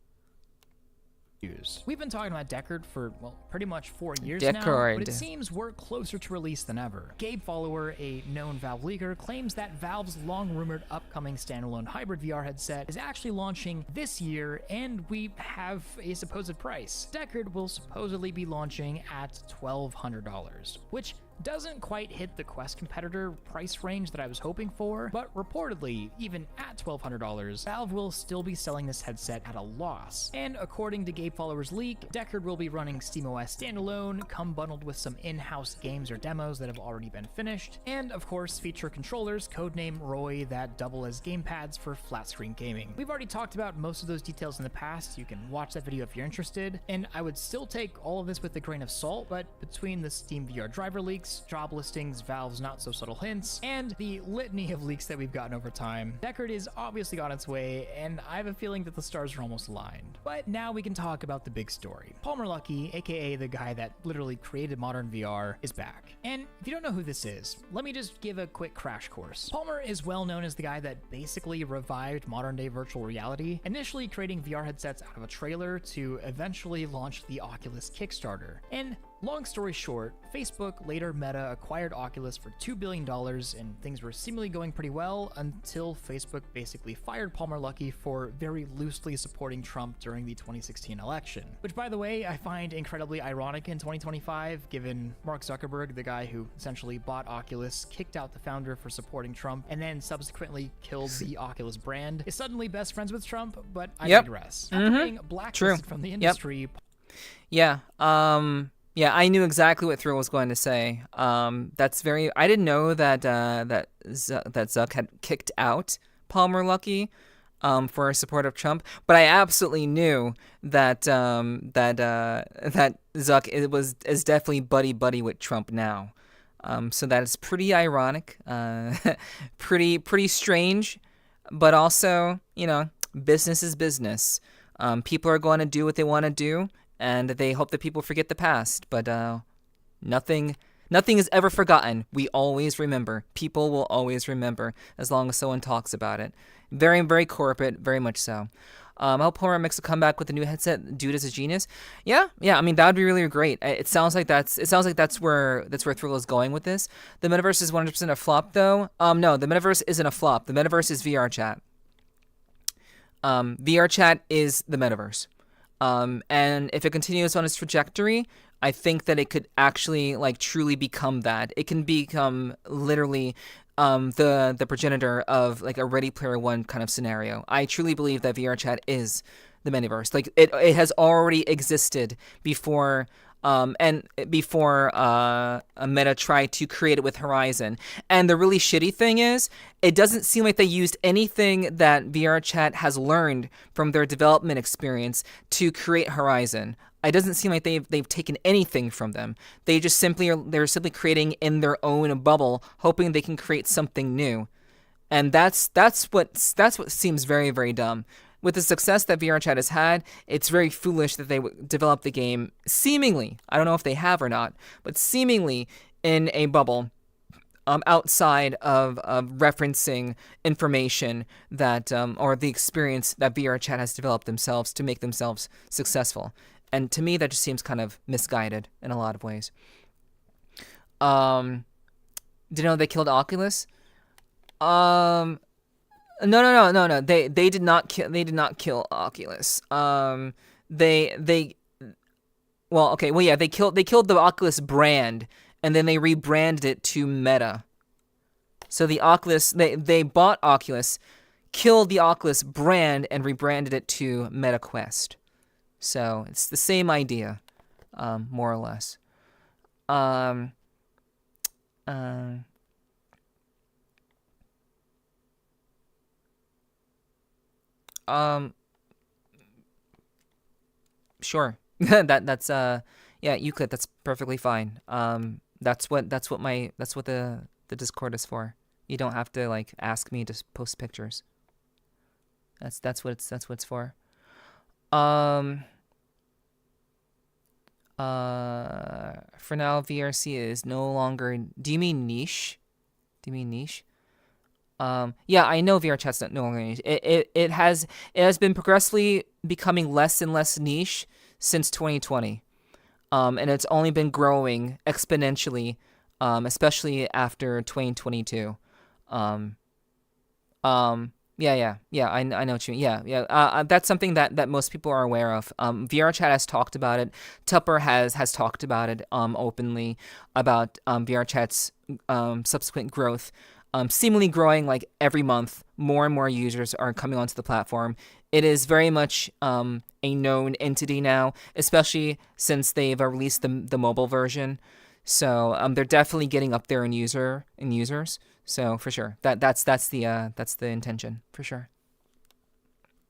We've been talking about Deckard for, well, pretty much 4 years now, Deckard. but it seems we're closer to release than ever. Gabe Follower, a known Valve leaker, claims that Valve's long-rumored upcoming standalone hybrid VR headset is actually launching this year, and we have a supposed price. Deckard will supposedly be launching at $1,200, which doesn't quite hit the Quest competitor price range that I was hoping for, but reportedly, even at $1,200, Valve will still be selling this headset at a loss. And according to Gabe Follower's leak, Deckard will be running SteamOS standalone, come bundled with some in-house games or demos that have already been finished, and of course feature controllers, codename Roy, that double as gamepads for flat-screen gaming. We've already talked about most of those details in the past. You can watch that video if you're interested, and I would still take all of this with a grain of salt, but between the Steam VR driver leaks, job listings, Valve's not-so-subtle hints, and the litany of leaks that we've gotten over time, Deckard is obviously on its way, and I have a feeling that the stars are almost aligned. But now we can talk about the big story. Palmer Luckey, aka the guy that literally created modern VR, is back. And if you don't know who this is, let me just give a quick crash course. Palmer is well known as the guy that basically revived modern-day virtual reality, initially creating VR headsets out of a trailer to eventually launch the Oculus Kickstarter. And long story short, Facebook, later Meta, acquired Oculus for $2 billion, and things were seemingly going pretty well until Facebook basically fired Palmer Luckey for very loosely supporting Trump during the 2016 election. Which, by the way, I find incredibly ironic in 2025, given Mark Zuckerberg, the guy who essentially bought Oculus, kicked out the founder for supporting Trump, and then subsequently killed the Oculus brand, is suddenly best friends with Trump, but I digress. After being blacklisted from the industry... Yeah, I knew exactly what Thrill was going to say. That's very. I didn't know that that Zuck had kicked out Palmer Luckey for support of Trump, but I absolutely knew that that Zuck is definitely buddy with Trump now. So that is pretty ironic, pretty strange, but also, you know, business is business. People are going to do what they want to do, and they hope that people forget the past, but nothing is ever forgotten. We always remember. People will always remember as long as someone talks about it. Very, very corporate, very much so. I hope Palmer makes a comeback with the new headset. Dude is a genius. Yeah. I mean, that would be really great. It sounds like that's where Thrill is going with this. The metaverse is 100% a flop, though. No, the metaverse isn't a flop. The metaverse is VRChat. VRChat is the metaverse. And if it continues on its trajectory, I think that it could actually truly become that. It can become literally the progenitor of a Ready Player One kind of scenario. I truly believe that VRChat is the metaverse. It has already existed before. Before Meta tried to create it with Horizon. And the really shitty thing is, it doesn't seem like they used anything that VRChat has learned from their development experience to create Horizon. It doesn't seem like they've taken anything from them. They're simply creating in their own bubble, hoping they can create something new. And that's what seems very, very dumb. With the success that VRChat has had, it's very foolish that they developed the game seemingly, I don't know if they have or not, but seemingly in a bubble outside of referencing information that, or the experience that VRChat has developed themselves to make themselves successful. And to me, that just seems kind of misguided in a lot of ways. Did you know they killed Oculus? No. They did not kill. They did not kill Oculus. They killed the Oculus brand, and then they rebranded it to Meta. So the Oculus, they bought Oculus, killed the Oculus brand, and rebranded it to MetaQuest. So it's the same idea, more or less. Sure. that's Euclid, that's perfectly fine. That's what the Discord is for. You don't have to ask me to post pictures. That's what it's for. For now, VRC is no longer. Do you mean niche? Yeah, I know VRChat's no longer niche. It has been progressively becoming less and less niche since 2020. And it's only been growing exponentially, especially after 2022. Yeah. I know what you mean. Yeah. That's something that most people are aware of. VRChat has talked about it. Tupper has talked about it openly about VRChat's subsequent growth. Seemingly growing like every month. More and more users are coming onto the platform. It is very much a known entity now, especially since they've released the mobile version. So they're definitely getting up there in users. So for sure, that's the intention for sure.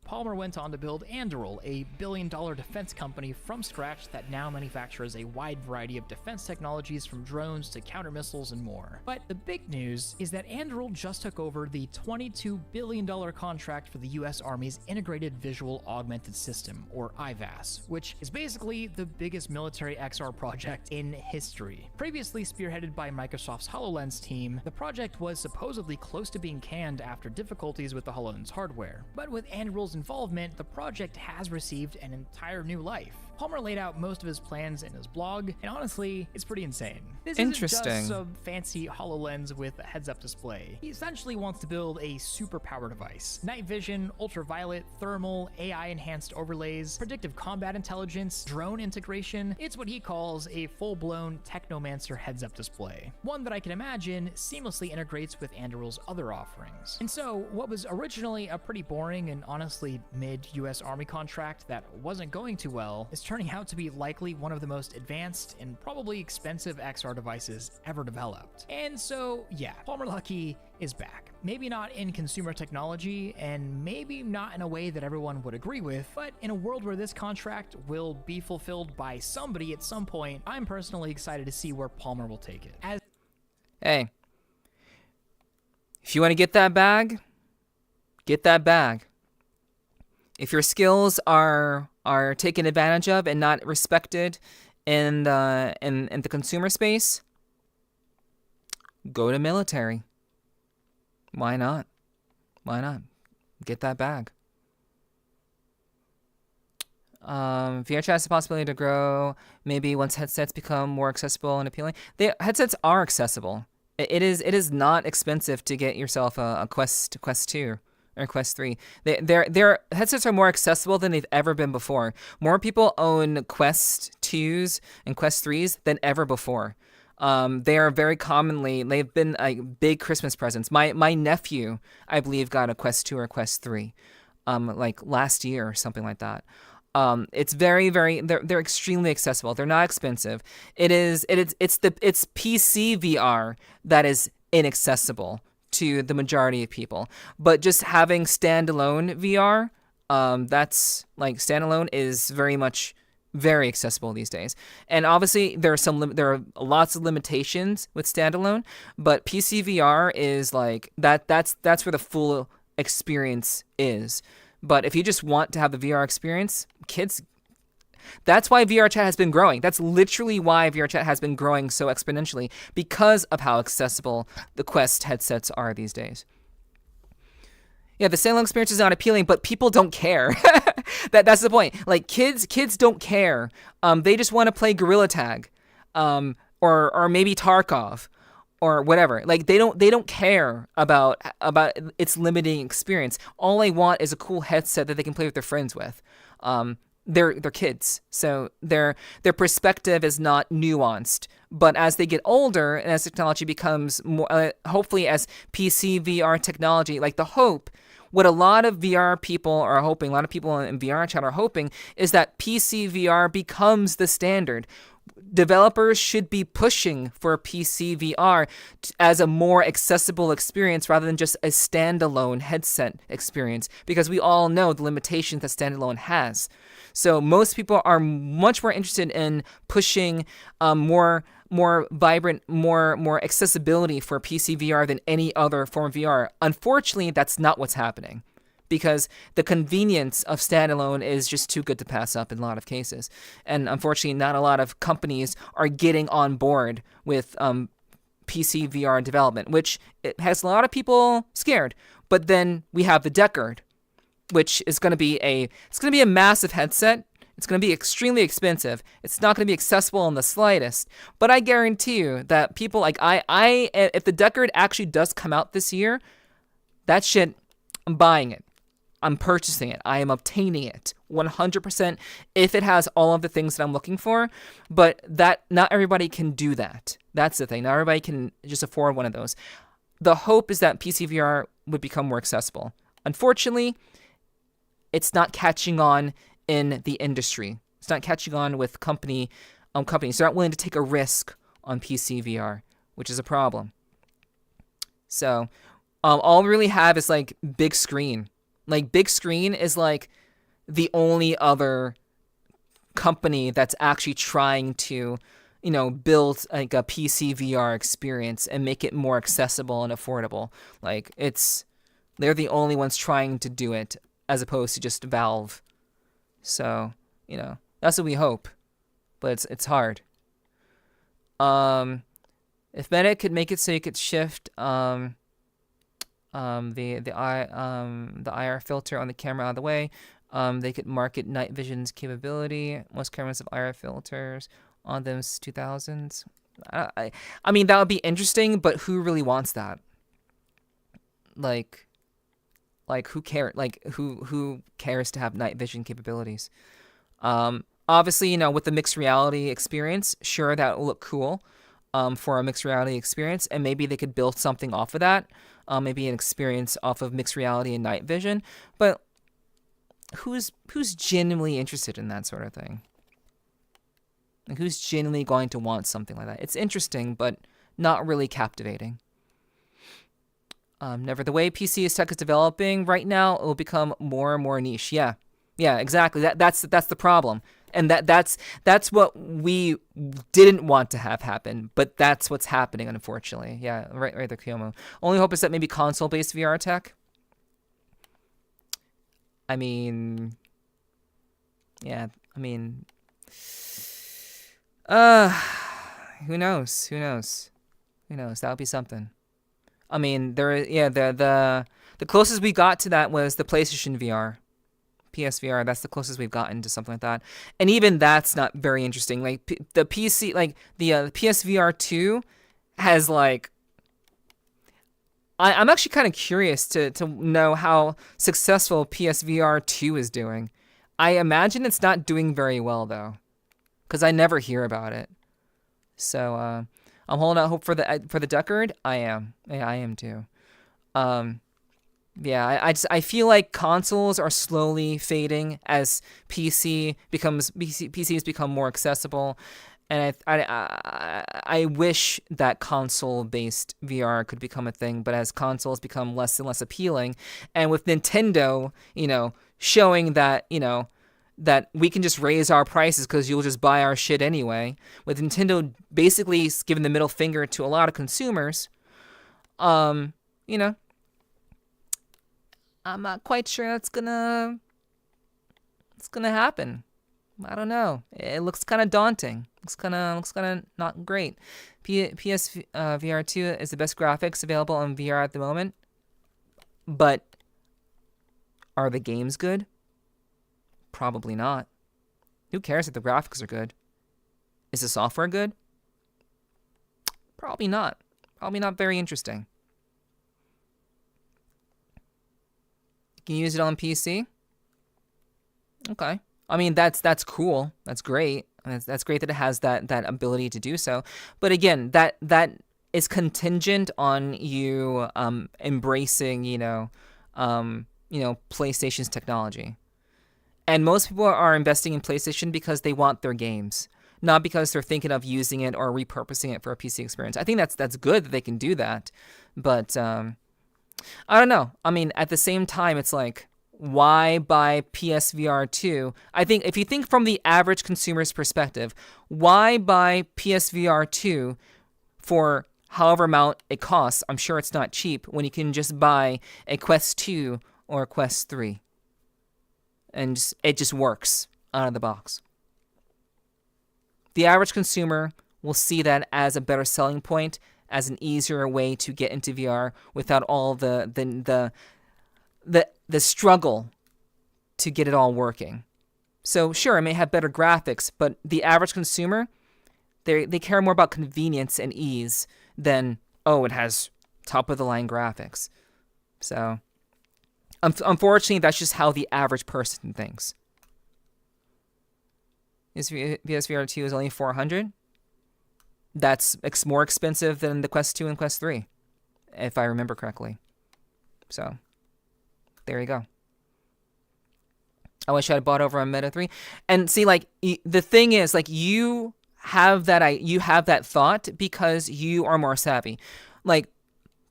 Palmer went on to build Anduril, a billion-dollar defense company from scratch that now manufactures a wide variety of defense technologies from drones to counter missiles and more. But the big news is that Anduril just took over the $22 billion contract for the US Army's Integrated Visual Augmented System, or IVAS, which is basically the biggest military XR project in history. Previously spearheaded by Microsoft's HoloLens team, the project was supposedly close to being canned after difficulties with the HoloLens hardware. But with Anduril's involvement, the project has received an entire new life. Palmer laid out most of his plans in his blog, and honestly, it's pretty insane. This isn't just some fancy HoloLens with a heads-up display. He essentially wants to build a superpower device. Night vision, ultraviolet, thermal, AI-enhanced overlays, predictive combat intelligence, drone integration. It's what he calls a full-blown Technomancer heads-up display. One that I can imagine seamlessly integrates with Anduril's other offerings. And so, what was originally a pretty boring and honestly mid-US Army contract that wasn't going too well is turning out to be likely one of the most advanced and probably expensive XR devices ever developed. And so, yeah, Palmer Luckey is back. Maybe not in consumer technology, and maybe not in a way that everyone would agree with, but in a world where this contract will be fulfilled by somebody at some point, I'm personally excited to see where Palmer will take it. Hey, if you want to get that bag, get that bag. If your skills are taken advantage of and not respected in the consumer space, go to military. Why not? Get that bag. VRChat has the possibility to grow maybe once headsets become more accessible and appealing. The headsets are accessible. It is not expensive to get yourself a Quest 2. Or Quest 3. Their headsets are more accessible than they've ever been before. More people own Quest 2s and Quest 3s than ever before. They are they've been big Christmas presents. My nephew, I believe, got a Quest 2 or Quest 3, like last year or something like that. It's they're extremely accessible. They're not expensive. It's PC VR that is inaccessible to the majority of people, but just having standalone VR, that's like standalone is very accessible these days. And obviously there are lots of limitations with standalone, but PC VR is like that's where the full experience is. But if you just want to have the VR experience, that's why VRChat has been growing. That's literally why VRChat has been growing so exponentially, because of how accessible the Quest headsets are these days. Yeah, the standalone experience is not appealing, but people don't care. That's the point. Like kids don't care. They just want to play Gorilla Tag, or maybe Tarkov, or whatever. Like they don't care about its limiting experience. All they want is a cool headset that they can play with their friends with. They're kids, so their perspective is not nuanced. But as they get older and as technology becomes more, hopefully as PC VR technology, like what a lot of VR people are hoping, a lot of people in VRChat are hoping, is that PC VR becomes the standard. Developers should be pushing for PC VR as a more accessible experience rather than just a standalone headset experience, because we all know the limitations that standalone has. So most people are much more interested in pushing more vibrant, more accessibility for PC VR than any other form of VR. Unfortunately, that's not what's happening, because the convenience of standalone is just too good to pass up in a lot of cases. And unfortunately, not a lot of companies are getting on board with PC VR development, which it has a lot of people scared. But then we have the Deckard, which is going to be a massive headset. It's going to be extremely expensive. It's not going to be accessible in the slightest. But I guarantee you that people like if the Deckard actually does come out this year, that shit, I'm buying it. I'm purchasing it. I am obtaining it 100% if it has all of the things that I'm looking for. But that not everybody can do that. That's the thing. Not everybody can just afford one of those. The hope is that PC VR would become more accessible. Unfortunately, it's not catching on in the industry. It's not catching on with companies. They're not willing to take a risk on PC VR, which is a problem. So, all we really have is like big screen. Like big screen is like the only other company that's actually trying to, build like a PC VR experience and make it more accessible and affordable. Like they're the only ones trying to do it as opposed to just Valve. So, that's what we hope, but it's hard. If Meta could make it so you could shift the IR filter on the camera out of the way, they could market night vision's capability. Most cameras have IR filters on them since 2000s. I mean, that would be interesting, but who really wants that? Like who cares? Like who cares to have night vision capabilities? Obviously, with the mixed reality experience, sure, that will look cool for a mixed reality experience, and maybe they could build something off of that. Maybe an experience off of mixed reality and night vision. But who's genuinely interested in that sort of thing? Like, who's genuinely going to want something like that? It's interesting, but not really captivating. Never. The way PC's tech is developing right now, it will become more and more niche. Yeah, exactly. That's the problem, and that's what we didn't want to have happen, but that's what's happening, unfortunately. Yeah, right there, Kiyomo. Only hope is that maybe console-based VR tech. I mean, yeah. I mean, who knows? That would be something. I mean, the closest we got to that was the PlayStation VR, PSVR. That's the closest we've gotten to something like that, and even that's not very interesting. Like the PC, like the PSVR 2 has like. I'm actually kind of curious to know how successful PSVR 2 is doing. I imagine it's not doing very well though, because I never hear about it. So I'm holding out hope for the Deckard. I am. Yeah, I am too. Yeah, I feel like consoles are slowly fading as PCs become more accessible, and I wish that console-based VR could become a thing. But as consoles become less and less appealing, and with Nintendo, showing that that we can just raise our prices because you'll just buy our shit anyway. With Nintendo basically giving the middle finger to a lot of consumers, I'm not quite sure that's gonna happen. I don't know. It looks kind of daunting. Looks kind of not great. PS VR 2 is the best graphics available on VR at the moment, but are the games good? Probably not. Who cares if the graphics are good? Is the software good? Probably not. Probably not very interesting. Can you use it on PC? Okay. I mean, that's cool. That's great. That's great that it has that ability to do so. But again, that is contingent on you embracing, PlayStation's technology. And most people are investing in PlayStation because they want their games, not because they're thinking of using it or repurposing it for a PC experience. I think that's good that they can do that, but I don't know. I mean, at the same time, it's like, why buy PSVR 2? I think if you think from the average consumer's perspective, why buy PSVR 2 for however amount it costs? I'm sure it's not cheap when you can just buy a Quest 2 or Quest 3. And it just works out of the box. The average consumer will see that as a better selling point, as an easier way to get into VR without all the struggle to get it all working. So sure, it may have better graphics, but the average consumer, they care more about convenience and ease than, oh, it has top-of-the-line graphics. So, unfortunately, that's just how the average person thinks. PSVR 2 is only $400. That's more expensive than the Quest 2 and Quest 3, if I remember correctly. So, there you go. I wish I had bought over on Meta 3. And see, like, the thing is, like, you have that thought because you are more savvy. Like,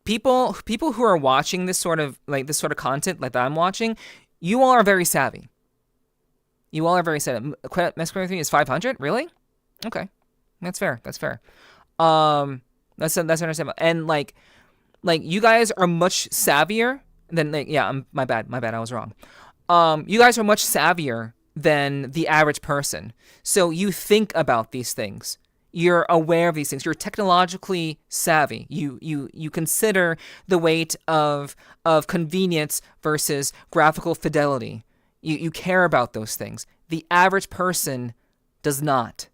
people who are watching this sort of content like that I'm watching, you all are very savvy. You all are very savvy. Mesquite 3 is 500? Really? Okay. That's fair. That's understandable. And like you guys are much savvier than my bad, I was wrong. You guys are much savvier than the average person. So you think about these things. You're aware of these things. You're technologically savvy. You consider the weight of convenience versus graphical fidelity. You care about those things. The average person does not.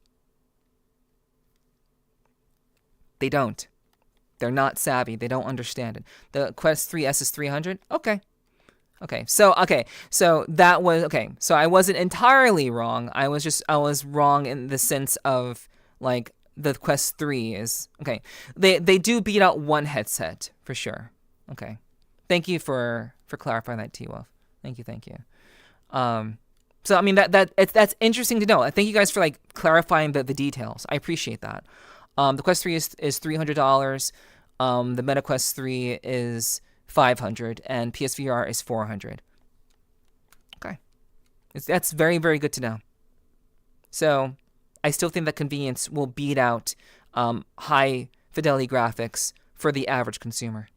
They don't. They're not savvy. They don't understand it. The Quest 3S is 300? Okay. So that was okay. So I wasn't entirely wrong. I was wrong in the sense of like the Quest 3 is okay. They do beat out one headset for sure. Okay. Thank you for clarifying that, T-Wolf. Thank you. So I mean that's interesting to know. I thank you guys for like clarifying the details. I appreciate that. The Quest 3 is $300. The Meta Quest 3 is $500, and PSVR is $400. Okay. That's very, very good to know. So, I still think that convenience will beat out high fidelity graphics for the average consumer.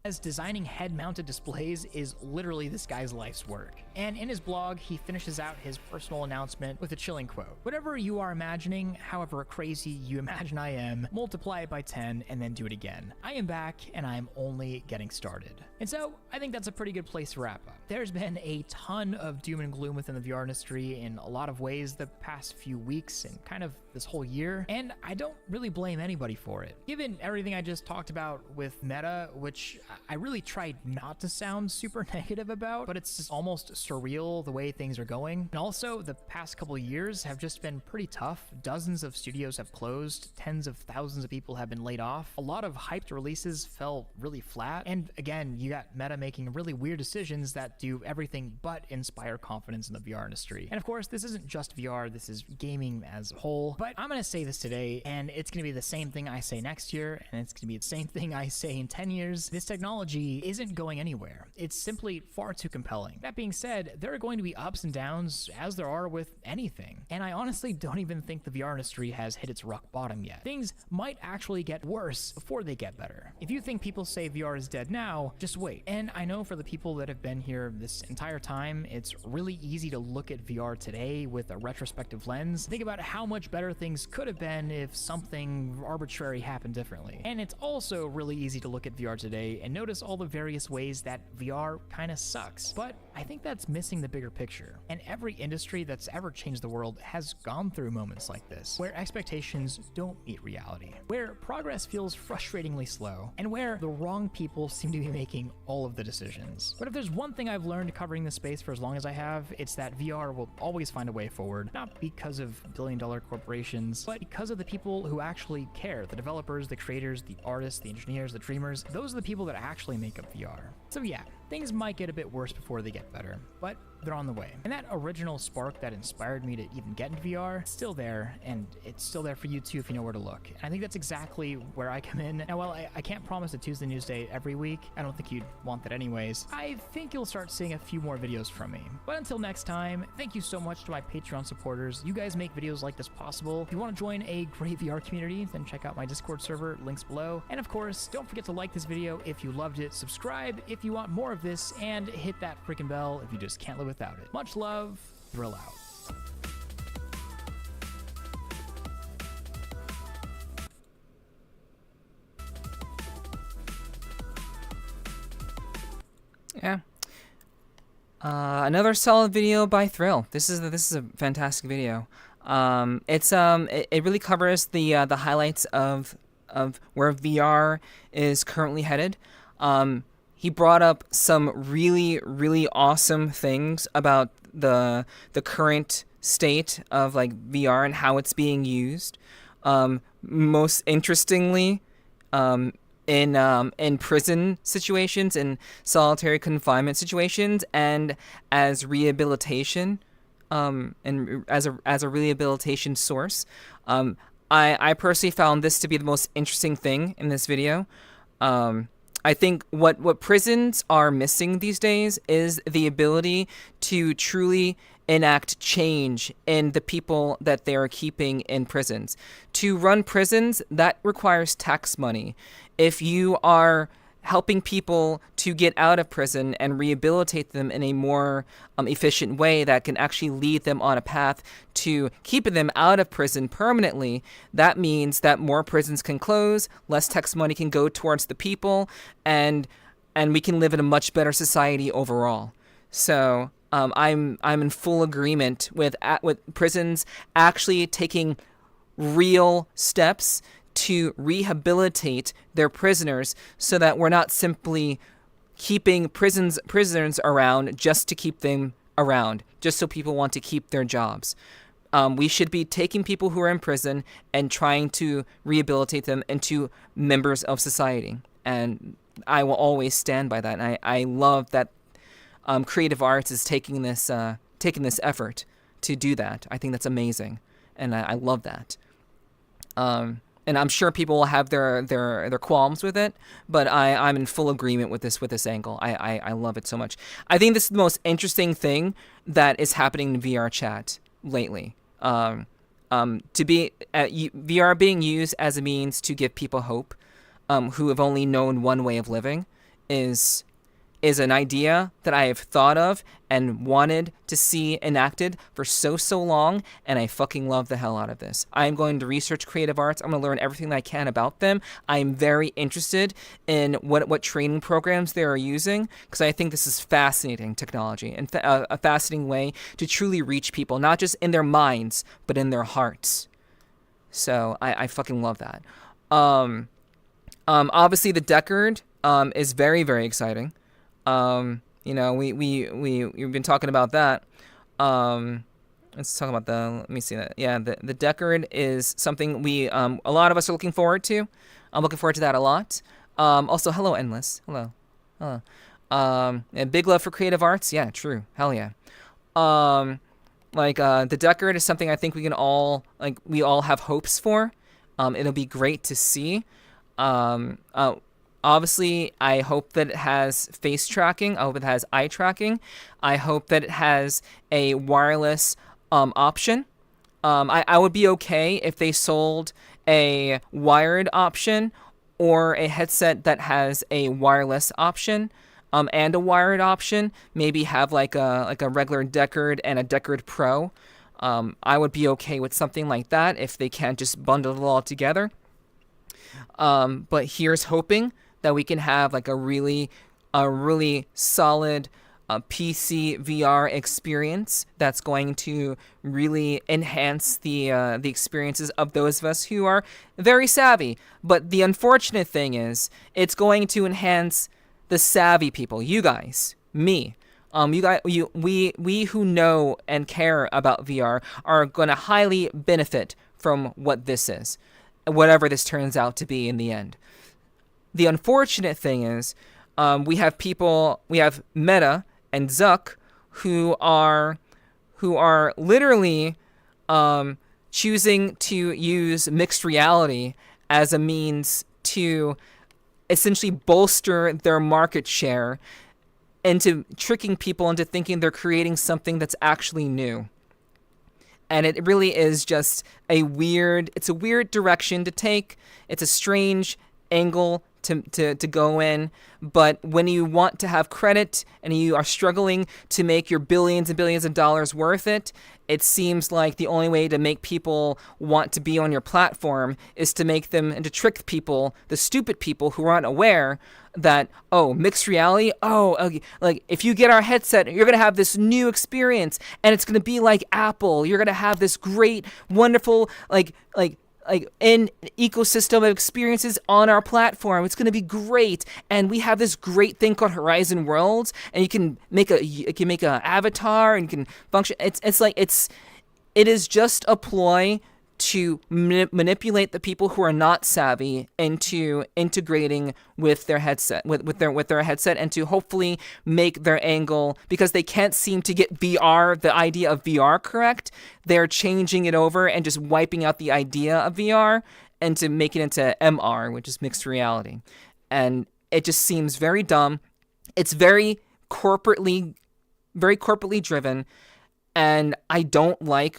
As designing head-mounted displays is literally this guy's life's work. And in his blog, he finishes out his personal announcement with a chilling quote. Whatever you are imagining, however crazy you imagine I am, multiply it by 10 and then do it again. I am back and I am only getting started. And so, I think that's a pretty good place to wrap up. There's been a ton of doom and gloom within the VR industry in a lot of ways the past few weeks and kind of this whole year, and I don't really blame anybody for it. Given everything I just talked about with Meta, which I really tried not to sound super negative about, but it's just almost surreal the way things are going. And also, the past couple of years have just been pretty tough. Dozens of studios have closed, tens of thousands of people have been laid off. A lot of hyped releases fell really flat, and again, you got Meta making really weird decisions that do everything but inspire confidence in the VR industry. And of course, this isn't just VR, this is gaming as a whole, but I'm gonna say this today, and it's gonna be the same thing I say next year, and it's gonna be the same thing I say in 10 years. This technology isn't going anywhere. It's simply far too compelling. That being said, there are going to be ups and downs, as there are with anything. And I honestly don't even think the VR industry has hit its rock bottom yet. Things might actually get worse before they get better. If you think people say VR is dead now, just wait. And I know for the people that have been here this entire time, it's really easy to look at VR today with a retrospective lens. Think about how much better things could have been if something arbitrary happened differently. And it's also really easy to look at VR today and notice all the various ways that VR kind of sucks. But I think that's missing the bigger picture. And every industry that's ever changed the world has gone through moments like this, where expectations don't meet reality, where progress feels frustratingly slow, and where the wrong people seem to be making all of the decisions. But if there's one thing I've learned covering this space for as long as I have, it's that VR will always find a way forward, not because of billion-dollar corporations, but because of the people who actually care. The developers, the creators, the artists, the engineers, the dreamers, those are the people that actually make up VR. So yeah, things might get a bit worse before they get better, but they're on the way. And that original spark that inspired me to even get into VR, it's still there, and it's still there for you too if you know where to look. And I think that's exactly where I come in. Now, while I can't promise a Tuesday News Day every week, I don't think you'd want that anyways, I think you'll start seeing a few more videos from me. But until next time, thank you so much to my Patreon supporters. You guys make videos like this possible. If you want to join a great VR community, then check out my Discord server, links below. And of course, don't forget to like this video if you loved it, subscribe if you want more of this, and hit that freaking bell if you just can't live without it. Much love, Thrill out. Yeah. Another solid video by Thrill. This is a fantastic video. It really covers the highlights of where VR is currently headed. He brought up some really awesome things about the current state of like VR and how it's being used. Most interestingly, in prison situations, in solitary confinement situations, and as rehabilitation, and as a rehabilitation source. I personally found this to be the most interesting thing in this video. I think what prisons are missing these days is the ability to truly enact change in the people that they are keeping in prisons. To run prisons, that requires tax money. If you are helping people to get out of prison and rehabilitate them in a more efficient way that can actually lead them on a path to keeping them out of prison permanently, that means that more prisons can close, less tax money can go towards the people, and we can live in a much better society overall. So I'm in full agreement with prisons actually taking real steps to rehabilitate their prisoners so that we're not simply keeping prisoners around just to keep them around, just so people want to keep their jobs. We should be taking people who are in prison and trying to rehabilitate them into members of society. And I will always stand by that. And I love that Creative Arts is taking this effort to do that. I think that's amazing, and I love that. And I'm sure people will have their qualms with it, but I'm in full agreement with this angle. I love it so much. I think this is the most interesting thing that is happening in VRChat lately. To be VR being used as a means to give people hope, who have only known one way of living, is an idea that I have thought of and wanted to see enacted for so long, and I fucking love the hell out of this. I'm going to research Creative Arts. I'm going to learn everything that I can about them. I'm very interested in what training programs they are using, because I think this is fascinating technology and a fascinating way to truly reach people, not just in their minds, but in their hearts. So I fucking love that. Obviously the Deckard is very, very exciting. You know, we've been talking about that. Let's talk about let me see that. Yeah, the Deckard is something a lot of us are looking forward to. I'm looking forward to that a lot. Also, hello, Endless. Hello. And big love for Creative Arts. Yeah, true. Hell yeah. The Deckard is something I think we all have hopes for. It'll be great to see. Obviously, I hope that it has face tracking. I hope it has eye tracking. I hope that it has a wireless option. I would be okay if they sold a wired option or a headset that has a wireless option and a wired option. Maybe have like a regular Deckard and a Deckard Pro. I would be okay with something like that if they can't just bundle it all together. But here's hoping that we can have like a really solid PC VR experience that's going to really enhance the experiences of those of us who are very savvy. But the unfortunate thing is, it's going to enhance the savvy people, you guys, me. We who know and care about VR are going to highly benefit from what this is, whatever this turns out to be in the end. The unfortunate thing is, we have Meta and Zuck who are literally choosing to use mixed reality as a means to essentially bolster their market share into tricking people into thinking they're creating something that's actually new. And it really is just a weird direction to take. It's a strange angle to go in. But when you want to have credit and you are struggling to make your billions and billions of dollars worth it, it seems like the only way to make people want to be on your platform is to make them and to trick people, the stupid people who aren't aware that, oh, mixed reality, like if you get our headset, you're going to have this new experience and it's going to be like Apple. You're going to have this great, wonderful, like an ecosystem of experiences on our platform. It's going to be great, and we have this great thing called Horizon Worlds, and you can make a avatar and you can function. It is just a ploy to manipulate the people who are not savvy into integrating with their headset, with their headset, and to hopefully make their angle, because they can't seem to get VR, the idea of VR correct. They're changing it over and just wiping out the idea of VR and to make it into MR, which is mixed reality. And it just seems very dumb. It's very corporately driven, and I don't like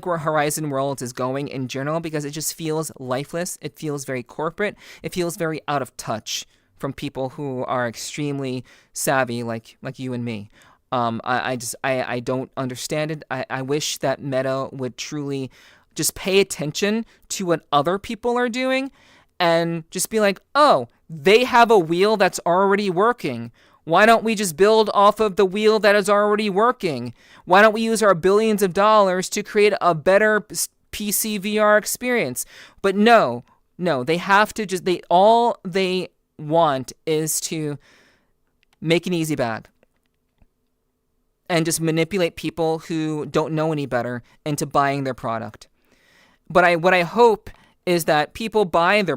where Horizon Worlds is going in general, because it just feels lifeless. It feels very corporate. It feels very out of touch from people who are extremely savvy, like you and me. I don't understand it. I wish that Meta would truly just pay attention to what other people are doing and just be like, oh, they have a wheel that's already working. Why don't we just build off of the wheel that is already working? Why don't we use our billions of dollars to create a better PC VR experience? But no, they have to all they want is to make an easy bag and just manipulate people who don't know any better into buying their product. But what I hope is that people buy their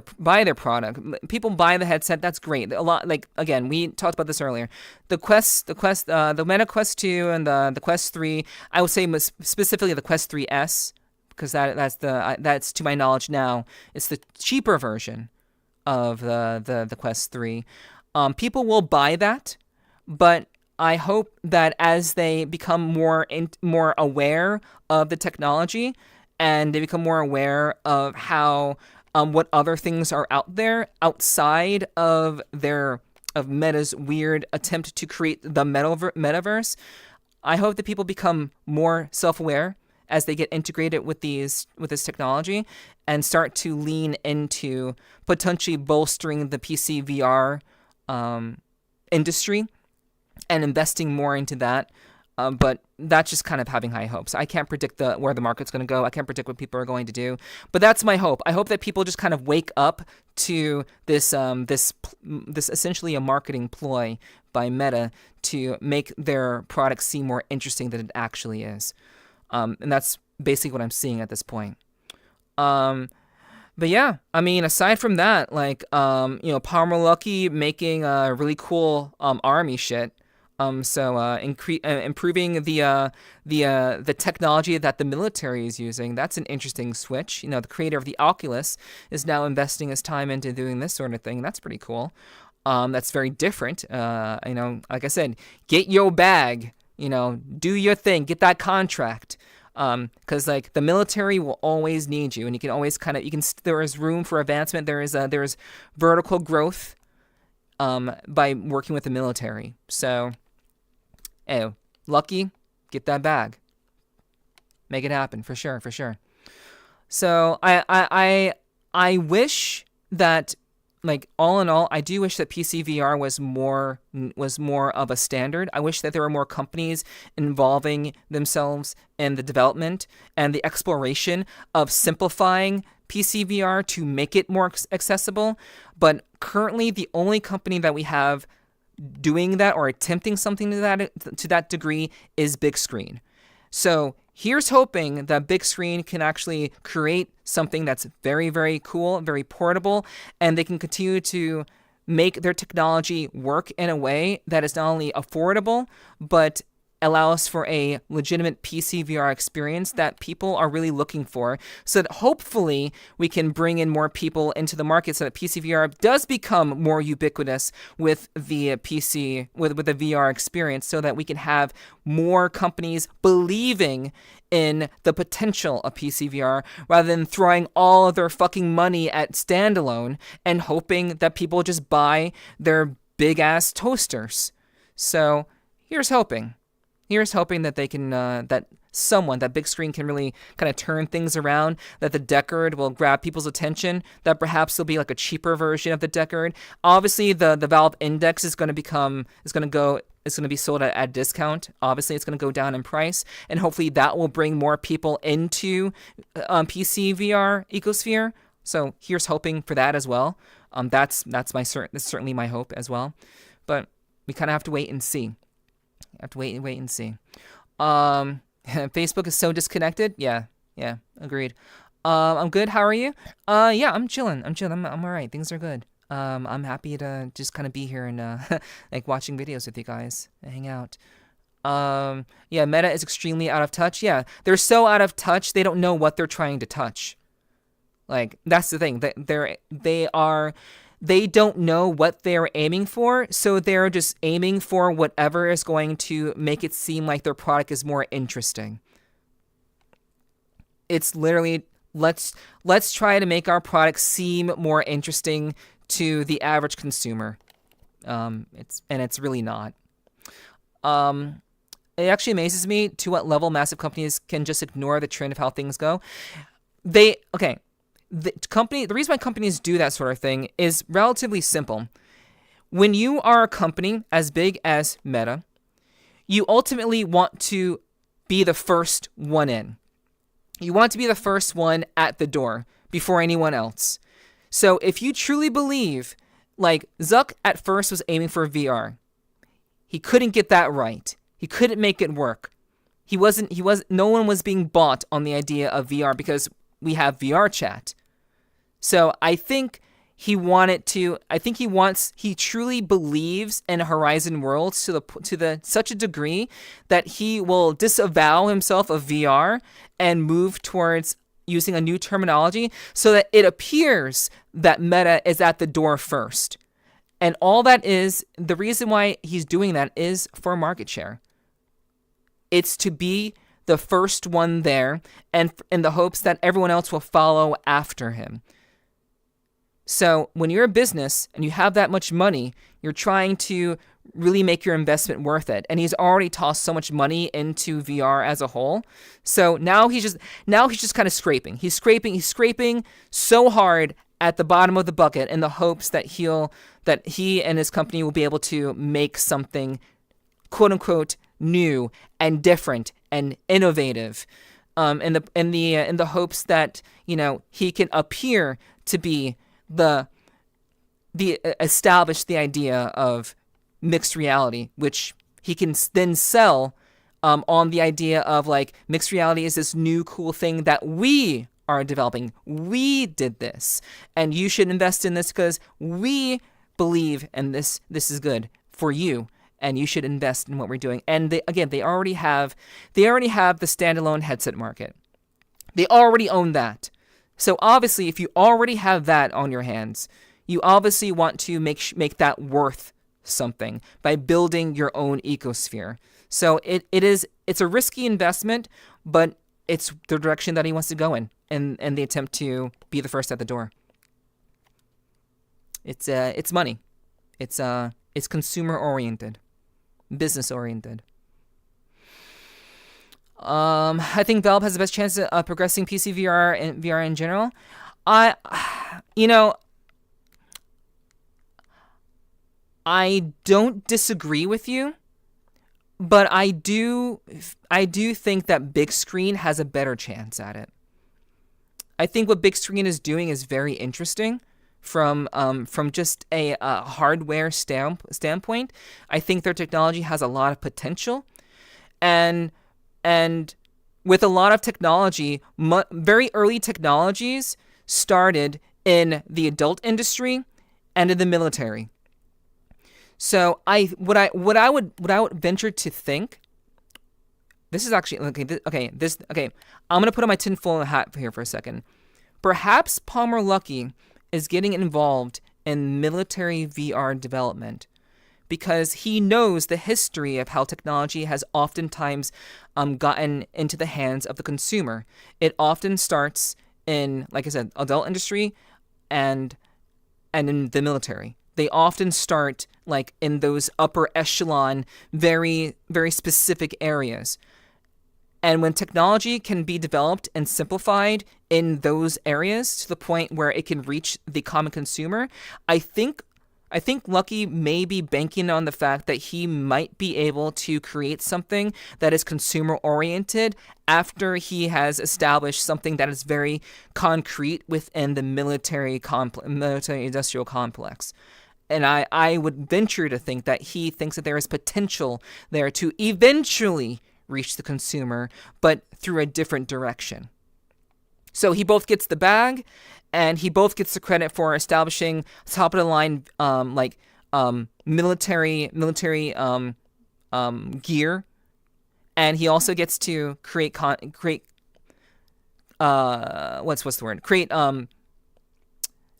product. People buy the headset. That's great. A lot, like, again, we talked about this earlier. The Meta Quest 2 and the Quest 3. I would say specifically the Quest 3S, because that's to my knowledge now, it's the cheaper version of the Quest 3. People will buy that, but I hope that as they become more aware of the technology, and they become more aware of how what other things are out there outside of Meta's weird attempt to create the metaverse. I hope that people become more self-aware as they get integrated with this technology and start to lean into potentially bolstering the PC VR industry and investing more into that. But that's just kind of having high hopes. I can't predict where the market's going to go. I can't predict what people are going to do. But that's my hope. I hope that people just kind of wake up to this essentially a marketing ploy by Meta to make their product seem more interesting than it actually is. And that's basically what I'm seeing at this point. But yeah, I mean, aside from that, like, Palmer Lucky making really cool army shit. Improving the technology that the military is using. That's an interesting switch. The creator of the Oculus is now investing his time into doing this sort of thing. That's pretty cool. That's very different. Like I said, get your bag. Do your thing. Get that contract. Because like the military will always need you, and you can always there is room for advancement. There is vertical growth. By working with the military. So, Lucky, get that bag. Make it happen, for sure. So, I wish that, like, all in all, I do wish that PC VR was more of a standard. I wish that there were more companies involving themselves in the development and the exploration of simplifying PC VR to make it more accessible. But currently, the only company that we have doing that or attempting something to that degree is Big Screen. So here's hoping that Big Screen can actually create something that's very, very cool, very portable, and they can continue to make their technology work in a way that is not only affordable, but allows for a legitimate PC VR experience that people are really looking for, so that hopefully we can bring in more people into the market so that PC VR does become more ubiquitous with the PC, with the VR experience, so that we can have more companies believing in the potential of PC VR rather than throwing all of their fucking money at standalone and hoping that people just buy their big ass toasters. So here's hoping. Here's hoping that they can, that big screen can really kind of turn things around, that the Deckard will grab people's attention, that perhaps there'll be like a cheaper version of the Deckard. Obviously, the Valve Index is going to be sold at a discount. Obviously, it's going to go down in price, and hopefully that will bring more people into PC VR ecosphere. So here's hoping for that as well. That's certainly my hope as well. But we kind of have to wait and see. Wait and see. Facebook is so disconnected. Yeah, agreed. I'm good. How are you? Yeah, I'm chilling. I'm all right. Things are good. I'm happy to just kind of be here and like watching videos with you guys and hang out. Yeah, Meta is extremely out of touch. Yeah, they're so out of touch they don't know what they're trying to touch. Like, that's the thing. They don't know what they're aiming for, so they're just aiming for whatever is going to make it seem like their product is more interesting. It's literally, let's try to make our product seem more interesting to the average consumer. It's really not. It actually amazes me to what level massive companies can just ignore the trend of how things go. The reason why companies do that sort of thing is relatively simple. When you are a company as big as Meta, you ultimately want to be the first one in. You want to be the first one at the door before anyone else. So if you truly believe, like Zuck at first was aiming for VR, he couldn't get that right. He couldn't make it work. No one was being bought on the idea of VR because we have VRChat. So I think he truly believes in Horizon Worlds to such a degree that he will disavow himself of VR and move towards using a new terminology so that it appears that Meta is at the door first. And all that is, the reason why he's doing that is for market share. It's to be the first one there, and in the hopes that everyone else will follow after him. So when you're a business and you have that much money, you're trying to really make your investment worth it. And he's already tossed so much money into VR as a whole. So now he's just kind of scraping. He's scraping so hard at the bottom of the bucket in the hopes that he and his company will be able to make something quote unquote new and different and innovative, in the hopes that, you know, he can appear to be the establish the idea of mixed reality, which he can then sell on the idea of, like, mixed reality is this new cool thing that we are developing. We did this, and you should invest in this because we believe in this. This is good for you, and you should invest in what we're doing. And they already have the standalone headset market. They already own that. So obviously, if you already have that on your hands, you obviously want to make that worth something by building your own ecosphere. So it's a risky investment, but it's the direction that he wants to go in the attempt to be the first at the door. It's money. It's consumer oriented, business oriented. I think Valve has the best chance of progressing PC VR and VR in general. I don't disagree with you, but I do think that Big Screen has a better chance at it. I think what Big Screen is doing is very interesting from just a hardware standpoint. I think their technology has a lot of potential, and with a lot of technology, very early technologies started in the adult industry and in the military. So what I would venture to think. This is actually okay. I'm gonna put on my tinfoil hat here for a second. Perhaps Palmer Luckey is getting involved in military VR development because he knows the history of how technology has oftentimes gotten into the hands of the consumer. It often starts in, like I said, adult industry and in the military. They often start like in those upper echelon, very, very specific areas. And when technology can be developed and simplified in those areas to the point where it can reach the common consumer, I think Lucky may be banking on the fact that he might be able to create something that is consumer oriented after he has established something that is very concrete within the military industrial complex. And I would venture to think that he thinks that there is potential there to eventually reach the consumer, but through a different direction. So he both gets the bag, and he both gets the credit for establishing top of the line, military gear, and he also gets to create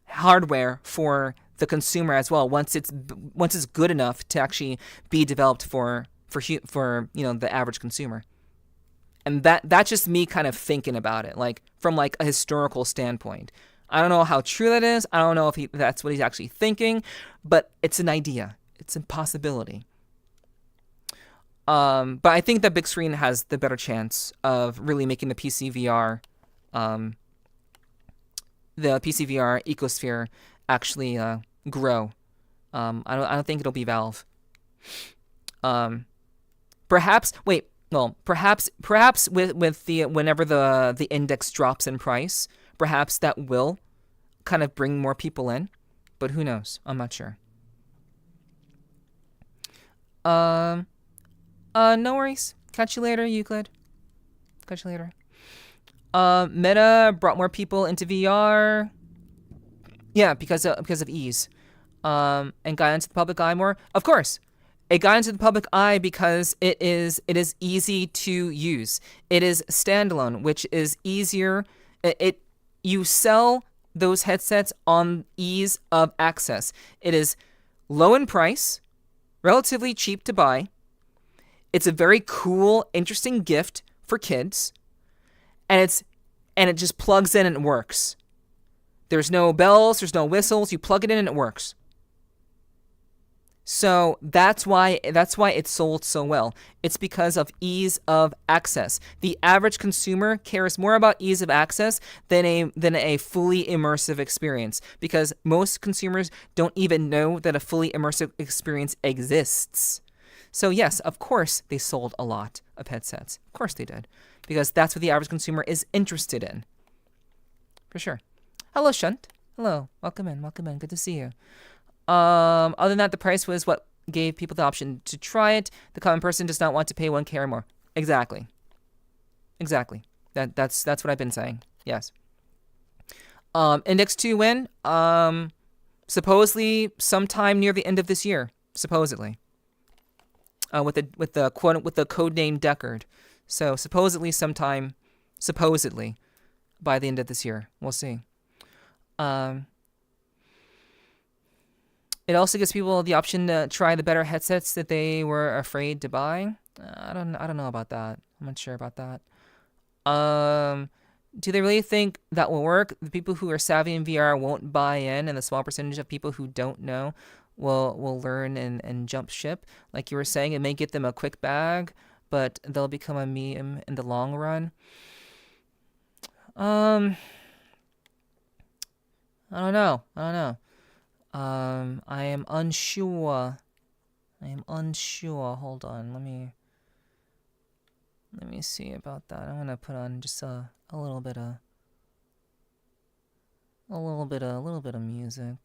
hardware for the consumer as well. Once it's good enough to actually be developed for the average consumer. And that's just me kind of thinking about it, like from like a historical standpoint. I don't know how true that is. I don't know if that's what he's actually thinking, but it's an idea. It's a possibility. But I think that big screen has the better chance of really making the PC VR ecosphere actually grow. I don't think it'll be Valve. Perhaps with whenever the index drops in price, perhaps that will kind of bring more people in, but who knows? I'm not sure. No worries. Catch you later, Euclid. Catch you later. Meta brought more people into VR. Yeah, because of ease. And got into the public eye more. Of course. It got into the public eye because it is easy to use. It is standalone, which is easier. You sell those headsets on ease of access. It is low in price, relatively cheap to buy. It's a very cool, interesting gift for kids, and it just plugs in and it works. There's no bells, there's no whistles. You plug it in and it works. So that's why it's sold so well. It's because of ease of access. The average consumer cares more about ease of access than a fully immersive experience, because most consumers don't even know that a fully immersive experience exists. So yes, of course they sold a lot of headsets. Of course they did, because that's what the average consumer is interested in. For sure. Hello, Shunt. Hello. Welcome in. Good to see you. Other than that, the price was what gave people the option to try it. The common person does not want to pay $1K or more. Exactly. That's what I've been saying. Yes. Index 2 when? Supposedly sometime near the end of this year. Supposedly. With the code name Deckard. So supposedly by the end of this year. We'll see. It also gives people the option to try the better headsets that they were afraid to buy. I don't know about that. I'm not sure about that. Do they really think that will work? The people who are savvy in VR won't buy in, and the small percentage of people who don't know will learn and jump ship. Like you were saying, it may get them a quick bag, but they'll become a meme in the long run. I don't know. I am unsure. Hold on. Let me see about that. I'm gonna put on just a little bit of music.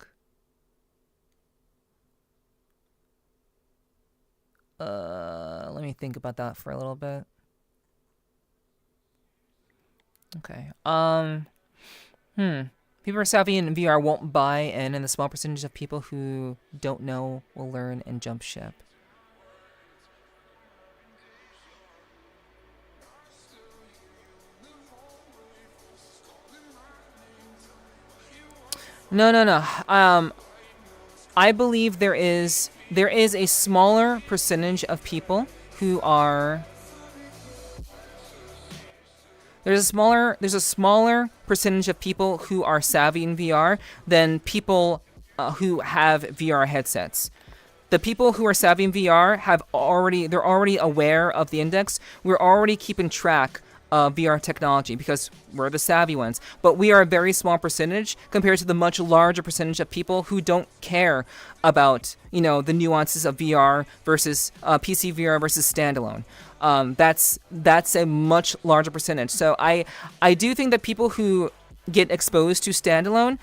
Let me think about that for a little bit. Okay. People who are savvy in VR won't buy in, and the small percentage of people who don't know will learn and jump ship. No. I believe there is a smaller percentage of people who are. There's a smaller percentage of people who are savvy in VR than people who have VR headsets. The people who are savvy in VR they're already aware of the index. We're already keeping track of VR technology because we're the savvy ones. But we are a very small percentage compared to the much larger percentage of people who don't care about, the nuances of VR versus PC VR versus standalone. That's a much larger percentage. So I do think that people who get exposed to standalone,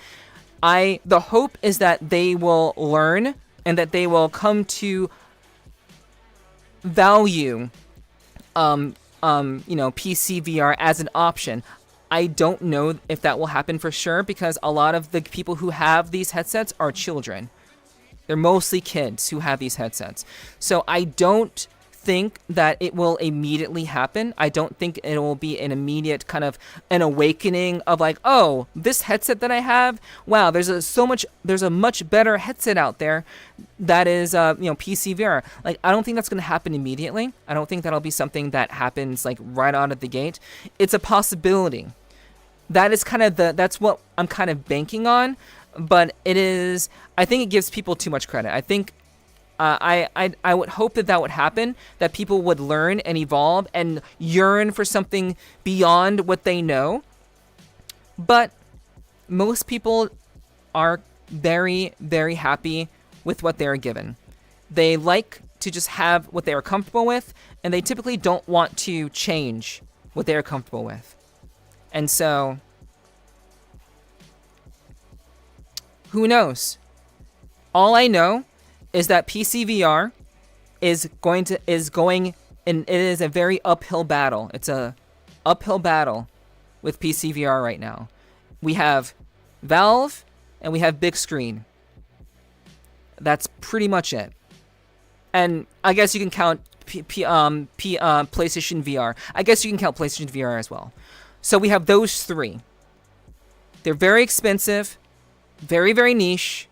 the hope is that they will learn and that they will come to value PC VR as an option. I don't know if that will happen for sure because a lot of the people who have these headsets are children. They're mostly kids who have these headsets. So I don't think that it will immediately happen. I don't think it will be an immediate kind of an awakening of like, oh, this headset that I have, wow, there's a much better headset out there that is PC VR. Like, I don't think that's going to happen immediately. I don't think that'll be something that happens like right out of the gate. It's a possibility. That is kind of that's what I'm kind of banking on, but I think it gives people too much credit. I think I would hope that would happen, that people would learn and evolve and yearn for something beyond what they know. But most people are very, very happy with what they are given. They like to just have what they are comfortable with, and they typically don't want to change what they are comfortable with. And so, who knows? All I know is that PC VR is going, and it is a very uphill battle. It's a uphill battle with PC VR right now. We have Valve and we have Big Screen. That's pretty much it. And I guess you can count PlayStation VR. I guess you can count PlayStation VR as well. So we have those three. They're very expensive, very, very niche,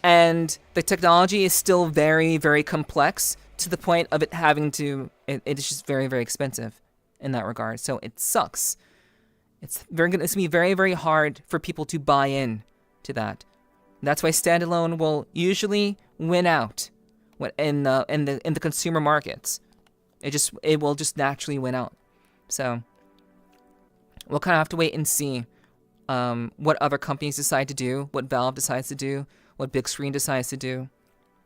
and the technology is still very, very complex to the point of it having to, it's just very, very expensive in that regard. So it sucks. It's going to be very, very hard for people to buy in to that. And that's why standalone will usually win out in the consumer markets. It will just naturally win out. So we'll kind of have to wait and see what other companies decide to do, what Valve decides to do, what Big Screen decides to do.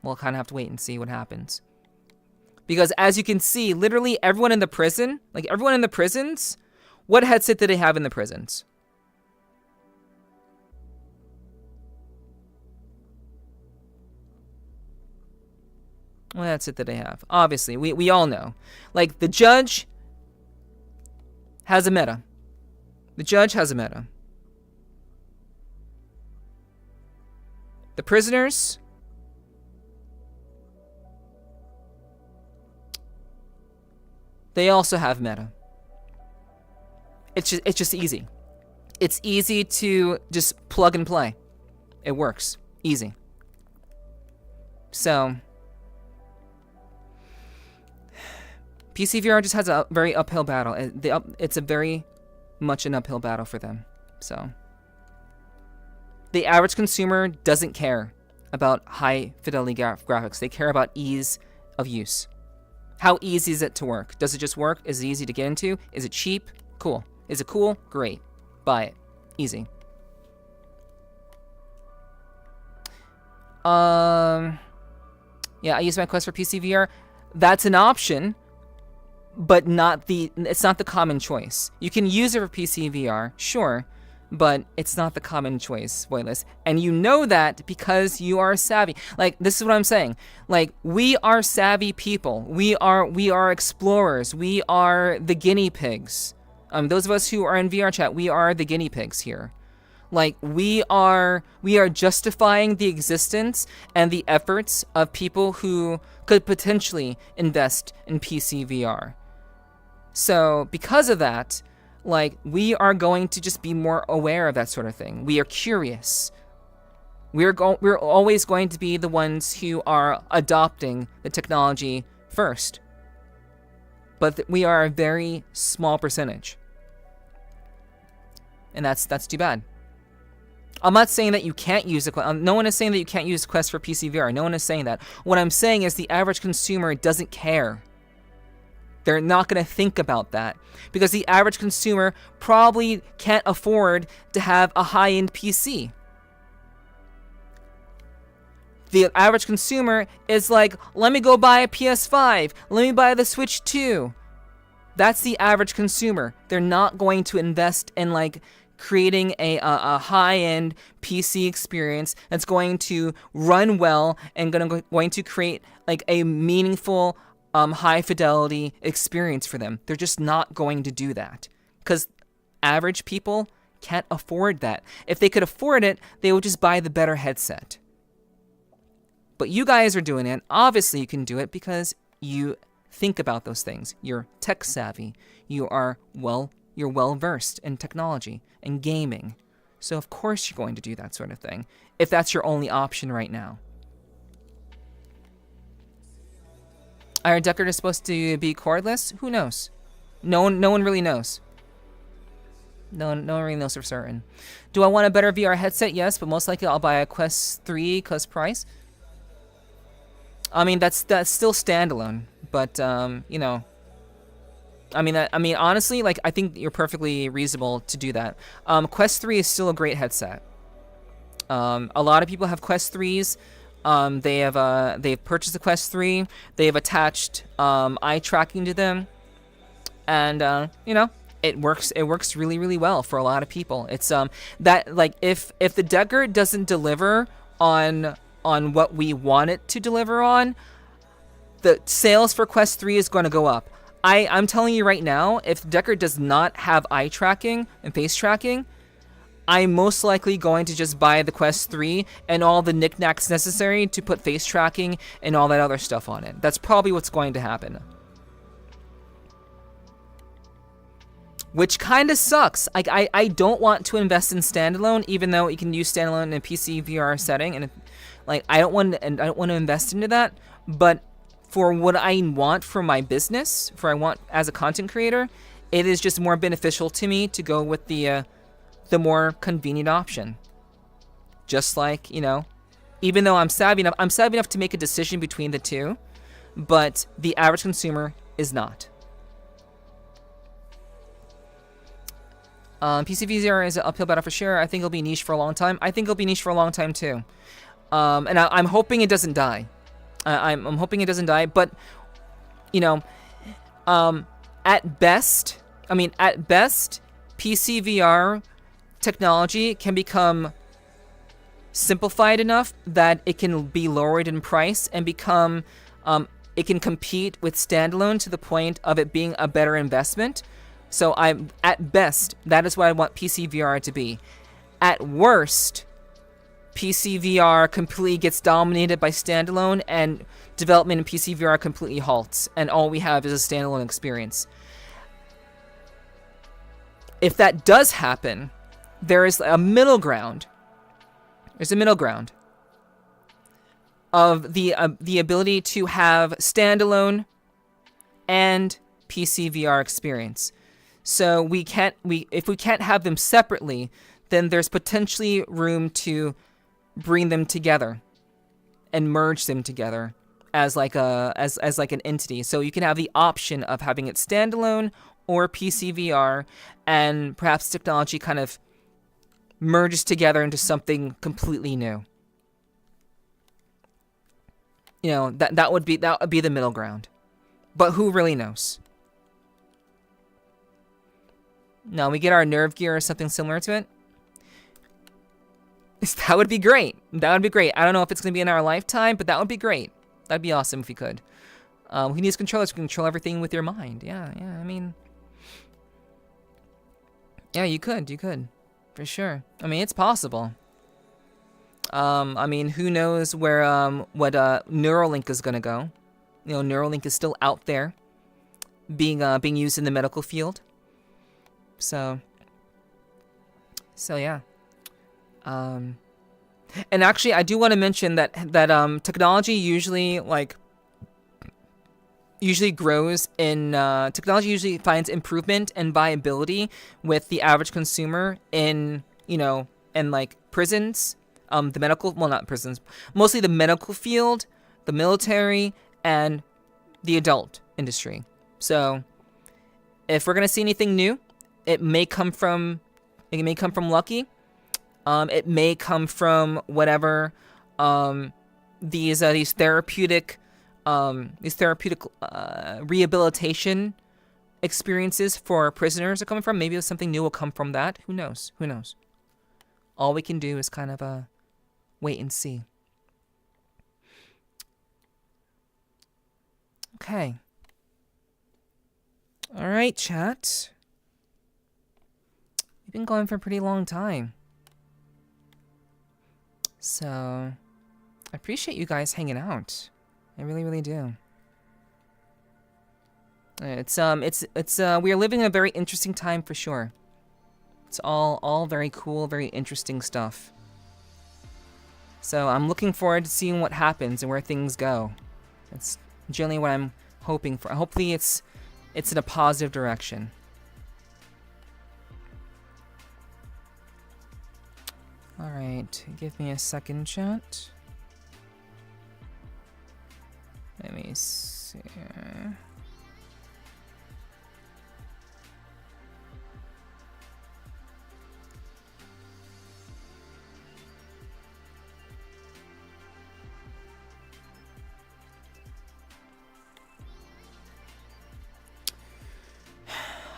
We'll kind of have to wait and see what happens. Because as you can see, literally everyone in the prison, like everyone in the prisons, what headset did they have in the prisons? What headset did they have? Obviously, we all know. Like, the judge has a Meta. The judge has a Meta. The prisoners, they also have Meta. It's just easy. It's easy to just plug and play. It works. Easy. So PC VR just has a very uphill battle. It's a very much an uphill battle for them. So the average consumer doesn't care about high fidelity graphics. They care about ease of use. How easy is it to work? Does it just work? Is it easy to get into? Is it cheap? Cool. Is it cool? Great. Buy it. Easy. Yeah, I use my Quest for PC VR. That's an option, but it's not the common choice. You can use it for PC VR, sure, but it's not the common choice, Boyless. And you know that because you are savvy. Like, this is what I'm saying. Like, we are savvy people. We are explorers. We are the guinea pigs. Those of us who are in VRChat, we are the guinea pigs here. Like, we are justifying the existence and the efforts of people who could potentially invest in PC VR. So because of that, like, we are going to just be more aware of that sort of thing. We are curious. We're always going to be the ones who are adopting the technology first. But we are a very small percentage. And that's too bad. I'm not saying that you can't use a Quest. No one is saying that you can't use Quest for PC VR. No one is saying that. What I'm saying is the average consumer doesn't care. They're not going to think about that because the average consumer probably can't afford to have a high-end PC. The average consumer is like, let me go buy a PS5. Let me buy the Switch 2. That's the average consumer. They're not going to invest in like creating a high-end PC experience that's going to run well and going to create like a meaningful high-fidelity experience for them. They're just not going to do that because average people can't afford that. If they could afford it, they would just buy the better headset. But you guys are doing it. Obviously, you can do it because you think about those things. You're tech savvy. You're well versed in technology and gaming. So of course you're going to do that sort of thing if that's your only option right now. Are Deckard is supposed to be cordless? Who knows? No one really knows. No one really knows for certain. Do I want a better VR headset? Yes, but most likely I'll buy a Quest 3 because price. I mean, that's still standalone, but you know, I mean, honestly, like, I think you're perfectly reasonable to do that. Quest 3 is still a great headset. A lot of people have Quest 3s. They've purchased the Quest 3. They've attached eye tracking to them, and you know, it works. It works really, really well for a lot of people. It's that, like, if the Deckard doesn't deliver on what we want it to deliver on, the sales for Quest 3 is going to go up. I'm telling you right now, if Deckard does not have eye tracking and face tracking, I'm most likely going to just buy the Quest 3 and all the knickknacks necessary to put face tracking and all that other stuff on it. That's probably what's going to happen. Which kind of sucks. I don't want to invest in standalone, even though you can use standalone in a PC VR setting, and like I don't want to invest into that. But for what I want for my business, for I want as a content creator, it is just more beneficial to me to go with the more convenient option. Just like, you know, even though I'm savvy enough to make a decision between the two, but the average consumer is not. PC VR is an uphill battle for sure. I think it'll be niche for a long time. I think it'll be niche for a long time too. And I'm hoping it doesn't die. I'm hoping it doesn't die, but you know, at best, PC VR technology can become simplified enough that it can be lowered in price and become, it can compete with standalone to the point of it being a better investment. So at best, that is what I want PC VR to be. At worst, PC VR completely gets dominated by standalone and development in PC VR completely halts and all we have is a standalone experience. If that does happen, there is a middle ground. There's a middle ground of the ability to have standalone and PC VR experience. So if we can't have them separately, then there's potentially room to bring them together and merge them together as like an entity. So you can have the option of having it standalone or PC VR, and perhaps technology kind of merges together into something completely new. You know, that would be the middle ground. But who really knows? No, we get our nerve gear or something similar to it. That would be great. That would be great. I don't know if it's going to be in our lifetime, but that would be great. That'd be awesome if we could. We can use controllers to control everything with your mind. Yeah, I mean... Yeah, you could. For sure. I mean, it's possible. I mean, who knows where what Neuralink is gonna go? You know, Neuralink is still out there, being used in the medical field. So yeah. And actually, I do want to mention that technology usually grows in technology usually finds improvement and viability with the average consumer in like prisons, the medical, well, not prisons, mostly the medical field, the military, and the adult industry. So if we're gonna see anything new, it may come from Lucky. It may come from whatever these therapeutic rehabilitation experiences for prisoners are coming from. Maybe something new will come from that. Who knows? Who knows? All we can do is kind of wait and see. Okay. All right, chat. We've been going for a pretty long time. So, I appreciate you guys hanging out. I really, really do. We are living in a very interesting time for sure. It's all very cool, very interesting stuff. So I'm looking forward to seeing what happens and where things go. It's generally what I'm hoping for. Hopefully it's in a positive direction. Alright, give me a second, chat. Let me see.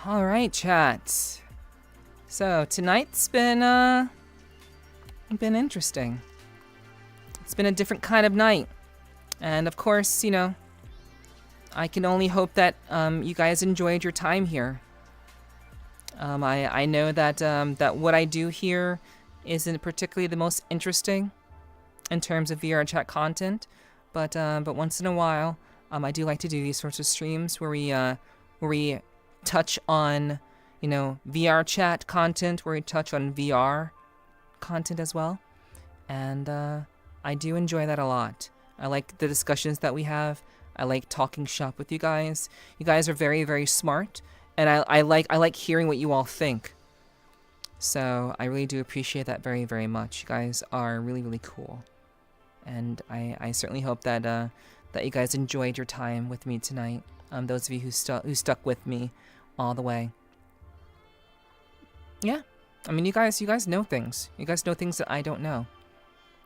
Alright, chat. So tonight's been interesting. It's been a different kind of night. And of course, I can only hope that you guys enjoyed your time here. I know that what I do here isn't particularly the most interesting in terms of VRChat content, but once in a while, I do like to do these sorts of streams where we touch on, VRChat content, where we touch on VR content as well, and I do enjoy that a lot. I like the discussions that we have. I like talking shop with you guys. You guys are very, very smart, and I like hearing what you all think. So I really do appreciate that very, very much. You guys are really, really cool, and I certainly hope that that you guys enjoyed your time with me tonight. Those of you who stuck with me all the way. Yeah, I mean, you guys know things. You guys know things that I don't know.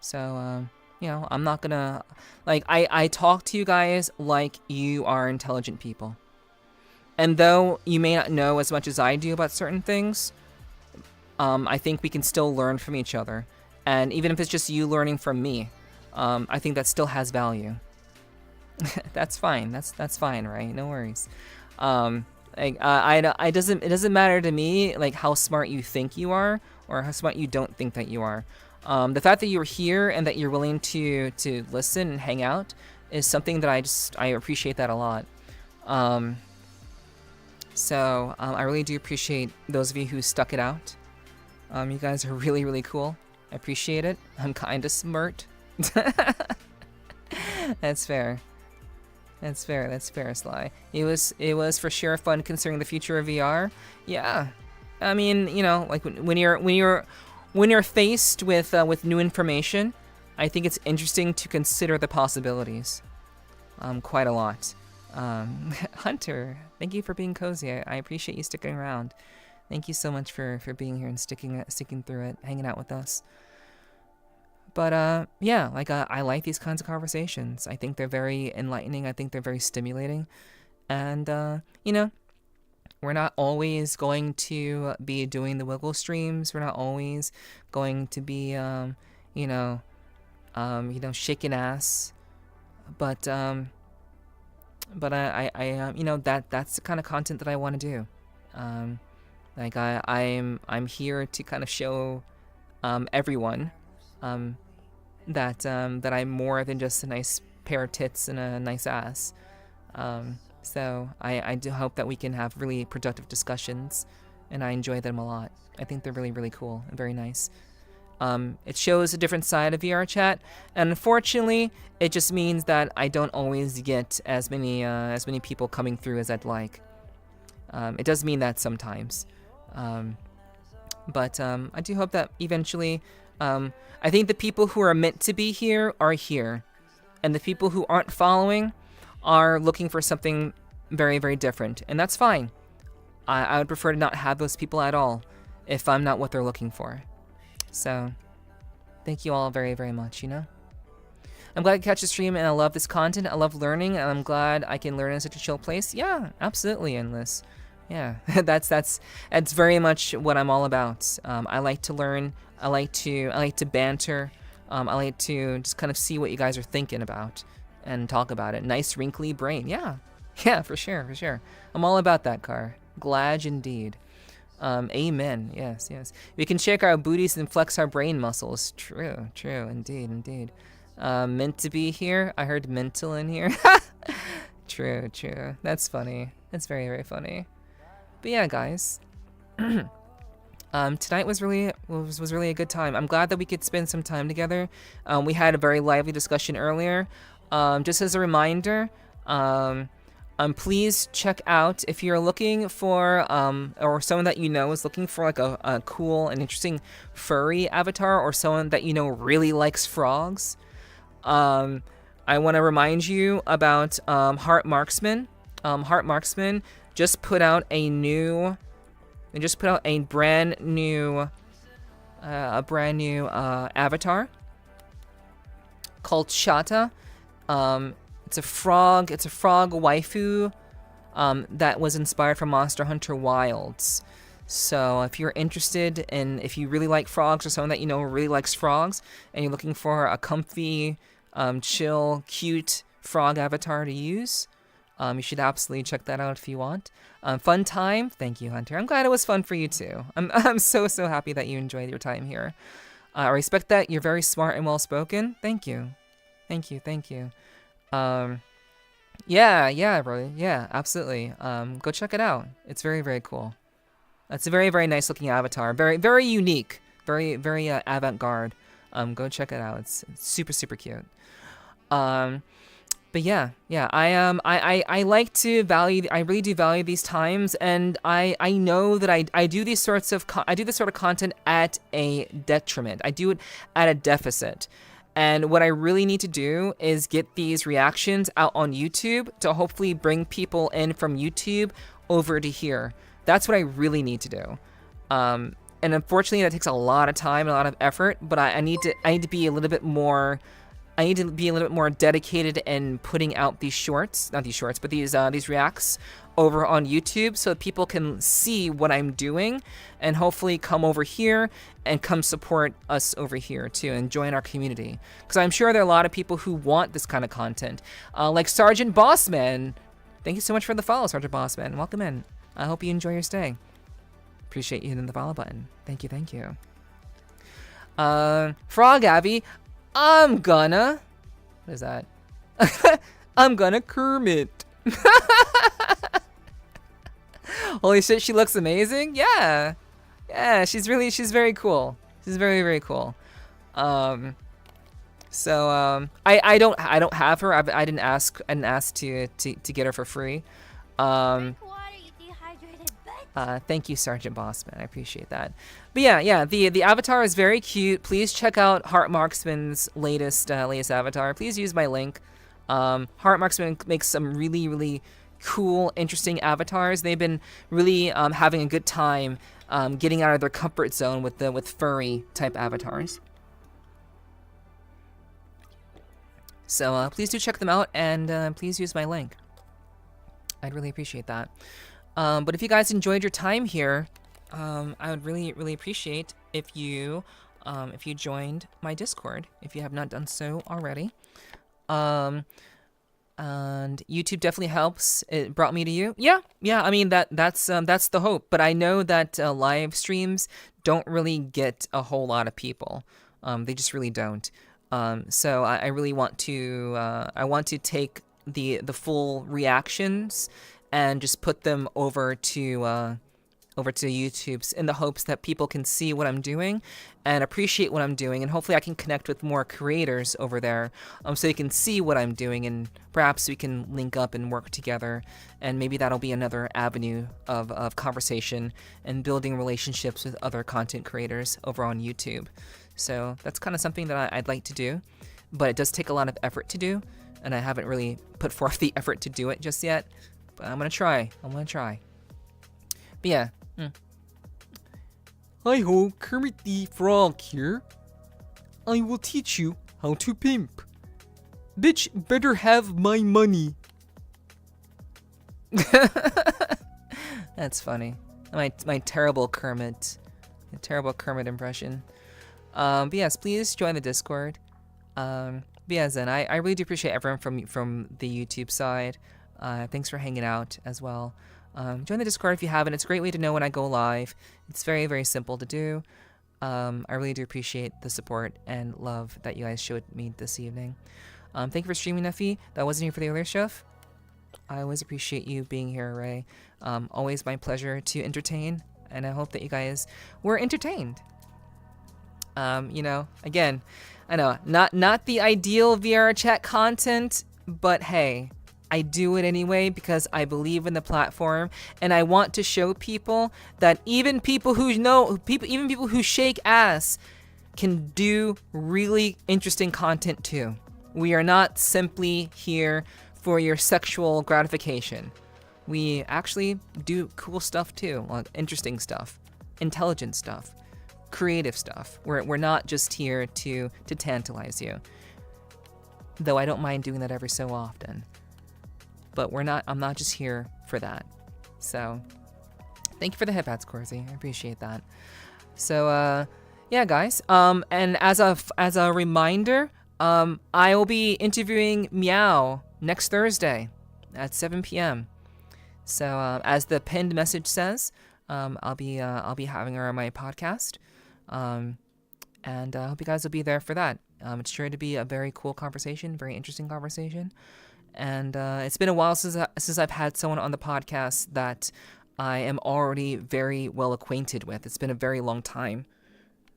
So I'm not gonna I talk to you guys like you are intelligent people. And though you may not know as much as I do about certain things, I think we can still learn from each other. And even if it's just you learning from me, I think that still has value. That's fine. That's fine, right? No worries. It doesn't matter to me like how smart you think you are or how smart you don't think that you are. The fact that you're here and that you're willing to listen and hang out is something that I appreciate that a lot. So I really do appreciate those of you who stuck it out. You guys are really, really cool. I appreciate it. I'm kind of smart. That's fair. That's fair, Sly. It was for sure fun considering the future of VR. Yeah, I mean, like when you're faced with new information, I think it's interesting to consider the possibilities. Quite a lot. Hunter, thank you for being cozy. I appreciate you sticking around. Thank you so much for being here and sticking through it, hanging out with us. But yeah, I like these kinds of conversations. I think they're very enlightening. I think they're very stimulating. And we're not always going to be doing the Wiggle streams. We're not always going to be shaking ass. But I that's the kind of content that I want to do. Like I'm here to kind of show everyone that I'm more than just a nice pair of tits and a nice ass. So I do hope that we can have really productive discussions, and I enjoy them a lot. I think they're really, really cool and very nice. It shows a different side of VRChat, and unfortunately, it just means that I don't always get as many people coming through as I'd like. It does mean that sometimes, but I do hope that eventually, I think the people who are meant to be here are here, and the people who aren't following are looking for something very, very different, and that's fine. I would prefer to not have those people at all if I'm not what they're looking for. So, thank you all very, very much, you know? I'm glad I catch the stream, and I love this content. I love learning, and I'm glad I can learn in such a chill place. Yeah, absolutely, Endless. Yeah, that's very much what I'm all about. I like to learn. I like to banter. I like to just kind of see what you guys are thinking about and talk about it. Nice wrinkly brain. Yeah, for sure. I'm all about that, Car. Glad indeed. Amen. Yes. We can shake our booties and flex our brain muscles. True. Indeed. Meant to be here. I heard mental in here. True. That's funny. That's very, very funny. But yeah, guys. Tonight was really a good time. I'm glad that we could spend some time together. We had a very lively discussion earlier. Just as a reminder, please check out if you're looking for, or someone that you know is looking for like a cool and interesting furry avatar, or someone that you know really likes frogs. I want to remind you about Heart Marksman. Heart Marksman just put out a brand new avatar called Shata. It's a frog waifu that was inspired from Monster Hunter Wilds. So if you're interested in, if you really like frogs, or someone that you know really likes frogs, and you're looking for a comfy, chill, cute frog avatar to use, you should absolutely check that out if you want. Fun time. Thank you, Hunter. I'm glad it was fun for you too. I'm so happy that you enjoyed your time here. I respect that. You're very smart and well spoken. Thank you. Yeah, bro. Yeah, absolutely. Go check it out. It's very, very cool. It's a very, very nice looking avatar. Very, very unique. Very, very avant-garde. Go check it out. It's super, super cute. But yeah. I like to value. I really do value these times, and I know that I do these sorts of I do this sort of content at a detriment. I do it at a deficit. And what I really need to do is get these reactions out on YouTube to hopefully bring people in from YouTube over to here. That's what I really need to do. And unfortunately, that takes a lot of time and a lot of effort. But I need to be a little bit more. I need to be a little bit more dedicated in putting out these shorts, not these shorts, but these reacts over on YouTube, so that people can see what I'm doing and hopefully come over here and come support us over here too and join our community. Because I'm sure there are a lot of people who want this kind of content, like Sergeant Bossman. Thank you so much for the follow, Sergeant Bossman. Welcome in. I hope you enjoy your stay. Appreciate you hitting the follow button. Thank you. Frog Abby. I'm gonna... What is that? I'm gonna Kermit. Holy shit, she looks amazing. Yeah, she's very cool. She's very, very cool. I don't have her. I didn't ask to get her for free. Thank you, Sergeant Bossman. I appreciate that. But yeah, the avatar is very cute. Please check out Heart Marksman's latest avatar. Please use my link. Heart Marksman makes some really, really cool, interesting avatars. They've been really having a good time getting out of their comfort zone with furry type avatars. So please do check them out, and please use my link. I'd really appreciate that. But if you guys enjoyed your time here, I would really, really appreciate if you joined my Discord, if you have not done so already. And YouTube definitely helps. It brought me to you. Yeah. I mean that's the hope. But I know that live streams don't really get a whole lot of people. They just really don't. So I really want to take the full reactions and just put them over to YouTube's in the hopes that people can see what I'm doing and appreciate what I'm doing, and hopefully I can connect with more creators over there so they can see what I'm doing, and perhaps we can link up and work together, and maybe that'll be another avenue of conversation and building relationships with other content creators over on YouTube. So that's kind of something that I'd like to do, but it does take a lot of effort to do, and I haven't really put forth the effort to do it just yet, but I'm gonna try. But yeah. Hi-ho, Kermit the Frog here. I will teach you how to pimp. Bitch better have my money. That's funny. My terrible Kermit impression. But yes, please join the Discord. But yeah, Zen, I really do appreciate everyone from the YouTube side. Thanks for hanging out as well. Join the Discord if you haven't. It's a great way to know when I go live. It's very, very simple to do. I really do appreciate the support and love that you guys showed me this evening. Thank you for streaming, Nephi. That wasn't here for the earlier stuff. I always appreciate you being here, Ray. Always my pleasure to entertain, and I hope that you guys were entertained. Again, I know, not the ideal VRChat content, but hey, I do it anyway because I believe in the platform, and I want to show people that even people who shake ass can do really interesting content too. We are not simply here for your sexual gratification. We actually do cool stuff too, like interesting stuff, intelligent stuff, creative stuff. We're not just here to tantalize you. Though I don't mind doing that every so often. But I'm not just here for that. So thank you for the hip hats, Corzi. I appreciate that. So yeah, guys. And as a reminder, I will be interviewing Meow next Thursday at 7 p.m. So as the pinned message says, I'll be having her on my podcast. And I hope you guys will be there for that. It's sure to be a very cool conversation, very interesting conversation. And it's been a while since I've had someone on the podcast that I am already very well acquainted with. It's been a very long time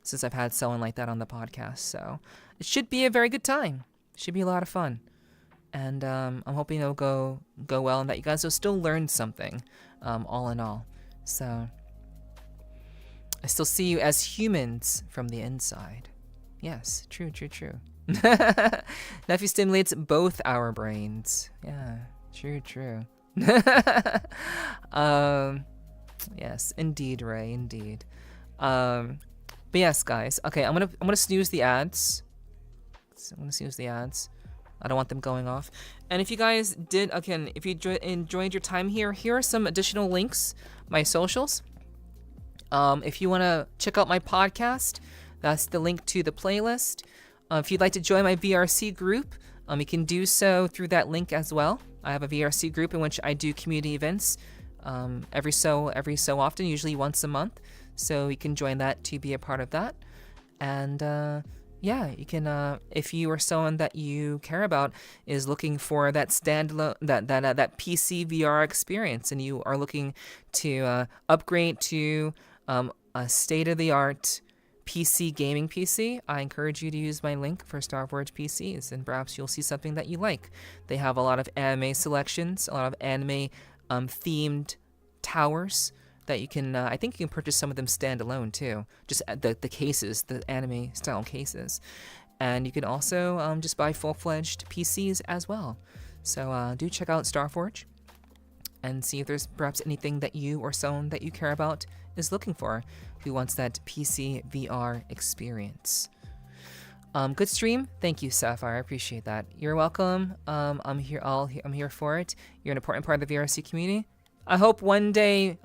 since I've had someone like that on the podcast. So it should be a very good time. It should be a lot of fun. And I'm hoping it'll go well and that you guys will still learn something, all in all. So I still see you as humans from the inside. Yes, true. Nephi stimulates both our brains. Yeah, true. Yes, indeed, Ray, indeed. But yes, guys. Okay, I'm gonna snooze the ads. I don't want them going off. And if you guys did, again, if you enjoyed your time here are some additional links, my socials. If you want to check out my podcast, that's the link to the playlist. If you'd like to join my VRC group, you can do so through that link as well. I have a VRC group in which I do community events every so often, usually once a month. So you can join that to be a part of that. And yeah, you can if you or someone that you care about is looking for that standalone that PC VR experience, and you are looking to upgrade to a state-of-the-art PC gaming PC, I encourage you to use my link for Starforge PCs, and perhaps you'll see something that you like. They have a lot of anime selections, a lot of anime themed towers that you can, I think you can purchase some of them standalone too, just the cases, the anime style cases. And you can also just buy full-fledged PCs as well. So do check out Starforge and see if there's perhaps anything that you or someone that you care about is looking for, who wants that PC VR experience. Good stream. Thank you, Sapphire. I appreciate that. You're welcome. I'm here for it. You're an important part of the VRC community. I hope one day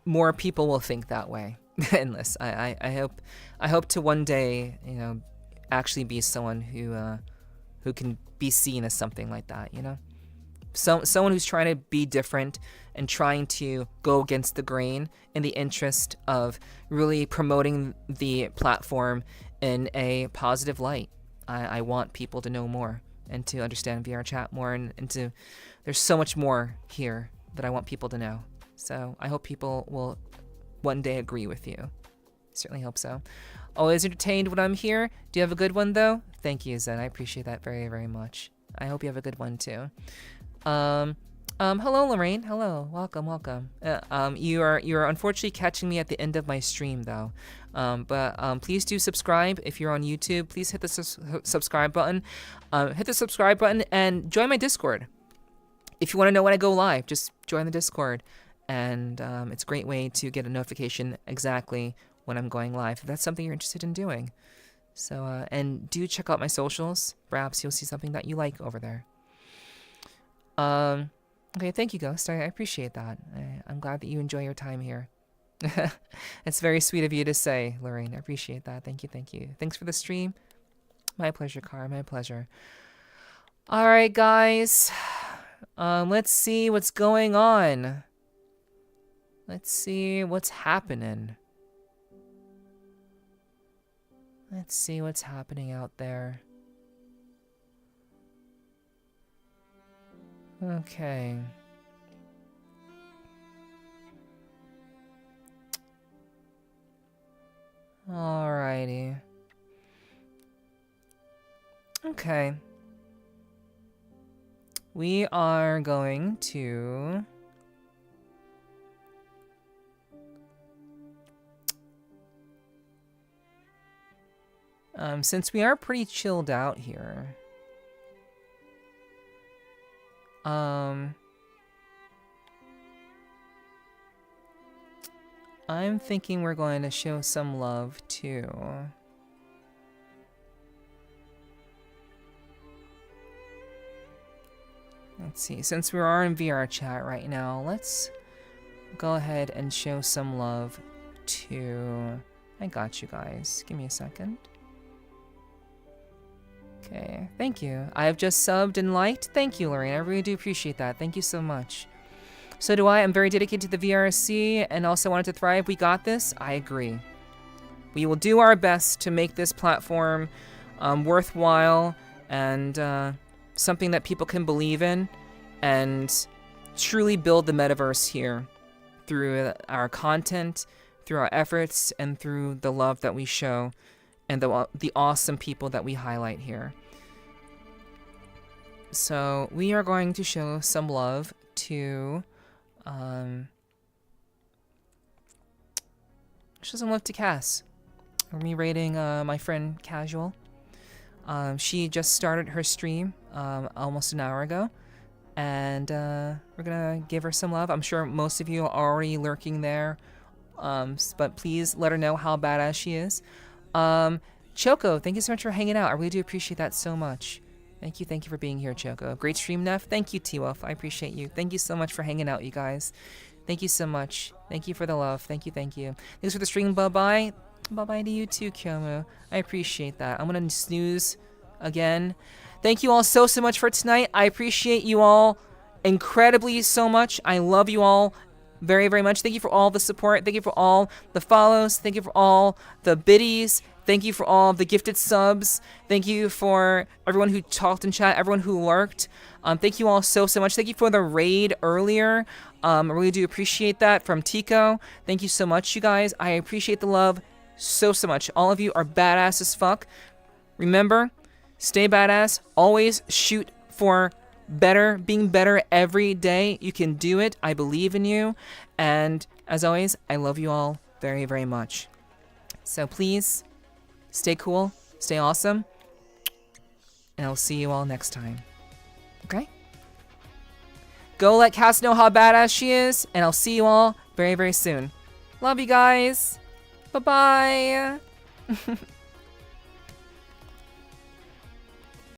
more people will think that way. Endless. I hope to one day, actually be someone who who can be seen as something like that, you know? Someone who's trying to be different and trying to go against the grain in the interest of really promoting the platform in a positive light. I want people to know more and to understand VRChat more, and there's so much more here that I want people to know. So I hope people will one day agree with you. Certainly hope so. Always entertained when I'm here. Do you have a good one though? Thank you, Zen. I appreciate that very, very much. I hope you have a good one too. Hello, Lorraine. Hello. Welcome. You are unfortunately catching me at the end of my stream though. But please do subscribe if you're on YouTube. Please hit the subscribe button. Hit the subscribe button and join my Discord. If you want to know when I go live, just join the Discord. And it's a great way to get a notification exactly when I'm going live, if that's something you're interested in doing. So, and do check out my socials. Perhaps you'll see something that you like over there. Okay, thank you, Ghost. I appreciate that. I'm glad that you enjoy your time here. It's very sweet of you to say, Lorraine. I appreciate that. Thank you. Thanks for the stream. My pleasure, Car. My pleasure. All right, guys. Let's see what's going on. Let's see what's happening. Let's see what's happening out there. Okay. Alrighty. Okay. We are going to... since we are pretty chilled out here, I'm thinking we're going to show some love to let's see, since we are in VRChat right now, let's go ahead and show some love to... I got you guys. Give me a second. Okay, thank you. I have just subbed and liked. Thank you, Lorraine. I really do appreciate that. Thank you so much. So do I. I'm very dedicated to the VRC and also wanted to thrive. We got this. I agree. We will do our best to make this platform worthwhile and something that people can believe in and truly build the metaverse here through our content, through our efforts, and through the love that we show and the awesome people that we highlight here. So we are going to show some love to Cass. Me rating my friend Casual. She just started her stream almost an hour ago, and we're gonna give her some love. I'm sure most of you are already lurking there, but please let her know how badass she is. Choco, thank you so much for hanging out. I really do appreciate that so much. Thank you for being here, Choco. Great stream, Neff. Thank you, T-Wolf. I appreciate you. Thank you so much for hanging out, you guys. Thank you so much. Thank you for the love. Thank you. Thanks for the stream. Bye-bye. Bye-bye to you too, Kyomu. I appreciate that. I'm gonna snooze again. Thank you all so much for tonight. I appreciate you all incredibly so much. I love you all very, very much. Thank you for all the support. Thank you for all the follows. Thank you for all the biddies. Thank you for all the gifted subs. Thank you for everyone who talked in chat, everyone who lurked. Thank you all so much. Thank you for the raid earlier. I really do appreciate that from Tico. Thank you so much, you guys. I appreciate the love so much. All of you are badass as fuck. Remember, stay badass. Always shoot for better, being better every day. You can do it. I believe in you. And as always, I love you all very, very much. So please, stay cool, stay awesome, and I'll see you all next time. Okay? Go let Cass know how badass she is, and I'll see you all very, very soon. Love you guys. Bye-bye.